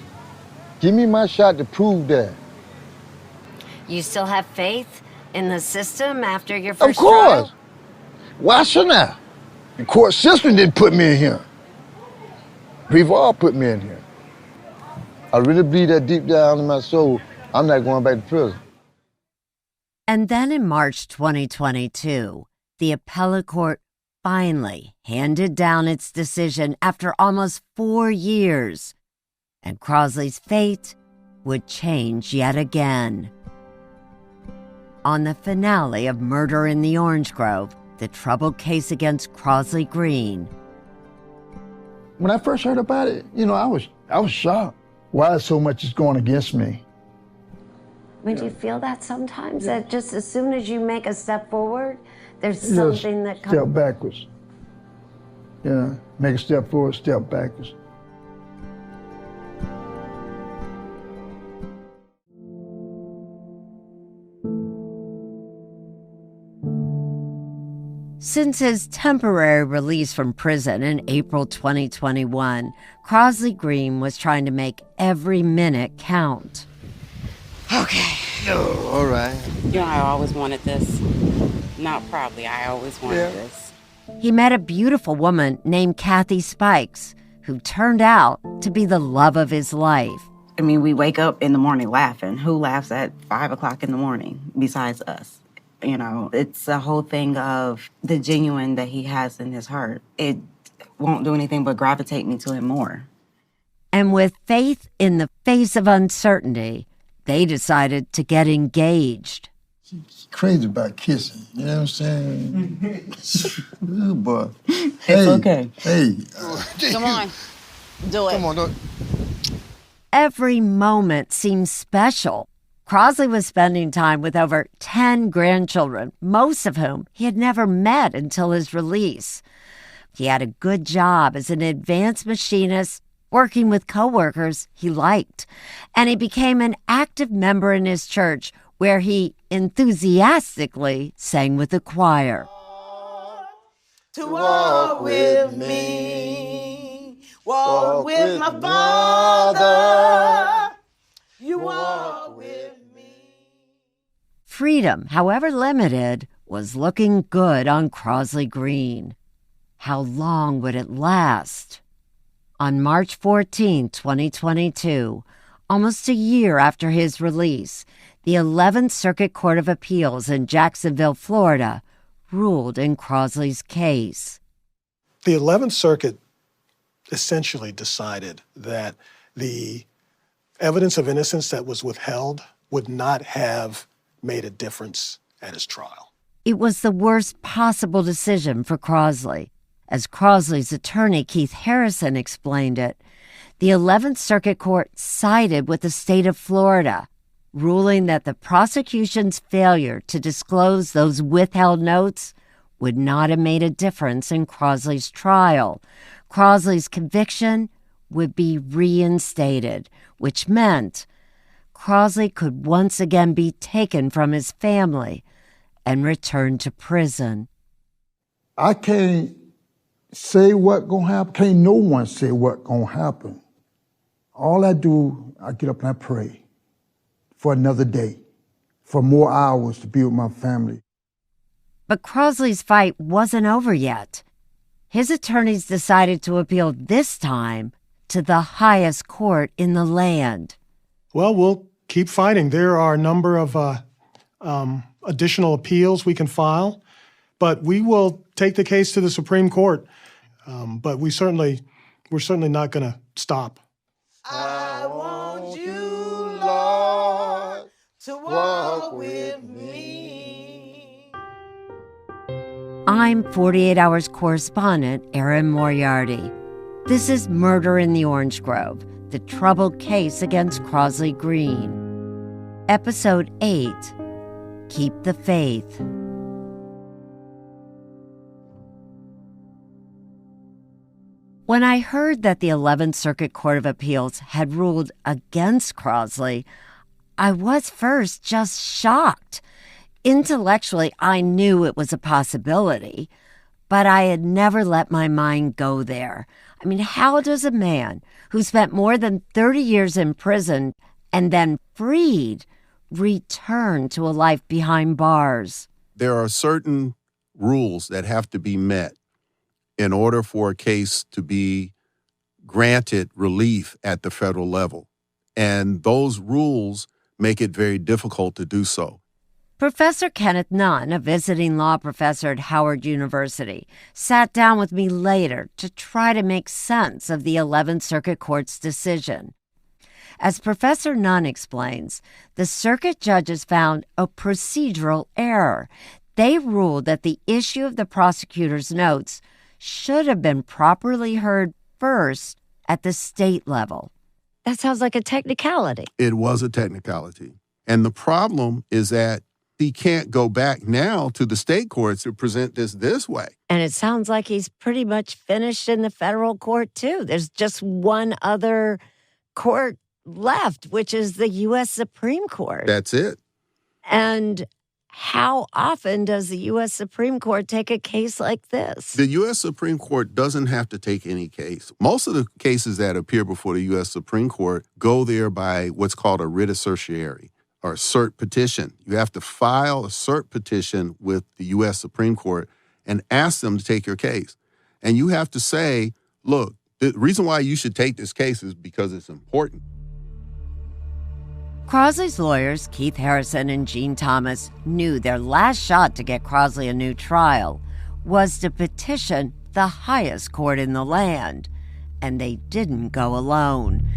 Give me my shot to prove that. You still have faith in the system after your first Of course. trial? Why shouldn't I? The court system didn't put me in here. We've all put me in here. I really believe that deep down in my soul, I'm not going back to prison. And then in March 2022, the appellate court finally handed down its decision after almost 4 years, and Crosley's fate would change yet again. On the finale of Murder in the Orange Grove, the troubled case against Crosley Green. When I first heard about it, I was shocked. Why so much is going against me? Do you feel that sometimes? That just as soon as you make a step forward, there's something that comes... Step backwards. Make a step forward, step backwards. Since his temporary release from prison in April 2021, Crosley Green was trying to make every minute count. Okay. Oh, all right. I always wanted this. Not probably, I always wanted this. He met a beautiful woman named Kathy Spikes, who turned out to be the love of his life. I mean, we wake up in the morning laughing. Who laughs at 5 o'clock in the morning besides us? It's a whole thing of the genuine that he has in his heart. It won't do anything but gravitate me to him more. And with faith in the face of uncertainty, they decided to get engaged. She's crazy about kissing, you know what I'm saying? Ooh, boy. It's okay. Hey. Come on, do it. Come on, do it. Every moment seemed special. Crosley was spending time with over 10 grandchildren, most of whom he had never met until his release. He had a good job as an advanced machinist, working with coworkers he liked, and he became an active member in his church where he enthusiastically sang with the choir. To walk with me, walk with my Father, you walk with me. Freedom, however limited, was looking good on Crosley Green. How long would it last? On March 14, 2022, almost a year after his release, the 11th Circuit Court of Appeals in Jacksonville, Florida, ruled in Crosley's case. The 11th Circuit essentially decided that the evidence of innocence that was withheld would not have made a difference at his trial. It was the worst possible decision for Crosley. As Crosley's attorney, Keith Harrison, explained it, the 11th Circuit Court sided with the state of Florida, ruling that the prosecution's failure to disclose those withheld notes would not have made a difference in Crosley's trial. Crosley's conviction would be reinstated, which meant Crosley could once again be taken from his family and returned to prison. I can't say what's going to happen. Can't no one say what's going to happen. All I do, I get up and I pray for another day, for more hours to be with my family. But Crosley's fight wasn't over yet. His attorneys decided to appeal this time to the highest court in the land. Well, we'll keep fighting. There are a number of additional appeals we can file, but we will take the case to the Supreme Court. But we're certainly not going to stop. I want you, Lord, to walk with me. I'm 48 Hours correspondent Erin Moriarty. This is Murder in the Orange Grove, the troubled case against Crosley Green. Episode 8, Keep the Faith. When I heard that the 11th Circuit Court of Appeals had ruled against Crosley, I was first just shocked. Intellectually, I knew it was a possibility, but I had never let my mind go there. I mean, how does a man who spent more than 30 years in prison and then freed return to a life behind bars? There are certain rules that have to be met in order for a case to be granted relief at the federal level. And those rules make it very difficult to do so. Professor Kenneth Nunn, a visiting law professor at Howard University, sat down with me later to try to make sense of the 11th Circuit Court's decision. As Professor Nunn explains, the circuit judges found a procedural error. They ruled that the issue of the prosecutor's notes should have been properly heard first at the state level. That sounds like a technicality. It was a technicality. And the problem is that he can't go back now to the state courts to present this way. And it sounds like he's pretty much finished in the federal court, too. There's just one other court left, which is the U.S. Supreme Court. That's it. And how often does the U.S. Supreme Court take a case like this? The U.S. Supreme Court doesn't have to take any case. Most of the cases that appear before the U.S. Supreme Court go there by what's called a writ of certiorari, or cert petition. You have to file a cert petition with the U.S. Supreme Court and ask them to take your case. And you have to say, look, the reason why you should take this case is because it's important. Crosley's lawyers, Keith Harrison and Gene Thomas, knew their last shot to get Crosley a new trial was to petition the highest court in the land. And they didn't go alone.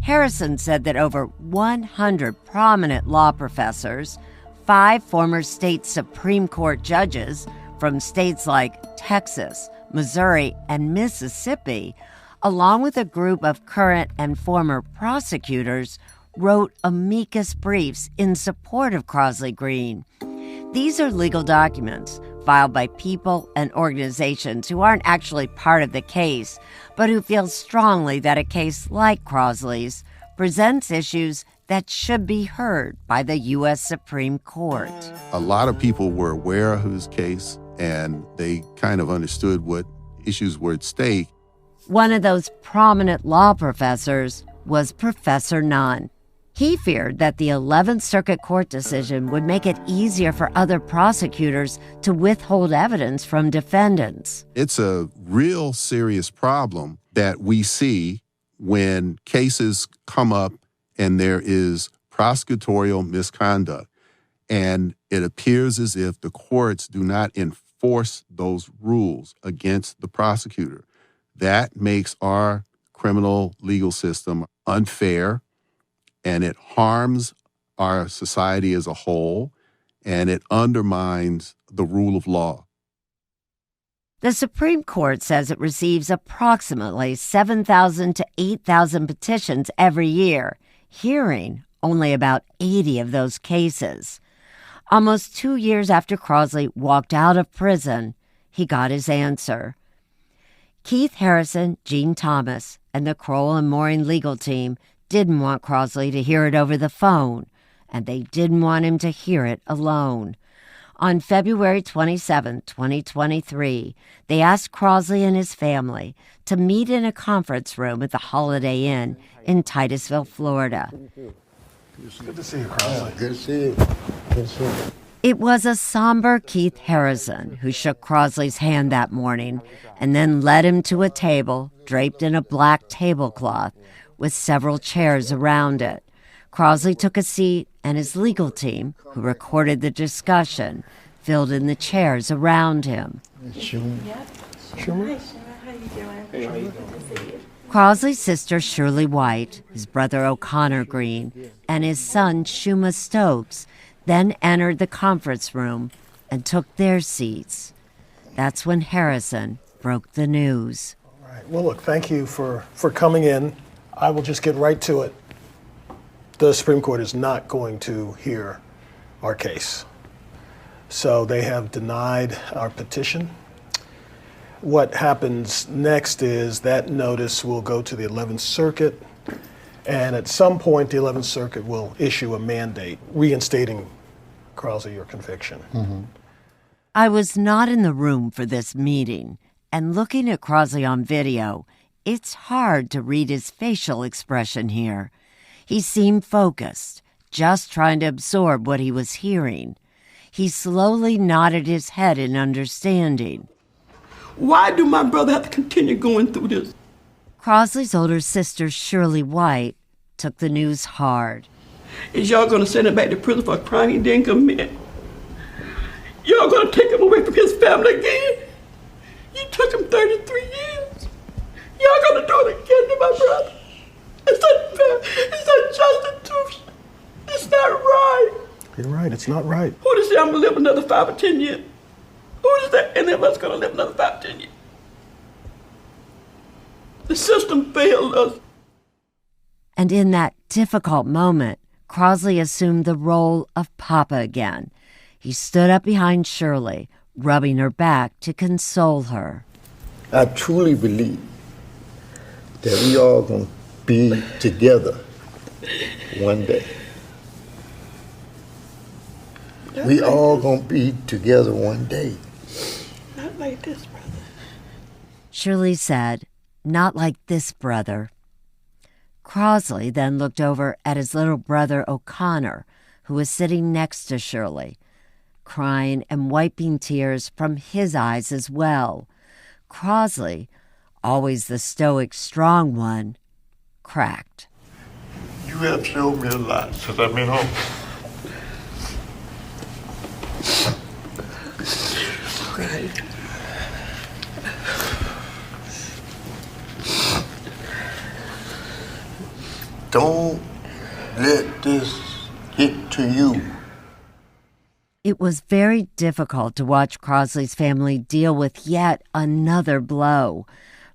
Harrison said that over 100 prominent law professors, 5 former state Supreme Court judges from states like Texas, Missouri, and Mississippi, along with a group of current and former prosecutors, wrote amicus briefs in support of Crosley Green. These are legal documents filed by people and organizations who aren't actually part of the case, but who feel strongly that a case like Crosley's presents issues that should be heard by the U.S. Supreme Court. A lot of people were aware of his case, and they kind of understood what issues were at stake. One of those prominent law professors was Professor Nunn. He feared that the 11th Circuit Court decision would make it easier for other prosecutors to withhold evidence from defendants. It's a real serious problem that we see when cases come up and there is prosecutorial misconduct, and it appears as if the courts do not enforce those rules against the prosecutor. That makes our criminal legal system unfair, and it harms our society as a whole, and it undermines the rule of law. The Supreme Court says it receives approximately 7,000 to 8,000 petitions every year, hearing only about 80 of those cases. Almost 2 years after Crosley walked out of prison, he got his answer. Keith Harrison, Gene Thomas, and the Kroll and Morin legal team didn't want Crosley to hear it over the phone, and they didn't want him to hear it alone. On February 27, 2023, they asked Crosley and his family to meet in a conference room at the Holiday Inn in Titusville, Florida. Good to see you, Crosley. Good to see you. Good to see you. It was a somber Keith Harrison who shook Crosley's hand that morning and then led him to a table draped in a black tablecloth with several chairs around it. Crosley took a seat, and his legal team, who recorded the discussion, filled in the chairs around him. Schumer. Schumer? How you doing? Hey, how you doing? Good to see you. Crosley's sister Shirley White, his brother O'Connor Green, and his son Shuma Stokes then entered the conference room and took their seats. That's when Harrison broke the news. All right. Well, look, thank you for coming in. I will just get right to it. the Supreme Court is not going to hear our case. So they have denied our petition. What happens next is that notice will go to the 11th Circuit, and at some point the 11th Circuit will issue a mandate reinstating Crosley your conviction. I was not in the room for this meeting, and looking at Crosley on video, it's hard to read his facial expression here. He seemed focused, just trying to absorb what he was hearing. He slowly nodded his head in understanding. Why do my brother have to continue going through this? Crosley's older sister, Shirley White, took the news hard. Is y'all gonna send him back to prison for a crime he didn't commit? Y'all gonna take him away from his family again? You took him 33 years. Y'all gonna do it again to my brother? It's unfair. It's unjustifiable. It's not right. You're right, it's not right. Who to say I'm gonna live another 5 or 10 years? Who to say any of us gonna live another 5 or 10 years? The system failed us. And in that difficult moment, Crosley assumed the role of Papa again. He stood up behind Shirley, rubbing her back to console her. I truly believe that we all gonna be together one day. We all gonna be together one day. Not like this, brother. Shirley said, "Not like this, brother." Crosley then looked over at his little brother O'Connor, who was sitting next to Shirley, crying and wiping tears from his eyes as well. Crosley, always the stoic, strong one, cracked. You have showed me a lot since I've been home. Right. Don't let this get to you. It was very difficult to watch Crosley's family deal with yet another blow.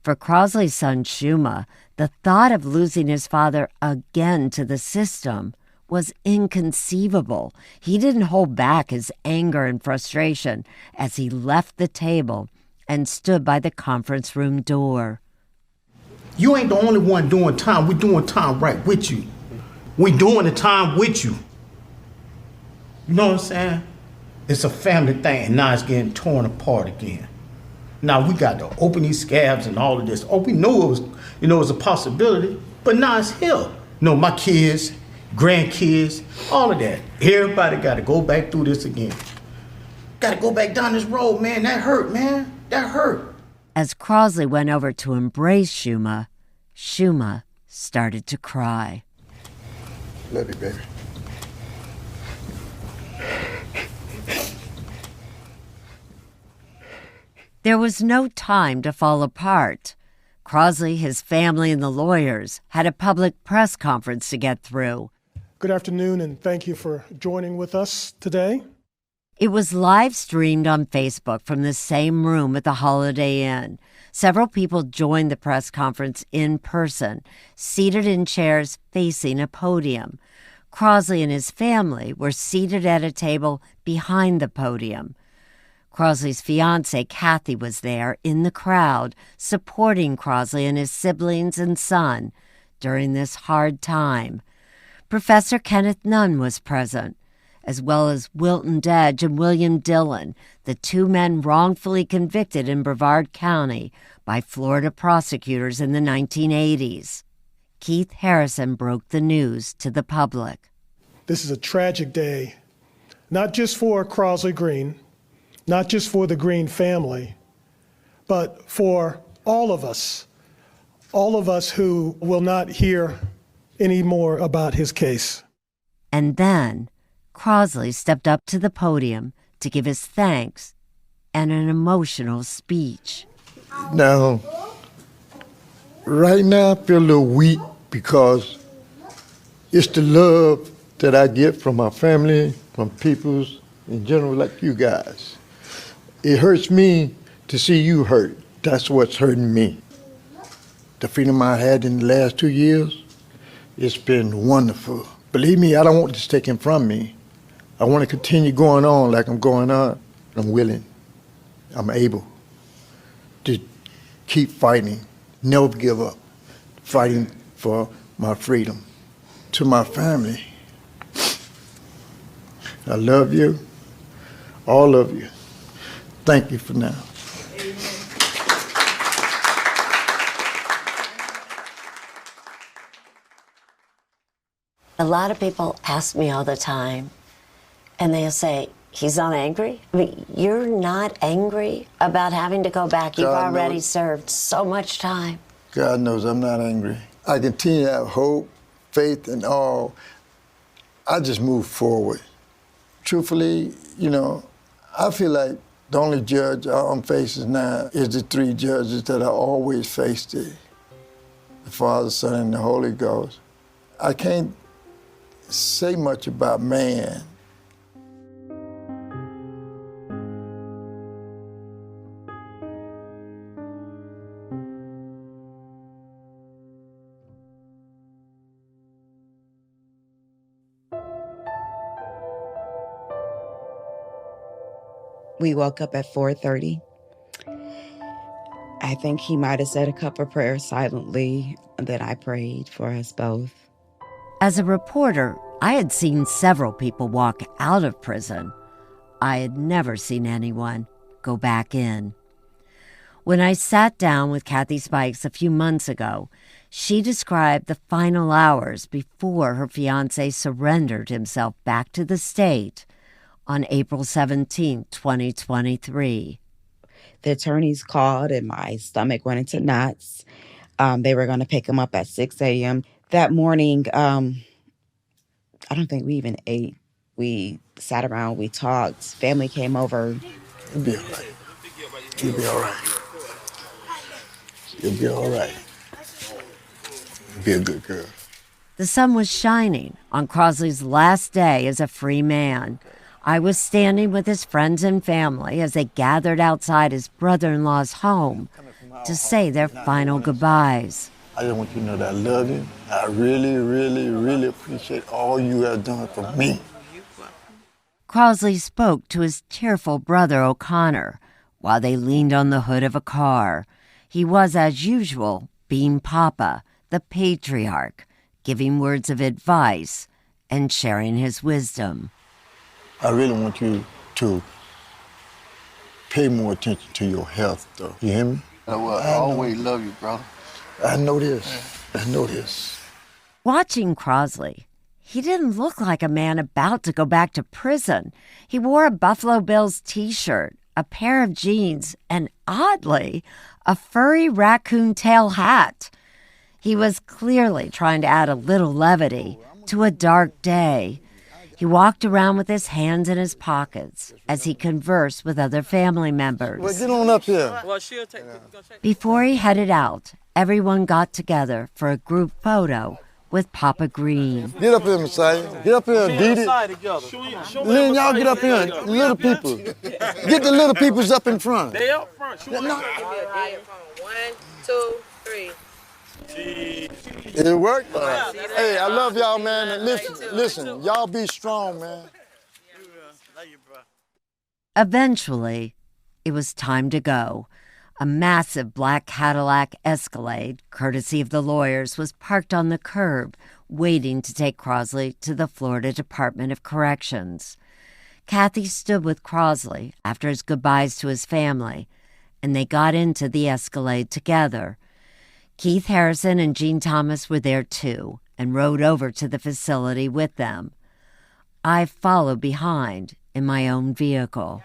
For Crosley's son, Shuma, the thought of losing his father again to the system was inconceivable. He didn't hold back his anger and frustration as he left the table and stood by the conference room door. You ain't the only one doing time. We're doing time right with you. We doing the time with you. You know what I'm saying? It's a family thing, and now it's getting torn apart again. Now we got to open these scabs and all of this. Oh, we know it was, it was a possibility, but now it's here. My kids, grandkids, all of that. Everybody got to go back through this again. Got to go back down this road, man. That hurt, man. That hurt. As Crosley went over to embrace Shuma, Shuma started to cry. Love you, baby. There was no time to fall apart. Crosley, his family, and the lawyers had a public press conference to get through. Good afternoon, and thank you for joining with us today. It was live streamed on Facebook from the same room at the Holiday Inn. Several people joined the press conference in person, seated in chairs facing a podium. Crosley and his family were seated at a table behind the podium. Crosley's fiancée, Kathy, was there in the crowd, supporting Crosley and his siblings and son during this hard time. Professor Kenneth Nunn was present, as well as Wilton Dedge and William Dillon, the two men wrongfully convicted in Brevard County by Florida prosecutors in the 1980s. Keith Harrison broke the news to the public. This is a tragic day, not just for Crosley Green, not just for the Green family, but for all of us who will not hear any more about his case. And then Crosley stepped up to the podium to give his thanks and an emotional speech. Now, right now I feel a little weak because it's the love that I get from my family, from people in general like you guys. It hurts me to see you hurt. That's what's hurting me. The freedom I had in the last 2 years, it's been wonderful. Believe me, I don't want this taken from me. I want to continue going on like I'm going on. I'm willing. I'm able to keep fighting, never give up, fighting for my freedom. To my family, I love you, all of you. Thank you for now. A lot of people ask me all the time, and they'll say, he's not angry? I mean, you're not angry about having to go back. You've already served so much time. God knows I'm not angry. I continue to have hope, faith, and all. I just move forward. Truthfully, you know, I feel like the only judge I'm facing now is the three judges that I always faced: the Father, Son, and the Holy Ghost. I can't say much about man. We woke up at 4:30. I think he might have said a couple of prayers silently that I prayed for us both. As a reporter, I had seen several people walk out of prison. I had never seen anyone go back in. When I sat down with Kathy Spikes a few months ago, she described the final hours before her fiancé surrendered himself back to the state on April 17, 2023. The attorneys called and my stomach went into knots. They were going to pick him up at 6 a.m. That morning, I don't think we even ate. We sat around, we talked. Family came over. You'll be all right. You'll be all right. You'll be all right. You'll be a good girl. The sun was shining on Crosley's last day as a free man. I was standing with his friends and family as they gathered outside his brother-in-law's home to say their final goodbyes. I just want you to know that I love you. I really, really, really appreciate all you have done for me. Crosley spoke to his tearful brother O'Connor while they leaned on the hood of a car. He was, as usual, being Papa, the patriarch, giving words of advice and sharing his wisdom. I really want you to pay more attention to your health, though. You hear me? I always love you, brother. I know this. I know this. Watching Crosley, he didn't look like a man about to go back to prison. He wore a Buffalo Bills t-shirt, a pair of jeans, and oddly, a furry raccoon tail hat. He was clearly trying to add a little levity to a dark day. He walked around with his hands in his pockets as he conversed with other family members. Well, get on up here. Before he headed out, everyone got together for a group photo with Papa Green. Get up here, Messiah. Get up here, Didi. Then y'all get up here, little people. Get the little peoples up in front. They up front. No. 1, 2, 3. It worked? Hey, I love y'all, man. And listen, y'all be strong, man. Eventually, it was time to go. A massive black Cadillac Escalade, courtesy of the lawyers, was parked on the curb, waiting to take Crosley to the Florida Department of Corrections. Kathy stood with Crosley after his goodbyes to his family, and they got into the Escalade together. Keith Harrison and Gene Thomas were there too and rode over to the facility with them. I followed behind in my own vehicle.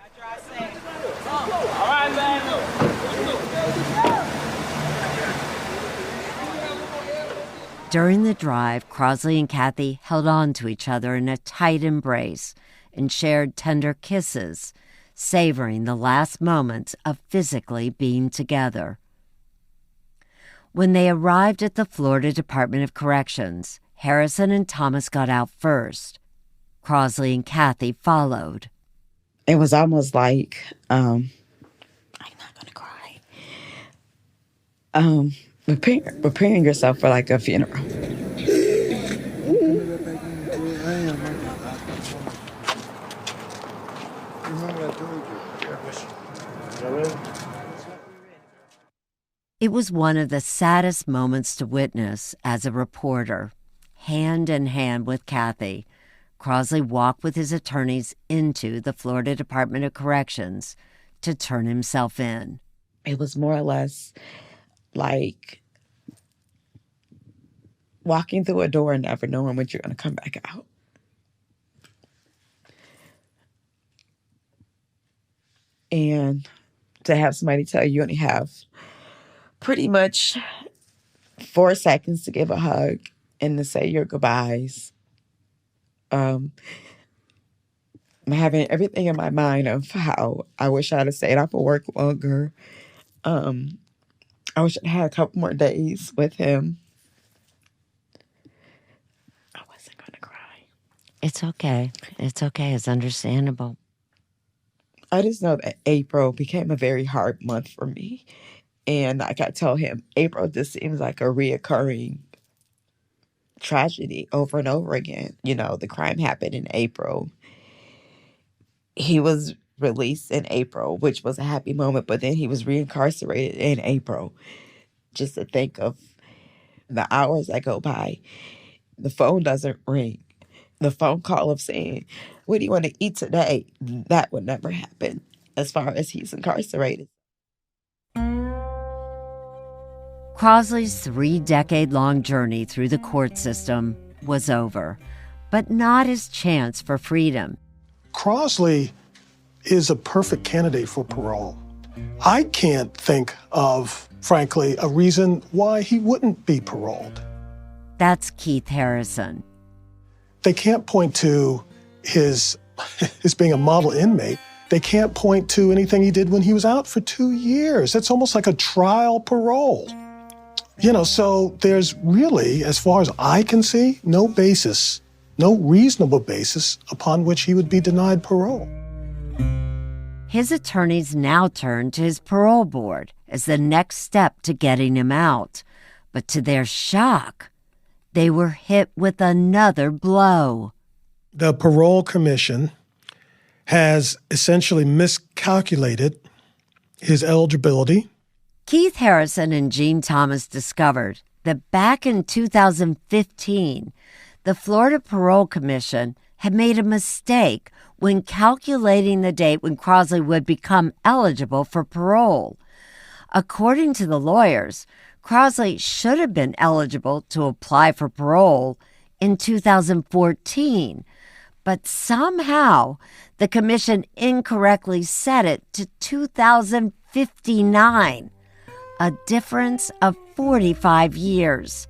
During the drive, Crosley and Kathy held on to each other in a tight embrace and shared tender kisses, savoring the last moments of physically being together. When they arrived at the Florida Department of Corrections, Harrison and Thomas got out first. Crosley and Kathy followed. It was almost like, I'm not going to cry. Preparing yourself for like a funeral. remember I told you. Y'all ready? It was one of the saddest moments to witness as a reporter. Hand in hand with Kathy, Crosley walked with his attorneys into the Florida Department of Corrections to turn himself in. It was more or less like walking through a door and never knowing when you're going to come back out. And to have somebody tell you only have pretty much 4 seconds to give a hug and to say your goodbyes. I'm having everything in my mind of how I wish I'd have stayed off of work longer. I wish I had a couple more days with him. I wasn't going to cry. It's okay. It's okay. It's understandable. I just know that April became a very hard month for me. And like I told him, April just seems like a reoccurring tragedy over and over again. You know, the crime happened in April. He was released in April, which was a happy moment, but then he was reincarcerated in April. Just to think of the hours that go by, the phone doesn't ring. The phone call of saying, what do you want to eat today? That would never happen as far as he's incarcerated. Crosley's 3-decade-long journey through the court system was over, but not his chance for freedom. Crosley is a perfect candidate for parole. I can't think of, frankly, a reason why he wouldn't be paroled. That's Keith Harrison. They can't point to his being a model inmate. They can't point to anything he did when he was out for 2 years. That's almost like a trial parole. You know, so there's really, as far as I can see, no basis, no reasonable basis upon which he would be denied parole. His attorneys now turn to his parole board as the next step to getting him out. But to their shock, they were hit with another blow. The parole commission has essentially miscalculated his eligibility. Keith Harrison and Gene Thomas discovered that back in 2015, the Florida Parole Commission had made a mistake when calculating the date when Crosley would become eligible for parole. According to the lawyers, Crosley should have been eligible to apply for parole in 2014, but somehow the commission incorrectly set it to 2059, a difference of 45 years.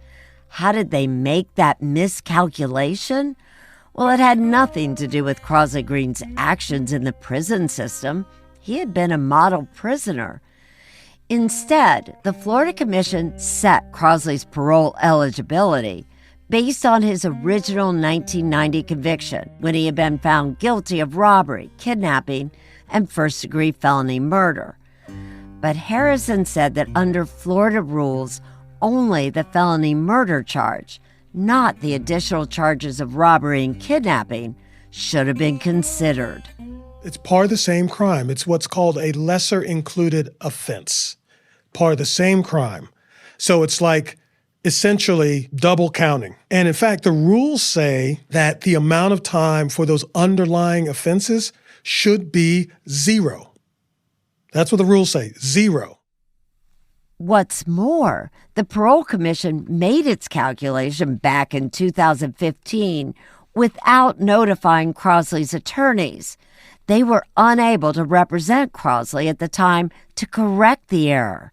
How did they make that miscalculation? Well, it had nothing to do with Crosley Green's actions in the prison system. He had been a model prisoner. Instead, the Florida Commission set Crosley's parole eligibility based on his original 1990 conviction when he had been found guilty of robbery, kidnapping, and first-degree felony murder. But Harrison said that under Florida rules, only the felony murder charge, not the additional charges of robbery and kidnapping, should have been considered. It's part of the same crime. It's what's called a lesser included offense, part of the same crime. So it's like essentially double counting. And in fact, the rules say that the amount of time for those underlying offenses should be 0. That's what the rules say, 0. What's more, the Parole Commission made its calculation back in 2015 without notifying Crosley's attorneys. They were unable to represent Crosley at the time to correct the error.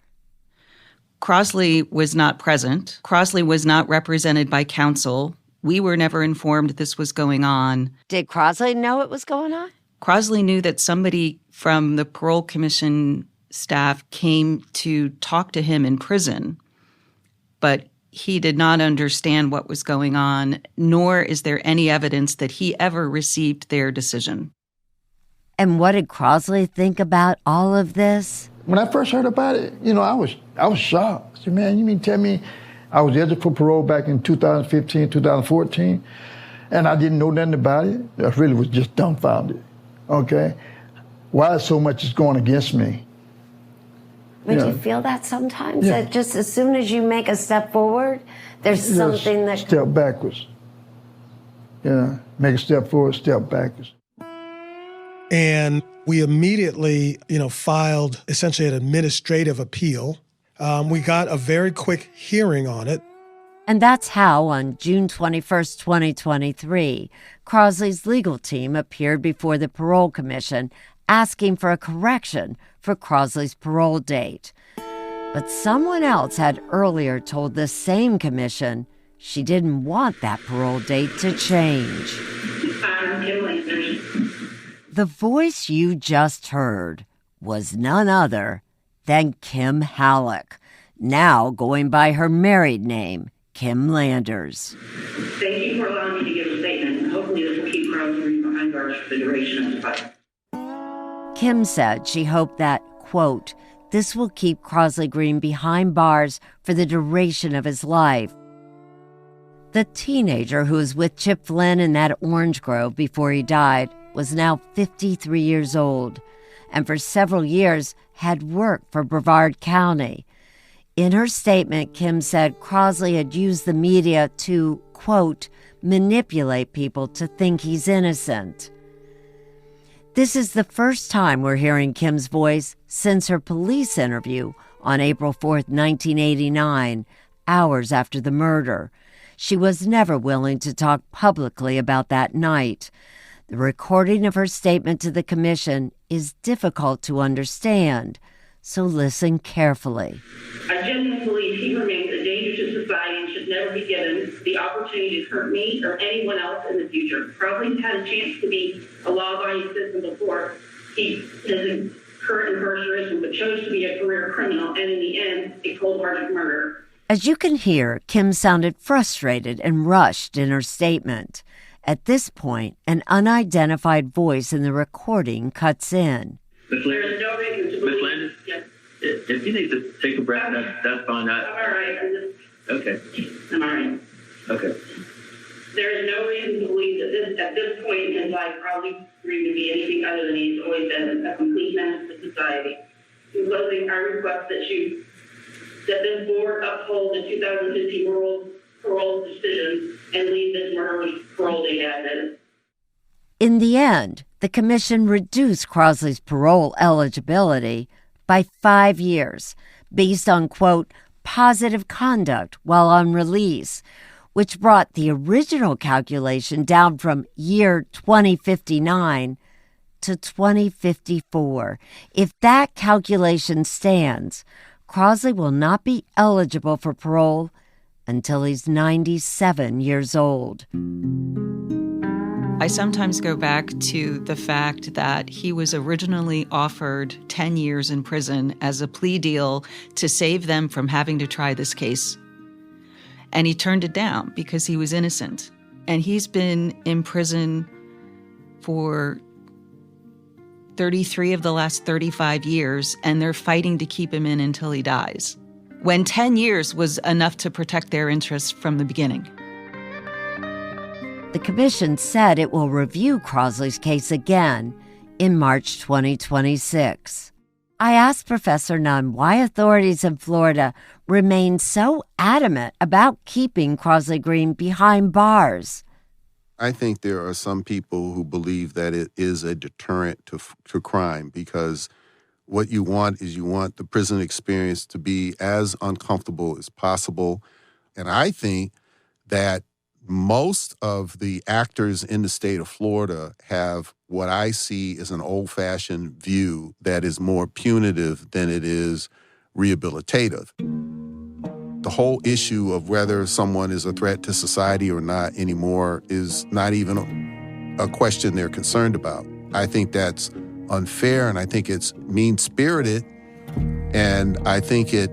Crosley was not present. Crosley was not represented by counsel. We were never informed this was going on. Did Crosley know it was going on? Crosley knew that somebody from the Parole Commission staff came to talk to him in prison, but he did not understand what was going on, nor is there any evidence that he ever received their decision. And what did Crosley think about all of this? When I first heard about it, I was shocked. I said, man, you mean tell me I was eligible for parole back in 2015, 2014, and I didn't know nothing about it? I really was just dumbfounded, okay? why so much is going against me. Would Yeah. you feel that sometimes? Yeah. That just as soon as you make a step forward, there's Just something that... step backwards. Yeah, make a step forward, step backwards. And we immediately, filed essentially an administrative appeal. We got a very quick hearing on it. And that's how, on June 21st, 2023, Crosley's legal team appeared before the Parole Commission asking for a correction for Crosley's parole date. But someone else had earlier told the same commission she didn't want that parole date to change. The voice you just heard was none other than Kim Halleck, now going by her married name, Kim Landers. Thank you for allowing me to give a statement, and hopefully this will keep Crosley Green behind bars for the duration of the fight. Kim said she hoped that, quote, this will keep Crosley Green behind bars for the duration of his life. The teenager who was with Chip Flynn in that orange grove before he died was now 53 years old, and for several years had worked for Brevard County. In her statement, Kim said Crosley had used the media to, quote, manipulate people to think he's innocent. This is the first time we're hearing Kim's voice since her police interview on April 4th, 1989, hours after the murder. She was never willing to talk publicly about that night. The recording of her statement to the commission is difficult to understand, so listen carefully. I genuinely believe he remains a danger to society and should never be given the opportunity to hurt me or anyone else in the future. Crosley had a chance to be a law-abiding citizen before his current incarceration, but chose to be a career criminal and, in the end, a cold-hearted murderer. As you can hear, Kim sounded frustrated and rushed in her statement. At this point, an unidentified voice in the recording cuts in. There is no reason to believe... Landis, yes. If you need to take a breath, that's fine. I'm all right. Okay. I'm all right. Okay. There is no reason to believe that at this point in his life, Crosley Green to be anything other than he's always been a complete menace to society. In closing, I request that this board uphold the 2015 parole decision and leave this murderer's parole date as is. In the end, the commission reduced Crosley's parole eligibility by 5 years, based on, quote, positive conduct while on release, which brought the original calculation down from year 2059 to 2054. If that calculation stands, Crosley will not be eligible for parole until he's 97 years old. I sometimes go back to the fact that he was originally offered 10 years in prison as a plea deal to save them from having to try this case. And he turned it down because he was innocent. And he's been in prison for 33 of the last 35 years, and they're fighting to keep him in until he dies, when 10 years was enough to protect their interests from the beginning. The commission said it will review Crosley's case again in March 2026. I asked Professor Nunn why authorities in Florida remain so adamant about keeping Crosley Green behind bars. I think there are some people who believe that it is a deterrent to crime, because what you want is the prison experience to be as uncomfortable as possible. And I think that most of the actors in the state of Florida have what I see as an old-fashioned view that is more punitive than it is rehabilitative. The whole issue of whether someone is a threat to society or not anymore is not even a question they're concerned about. I think that's unfair, and I think it's mean-spirited, and I think it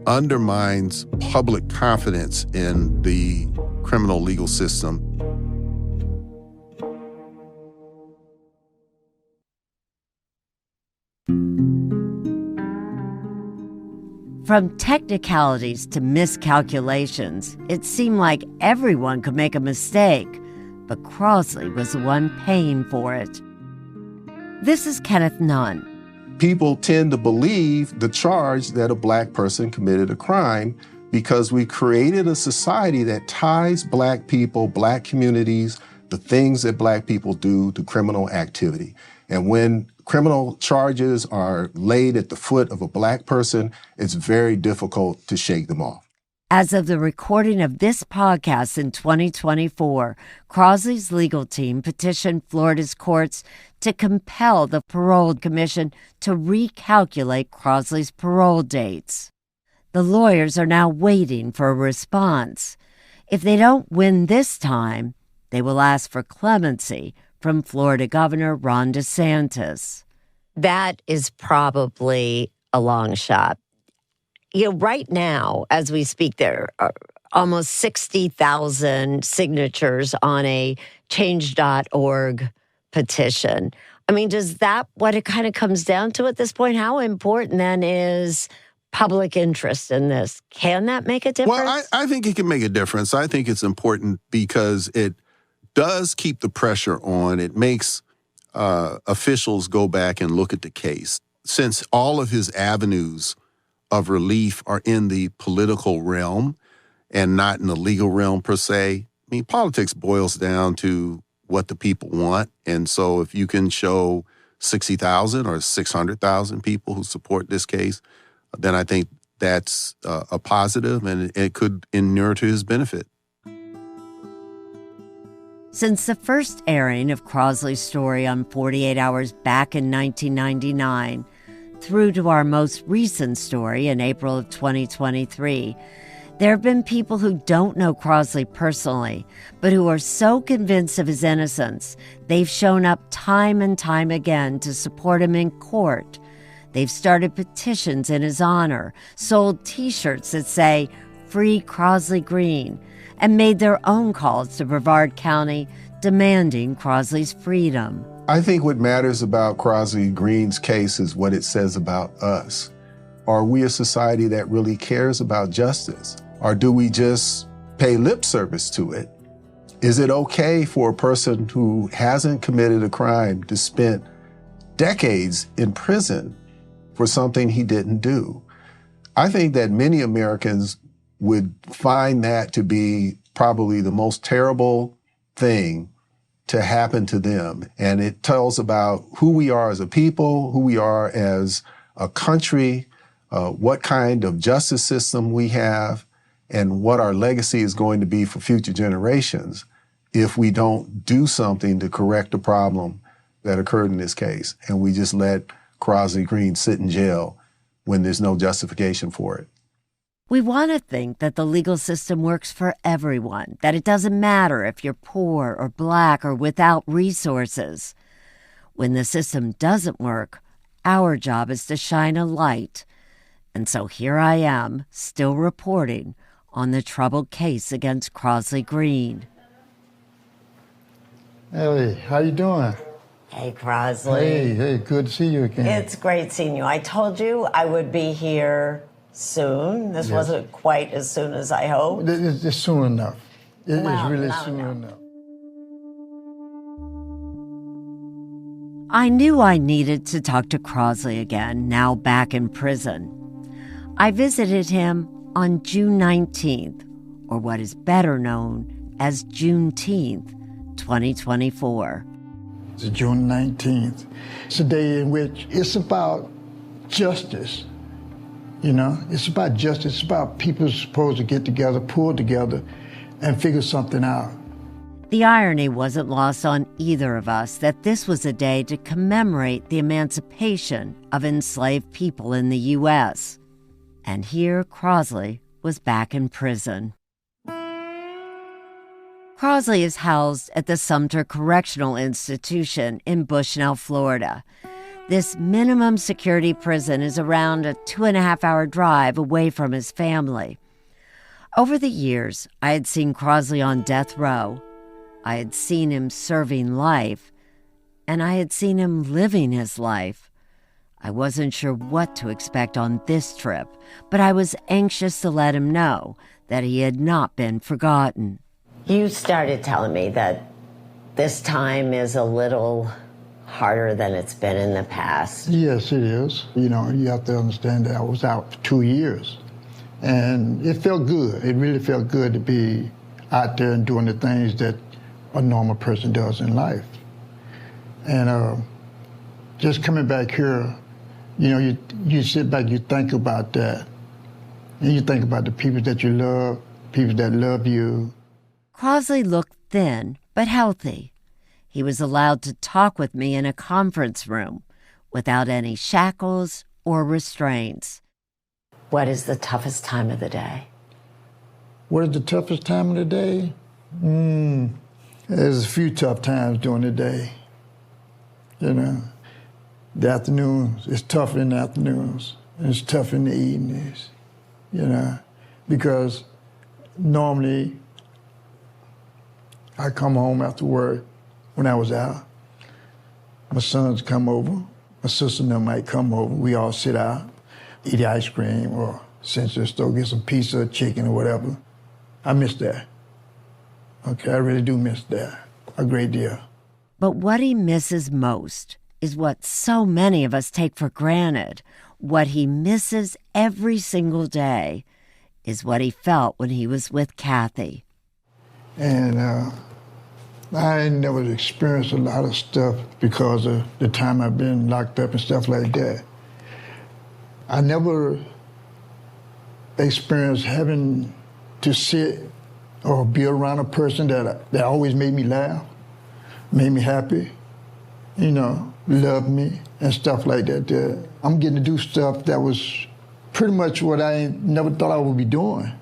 undermines public confidence in the criminal legal system. From technicalities to miscalculations, it seemed like everyone could make a mistake, but Crosley was the one paying for it. This is Kenneth Nunn. People tend to believe the charge that a Black person committed a crime because we created a society that ties Black people, Black communities, the things that Black people do to criminal activity. And when criminal charges are laid at the foot of a Black person, it's very difficult to shake them off. As of the recording of this podcast in 2024, Crosley's legal team petitioned Florida's courts to compel the Parole Commission to recalculate Crosley's parole dates. The lawyers are now waiting for a response. If they don't win this time, they will ask for clemency from Florida Governor Ron DeSantis. That is probably a long shot. You know, right now, as we speak, there are almost 60,000 signatures on a change.org petition. I mean, does that what it kind of comes down to at this point? How important then is public interest in this? Can that make a difference? Well, I think it can make a difference. I think it's important because it does keep the pressure on. It makes officials go back and look at the case. Since all of his avenues of relief are in the political realm and not in the legal realm per se. I mean, politics boils down to what the people want. And so if you can show 60,000 or 600,000 people who support this case, then I think that's a positive and it could inure to his benefit. Since the first airing of Crosley's story on 48 Hours back in 1999, through to our most recent story in April of 2023, there have been people who don't know Crosley personally, but who are so convinced of his innocence, they've shown up time and time again to support him in court. They've started petitions in his honor, sold T-shirts that say, "Free Crosley Green," and made their own calls to Brevard County demanding Crosley's freedom. I think what matters about Crosley Green's case is what it says about us. Are we a society that really cares about justice? Or do we just pay lip service to it? Is it okay for a person who hasn't committed a crime to spend decades in prison for something he didn't do? I think that many Americans would find that to be probably the most terrible thing to happen to them. And it tells about who we are as a people, who we are as a country, what kind of justice system we have, and what our legacy is going to be for future generations if we don't do something to correct the problem that occurred in this case. And we just let Crosley Green sit in jail when there's no justification for it. We want to think that the legal system works for everyone, that it doesn't matter if you're poor or Black or without resources. When the system doesn't work, our job is to shine a light. And so here I am, still reporting on the troubled case against Crosley Green. Hey, how you doing? Hey, Crosley. Hey, good to see you again. It's great seeing you. I told you I would be here soon. This wasn't quite as soon as I hoped. It's soon enough. It's really not soon enough. I knew I needed to talk to Crosley again, now back in prison. I visited him on June 19th, or what is better known as Juneteenth, 2024. It's June 19th. It's a day in which it's about justice. You know, it's about justice. It's about people supposed to get together, pull together, and figure something out. The irony wasn't lost on either of us that this was a day to commemorate the emancipation of enslaved people in the U.S. And here Crosley was back in prison. Crosley is housed at the Sumter Correctional Institution in Bushnell, Florida. This minimum security prison is around a 2.5-hour drive away from his family. Over the years, I had seen Crosley on death row. I had seen him serving life, and I had seen him living his life. I wasn't sure what to expect on this trip, but I was anxious to let him know that he had not been forgotten. You started telling me that this time is a little harder than it's been in the past? Yes, it is. You know, you have to understand that I was out for 2 years. And it felt good. It really felt good to be out there and doing the things that a normal person does in life. And just coming back here, you know, you sit back, you think about that. And you think about the people that you love, people that love you. Crosley looked thin but healthy. He was allowed to talk with me in a conference room without any shackles or restraints. What is the toughest time of the day? What is the toughest time of the day? There's a few tough times during the day. You know, the afternoons, it's tougher in the afternoons. And it's tough in the evenings, you know, because normally I come home after work when I was out. My sons come over, my sister and them might come over. We all sit out, eat ice cream or Century Store, get some pizza, chicken or whatever. I miss that. Okay, I really do miss that a great deal. But what he misses most is what so many of us take for granted. What he misses every single day is what he felt when he was with Kathy. And I never experienced a lot of stuff because of the time I've been locked up and stuff like that. I never experienced having to sit or be around a person that always made me laugh, made me happy, you know, loved me and stuff like that. I'm getting to do stuff that was pretty much what I never thought I would be doing,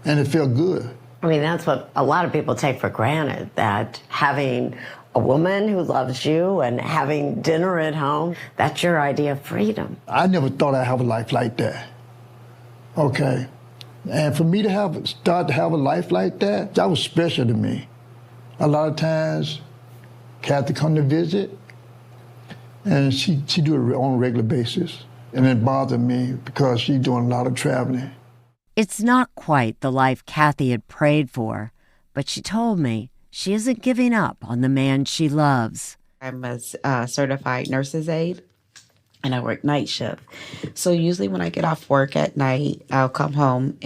and it felt good. I mean, that's what a lot of people take for granted, that having a woman who loves you and having dinner at home, that's your idea of freedom. I never thought I'd have a life like that, okay? And for me to start to have a life like that, that was special to me. A lot of times, Kathy come to visit, and she do it on a regular basis. And it bothered me because she's doing a lot of traveling. It's not quite the life Kathy had prayed for, but she told me she isn't giving up on the man she loves. I'm a certified nurse's aide, and I work night shift. So usually when I get off work at night, I'll come home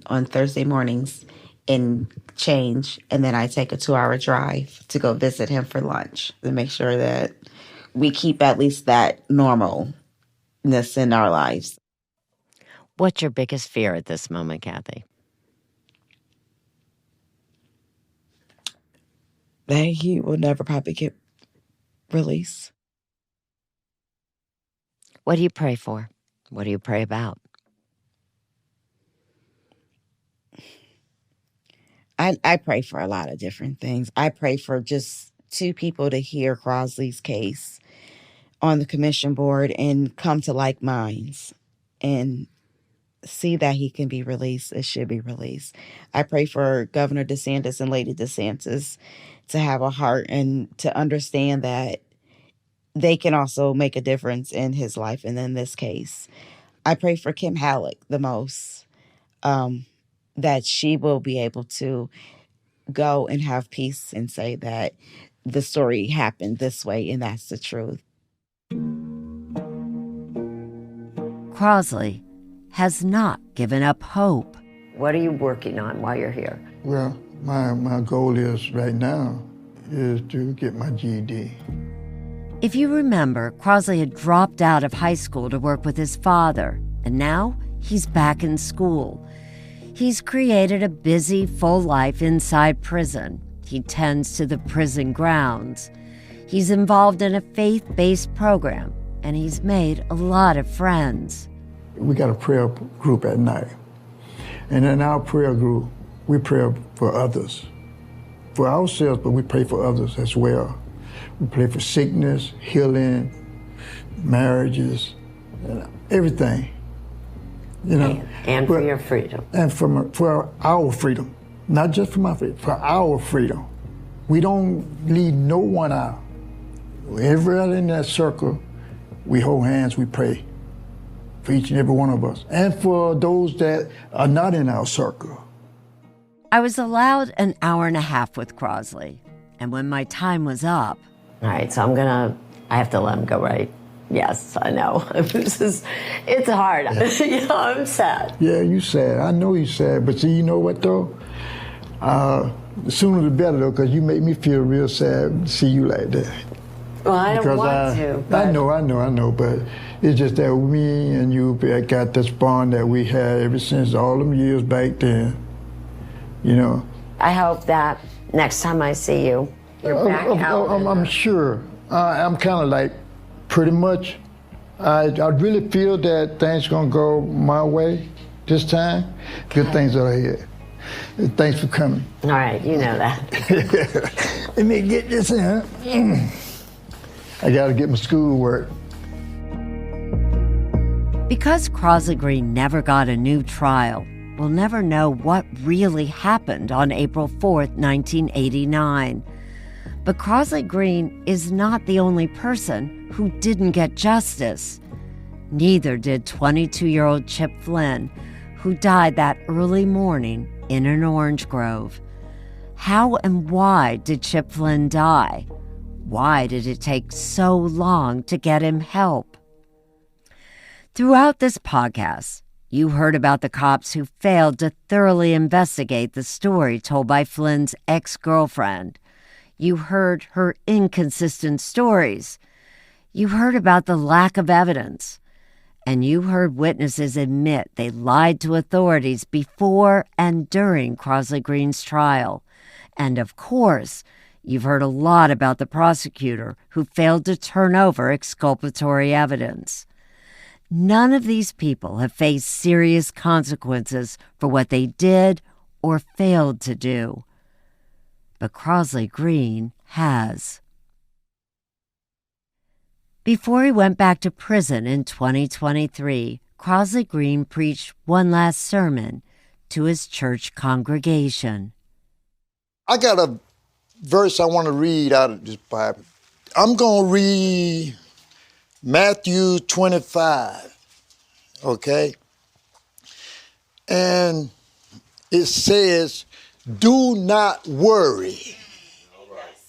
on Thursday mornings and change, and then I take a 2-hour drive to go visit him for lunch to make sure that we keep at least that normalness in our lives. What's your biggest fear at this moment, Kathy? That he will never probably get released. What do you pray for? What do you pray about? I pray for a lot of different things. I pray for just 2 people to hear Crosley's case on the commission board and come to like minds and see that he can be released. It should be released. I pray for Governor DeSantis and Lady DeSantis to have a heart and to understand that they can also make a difference in his life and in this case. I pray for Kim Halleck the most, that she will be able to go and have peace and say that the story happened this way and that's the truth. Crosley has not given up hope. What are you working on while you're here? Well, my goal is right now is to get my GED. If you remember, Crosley had dropped out of high school to work with his father, and now he's back in school. He's created a busy, full life inside prison. He tends to the prison grounds. He's involved in a faith-based program, and he's made a lot of friends. We got a prayer group at night. And in our prayer group, we pray for others. For ourselves, but we pray for others as well. We pray for sickness, healing, marriages, everything. You know, and for your freedom. And for our freedom. Not just for my freedom, for our freedom. We don't leave no one out. Everybody in that circle, we hold hands, we pray for each and every one of us. And for those that are not in our circle. I was allowed an hour and a half with Crosley. And when my time was up... All right, so I'm going to I have to let him go, right? Yes, I know. It's hard. You know, I'm sad. Yeah, you sad. I know you sad. But see, you know what, though? The sooner the better, though, because you make me feel real sad to see you like that. Well, I don't want to. But... I know. But it's just that me and you got this bond that we had ever since all them years back then. You know? I hope that next time I see you, you're back out. I'm sure. I'm kind of like, pretty much, I really feel that things going to go my way this time. Good things are ahead. Thanks for coming. All right, you know that. Let me get this in. I got to get my schoolwork. Because Crosley Green never got a new trial, we'll never know what really happened on April 4th, 1989. But Crosley Green is not the only person who didn't get justice. Neither did 22-year-old Chip Flynn, who died that early morning in an orange grove. How and why did Chip Flynn die? Why did it take so long to get him help? Throughout this podcast, you heard about the cops who failed to thoroughly investigate the story told by Flynn's ex-girlfriend. You heard her inconsistent stories. You heard about the lack of evidence. And you heard witnesses admit they lied to authorities before and during Crosley Green's trial. And of course, you've heard a lot about the prosecutor who failed to turn over exculpatory evidence. None of these people have faced serious consequences for what they did or failed to do. But Crosley Green has. Before he went back to prison in 2023, Crosley Green preached one last sermon to his church congregation. I got a verse I want to read out of this Bible. I'm going to read Matthew 25, okay? And it says, do not worry.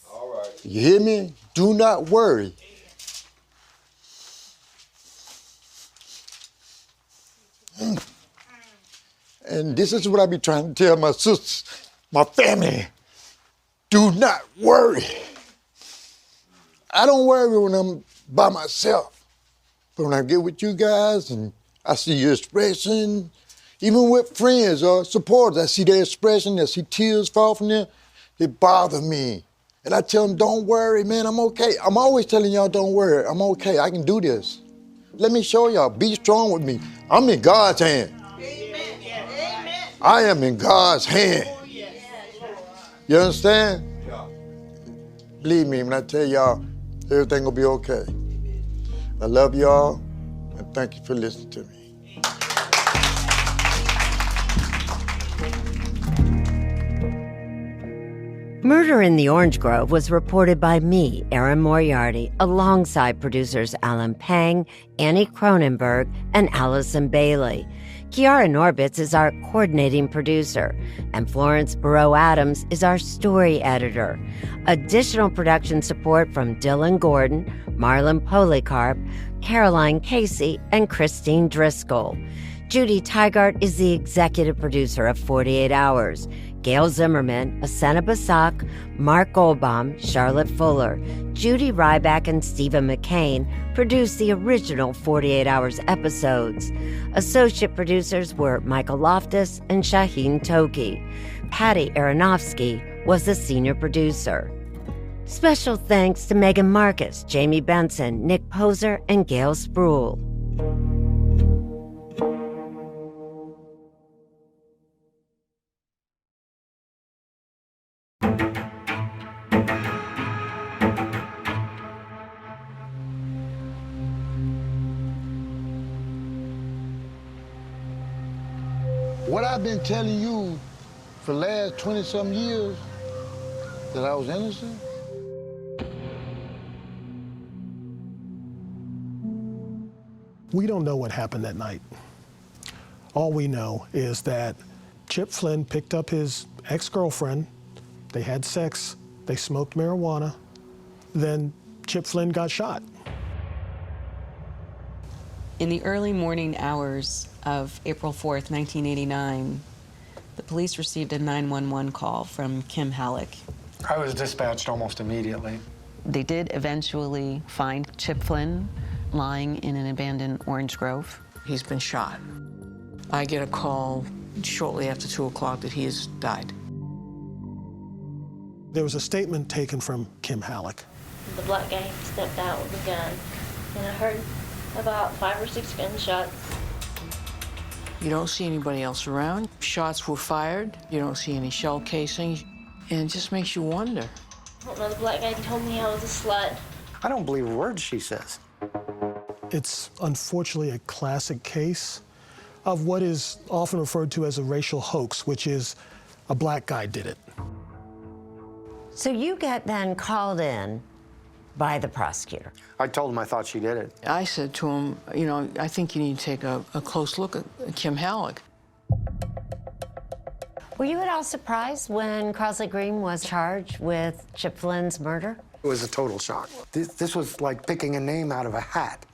All right. You hear me? Do not worry. And this is what I be trying to tell my sisters, my family. Do not worry. I don't worry when I'm by myself. But when I get with you guys and I see your expression, even with friends or supporters, I see their expression, I see tears fall from them, it bothers me. And I tell them, don't worry, man, I'm okay. I'm always telling y'all, don't worry, I'm okay, I can do this. Let me show y'all, be strong with me. I'm in God's hand. Amen. Amen. I am in God's hand. You understand? Believe me when I tell y'all, everything will be okay. I love y'all, and thank you for listening to me. Murder in the Orange Grove was reported by me, Erin Moriarty, alongside producers Alan Pang, Annie Cronenberg, and Allison Bailey. Kiara Norbitz is our coordinating producer, and Florence Barreau-Adams is our story editor. Additional production support from Dylan Gordon, Marlon Polycarp, Caroline Casey, and Christine Driscoll. Judy Tygart is the executive producer of 48 Hours. Gail Zimmerman, Asena Basak, Mark Goldbaum, Charlotte Fuller, Judy Ryback, and Stephen McCain produced the original 48 Hours episodes. Associate producers were Michael Loftus and Shaheen Toki. Patty Aronofsky was the senior producer. Special thanks to Megan Marcus, Jamie Benson, Nick Poser, and Gail Spruill. What I've been telling you for the last 20-something years, that I was innocent? We don't know what happened that night. All we know is that Chip Flynn picked up his ex-girlfriend, they had sex, they smoked marijuana, then Chip Flynn got shot. In the early morning hours of April 4th, 1989, the police received a 911 call from Kim Halleck. I was dispatched almost immediately. They did eventually find Chip Flynn lying in an abandoned orange grove. He's been shot. I get a call shortly after 2 o'clock that he has died. There was a statement taken from Kim Halleck. The black guy stepped out with a gun, and I heard about 5 or 6 gunshots. You don't see anybody else around. Shots were fired. You don't see any shell casings, and it just makes you wonder. I don't know, the black guy told me I was a slut. I don't believe a word she says. It's unfortunately a classic case of what is often referred to as a racial hoax, which is a black guy did it. So you get then called in by the prosecutor. I told him I thought she did it. I said to him, you know, I think you need to take a close look at Kim Halleck. Were you at all surprised when Crosley Green was charged with Chip Flynn's murder? It was a total shock. This was like picking a name out of a hat.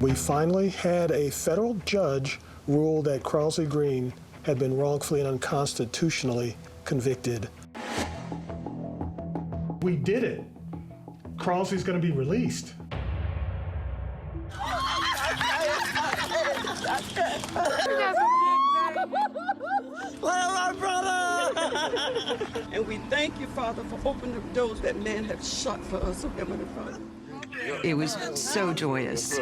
We finally had a federal judge rule that Crosley Green had been wrongfully and unconstitutionally convicted. We did it. Crosley's going to be released. Our brother! And we thank you, Father, for opening the doors that man have shut for us, oh Heavenly Father. It was so joyous.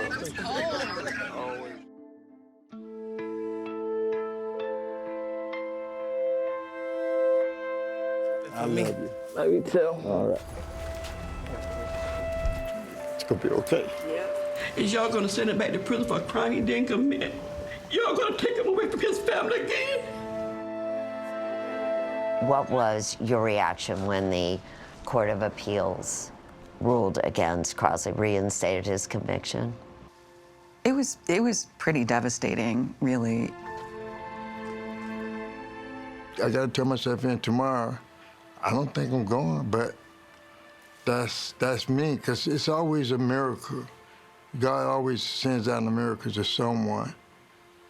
I love you. Love you too. All right. It's gonna be okay. Is y'all gonna send him back to prison for a crime he didn't commit? Y'all gonna take him away from his family again? What was your reaction when the Court of Appeals ruled against Crosley, reinstated his conviction? It was pretty devastating, really. I gotta tell myself in tomorrow, I don't think I'm going, but that's me, because it's always a miracle. God always sends out a miracle to someone.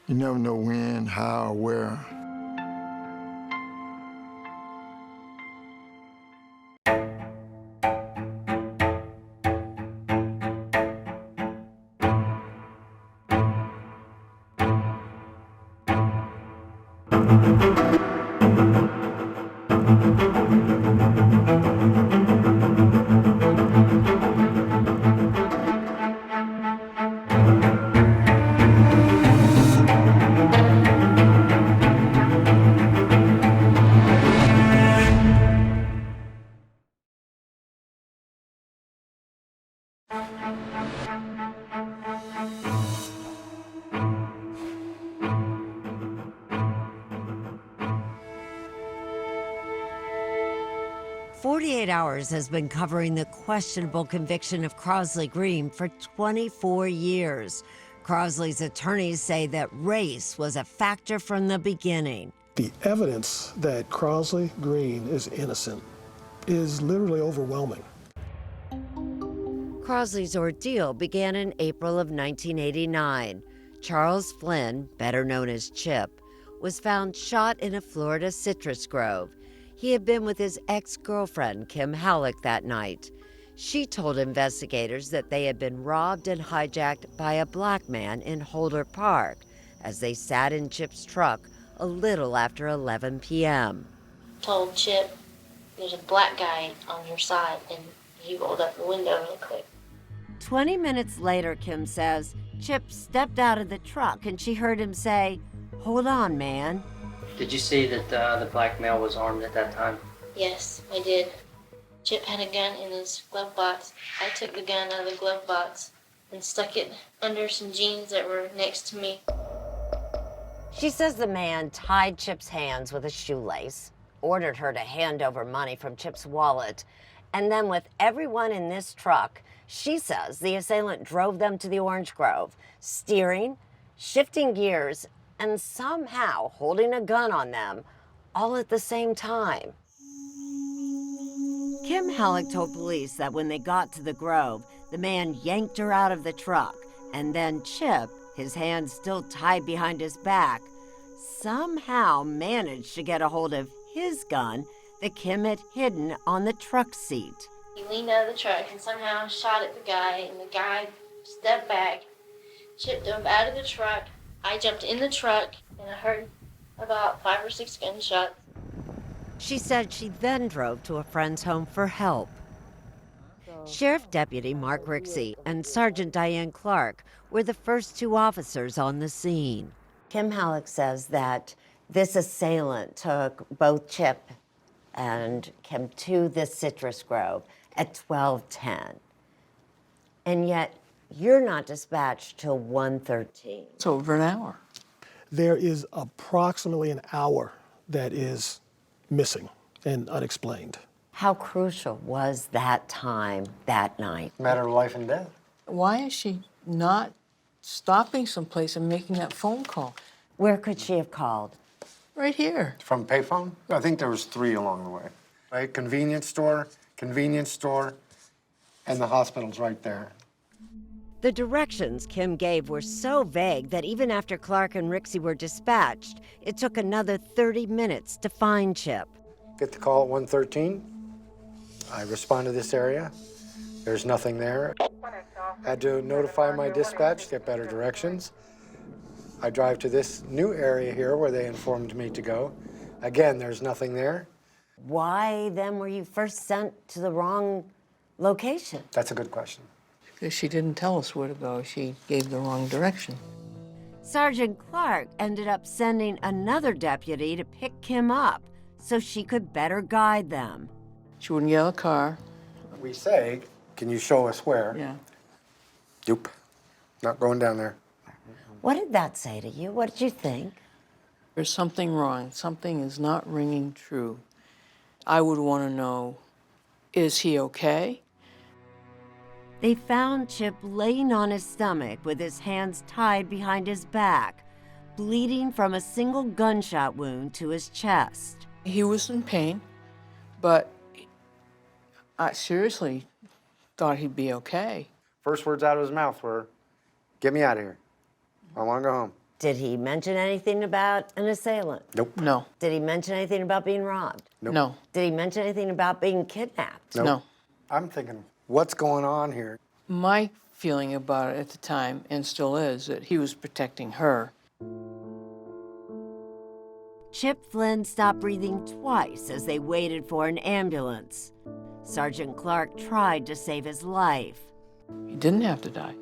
You never know when, how, where. Hours has been covering the questionable conviction of Crosley Green for 24 years. Crosley's attorneys say that race was a factor from the beginning. The evidence that Crosley Green is innocent is literally overwhelming. Crosley's ordeal began in April of 1989. Charles Flynn, better known as Chip, was found shot in a Florida citrus grove. He had been with his ex-girlfriend, Kim Halleck, that night. She told investigators that they had been robbed and hijacked by a black man in Holder Park as they sat in Chip's truck a little after 11 p.m. Told Chip, there's a black guy on your side, and he rolled up the window real quick. 20 minutes later, Kim says, Chip stepped out of the truck and she heard him say, "Hold on, man." Did you see that the black male was armed at that time? Yes, I did. Chip had a gun in his glove box. I took the gun out of the glove box and stuck it under some jeans that were next to me. She says the man tied Chip's hands with a shoelace, ordered her to hand over money from Chip's wallet, and then with everyone in this truck, she says the assailant drove them to the orange grove, steering, shifting gears, and somehow holding a gun on them, all at the same time. Kim Halleck told police that when they got to the Grove, the man yanked her out of the truck, and then Chip, his hands still tied behind his back, somehow managed to get a hold of his gun that Kim had hidden on the truck seat. He leaned out of the truck and somehow shot at the guy, and the guy stepped back. Chip dove out of the truck. I jumped in the truck, and I heard about 5 or 6 gunshots. She said she then drove to a friend's home for help. Sheriff Deputy Mark Rixey and Sergeant Diane Clark were the first 2 officers on the scene. Kim Halleck says that this assailant took both Chip and Kim to the citrus grove at 12:10. And yet, you're not dispatched till 1:13. It's over an hour. There is approximately an hour that is missing and unexplained. How crucial was that time that night? Matter of life and death. Why is she not stopping someplace and making that phone call? Where could she have called? Right here. From payphone? I think there was 3 along the way. Right? Convenience store, and the hospital's right there. The directions Kim gave were so vague that even after Clark and Rixey were dispatched, it took another 30 minutes to find Chip. Get the call at 1:13. I respond to this area. There's nothing there. Had to notify my dispatch, get better directions. I drive to this new area here where they informed me to go. Again, there's nothing there. Why then were you first sent to the wrong location? That's a good question. Because she didn't tell us where to go. She gave the wrong direction. Sergeant Clark ended up sending another deputy to pick Kim up so she could better guide them. She wouldn't get out of the car. We say, can you show us where? Yeah. Nope. Not going down there. What did that say to you? What did you think? There's something wrong. Something is not ringing true. I would want to know, is he okay? They found Chip laying on his stomach with his hands tied behind his back, bleeding from a single gunshot wound to his chest. He was in pain, but I seriously thought he'd be okay. First words out of his mouth were, get me out of here. I want to go home. Did he mention anything about an assailant? Nope. No. Did he mention anything about being robbed? Nope. No. Did he mention anything about being kidnapped? Nope. No. I'm thinking, what's going on here? My feeling about it at the time, and still is, that he was protecting her. Chip Flynn stopped breathing twice as they waited for an ambulance. Sergeant Clark tried to save his life. He didn't have to die.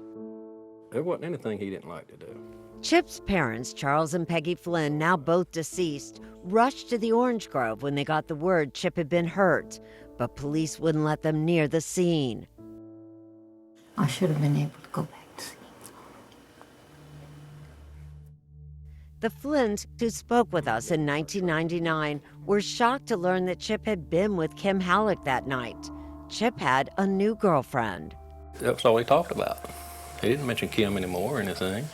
There wasn't anything he didn't like to do. Chip's parents, Charles and Peggy Flynn, now both deceased, rushed to the Orange Grove when they got the word Chip had been hurt, but police wouldn't let them near the scene. I should have been able to go back to see. The Flynns, who spoke with us in 1999, were shocked to learn that Chip had been with Kim Halleck that night. Chip had a new girlfriend. That's all he talked about. He didn't mention Kim anymore or anything.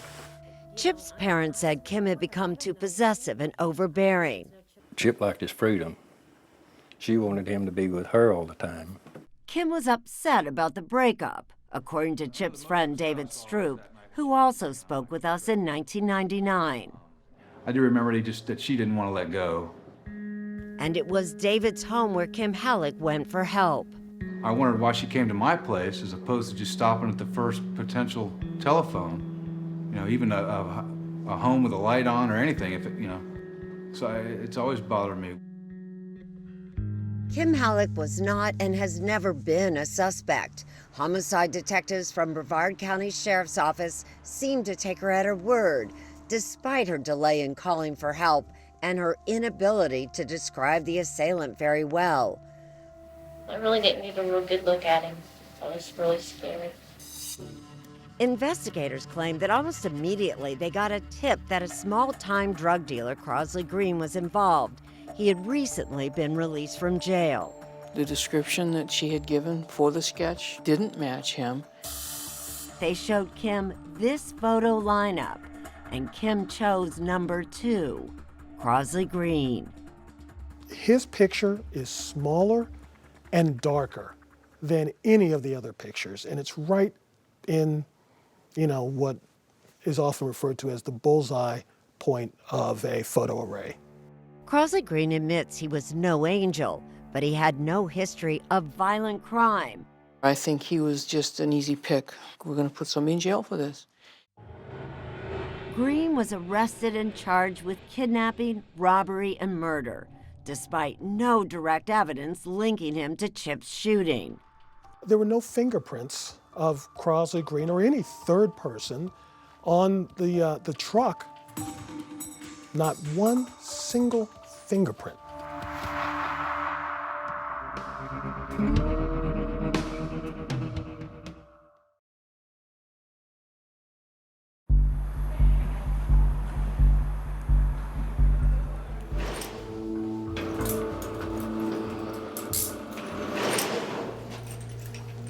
Chip's parents said Kim had become too possessive and overbearing. Chip liked his freedom. She wanted him to be with her all the time. Kim was upset about the breakup, according to Chip's friend David Stroop, who also spoke with us in 1999. I do remember that she didn't want to let go. And it was David's home where Kim Halleck went for help. I wondered why she came to my place as opposed to just stopping at the first potential telephone. You know, even a home with a light on or anything, if it, you know. So it's always bothered me. Kim Halleck was not and has never been a suspect. Homicide detectives from Brevard County Sheriff's Office seemed to take her at her word, despite her delay in calling for help and her inability to describe the assailant very well. I really didn't get a real good look at him. I was really scared. Investigators claimed that almost immediately they got a tip that a small-time drug dealer, Crosley Green, was involved. He had recently been released from jail. The description that she had given for the sketch didn't match him. They showed Kim this photo lineup, and Kim chose number 2, Crosley Green. His picture is smaller, and darker than any of the other pictures. And it's right in, what is often referred to as the bullseye point of a photo array. Crosley Green admits he was no angel, but he had no history of violent crime. I think he was just an easy pick. We're going to put somebody in jail for this. Green was arrested and charged with kidnapping, robbery, and murder, despite no direct evidence linking him to Chip's shooting. There were no fingerprints of Crosley Green or any third person on the truck. Not one single fingerprint.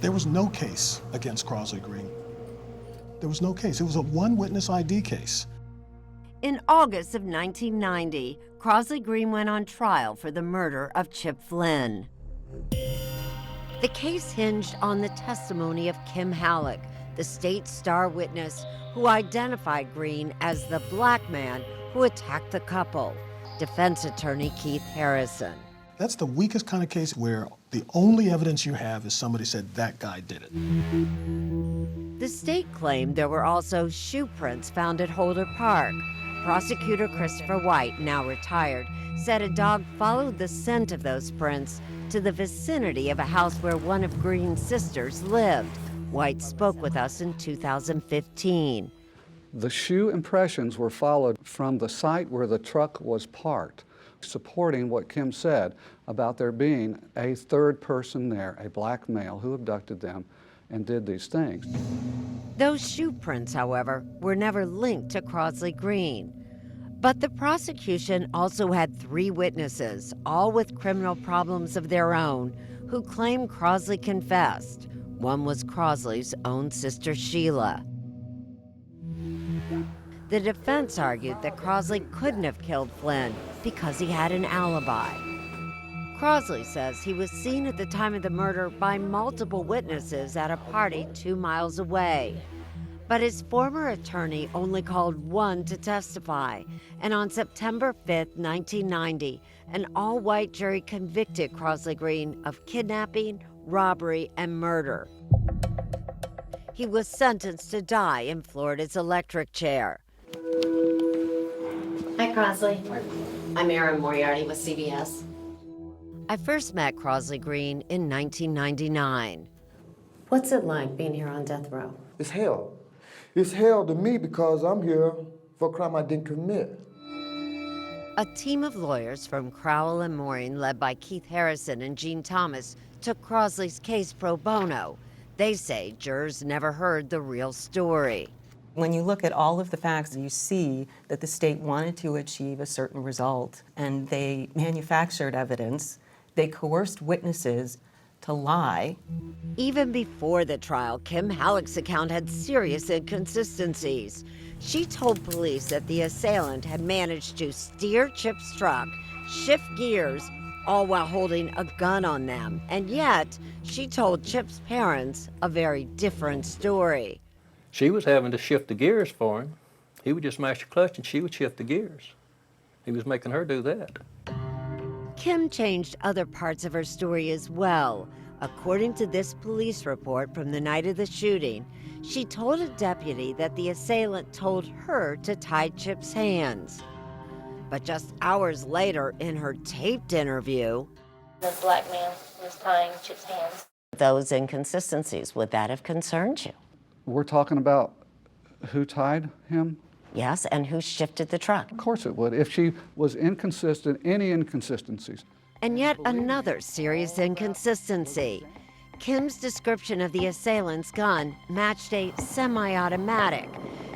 There was no case against Crosley Green. There was no case. It was a one-witness ID case. In August of 1990, Crosley Green went on trial for the murder of Chip Flynn. The case hinged on the testimony of Kim Halleck, the state's star witness who identified Green as the black man who attacked the couple, defense attorney Keith Harrison. That's the weakest kind of case where the only evidence you have is somebody said that guy did it. The state claimed there were also shoe prints found at Holder Park. Prosecutor Christopher White, now retired, said a dog followed the scent of those prints to the vicinity of a house where one of Green's sisters lived. White spoke with us in 2015. The shoe impressions were followed from the site where the truck was parked, supporting what Kim said about there being a third person there, a black male who abducted them and did these things. Those shoe prints, however, were never linked to Crosley Green. But the prosecution also had 3 witnesses, all with criminal problems of their own, who claimed Crosley confessed. One was Crosley's own sister, Sheila. The defense argued that Crosley couldn't have killed Flynn because he had an alibi. Crosley says he was seen at the time of the murder by multiple witnesses at a party 2 miles away. But his former attorney only called one to testify, and on September 5th, 1990, an all-white jury convicted Crosley Green of kidnapping, robbery, and murder. He was sentenced to die in Florida's electric chair. Hi, Crosley. I'm Erin Moriarty with CBS. I first met Crosley Green in 1999. What's it like being here on death row? It's hell. It's hell to me because I'm here for a crime I didn't commit. A team of lawyers from Crowell and Moring, led by Keith Harrison and Gene Thomas, took Crosley's case pro bono. They say jurors never heard the real story. When you look at all of the facts, you see that the state wanted to achieve a certain result, and they manufactured evidence. They coerced witnesses to lie. Even before the trial, Kim Halleck's account had serious inconsistencies. She told police that the assailant had managed to steer Chip's truck, shift gears, all while holding a gun on them. And yet, she told Chip's parents a very different story. She was having to shift the gears for him. He would just mash the clutch and she would shift the gears. He was making her do that. Kim changed other parts of her story as well. According to this police report from the night of the shooting, she told a deputy that the assailant told her to tie Chip's hands. But just hours later, in her taped interview, the black man was tying Chip's hands. Those inconsistencies, would that have concerned you? We're talking about who tied him? Yes, and who shifted the truck? Of course it would. If she was inconsistent, any inconsistencies. And yet another serious inconsistency. Kim's description of the assailant's gun matched a semi-automatic.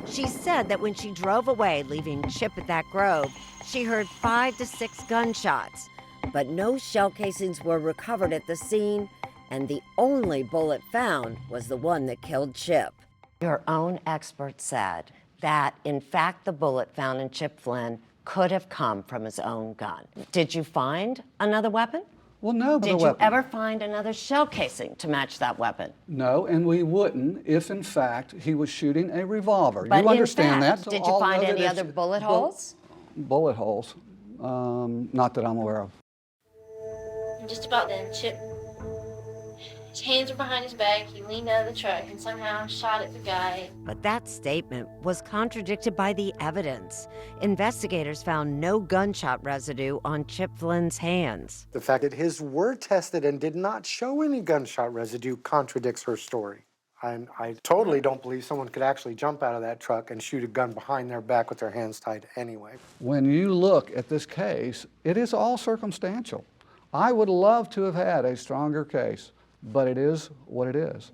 She said that when she drove away, leaving Chip at that grove, she heard 5 to 6 gunshots. But no shell casings were recovered at the scene, and the only bullet found was the one that killed Chip. Your own expert said that, in fact, the bullet found in Chip Flynn could have come from his own gun. Did you find another weapon? Well, no, but Did a you weapon. ever find another shell casing to match that weapon? No, and we wouldn't if, in fact, he was shooting a revolver. But you understand in fact, that? So did you I'll find know that any it's- other bullet holes? Bullet holes? Not that I'm aware of. And just about then, Chip, his hands were behind his back, he leaned out of the truck and somehow shot at the guy. But that statement was contradicted by the evidence. Investigators found no gunshot residue on Chip Flynn's hands. The fact that his were tested and did not show any gunshot residue contradicts her story. I totally don't believe someone could actually jump out of that truck and shoot a gun behind their back with their hands tied anyway. When you look at this case, it is all circumstantial. I would love to have had a stronger case, but it is what it is.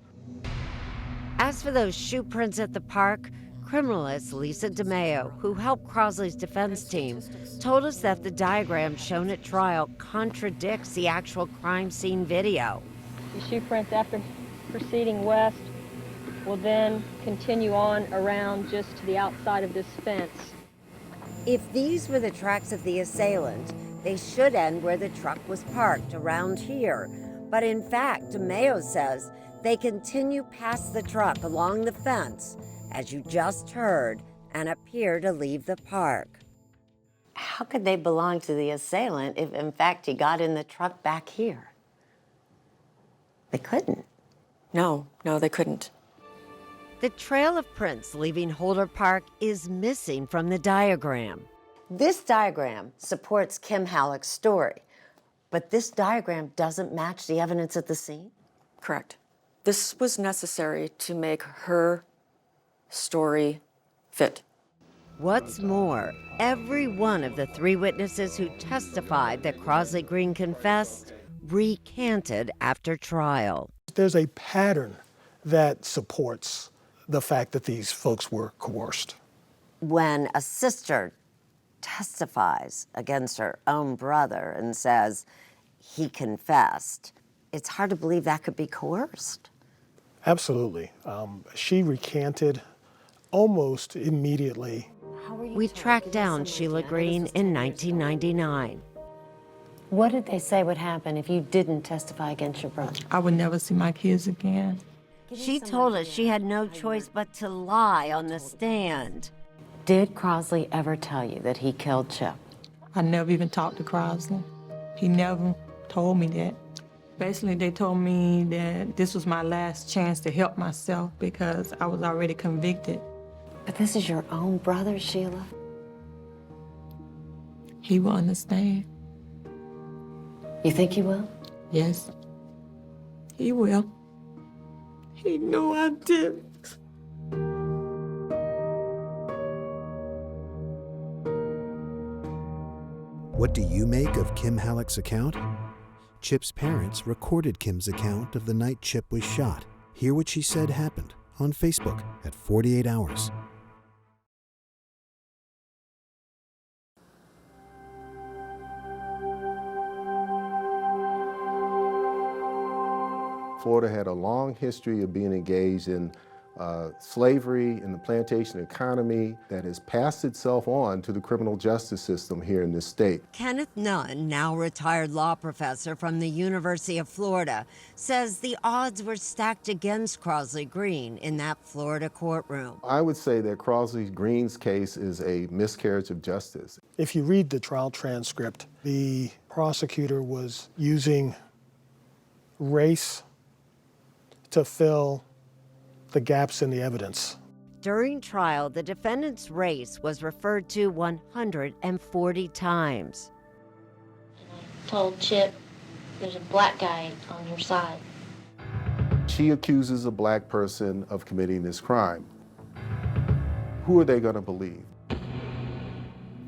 As for those shoe prints at the park, criminalist Lisa DeMeo, who helped Crosley's defense team, told us that the diagram shown at trial contradicts the actual crime scene video. The shoe prints after proceeding west will then continue on around just to the outside of this fence. If these were the tracks of the assailant, they should end where the truck was parked, around here. But in fact, DeMeo says they continue past the truck along the fence, as you just heard, and appear to leave the park. How could they belong to the assailant if, in fact, he got in the truck back here? They couldn't. No, they couldn't. The trail of prints leaving Holder Park is missing from the diagram. This diagram supports Kim Halleck's story, but this diagram doesn't match the evidence at the scene? Correct. This was necessary to make her story fit. What's more, every one of the 3 witnesses who testified that Crosley Green confessed recanted after trial. There's a pattern that supports the fact that these folks were coerced. When a sister testifies against her own brother and says he confessed, it's hard to believe that could be coerced. Absolutely. She recanted almost immediately. We tracked down Sheila Green in 1999. What did they say would happen if you didn't testify against your brother? I would never see my kids again. She told us she had no choice but to lie on the stand. Did Crosley ever tell you that he killed Chip? I never even talked to Crosley. He never told me that. Basically, they told me that this was my last chance to help myself because I was already convicted. But this is your own brother, Sheila. He will understand. You think he will? Yes, he will. He knew I did. What do you make of Kim Halleck's account? Chip's parents recorded Kim's account of the night Chip was shot. Hear what she said happened on Facebook at 48 Hours. Florida had a long history of being engaged in slavery and the plantation economy that has passed itself on to the criminal justice system here in this state. Kenneth Nunn, now retired law professor from the University of Florida, says the odds were stacked against Crosley Green in that Florida courtroom. I would say that Crosley Green's case is a miscarriage of justice. If you read the trial transcript, the prosecutor was using race to fill the gaps in the evidence. During trial, the defendant's race was referred to 140 times. Told Chip, there's a black guy on your side. She accuses a black person of committing this crime. Who are they going to believe?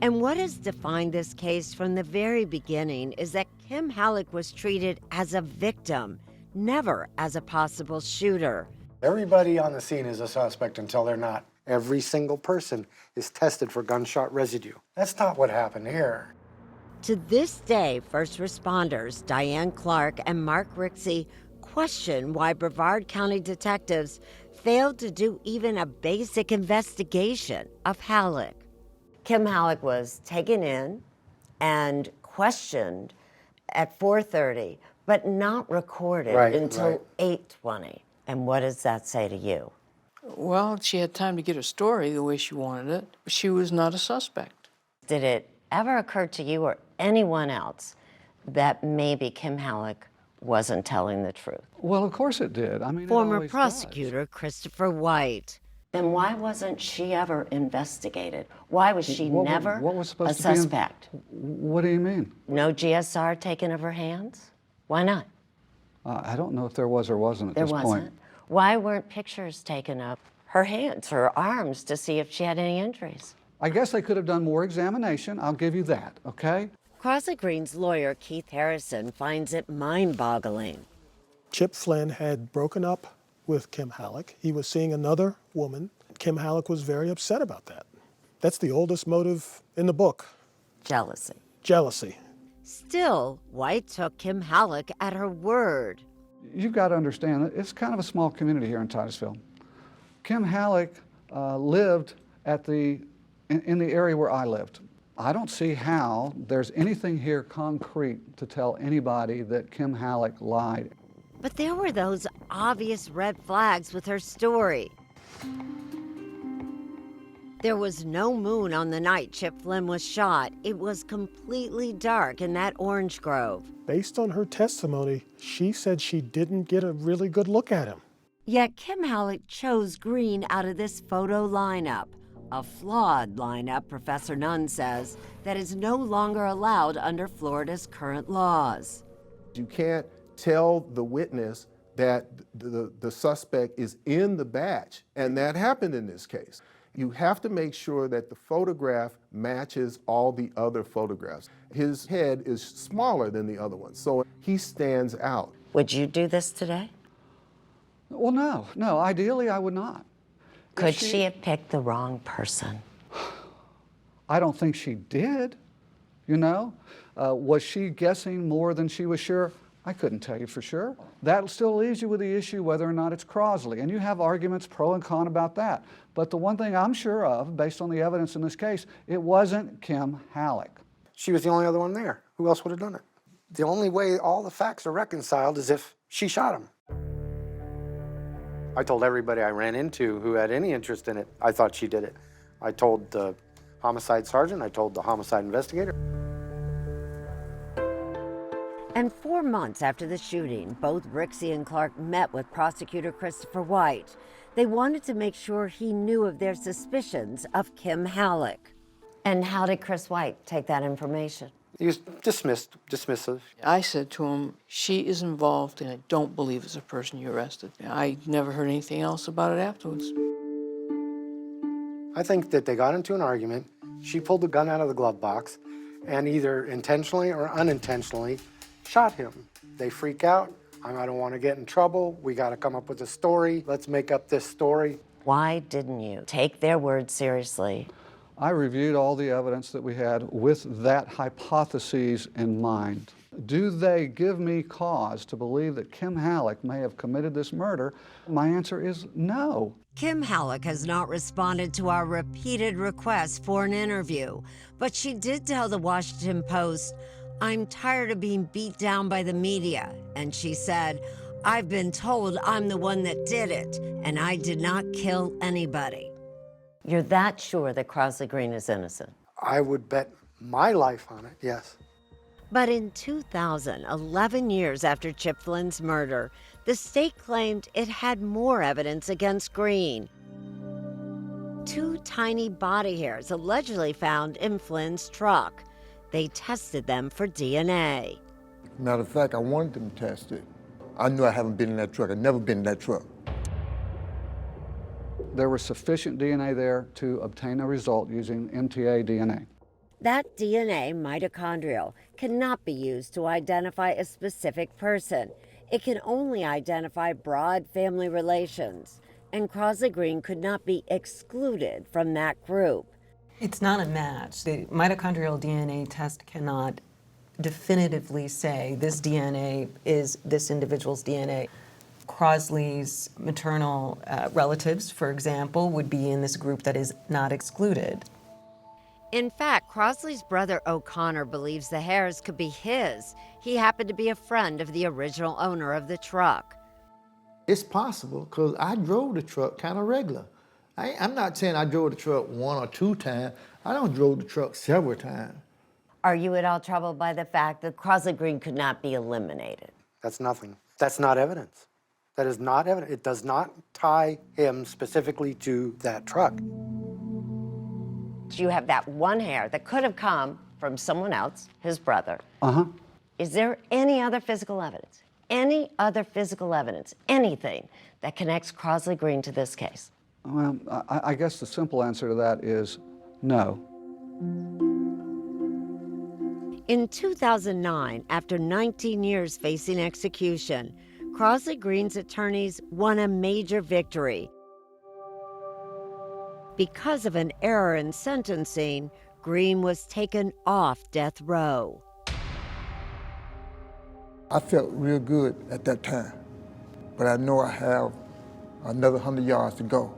And what has defined this case from the very beginning is that Kim Halleck was treated as a victim, never as a possible shooter. Everybody on the scene is a suspect until they're not. Every single person is tested for gunshot residue. That's not what happened here. To this day, first responders Diane Clark and Mark Rixey question why Brevard County detectives failed to do even a basic investigation of Halleck. Kim Halleck was taken in and questioned at 4:30, but not recorded until 8:20. And what does that say to you? Well, she had time to get her story the way she wanted it. She was not a suspect. Did it ever occur to you or anyone else that maybe Kim Halleck wasn't telling the truth? Well, of course it did. I mean, Former prosecutor Christopher White. Then why wasn't she ever investigated? Why was she never a suspect? What do you mean? No GSR taken of her hands? Why not? I don't know if there was or wasn't at There this wasn't. point. Why weren't pictures taken of her hands, her arms, to see if she had any injuries? I guess they could have done more examination. I'll give you that, okay? Crosley Green's lawyer, Keith Harrison, finds it mind-boggling. Chip Flynn had broken up with Kim Halleck. He was seeing another woman. Kim Halleck was very upset about that. That's the oldest motive in the book. Jealousy. Jealousy. Still, White took Kim Halleck at her word. You've got to understand that it's kind of a small community here in Titusville. Kim Halleck lived in the area where I lived. I don't see how there's anything here concrete to tell anybody that Kim Halleck lied. But there were those obvious red flags with her story. There was no moon on the night Chip Flynn was shot. It was completely dark in that orange grove. Based on her testimony, she said she didn't get a really good look at him. Yet Kim Halleck chose Green out of this photo lineup. A flawed lineup, Professor Nunn says, that is no longer allowed under Florida's current laws. You can't tell the witness that the suspect is in the batch, and that happened in this case. You have to make sure that the photograph matches all the other photographs. His head is smaller than the other ones, so he stands out. Would you do this today? Well, no, ideally I would not. Could she have picked the wrong person? I don't think she did, you know? Was she guessing more than she was sure? I couldn't tell you for sure. That still leaves you with the issue whether or not it's Crosley, and you have arguments pro and con about that. But the one thing I'm sure of, based on the evidence in this case, it wasn't Kim Halleck. She was the only other one there. Who else would have done it? The only way all the facts are reconciled is if she shot him. I told everybody I ran into who had any interest in it, I thought she did it. I told the homicide sergeant, I told the homicide investigator. And 4 months after the shooting, both Rixey and Clark met with prosecutor Christopher White. They wanted to make sure he knew of their suspicions of Kim Halleck. And how did Chris White take that information? He was dismissive. I said to him, she is involved, and I don't believe it's the person you arrested. I never heard anything else about it afterwards. I think that they got into an argument. She pulled the gun out of the glove box and either intentionally or unintentionally shot him. They freak out. I don't want to get in trouble. We got to come up with a story. Let's make up this story. Why didn't you take their word seriously? I reviewed all the evidence that we had with that hypothesis in mind. Do they give me cause to believe that Kim Halleck may have committed this murder? My answer is no. Kim Halleck has not responded to our repeated requests for an interview, but she did tell the Washington Post, "I'm tired of being beat down by the media." And she said, "I've been told I'm the one that did it, and I did not kill anybody." You're that sure that Crosley Green is innocent? I would bet my life on it, yes. But in 2000, 11 years after Chip Flynn's murder, the state claimed it had more evidence against Green. 2 tiny body hairs allegedly found in Flynn's truck. They tested them for DNA. Matter of fact, I wanted them tested. I knew I haven't been in that truck. I've never been in that truck. There was sufficient DNA there to obtain a result using MTA DNA. That DNA, mitochondrial, cannot be used to identify a specific person. It can only identify broad family relations, and Crosley Green could not be excluded from that group. It's not a match. The mitochondrial DNA test cannot definitively say this DNA is this individual's DNA. Crosley's maternal relatives, for example, would be in this group that is not excluded. In fact, Crosley's brother O'Connor believes the hairs could be his. He happened to be a friend of the original owner of the truck. It's possible because I drove the truck kind of regular. I'm not saying I drove the truck 1 or 2 times. I don't drove the truck several times. Are you at all troubled by the fact that Crosley Green could not be eliminated? That's nothing. That's not evidence. That is not evidence. It does not tie him specifically to that truck. You have that one hair that could have come from someone else, his brother. Uh-huh. Is there any other physical evidence? Any other physical evidence, anything that connects Crosley Green to this case? Well, I guess the simple answer to that is no. In 2009, after 19 years facing execution, Crosley Green's attorneys won a major victory. Because of an error in sentencing, Green was taken off death row. I felt real good at that time, but I know I have another 100 yards to go.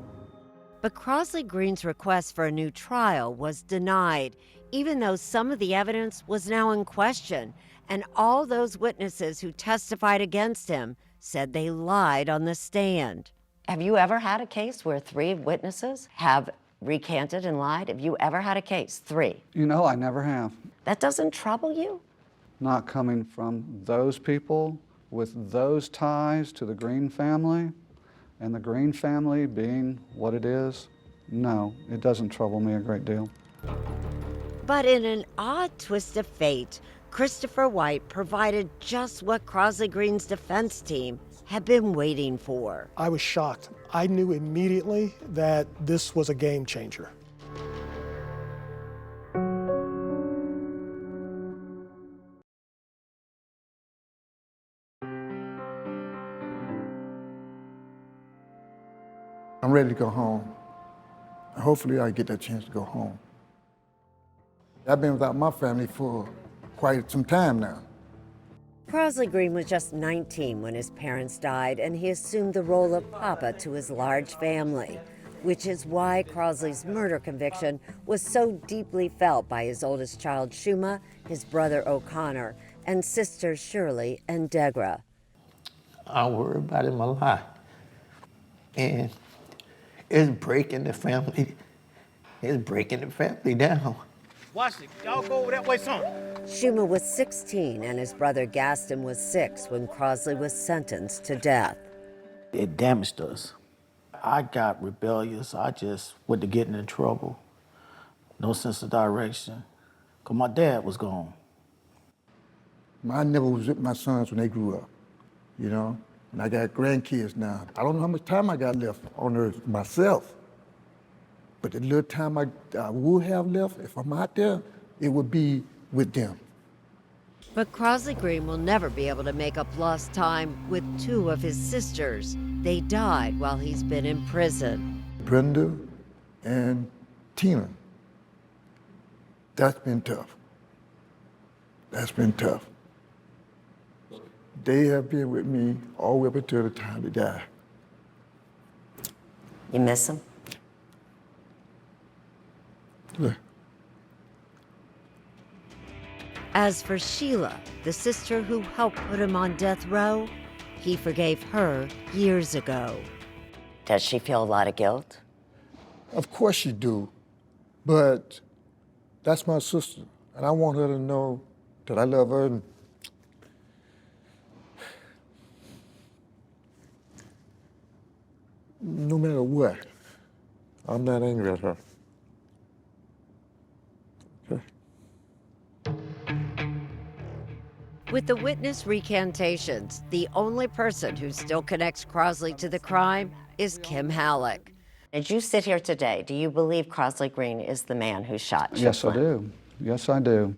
But Crosley Green's request for a new trial was denied, even though some of the evidence was now in question, and all those witnesses who testified against him said they lied on the stand. Have you ever had a case where 3 witnesses have recanted and lied? Have you ever had a case? 3? You know, I never have. That doesn't trouble you? Not coming from those people with those ties to the Green family, and the Green family being what it is, no, it doesn't trouble me a great deal. But in an odd twist of fate, Christopher White provided just what Crosley Green's defense team had been waiting for. I was shocked. I knew immediately that this was a game changer. I'm ready to go home. Hopefully I get that chance to go home. I've been without my family for quite some time now. Crosley Green was just 19 when his parents died, and he assumed the role of papa to his large family, which is why Crosley's murder conviction was so deeply felt by his oldest child, Shuma, his brother O'Connor, and sisters Shirley and Degra. I worry about him a lot. And it's breaking the family. It's breaking the family down. Watch it. Y'all go over that way, son. Shuma was 16 and his brother Gaston was 6 when Crosley was sentenced to death. It damaged us. I got rebellious. I just went to getting in trouble. No sense of direction. Because my dad was gone. I never was with my sons when they grew up, you know? And I got grandkids now. I don't know how much time I got left on earth myself. But the little time I will have left, if I'm out there, it would be with them. But Crosley Green will never be able to make up lost time with 2 of his sisters. They died while he's been in prison. Brenda and Tina. That's been tough. That's been tough. They have been with me all the way up until the time they die. You miss them? Yeah. As for Sheila, the sister who helped put him on death row, he forgave her years ago. Does she feel a lot of guilt? Of course she do, but that's my sister, and I want her to know that I love her. And no matter what, I'm not angry at her. With the witness recantations, the only person who still connects Crosley to the crime is Kim Halleck. As you sit here today, do you believe Crosley Green is the man who shot Chip Yes, I Flynn? do. Yes, I do.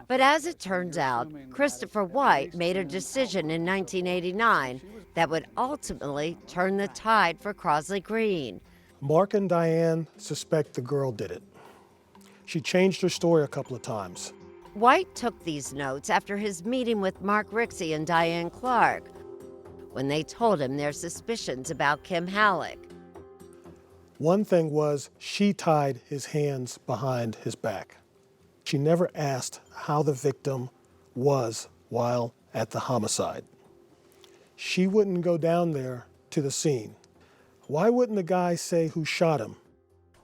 But as it turns out, Christopher White made a decision in 1989 that would ultimately turn the tide for Crosley Green. Mark and Diane suspect the girl did it. She changed her story a couple of times. White took these notes after his meeting with Mark Rixey and Diane Clark when they told him their suspicions about Kim Halleck. One thing was she tied his hands behind his back. She never asked how the victim was while at the homicide. She wouldn't go down there to the scene. Why wouldn't the guy say who shot him?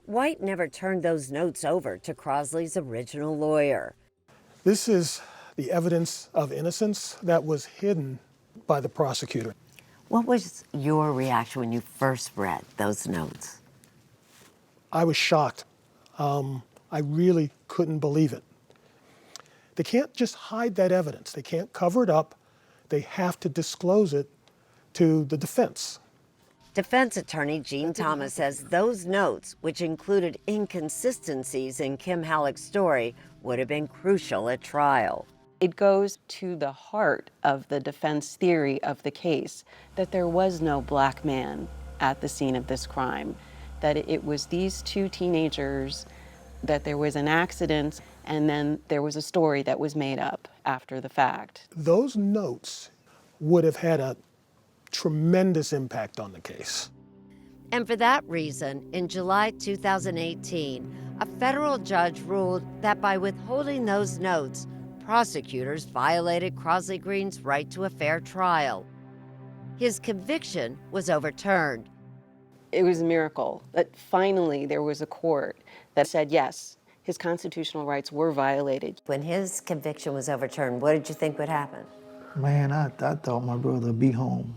White never turned those notes over to Crosley's original lawyer. This is the evidence of innocence that was hidden by the prosecutor. What was your reaction when you first read those notes? I was shocked. I really couldn't believe it. They can't just hide that evidence. They can't cover it up. They have to disclose it to the defense. Defense attorney Gene Thomas says those notes, which included inconsistencies in Kim Halleck's story, would have been crucial at trial. It goes to the heart of the defense theory of the case that there was no black man at the scene of this crime, that it was these two teenagers, that there was an accident, and then there was a story that was made up after the fact. Those notes would have had a tremendous impact on the case. And for that reason, in July 2018, a federal judge ruled that by withholding those notes, prosecutors violated Crosley Green's right to a fair trial. His conviction was overturned. It was a miracle that finally there was a court that said, yes, his constitutional rights were violated. When his conviction was overturned, what did you think would happen? Man, I thought my brother would be home.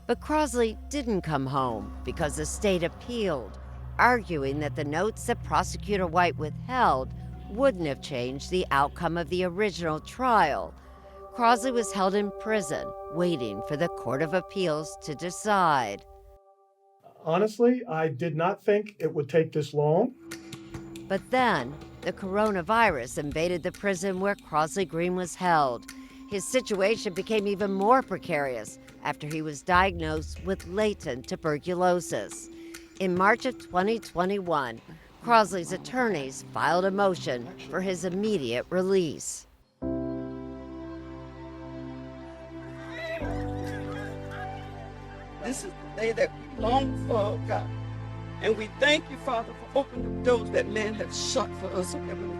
But Crosley didn't come home because the state appealed, arguing that the notes that Prosecutor White withheld wouldn't have changed the outcome of the original trial. Crosley was held in prison, waiting for the Court of Appeals to decide. Honestly, I did not think it would take this long. But then, the coronavirus invaded the prison where Crosley Green was held. His situation became even more precarious after he was diagnosed with latent tuberculosis. In March of 2021, Crosley's attorneys filed a motion for his immediate release. This is the day that we long for, God. And we thank you, Father, for opening the doors that man has shut for us, oh Heavenly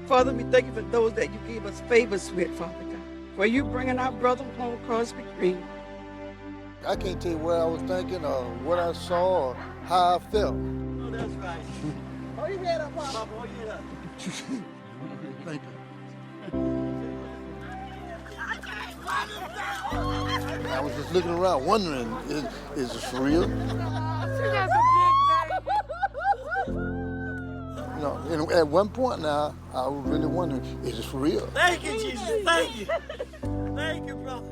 Father. Father, we thank you for those that you gave us favors with, Father God. For you bringing our brother home, Crosley Green. I can't tell you what I was thinking or what I saw or how I felt. Oh, that's right. Hold your head up, Papa. Hold your head up. Thank you. I was just looking around wondering, is this real? You know, and at one point now, I was really wondering, is this for real? Thank you, Jesus. Thank you. Thank you, brother.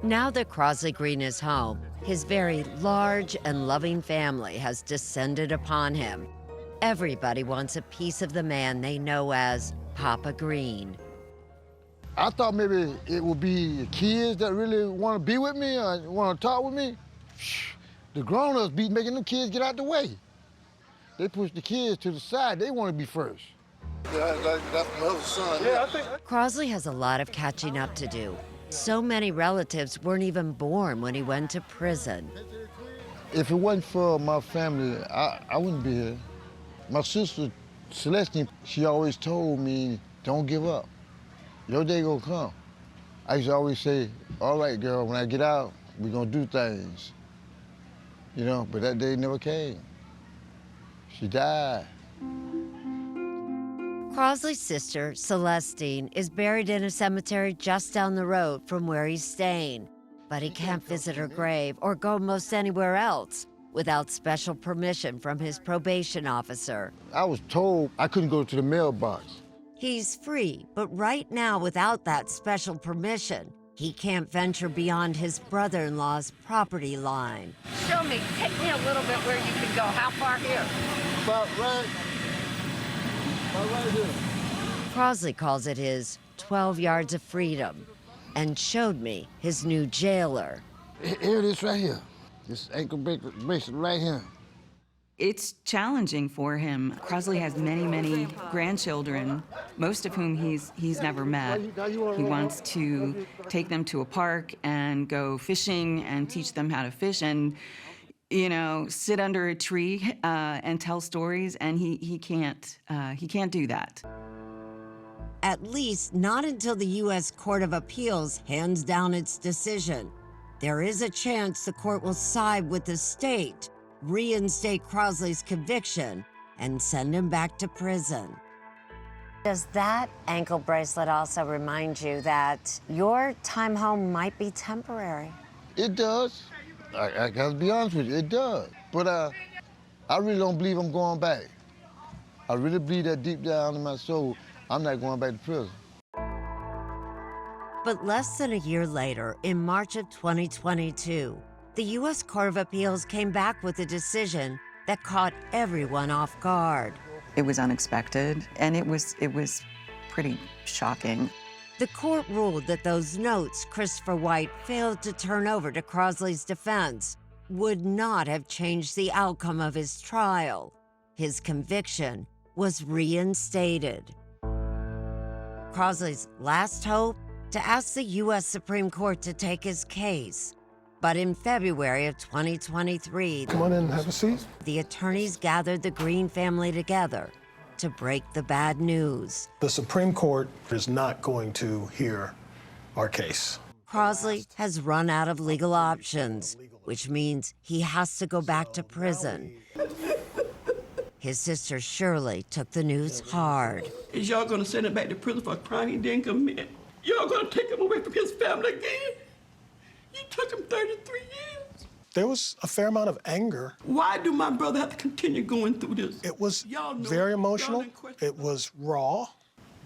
Now that Crosley Green is home, his very large and loving family has descended upon him. Everybody wants a piece of the man they know as Papa Green. I thought maybe it would be the kids that really want to be with me or want to talk with me. The grown-ups be making them kids get out the way. They push the kids to the side. They want to be first. Yeah, that's my other son. Yeah, I think. Crosley has a lot of catching up to do. So many relatives weren't even born when he went to prison. If it wasn't for my family, I wouldn't be here. My sister, Celestine, she always told me, don't give up. Your day gonna come. I used to always say, all right, girl, when I get out, we're gonna do things. You know, but that day never came. She died. Crosley's sister, Celestine, is buried in a cemetery just down the road from where he's staying. But he can't visit her grave or go most anywhere else without special permission from his probation officer. I was told I couldn't go to the mailbox. He's free, but right now, without that special permission, he can't venture beyond his brother-in-law's property line. Show me, take me a little bit where you can go. How far here? About right here. Crosley calls it his 12 yards of freedom and showed me his new jailer. Here it is right here. This ankle bracelet right here. It's challenging for him. Crosley has many, many grandchildren, most of whom he's never met. He wants to take them to a park and go fishing and teach them how to fish and, you know, sit under a tree and tell stories, and he can't do that. At least not until the U.S. Court of Appeals hands down its decision. There is a chance the court will side with the state, reinstate Crosley's conviction, and send him back to prison. Does that ankle bracelet also remind you that your time home might be temporary? It does. I gotta be honest with you, it does. But I really don't believe I'm going back. I really believe that deep down in my soul, I'm not going back to prison. But less than a year later, in March of 2022, the U.S. Court of Appeals came back with a decision that caught everyone off guard. It was unexpected, and it was pretty shocking. The court ruled that those notes Christopher White failed to turn over to Crosley's defense would not have changed the outcome of his trial. His conviction was reinstated. Crosley's last hope? To ask the U.S. Supreme Court to take his case. But in February of 2023, come on in and have a seat. The attorneys gathered the Green family together to break the bad news. The Supreme Court is not going to hear our case. Crosley has run out of legal options, which means he has to go back to prison. His sister Shirley took the news hard. Is y'all gonna send him back to prison for a crime he didn't commit? Y'all gonna take him away from his family again? You took him 33 years. There was a fair amount of anger. Why do my brother have to continue going through this? It was very emotional. It was raw.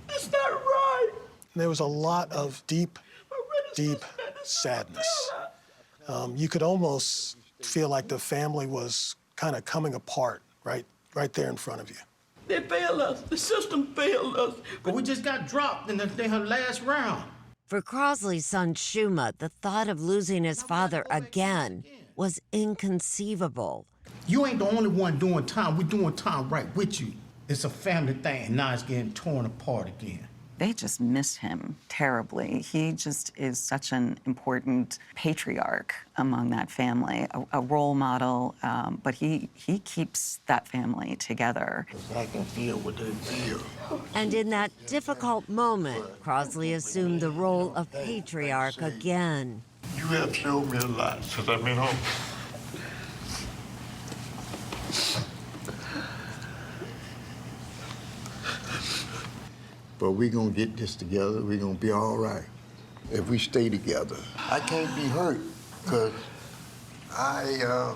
That's not right. There was a lot of deep sadness. You could almost feel like the family was kind of coming apart right there in front of you. They failed us. The system failed us. But we just got dropped in her last round. For Crosley's son Shuma, the thought of losing his father again was inconceivable. You ain't the only one doing time. We're doing time right with you. It's a family thing, and now it's getting torn apart again. They just miss him terribly. He just is such an important patriarch among that family, a role model, but he keeps that family together. I can feel what they feel. And in that difficult moment, Crosley assumed the role of patriarch again. You have showed me a lot since I've been home. But we're gonna get this together. We're gonna be all right if we stay together. I can't be hurt because I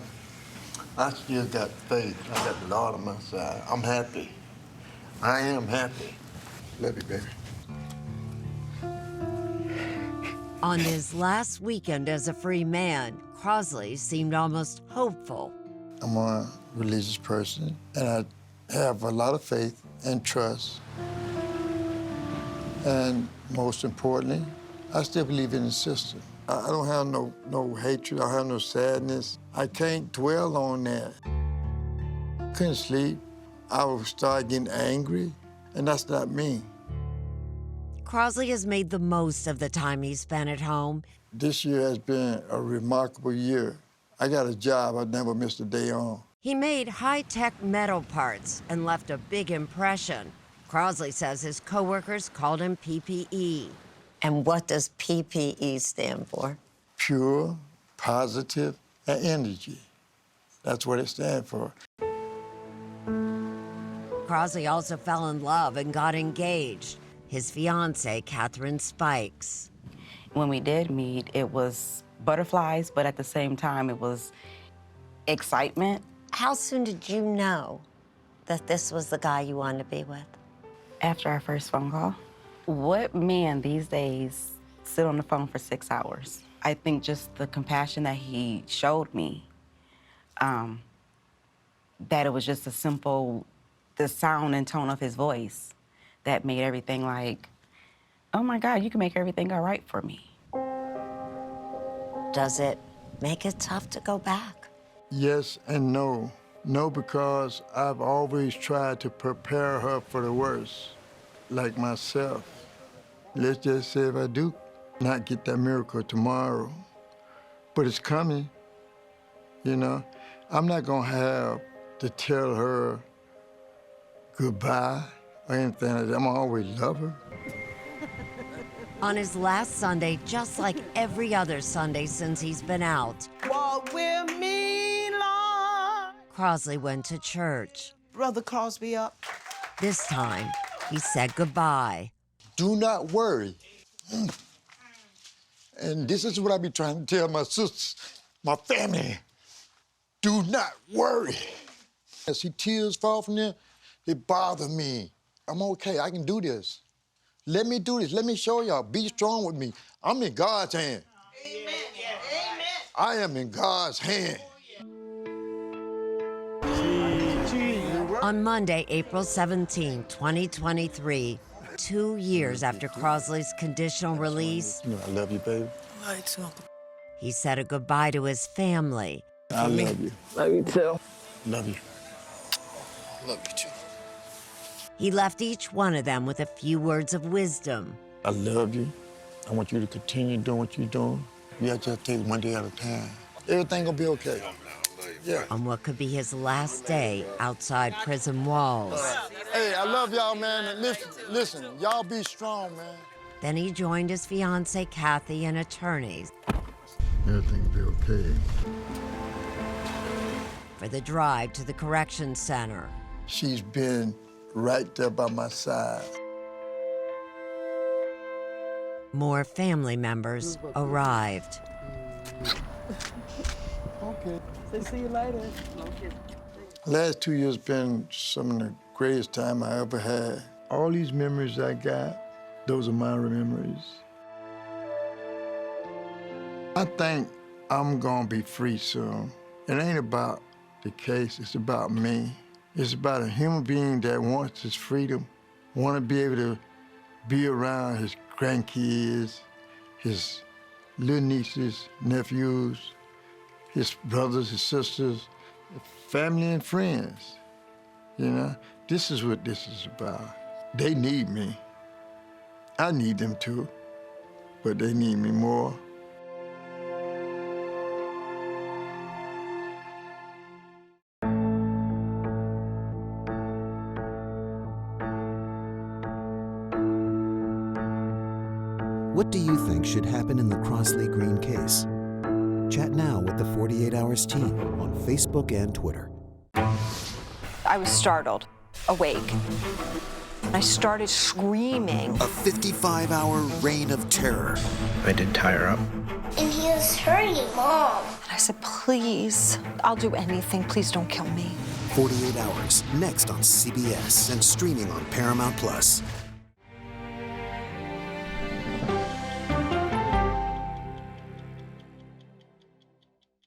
still got faith. I got the Lord on my side. I'm happy. I am happy. Love you, baby. On his last weekend as a free man, Crosley seemed almost hopeful. I'm a religious person, and I have a lot of faith and trust. And most importantly, I still believe in the system. I don't have no hatred, I don't have no sadness. I can't dwell on that. Couldn't sleep. I would start getting angry, and that's not me. Crosley has made the most of the time he spent at home. This year has been a remarkable year. I got a job I never missed a day on. He made high-tech metal parts and left a big impression. Crosley says his coworkers called him PPE. And what does PPE stand for? Pure, positive, and energy. That's what it stands for. Crosley also fell in love and got engaged. His fiancée, Catherine Spikes. When we did meet, it was butterflies, but at the same time, it was excitement. How soon did you know that this was the guy you wanted to be with? After our first phone call. What man these days sit on the phone for 6 hours? I think just the compassion that he showed me, that it was just the sound and tone of his voice that made everything like, oh my God, you can make everything all right for me. Does it make it tough to go back? Yes and no. No, because I've always tried to prepare her for the worst, like myself. Let's just say if I do not get that miracle tomorrow, but it's coming, you know, I'm not gonna have to tell her goodbye or anything like that. I'm gonna always love her. On his last Sunday, just like every other Sunday since he's been out, Walk with me, Lord. Crosley went to church. Brother Crosby up. This time, he said goodbye. Do not worry. And this is what I be trying to tell my sisters, my family. Do not worry. I see tears fall from there, it bothers me. I'm okay, I can do this. Let me do this, let me show y'all, be strong with me. I'm in God's hand. Amen. Amen. I am in God's hand. On Monday, April 17, 2023, 2 years after Crosley's conditional release, You know, I love you, baby. he said a goodbye to his family. I love you. Love you too. Love you. Love you too. He left each one of them with a few words of wisdom. I love you. I want you to continue doing what you're doing. You have to just take one day at a time. Everything gonna be okay. Yeah. On what could be his last day outside prison walls. Hey, I love y'all, man. And listen, y'all be strong, man. Then he joined his fiancée, Kathy, and attorneys Everything will be okay. for the drive to the correction center. She's been right there by my side. More family members arrived. Okay. Say see you later. Last 2 years been some of the greatest time I ever had. All these memories I got, those are my memories. I think I'm gonna be free soon. It ain't about the case, it's about me. It's about a human being that wants his freedom, want to be able to be around his grandkids, his little nieces, nephews, his brothers, his sisters, family and friends. You know, this is what this is about. They need me. I need them too, but they need me more. What do you think should happen in the Crosley Green case? Chat now with the 48 Hours team on Facebook and Twitter. I was startled, awake. I started screaming. A 55-hour reign of terror. I did tie her up. And he was hurting, Mom. And I said, please, I'll do anything. Please don't kill me. 48 Hours, next on CBS and streaming on Paramount+.